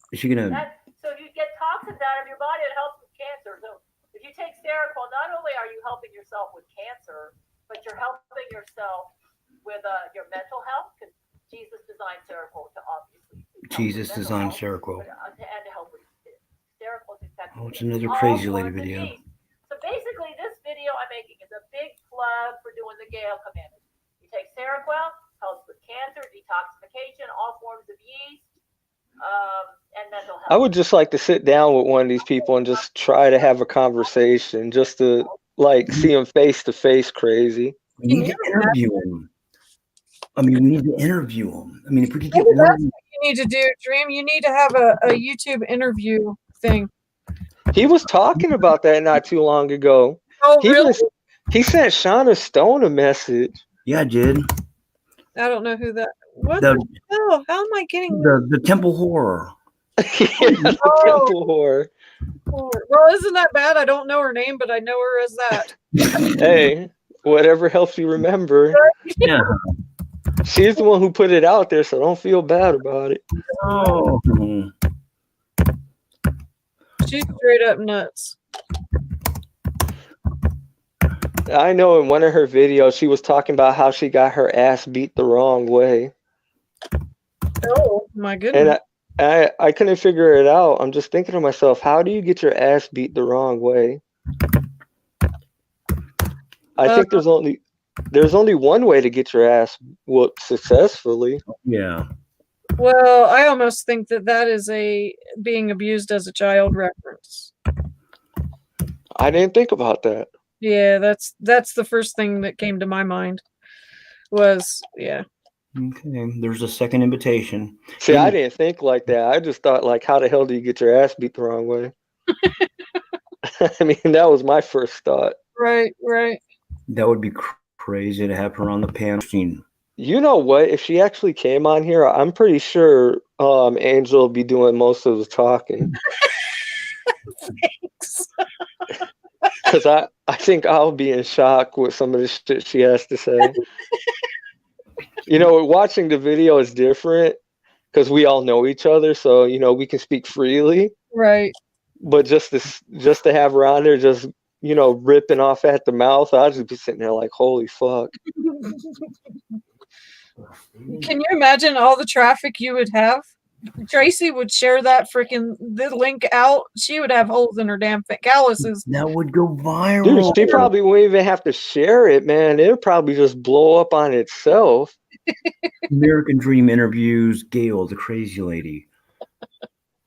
Is she gonna? So if you get toxins out of your body, it helps with cancer. So if you take Seroquel, not only are you helping yourself with cancer, but you're helping yourself with your mental health, because Jesus designed Seroquel to obviously. Jesus designed Seroquel. And to help with Seroquel is effective. Oh, it's another crazy lady video. So basically, this video I'm making is a big plug for doing the Gale Commandments. You take Seroquel, helps with cancer, detoxification, all forms of yeast, and mental health. I would just like to sit down with one of these people and just try to have a conversation, just to like see them face to face. Crazy. We need to interview him. I mean, we need to interview him. I mean, if we could get Maybe that's one. what you need to do, Dream. You need to have a YouTube interview thing. He was talking about that not too long ago. Oh, really? He sent Shauna Stone a message. Yeah, I did. I don't know who that. What The- the hell? How am I getting The Temple Horror. The Temple Whore. Well, isn't that bad? I don't know her name, but I know her as that. Hey, whatever helps you remember. Yeah. She's the one who put it out there, so don't feel bad about it. Oh. She's straight up nuts. I know in one of her videos, she was talking about how she got her ass beat the wrong way. Oh my goodness. And I couldn't figure it out. I'm just thinking to myself, how do you get your ass beat the wrong way? I think there's only one way to get your ass whooped successfully. Yeah. Well, I almost think that is a being abused as a child reference. I didn't think about that. Yeah, that's the first thing that came to my mind. Was yeah. Okay. There's a second invitation. See, I didn't think like that. I just thought, like, how the hell do you get your ass beat the wrong way? I mean, that was my first thought. Right. That would be crazy to have her on the panel. You know what? If she actually came on here, I'm pretty sure Angel will be doing most of the talking. Thanks. Because I think I'll be in shock with some of the shit she has to say. You know, watching the video is different because we all know each other, so you know we can speak freely. Right. But just to have her on there, just ripping off at the mouth, I'll just be sitting there like, holy fuck. Can you imagine all the traffic you would have? Tracy would share that the link out. She would have holes in her damn calluses. That would go viral. Dude, she probably wouldn't even have to share it, man. It'll probably just blow up on itself. American Dream interviews Gail, the crazy lady.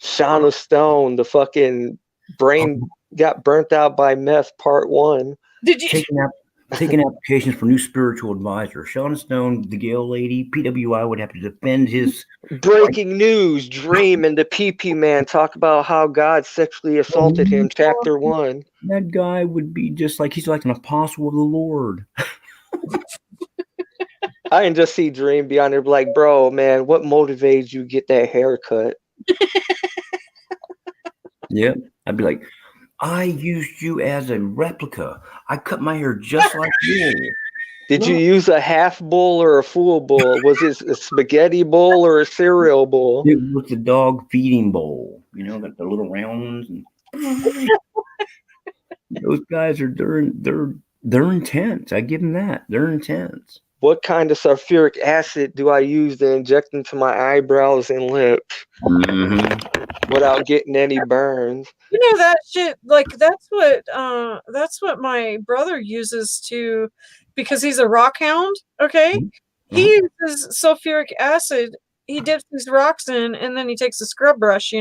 Shauna Stone, the fucking brain got burnt out by meth, part 1. Did you taking applications for new spiritual advisor? Shauna Stone, the Gail lady, PWI would have to defend his. Breaking news: Dream and the PP Man talk about how God sexually assaulted him. Chapter 1. That guy would be just like he's like an apostle of the Lord. I can just see Dream be on there like, bro, man, what motivated you to get that haircut? Yeah, I'd be like, I used you as a replica. I cut my hair just like you. Did you use a half bowl or a full bowl? Was it a spaghetti bowl or a cereal bowl? It was the dog feeding bowl. You know, got the little round ones. And those guys are they're intense. I give them that. They're intense. What kind of sulfuric acid do I use to inject into my eyebrows and lips without getting any burns? You know that shit, like that's what my brother uses because he's a rock hound, okay? He uses sulfuric acid. He dips these rocks in and then he takes a scrub brush,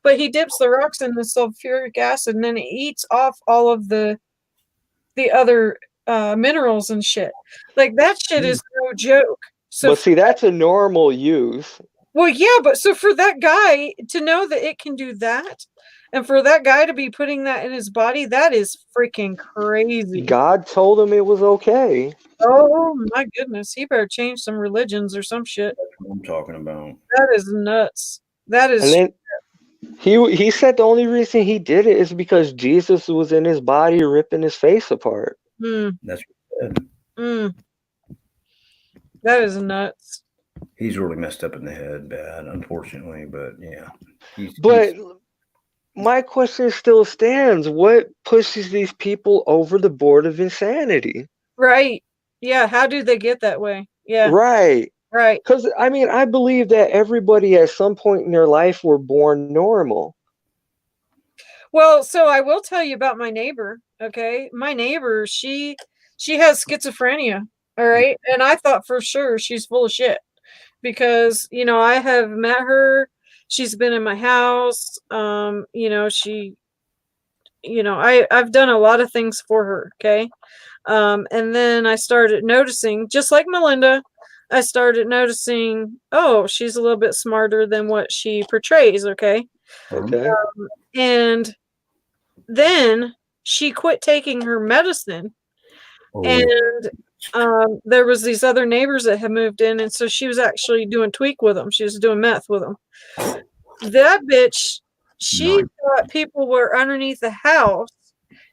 but he dips the rocks in the sulfuric acid and then it eats off all of the other minerals and shit. Like that shit is no joke. So but see, that's a normal use. Well, yeah, but so for that guy to know that it can do that, and for that guy to be putting that in his body, that is freaking crazy. God told him it was okay. Oh my goodness, he better change some religions or some shit. That's what I'm talking about. That is nuts. That is. He said the only reason he did it is because Jesus was in his body ripping his face apart. That's what he said. That is nuts. He's really messed up in the head bad, unfortunately, but yeah. But my question still stands. What pushes these people over the board of insanity? Right. Yeah. How do they get that way? Yeah. Right. Right. Because, I mean, I believe that everybody at some point in their life were born normal. Well, so I will tell you about my neighbor. Okay. My neighbor, she has schizophrenia. All right. And I thought for sure she's full of shit because, you know, I have met her. She's been in my house. You know, I've done a lot of things for her. Okay. And then I started noticing, just like Melinda, I started noticing, oh, she's a little bit smarter than what she portrays. Okay. Okay. And then she quit taking her medicine. And there was these other neighbors that had moved in. And so she was actually doing tweak with them. She was doing meth with them. That bitch, she thought people were underneath the house.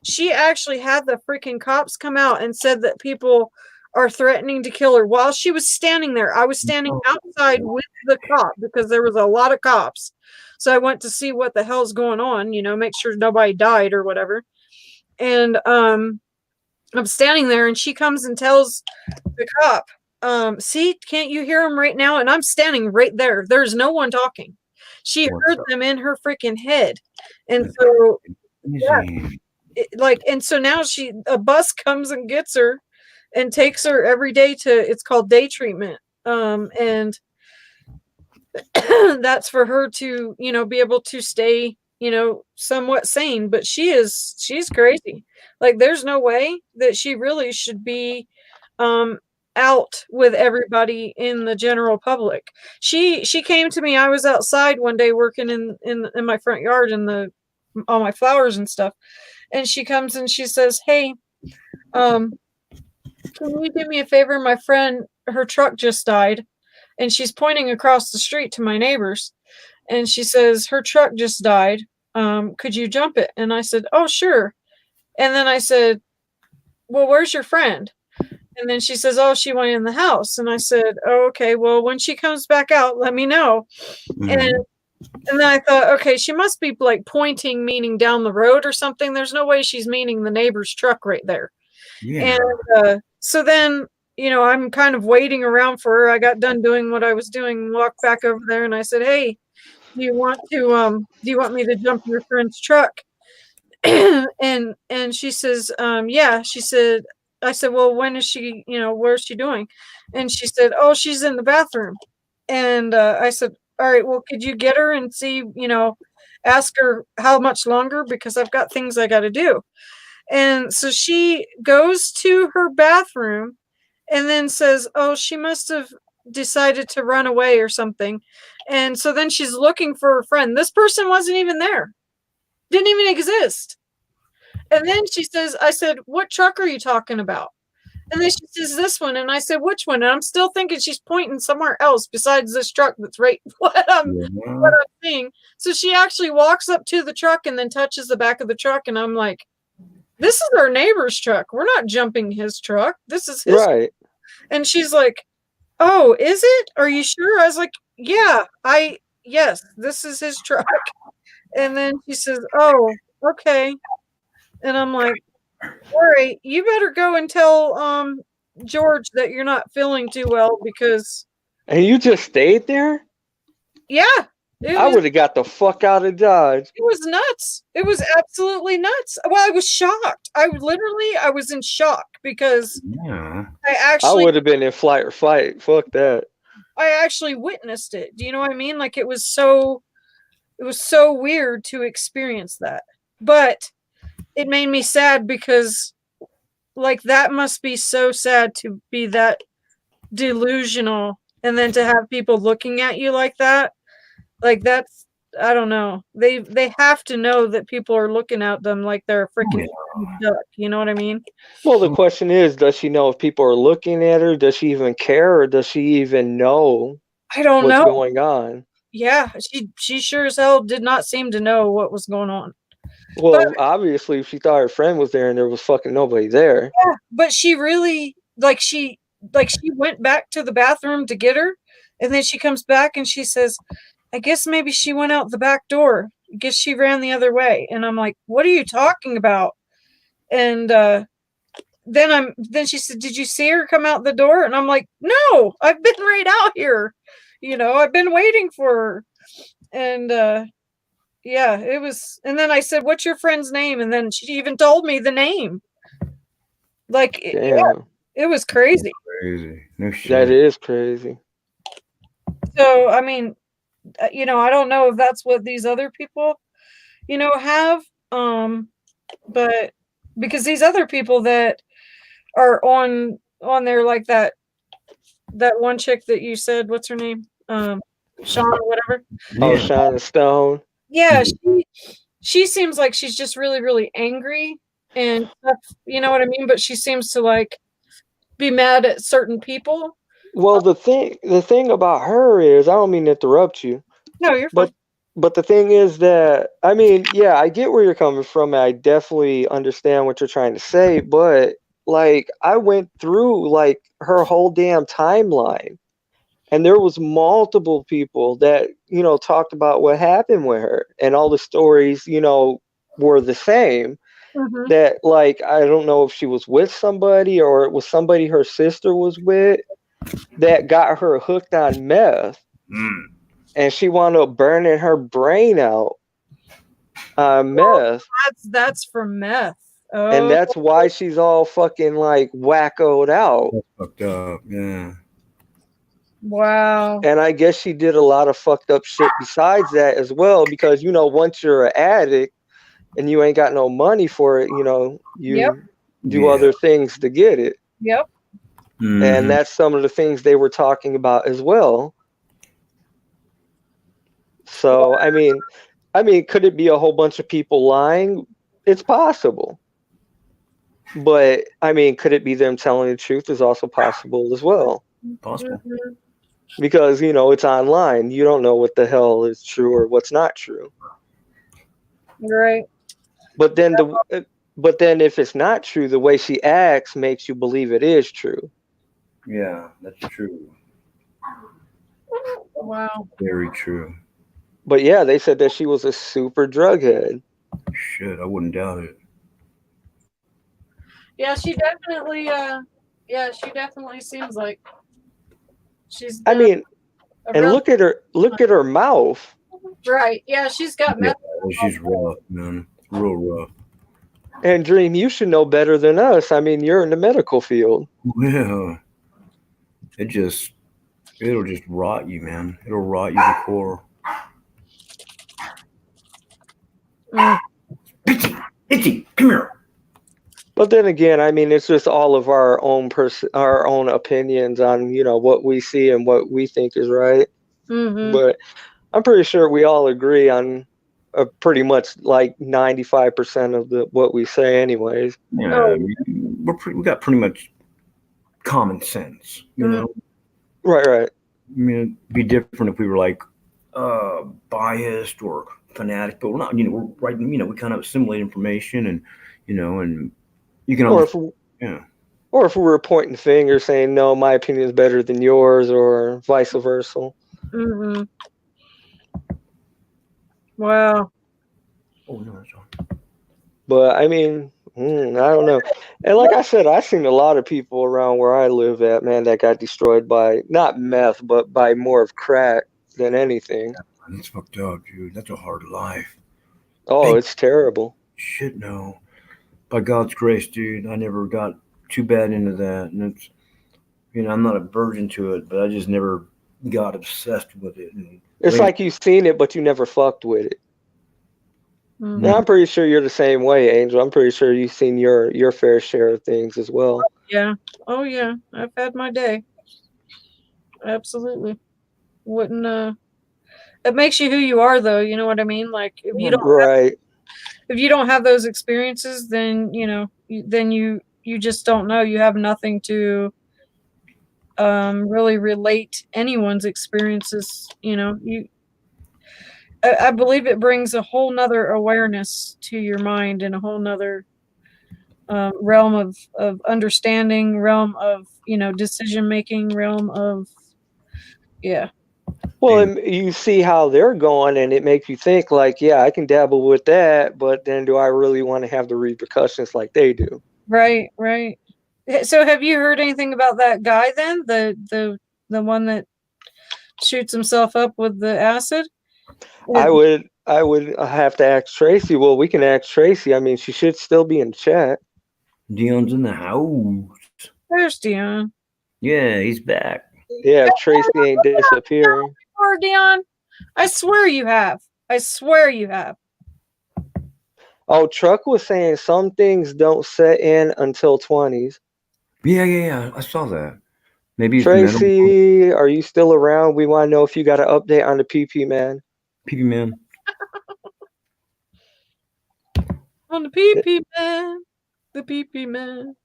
She actually had the freaking cops come out and said that people are threatening to kill her while she was standing there. I was standing outside with the cop because there was a lot of cops. So I went to see what the hell's going on, you know, make sure nobody died or whatever. And I'm standing there and she comes and tells the cop, see, can't you hear him right now? And I'm standing right there. There's no one talking. She heard them in her freaking head. And so, yeah, and so now a bus comes and gets her and takes her every day to, it's called day treatment. And that's for her to, you know, be able to stay, you know, somewhat sane, but she's crazy. Like there's no way that she really should be, out with everybody in the general public. She came to me. I was outside one day working in my front yard in all my flowers and stuff. And she comes and she says, hey, can you do me a favor? My friend, her truck just died. And she's pointing across the street to my neighbors. And she says, her truck just died. Could you jump it? And I said, oh, sure. And then I said, well, where's your friend? And then she says, oh, she went in the house. And I said, oh, okay, well, when she comes back out, let me know. And then I thought, okay, she must be like pointing, meaning down the road or something. There's no way she's meaning the neighbor's truck right there. Yeah. And so then, you know, I'm kind of waiting around for her. I got done doing what I was doing, walked back over there, and I said, hey, do you want me to jump your friend's truck? and she says, yeah. I said, well, when is she, you know, where's she doing? And she said, oh, she's in the bathroom. And I said, all right, well, could you get her and see, you know, ask her how much longer? Because I've got things I got to do. And so she goes to her bathroom and then says, oh, she must have decided to run away or something. And so then she's looking for her friend. This person wasn't even there. Didn't even exist. And then she says, I said, what truck are you talking about? And then she says, this one. And I said, which one? And I'm still thinking she's pointing somewhere else besides this truck that's right what I'm seeing. So she actually walks up to the truck and then touches the back of the truck. And I'm like, this is our neighbor's truck. We're not jumping his truck. This is his. Right. And she's like, oh, is it? Are you sure? I was like, yeah, yes, this is his truck. And then she says, oh, okay. And I'm like, all right, you better go and tell George that you're not feeling too well because. And you just stayed there? Yeah. I would have got the fuck out of Dodge. It was nuts. It was absolutely nuts. Well, I was shocked. I was in shock because I would have been in flight or fight. Fuck that. I actually witnessed it. Do you know what I mean? Like it was so weird to experience that. But it made me sad because like that must be so sad to be that delusional and then to have people looking at you like that. Like that's, I don't know. They have to know that people are looking at them like they're a freaking duck. You know what I mean? Well, the question is, does she know if people are looking at her? Does she even care, or does she even know? I don't know what's going on? yeah, she sure as hell did not seem to know what was going on. Well, obviously, if she thought her friend was there and there was fucking nobody there. Yeah, but she really she went back to the bathroom to get her, and then she comes back and she says, I guess maybe she went out the back door. I guess she ran the other way. And I'm like, what are you talking about? And then she said, did you see her come out the door? And I'm like, no, I've been right out here. I've been waiting for her. And yeah, it was. And then I said, what's your friend's name? And then she even told me the name. Yeah, it was crazy. Crazy. No shit. That is crazy. So, I mean, I don't know if that's what these other people, have. But because these other people that are on there, like that one chick that you said, what's her name? Sean or whatever. Oh, Shauna Stone. Yeah, she seems like she's just really, really angry and stuff, you know what I mean? But she seems to be mad at certain people. Well, the thing about her is, I don't mean to interrupt you. No, you're fine. But the thing is that, I mean, yeah, I get where you're coming from, and I definitely understand what you're trying to say, but I went through her whole damn timeline, and there was multiple people that, talked about what happened with her, and all the stories, were the same. Mm-hmm. That I don't know if she was with somebody or it was somebody her sister was with that got her hooked on meth. And she wound up burning her brain out on meth. That's from meth. Oh. And that's why she's all fucking wackoed out. That's fucked up, yeah. Wow. And I guess she did a lot of fucked up shit besides that as well, because once you're an addict and you ain't got no money for it, you do other things to get it. Yep. Mm-hmm. And that's some of the things they were talking about as well. So, I mean, could it be a whole bunch of people lying? It's possible. But, I mean, could it be them telling the truth is also possible as well? Possible. Mm-hmm. Because, it's online. You don't know what the hell is true or what's not true. Right. But then if it's not true, the way she acts makes you believe it is true. Yeah, that's true. Wow. Very true. But yeah, they said that she was a super drug head. Shit, I wouldn't doubt it. Yeah, she definitely seems like she's I mean, and look at her mouth. Right. Yeah, she's got meth. Yeah, she's rough, man. Real rough. And Dream, you should know better than us. I mean, you're in the medical field. Yeah. It'll just rot you, man. It'll rot you to the core. Itchy, come here. But then again, I mean, it's just all of our own opinions on, what we see and what we think is right. Mm-hmm. But I'm pretty sure we all agree on pretty much 95% of what we say anyways. Yeah, we got pretty much common sense, you know? Right. I mean, it'd be different if we were biased or fanatic, but we're not, we're right, we kind of assimilate information and, and you can Or if we were pointing fingers saying, no, my opinion is better than yours or vice versa. Mm-hmm. Wow. Oh, no, that's all. But I mean, I don't know. And like I said, I've seen a lot of people around where I live at, man, that got destroyed by not meth, but by more of crack than anything. That's fucked up, dude. That's a hard life. Oh, it's terrible. Shit, no. By God's grace, dude, I never got too bad into that. And it's, I'm not a virgin to it, but I just never got obsessed with it. And it's like you've seen it, but you never fucked with it. Mm-hmm. Yeah, I'm pretty sure you're the same way, Angel. I'm pretty sure you've seen your fair share of things as well. Yeah. Oh, yeah. I've had my day. Absolutely. Wouldn't, it makes you who you are, though. You know what I mean? Like, if you don't if you don't have those experiences, then, you just don't know. You have nothing to really relate anyone's experiences. I believe it brings a whole nother awareness to your mind and a whole nother realm of understanding, realm of, you know, decision making, realm of, yeah. Well, and you see how they're going, and it makes you think like, yeah, I can dabble with that, but then do I really want to have the repercussions like they do? Right, right. So have you heard anything about that guy then? The one that shoots himself up with the acid? I would have to ask Tracy. Well, we can ask Tracy. I mean, she should still be in chat. Dion's in the house. Where's Dion? Yeah, he's back. Yeah, Tracy ain't disappearing. Or Dion? I swear you have. I swear you have. Oh, Truck was saying some things don't set in until 20s. Yeah. I saw that. Maybe it's Tracy, are you still around? We want to know if you got an update on the PP man. PP man. On the PP man. The PP man.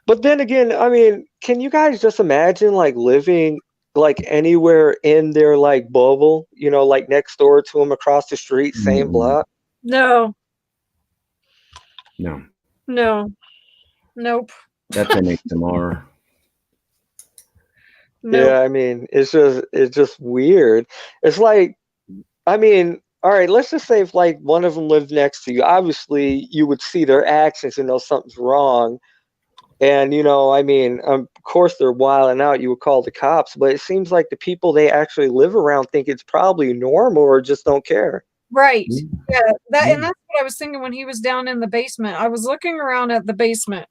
But then again, I mean, can you guys just imagine like living like anywhere in their like bubble, you know, like next door to them across the street, same block? No. No. No. Nope. That's an HMR. Nope. Yeah, I mean, it's just weird. It's like, I mean, all right, let's just say if like one of them lived next to you, obviously you would see their actions and know something's wrong. And, you know, I mean, of course they're wilding out. You would call the cops, but it seems like the people they actually live around think it's probably normal or just don't care. Right. Yeah. And that's what I was thinking when he was down in the basement. I was looking around at the basement.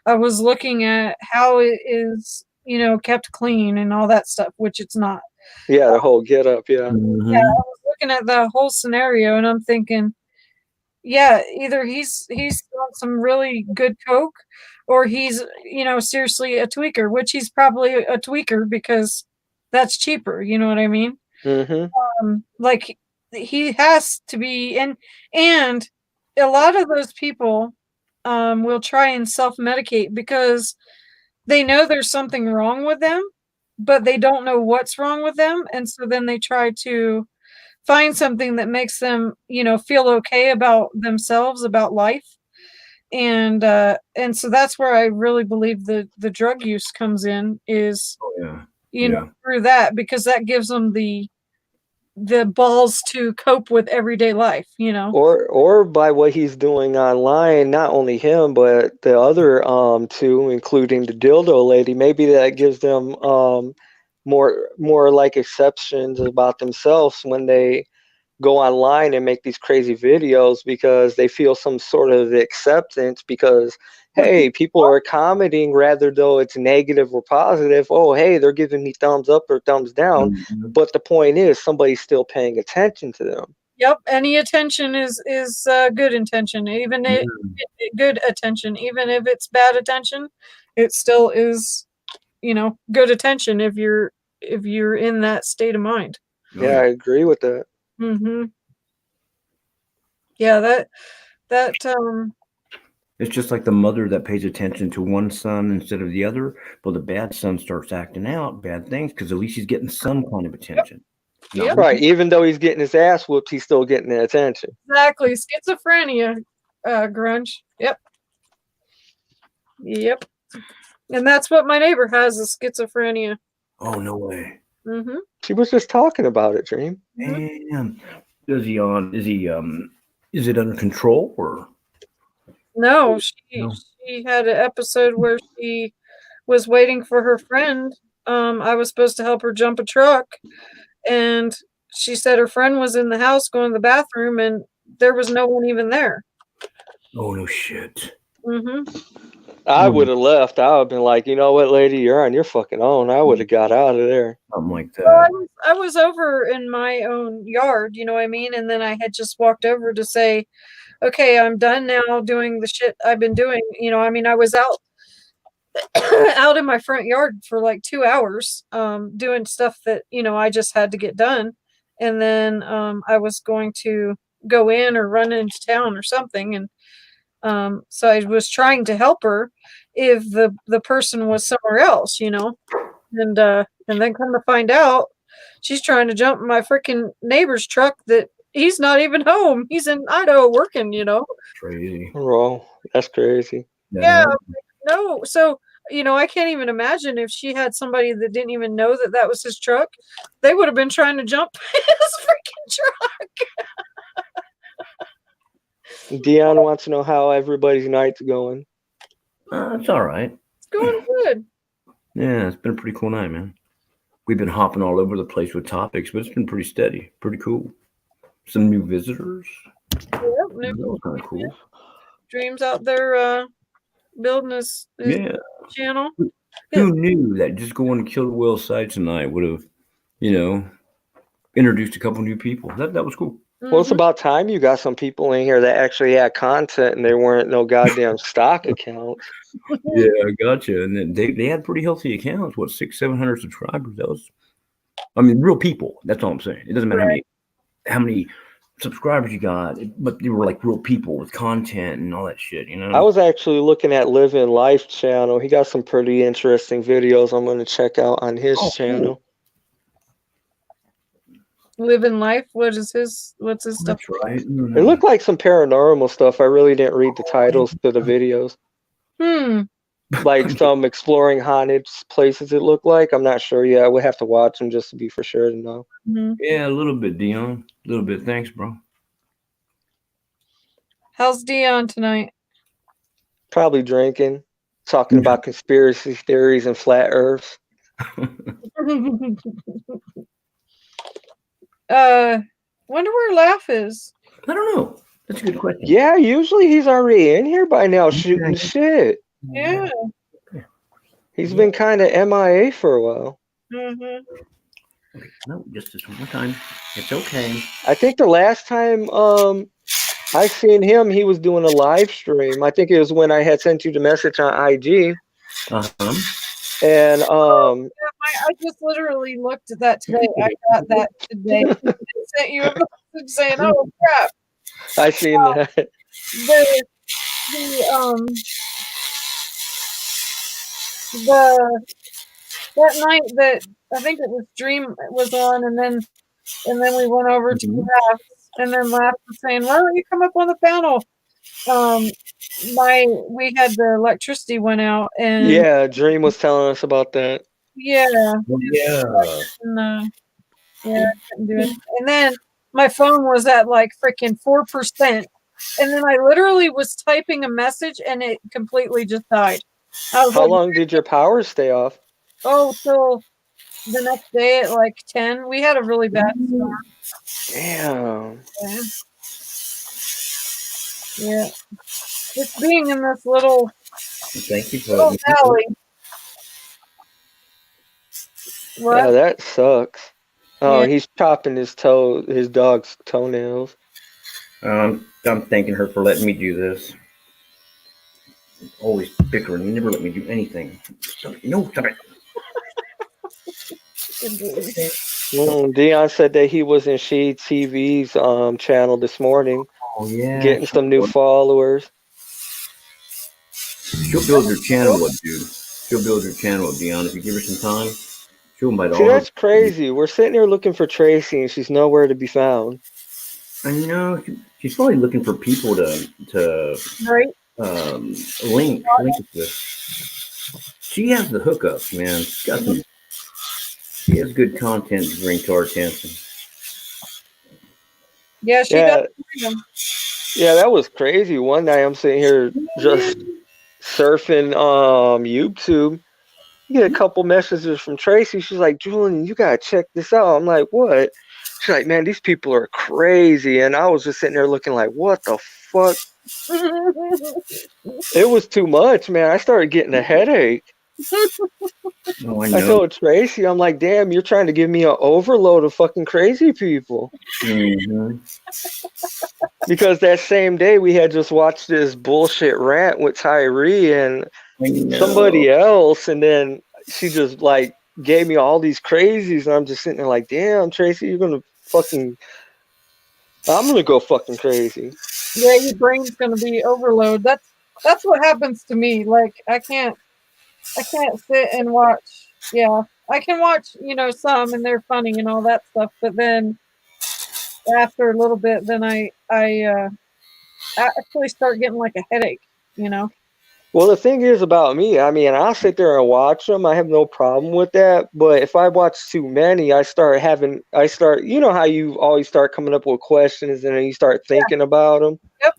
I was looking at how it is, you know, kept clean and all that stuff, which it's not. Yeah, the whole get up, yeah. Yeah, I was looking at the whole scenario and I'm thinking, yeah, either he's on some really good coke or he's, you know, seriously a tweaker, which he's probably a tweaker because that's cheaper, you know what I mean? Like he has to be, and a lot of those people will try and self-medicate because they know there's something wrong with them, but they don't know what's wrong with them, and so then they try to find something that makes them, you know, feel okay about themselves, about life. And so that's where I really believe the drug use comes in is, you know, through that, because that gives them the balls to cope with everyday life, you know. Or by what he's doing online, not only him, but the other two, including the dildo lady, maybe that gives them more like exceptions about themselves when they go online and make these crazy videos because they feel some sort of acceptance because, hey, people are commenting rather though it's negative or positive. Oh, hey, they're giving me thumbs up or thumbs down. But the point is somebody's still paying attention to them. Yep. Any attention is good intention. Even good attention, even if it's bad attention, it still is, you know, good attention if you're in that state of mind. Yeah, I agree with that. Yeah, that It's just like the mother that pays attention to one son instead of the other. Well, the bad son starts acting out bad things because at least he's getting some kind of attention. Yep. Right. Even though he's getting his ass whooped, he's still getting the attention. Exactly. Schizophrenia, Grunge. Yep. And that's what my neighbor has, is schizophrenia. Oh, no way. She was just talking about it, Dream. Damn. Is it under control or? No, she had an episode where she was waiting for her friend. I was supposed to help her jump a truck, and she said her friend was in the house going to the bathroom, and there was no one even there. Oh, no shit. I would have left. I would have been like, you know what, lady, you're on your fucking own. I would have got out of there. Something like that. Well, I was over in my own yard, you know what I mean? And then I had just walked over to say, okay, I'm done now doing the shit I've been doing. You know, I mean, I was out in my front yard for like 2 hours doing stuff that, you know, I just had to get done. And then I was going to go in or run into town or something. And so I was trying to help her if the person was somewhere else, you know, and then come to find out she's trying to jump my freaking neighbor's truck that he's not even home. He's in Idaho working, you know. Crazy. Bro, that's crazy. Yeah, no. So, you know, I can't even imagine if she had somebody that didn't even know that that was his truck. They would have been trying to jump his freaking truck. Dion wants to know how everybody's night's going. It's all right. It's going good. Yeah, it's been a pretty cool night, man. We've been hopping all over the place with topics, but it's been pretty steady. Pretty cool. Some new visitors. Yep, That was kind of cool. Dreams out there building his channel. Who knew that just going to Kill the Whale site tonight would have, you know, introduced a couple new people? That was cool. Well, it's about time you got some people in here that actually had content and they weren't no goddamn stock accounts. Yeah, I gotcha. And then they had pretty healthy accounts. What, 600-700 subscribers? That was, I mean, real people. That's all I'm saying. It doesn't matter how many subscribers you got, but they were like real people with content and all that shit, you know? I was actually looking at Living Life channel. He got some pretty interesting videos I'm going to check out on his channel. Living Life. What's his stuff? That's right. It looked like some paranormal stuff. I really didn't read the titles to the videos. Like some exploring haunted places it looked like. I'm not sure yet. I would have to watch them just to be for sure to know. Yeah, a little bit, Dion. A little bit. Thanks, bro. How's Dion tonight? Probably drinking, talking about conspiracy theories and flat earths. Wonder where Laugh is. I don't know. That's a good question. Yeah, usually he's already in here by now shooting shit. Yeah. He's been kind of MIA for a while. No, just this one time. It's okay. I think the last time I seen him, he was doing a live stream. I think it was when I had sent you the message on IG. And I just literally looked at that today. I got that today. I sent you a message saying, "Oh crap!" I seen that. That night that I think it was Dream was on, and then we went over to Laugh, and then Laugh was saying, "Why don't you come up on the panel?" We had the electricity went out, and yeah, Dream was telling us about that. Yeah. Yeah. Yeah, I couldn't do it. And then my phone was at like freaking 4%. And then I literally was typing a message and it completely just died. How long did your power stay off? Oh, till the next day at like 10. We had a really bad storm. Damn. Yeah. Just being in this little Thank you for valley. What? Yeah, that sucks. Oh, Yeah. he's chopping his dog's toenails. I'm thanking her for letting me do this. Always bickering. You never let me do anything. No, stop it. Dion said that he was in She TV's channel this morning. Oh yeah, getting some new followers. She'll build your channel up, dude. She'll build your channel up, Dion. If you give her some time, she'll invite all. See, that's crazy. We're sitting here looking for Tracy, and she's nowhere to be found. I know she's probably looking for people to link with. She has the hookups, man. She has good content to bring to our attention. Yeah, she Yeah. does. Yeah, that was crazy. One night I'm sitting here just surfing YouTube. You get a couple messages from Tracy. She's like, "Julian, you gotta check this out." I'm like, "What?" She's like, "Man, these people are crazy." And I was just sitting there looking like, "What the fuck?" It was too much, man. I started getting a headache. Oh, I I know. told Tracy, I'm like, "Damn, you're trying to give me an overload of fucking crazy people." Mhm. Because that same day we had just watched this bullshit rant with Tyree and somebody else, and then she just like gave me all these crazies, and I'm just sitting there like, "Damn, Tracy, I'm gonna go fucking crazy." Yeah, your brain's gonna be overload. That's what happens to me. Like I can't sit and watch. Yeah, I can watch, some, and they're funny and all that stuff. But then after a little bit, then I actually start getting like a headache, you know? Well, the thing is about me, I mean, I'll sit there and watch them. I have no problem with that. But if I watch too many, you know how you always start coming up with questions and then you start thinking about them? Yep.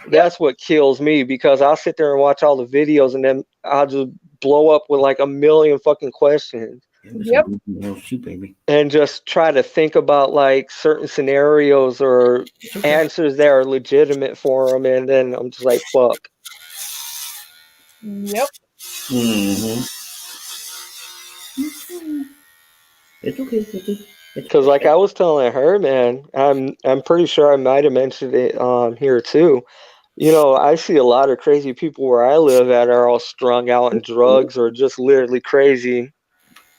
That's what kills me, because I'll sit there and watch all the videos and then I'll just blow up with like a million fucking questions. Yep. Shoot, baby. And just try to think about like certain scenarios or answers that are legitimate for them. And then I'm just like, fuck. Yep. Mm-hmm. It's okay. Because like I was telling her, man, I'm pretty sure I might have mentioned it here too. You know, I see a lot of crazy people where I live that are all strung out on drugs or just literally crazy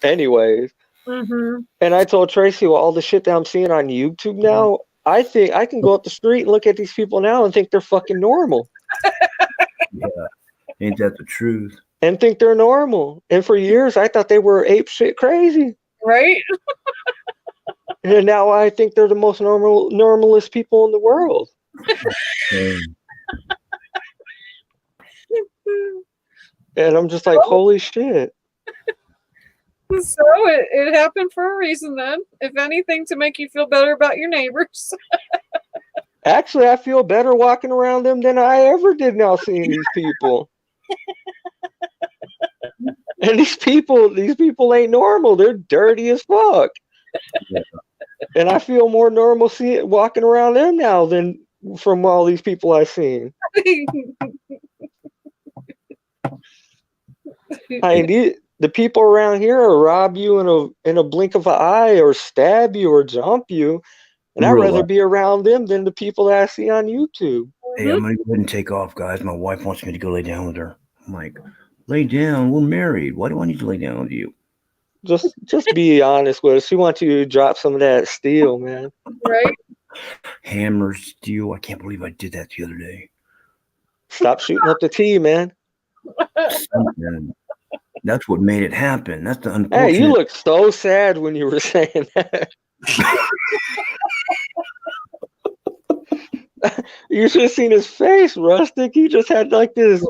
anyways. Mm-hmm. And I told Tracy, well, all the shit that I'm seeing on YouTube now, I think I can go up the street and look at these people now and think they're fucking normal. Yeah. Ain't that the truth? And think they're normal. And for years, I thought they were ape shit crazy. Right? And now I think they're the most normalest people in the world. And I'm just like, holy shit. So it happened for a reason then. If anything, to make you feel better about your neighbors. Actually, I feel better walking around them than I ever did now seeing these people. And these people ain't normal. They're dirty as fuck. Yeah. And I feel more normal walking around them now than from all these people I've seen. I mean, the people around here will rob you in a blink of an eye or stab you or jump you. And I'd rather be around them than the people that I see on YouTube. Hey, I'm going to go ahead and take off, guys. My wife wants me to go lay down with her. I'm like, lay down? We're married. Why do I need to lay down with you? Just be honest with us. She wants you to drop some of that steel, man. Right? Hammer, steel. I can't believe I did that the other day. Stop shooting up the T, man. Something. That's what made it happen. That's the unfortunate. Hey, you look so sad when you were saying that. You should have seen his face, Rustic. He just had like this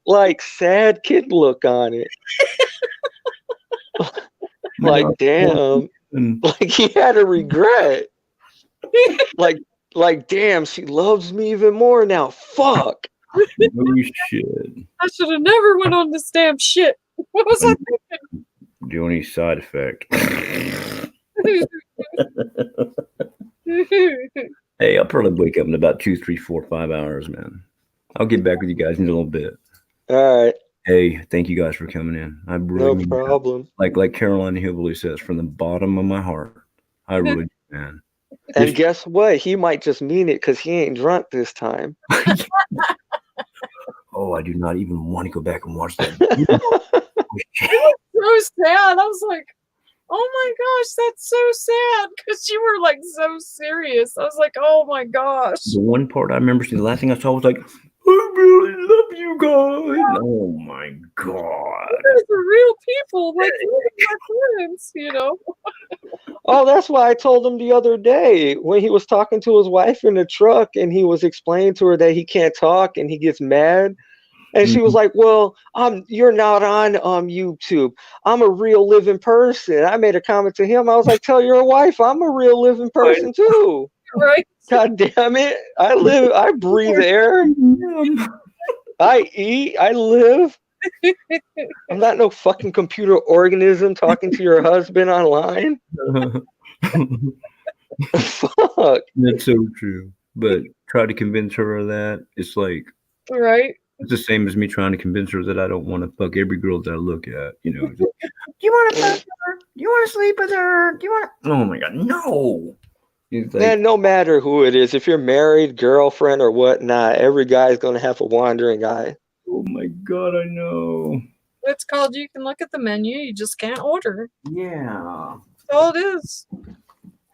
like sad kid look on it. Like, damn. Like he had a regret. Like damn, she loves me even more now. Fuck. No shit. I should have never went on this damn shit. What was I thinking? Do any side effect. Hey, I'll probably wake up in about 2, 3, 4, 5 hours, man. I'll get back with you guys in a little bit. All right. Hey, thank you guys for coming in. I really no problem. Like Caroline Hillbilly says, from the bottom of my heart, I really do, man. And guess what? He might just mean it because he ain't drunk this time. Oh, I do not even want to go back and watch that. It was so sad. I was like, oh my gosh, that's so sad. Because you were like so serious. I was like, oh my gosh. The one part I remember seeing, the last thing I saw was like, I really love you guys. Yeah. Oh my God. Those are real people. Like, my friends, you know. Oh, that's why I told him the other day when he was talking to his wife in the truck and he was explaining to her that he can't talk and he gets mad. And she was like, well, you're not on YouTube. I'm a real living person. I made a comment to him. I was like, tell your wife I'm a real living person too. Right. God damn it. I breathe air. I eat. I live. I'm not no fucking computer organism talking to your husband online. Fuck. That's so true. But try to convince her of that. It's like, right. It's the same as me trying to convince her that I don't want to fuck every girl that I look at. You know, do you want to fuck her? Do you want to sleep with her? Do you want to? Oh my God, no. Like, man, no matter who it is, if you're married, girlfriend, or whatnot, every guy is going to have a wandering eye. Oh my God, I know. It's called, you can look at the menu, you just can't order. Yeah. That's all it is.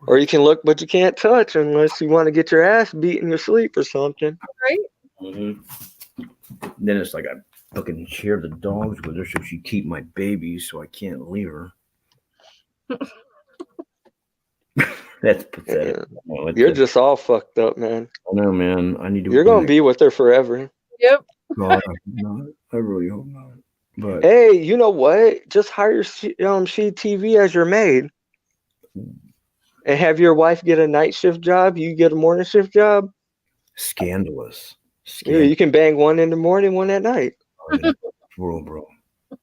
Or you can look, but you can't touch unless you want to get your ass beat in your sleep or something. Right? Mm-hmm. Then it's like I fucking share the dogs with her so she keep my baby so I can't leave her. That's pathetic. You're just all fucked up, man. I know, man. I need to. You're gonna be with her forever. Yep. God, no, I really hope not. But Hey, you know what? Just hire She TV as your maid, and have your wife get a night shift job. You get a morning shift job. Scandalous. Yeah, you can bang one in the morning, one at night. Bro.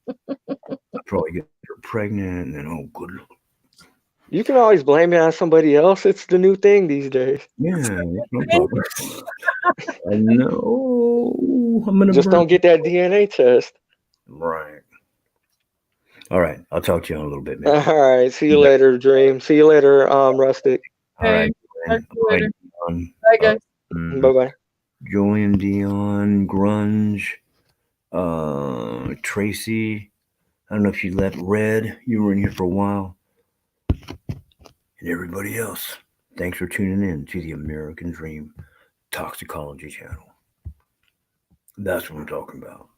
I'd probably get her pregnant, and then good luck. You can always blame it on somebody else. It's the new thing these days. Yeah, no problem. I know. I'm gonna don't get that DNA test. Right. All right. I'll talk to you in a little bit, man. All right. See you later, Dream. See you later, Rustic. All right. Talk to you later. Dion. Bye, guys. Bye bye. Julian, Dion, Grunge, Tracy. I don't know if you left. Red. You were in here for a while. And everybody else. Thanks for tuning in to the American Dream Toxicology channel. That's what I'm talking about.